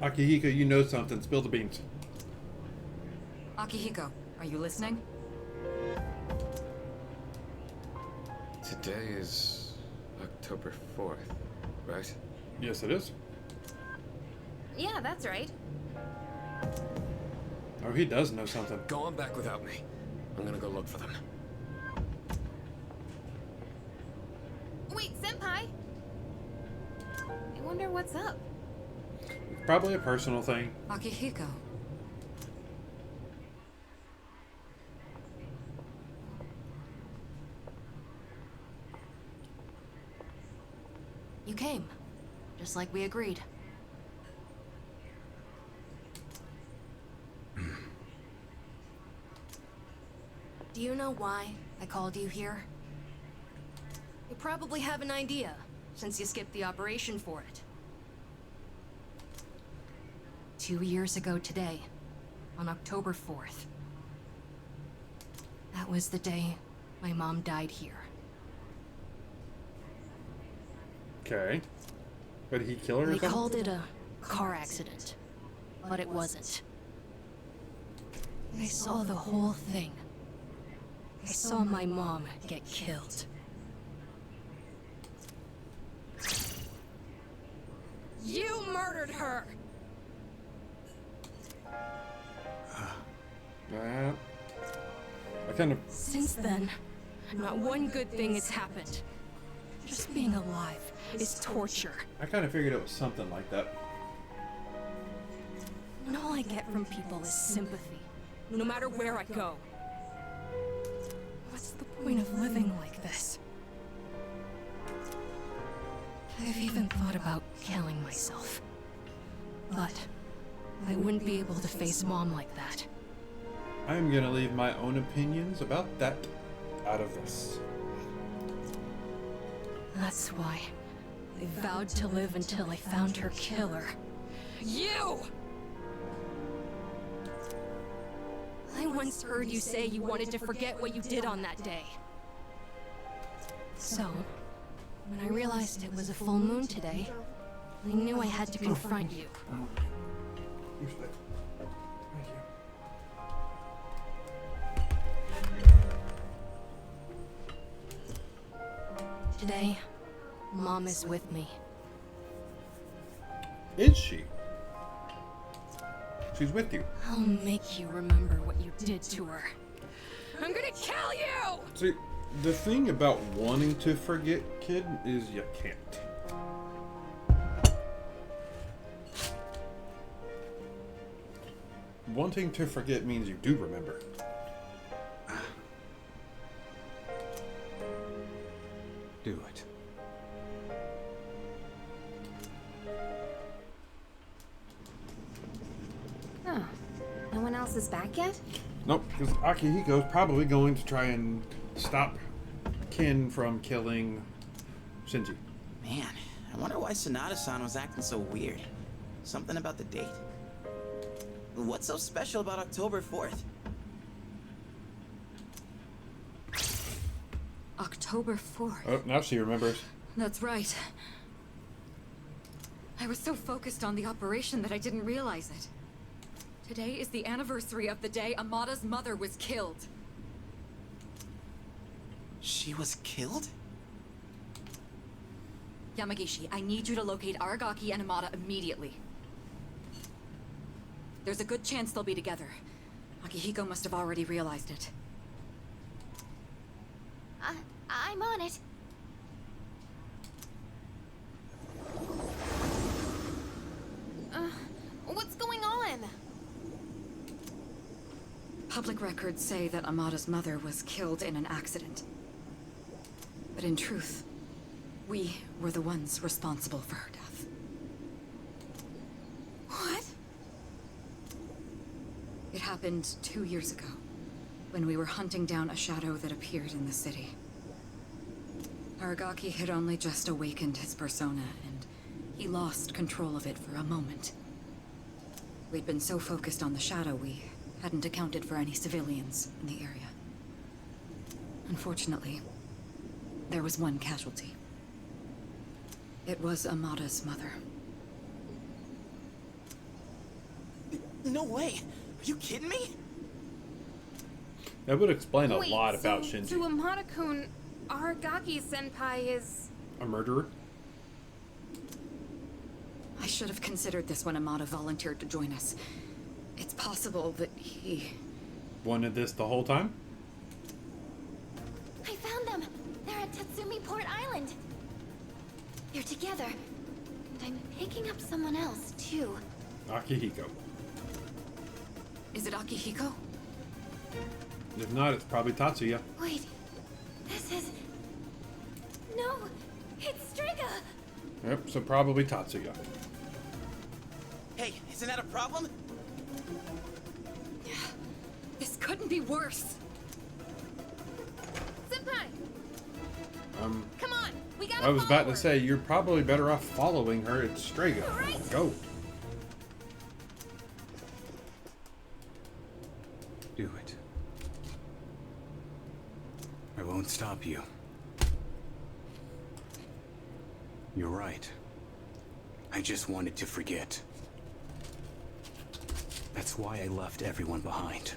Akihiko, you know something. Spill the beans. Akihiko, are you listening? Today is October 4th, right? Yes, it is. Yeah, that's right. Oh, he does know something. Go on back without me. I'm gonna go look for them. Wait, senpai! I wonder what's up. Probably a personal thing. Akihiko. You came, just like we agreed. Do you know why? I called you here. You probably have an idea, since you skipped the operation for it. 2 years ago today, on October 4th. That was the day my mom died here. Okay. But did he kill her or They something? called it a car accident, but it wasn't. I saw the whole thing. I saw my mom get killed. You murdered her! I kind of... Since then, not one good thing has happened. Just being alive is torture. I kind of figured it was something like that. And all I get from people is sympathy, no matter where I go. What's the point of living like this? I've even thought about killing myself. But I wouldn't be able to face Mom like that. I am gonna leave my own opinions about that out of this. That's why I vowed to live until I found her killer. You! I once heard you say you wanted to forget what you did on that day. So, when I realized it was a full moon today, I knew I had to confront you. Today, Mom is with me. Is she? She's with you. I'll make you remember what you did to her. I'm gonna kill you! See, the thing about wanting to forget, kid, is you can't. Wanting to forget means you do remember. Do it. Oh, no one else is back yet? Nope, because Akihiko's probably going to try and stop Kin from killing Shinji. Man, I wonder why Sonata-san was acting so weird. Something about the date? What's so special about October 4th? October 4th. Oh, now she remembers. That's right. I was so focused on the operation that I didn't realize it. Today is the anniversary of the day Amada's mother was killed. She was killed? Yamagishi, I need you to locate Aragaki and Amada immediately. There's a good chance they'll be together. Akihiko must have already realized it. I'm on it. What's going on? Public records say that Amada's mother was killed in an accident. But in truth, we were the ones responsible for her death. What? It happened 2 years ago, when we were hunting down a shadow that appeared in the city. Aragaki had only just awakened his persona, and he lost control of it for a moment. We'd been so focused on the shadow, we hadn't accounted for any civilians in the area. Unfortunately, there was one casualty. It was Amada's mother. No way! Are you kidding me? That would explain a Wait, lot so about Shinji. To Amada-kun, Aragaki-senpai is... A murderer? I should have considered this when Amada volunteered to join us. It's possible that he... Wanted this the whole time? I found them. They're at Tatsumi Port Island. They're together. And I'm picking up someone else, too. Akihiko. Is it Akihiko? If not, it's probably Tatsuya. Wait. This is... No! It's Striga! Yep, so probably Tatsuya. Hey, isn't that a problem? This couldn't be worse. Senpai! Come on! We gotta I was about to say, you're probably better off following her. It's Strega. Right. Go. Do it. I won't stop you. You're right. I just wanted to forget. That's why I left everyone behind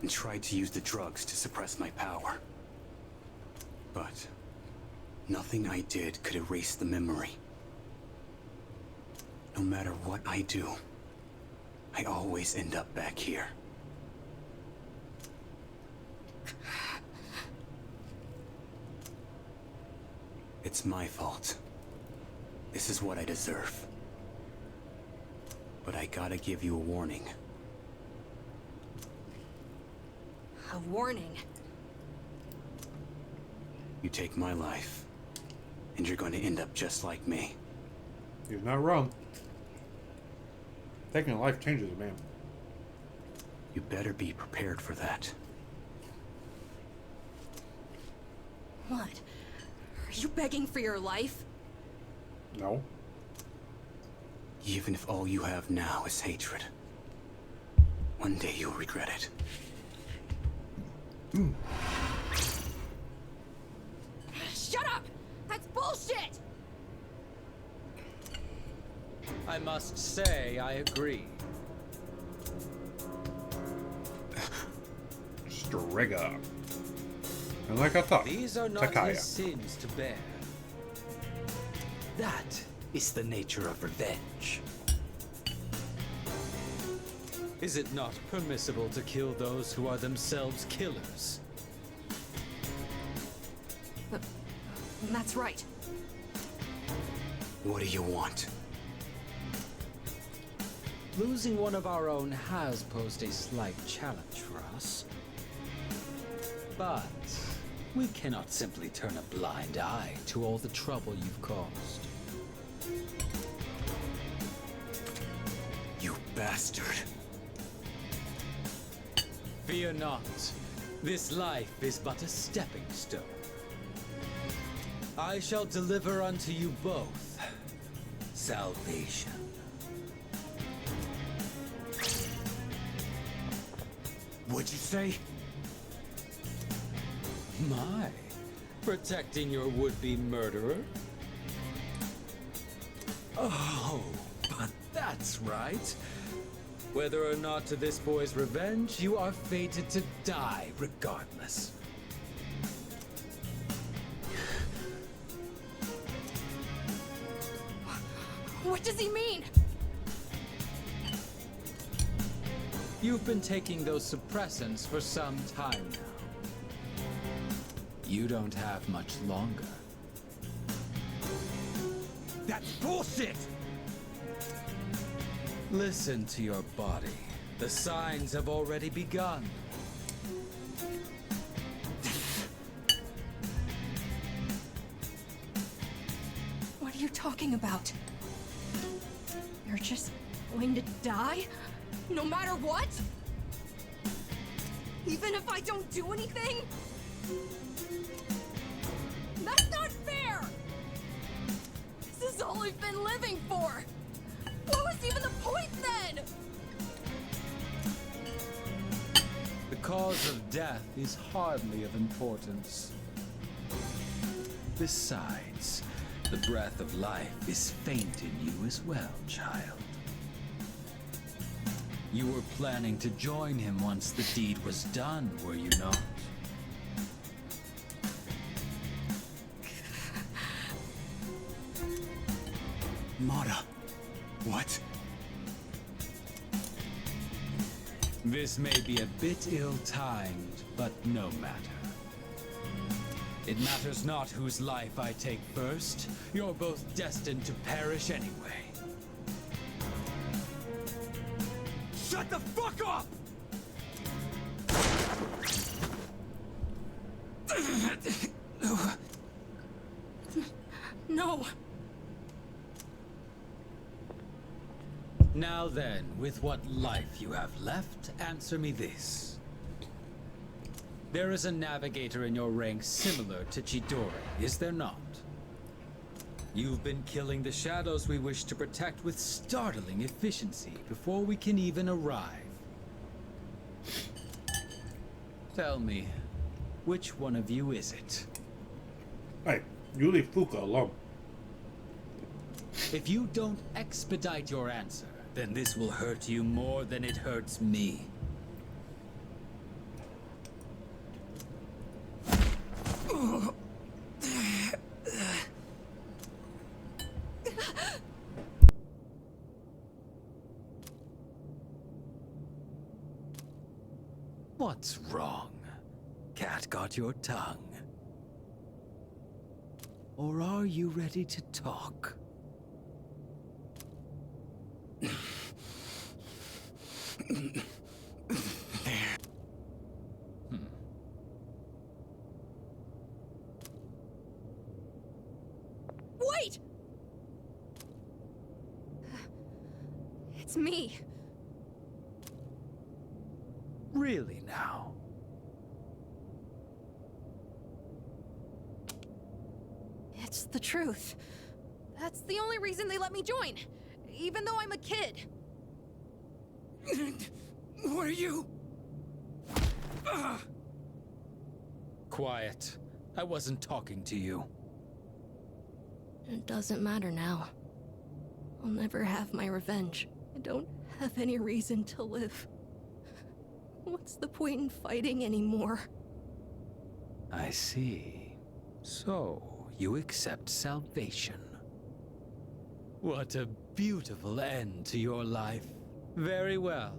and tried to use the drugs to suppress my power. But nothing I did could erase the memory. No matter what I do, I always end up back here. It's my fault. This is what I deserve. But I gotta give you a warning. A warning? You take my life, and you're going to end up just like me. He's not wrong. Taking a life changes a man. You better be prepared for that. What? Are you begging for your life? No. Even if all you have now is hatred, one day you'll regret it. Shut up! That's bullshit! I must say, I agree. Striga. And like I thought, These are not Takaya. his sins to bear. That is the nature of revenge. Is it not permissible to kill those who are themselves killers? That's right. What do you want? Losing one of our own has posed a slight challenge for us. But we cannot simply turn a blind eye to all the trouble you've caused. You bastard. Fear not. This life is but a stepping stone. I shall deliver unto you both salvation. What'd you say? My, protecting your would-be murderer? Oh, but that's right. Whether or not to this boy's revenge, you are fated to die regardless. What does he mean? You've been taking those suppressants for some time now. You don't have much longer. That's bullshit! Listen to your body. The signs have already begun. What are you talking about? You're just going to die? No matter what? Even if I don't do anything? That's not fair! This is all I've been living for! What was even the point then? The cause of death is hardly of importance. Besides, the breath of life is faint in you as well, child. You were planning to join him once the deed was done, were you not? Mara. What? This may be a bit ill-timed, but no matter. It matters not whose life I take first. You're both destined to perish anyway. Shut the fuck up! No. Now then, with what life you have left, answer me this. There is a navigator in your ranks similar to Chidori, is there not? You've been killing the shadows we wish to protect with startling efficiency before we can even arrive. Tell me, which one of you is it? Hey, you leave Fuka alone. If you don't expedite your answer, then this will hurt you more than it hurts me. What's wrong? Cat got your tongue? Or are you ready to talk? Wait! It's me. Really now? It's the truth. That's the only reason they let me join, even though I'm a kid. Who are you? Quiet. I wasn't talking to you. It doesn't matter now. I'll never have my revenge. I don't have any reason to live. What's the point in fighting anymore? I see. So, you accept salvation. What a beautiful end to your life. Very well.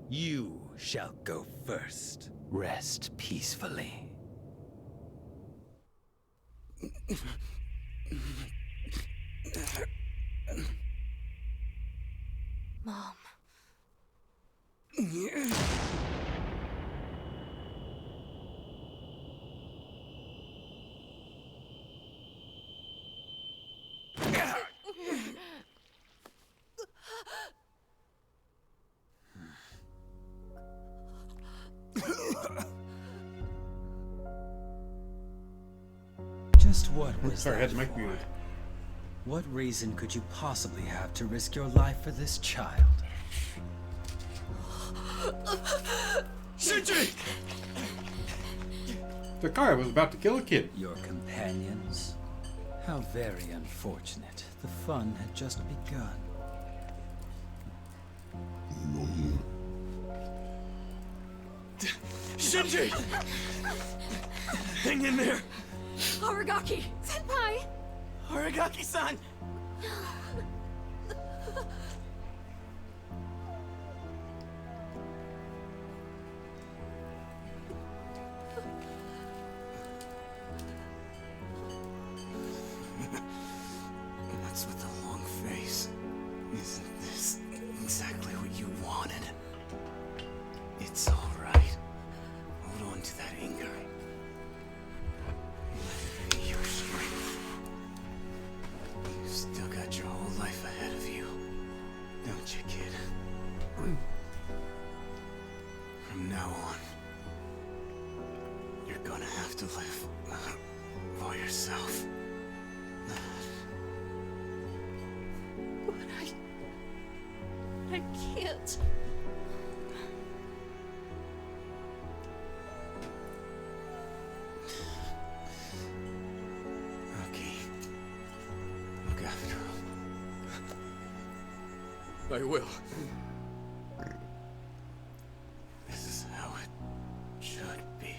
You shall go first. Rest peacefully. Mom. Just what was Sorry, I that had the mic for? muted. What reason could you possibly have to risk your life for this child? Shinji! Takara was about to kill a kid. Your companions? How very unfortunate. The fun had just begun. Shinji! Hang in there! Aragaki! Senpai! Aragaki-san! What's with the long face? Isn't this exactly what you wanted? It's all right. Hold on to that anger. Let it be your strength. You've still got your whole life ahead of you, don't you, kid? From now on, you're gonna have to live for yourself. But I can't. Okay. Look after him. I will. This is how it should be.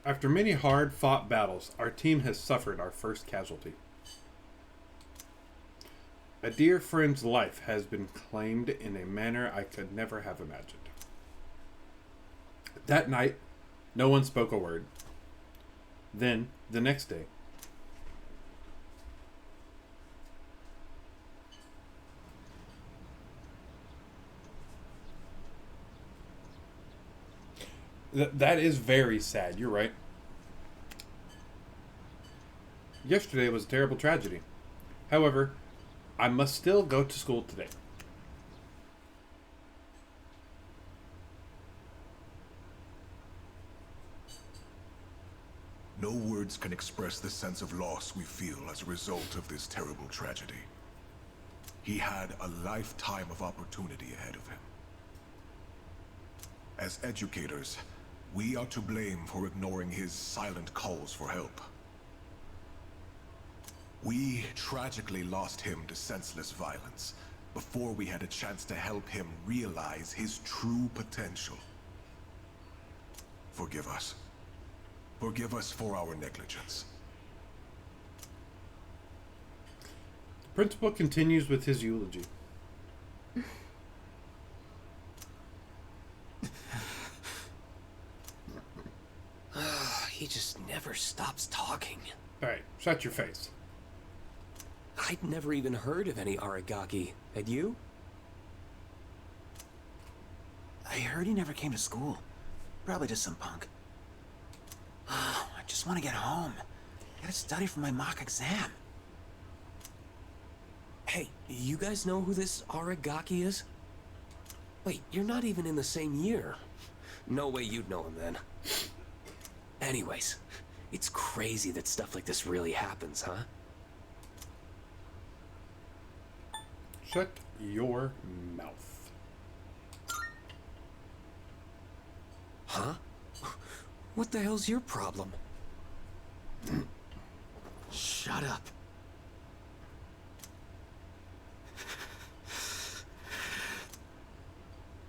After many hard-fought battles, our team has suffered our first casualty. A dear friend's life has been claimed in a manner I could never have imagined. That night, no one spoke a word. Then, the next day, That is very sad. You're right. Yesterday was a terrible tragedy. However, I must still go to school today. No words can express the sense of loss we feel as a result of this terrible tragedy. He had a lifetime of opportunity ahead of him. As educators, we are to blame for ignoring his silent calls for help. We tragically lost him to senseless violence before we had a chance to help him realize his true potential. Forgive us. Forgive us for our negligence. The principal continues with his eulogy. He just never stops talking. Alright, shut your face. I'd never even heard of any Aragaki. Had you? I heard he never came to school. Probably just some punk. I just want to get home. Gotta study for my mock exam. Hey, you guys know who this Aragaki is? Wait, you're not even in the same year. No way you'd know him then. Anyways, it's crazy that stuff like this really happens, huh? Shut your mouth. Huh? What the hell's your problem? Shut up.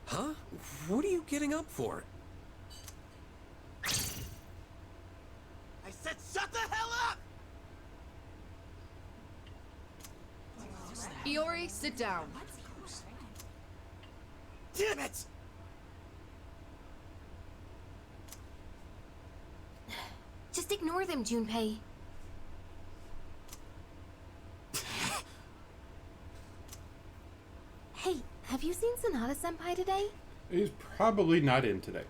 Huh? What are you getting up for? I said shut the hell up! Iori, sit down. Damn it! Just ignore them, Junpei. Hey, have you seen Sanada-senpai today? He's probably not in today.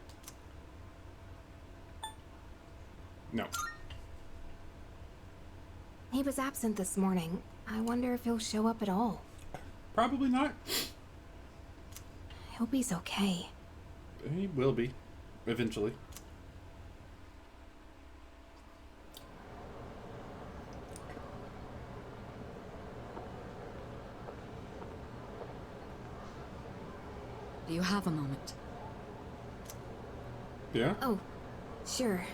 No. He was absent this morning. I wonder if he'll show up at all. Probably not. I hope he's okay. He will be. Eventually. Do you have a moment? Yeah? Oh, sure.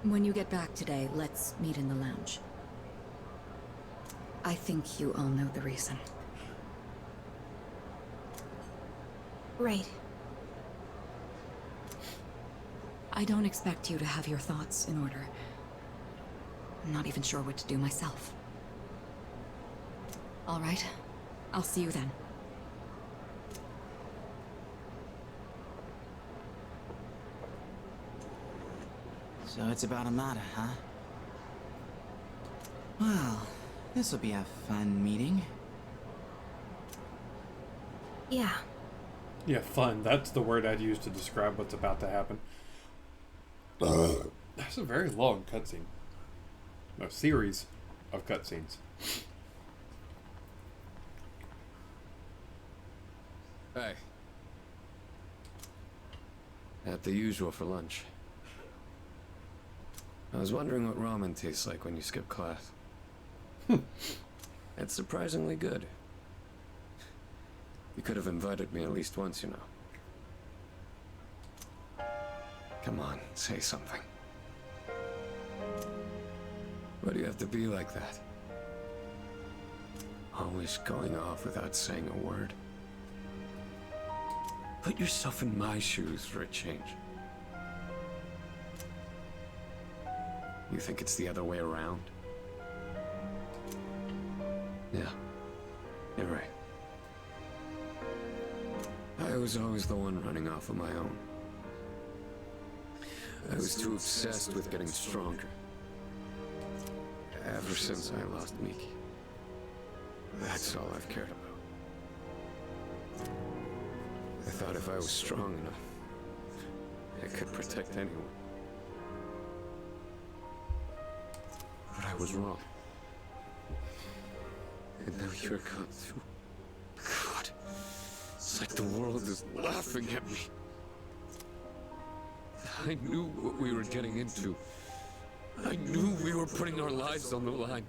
When you get back today, let's meet in the lounge. I think you all know the reason. Right. I don't expect you to have your thoughts in order. I'm not even sure what to do myself. All right. I'll see you then. So it's about Amada, huh? Well, this'll be a fun meeting. Yeah. Yeah, fun. That's the word I'd use to describe what's about to happen. That's a very long cutscene. A series of cutscenes. Hey. At the usual for lunch. I was wondering what ramen tastes like when you skip class. It's surprisingly good. You could have invited me at least once, you know. Come on, say something. Why do you have to be like that? Always going off without saying a word. Put yourself in my shoes for a change. You think it's the other way around? Yeah, you're right. I was always the one running off on my own. I was too obsessed with getting stronger. Ever since I lost Miki. That's all I've cared about. I thought if I was strong enough, I could protect anyone. But I was wrong. And now you're gone too. God, it's like the world is laughing at me. I knew what we were getting into. I knew we were putting our lives on the line.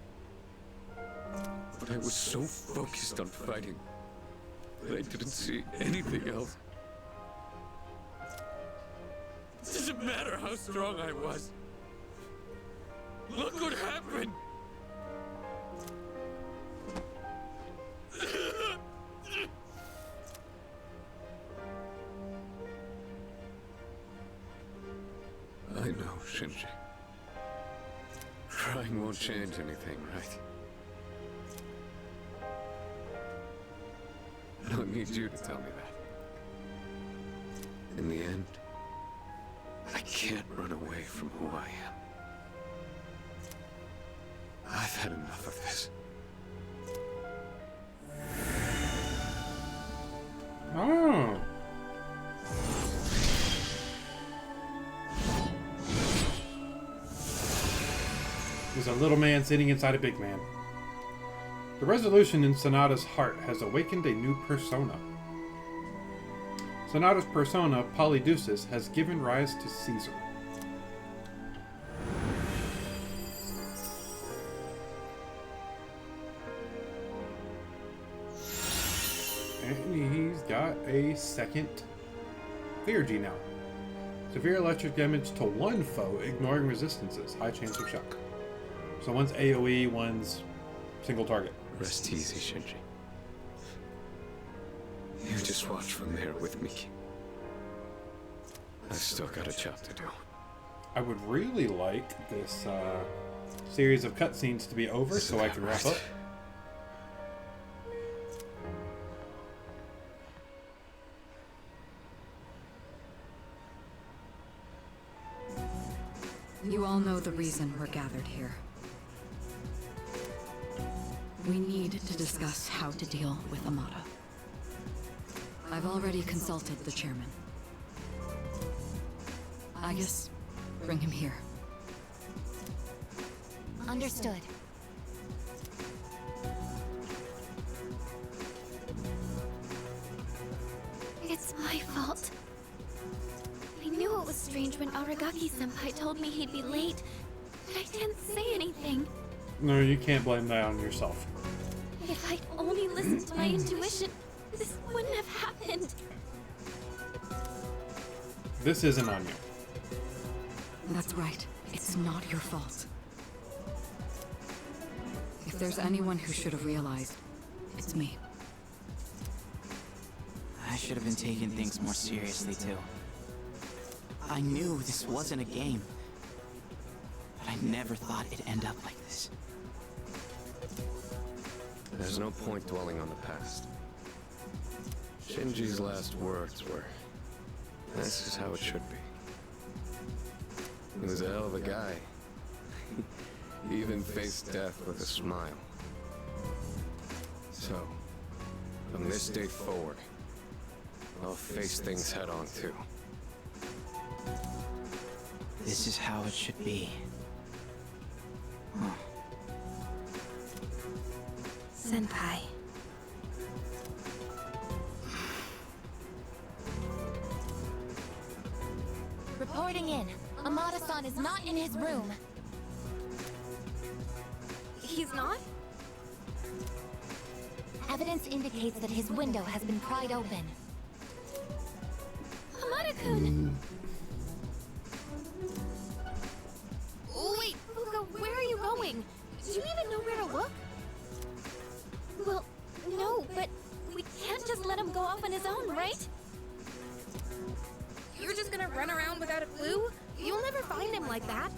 But I was so focused on fighting that I didn't see anything else. It doesn't matter how strong I was. Look what happened! I know, Shinji. Crying won't change anything, right? I don't need you to tell me that. In the end, I can't run away from who I am. I've had enough of this. Oh. There's a little man sitting inside a big man. The resolution in Sonata's heart has awakened a new persona. Sonata's persona, Polydeuces, has given rise to Caesar. And he's got a second Theurgy now. Severe electric damage to one foe, ignoring resistances. High chance of shock. So one's AoE, one's single target. Rest easy, Shinji. You just watch from there with me. I've still got a job to do. I would really like this series of cutscenes to be over so I can wrap up. You all know the reason we're gathered here. We need to discuss how to deal with Amada. I've already consulted the chairman. I guess bring him here. Understood. It's my fault. I knew it was strange when Aragaki-senpai told me he'd be late, but I didn't say anything. No, you can't blame that on yourself. If I'd only listened to my intuition, this wouldn't have happened. This isn't on you. That's right. It's not your fault. If there's anyone who should have realized, it's me. I should have been taking things more seriously, too. I knew this wasn't a game, but I never thought it'd end up like this. There's no point dwelling on the past. Shinji's last words were, "This is how it should be." He was a hell of a guy. He even faced death with a smile. So, from this day forward, I'll face things head on too. This is how it should be. Huh. Senpai. Reporting in. Amada-san is not in his room. He's not? Evidence indicates that his window has been pried open. Amada-kun! Wait, Fuuka, where are you going? Do you even know where to look? Well, no, but we can't just let him go off on his own, right? You're just gonna run around without a clue? You'll never find him like that.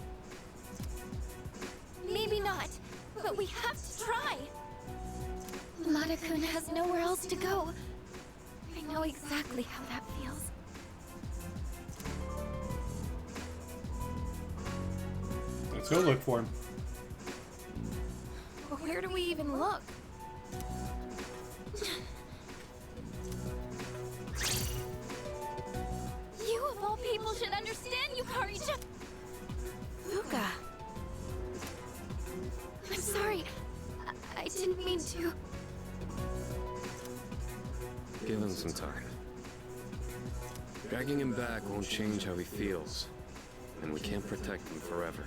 Maybe not, but we have to try. Amada-kun has nowhere else to go. I know exactly how that feels. Let's go look for him. But where do we even look? You of all people should understand. Sorry, just... Luca. I'm sorry. I didn't mean to. Give him some time. Dragging him back won't change how he feels, and we can't protect him forever.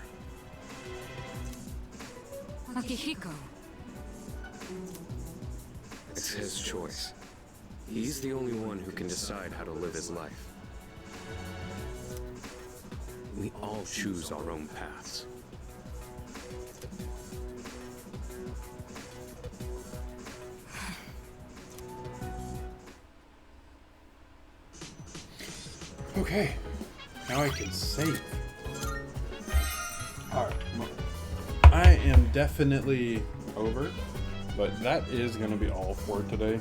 Akihiko. It's his choice. He's the only one who can decide how to live his life. We all choose our own paths. Okay, now I can save. Alright, I am definitely over, but that is going to be all for today.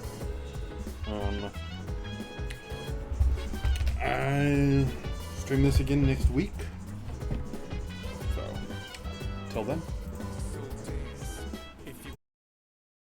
I stream this again next week. So, till then.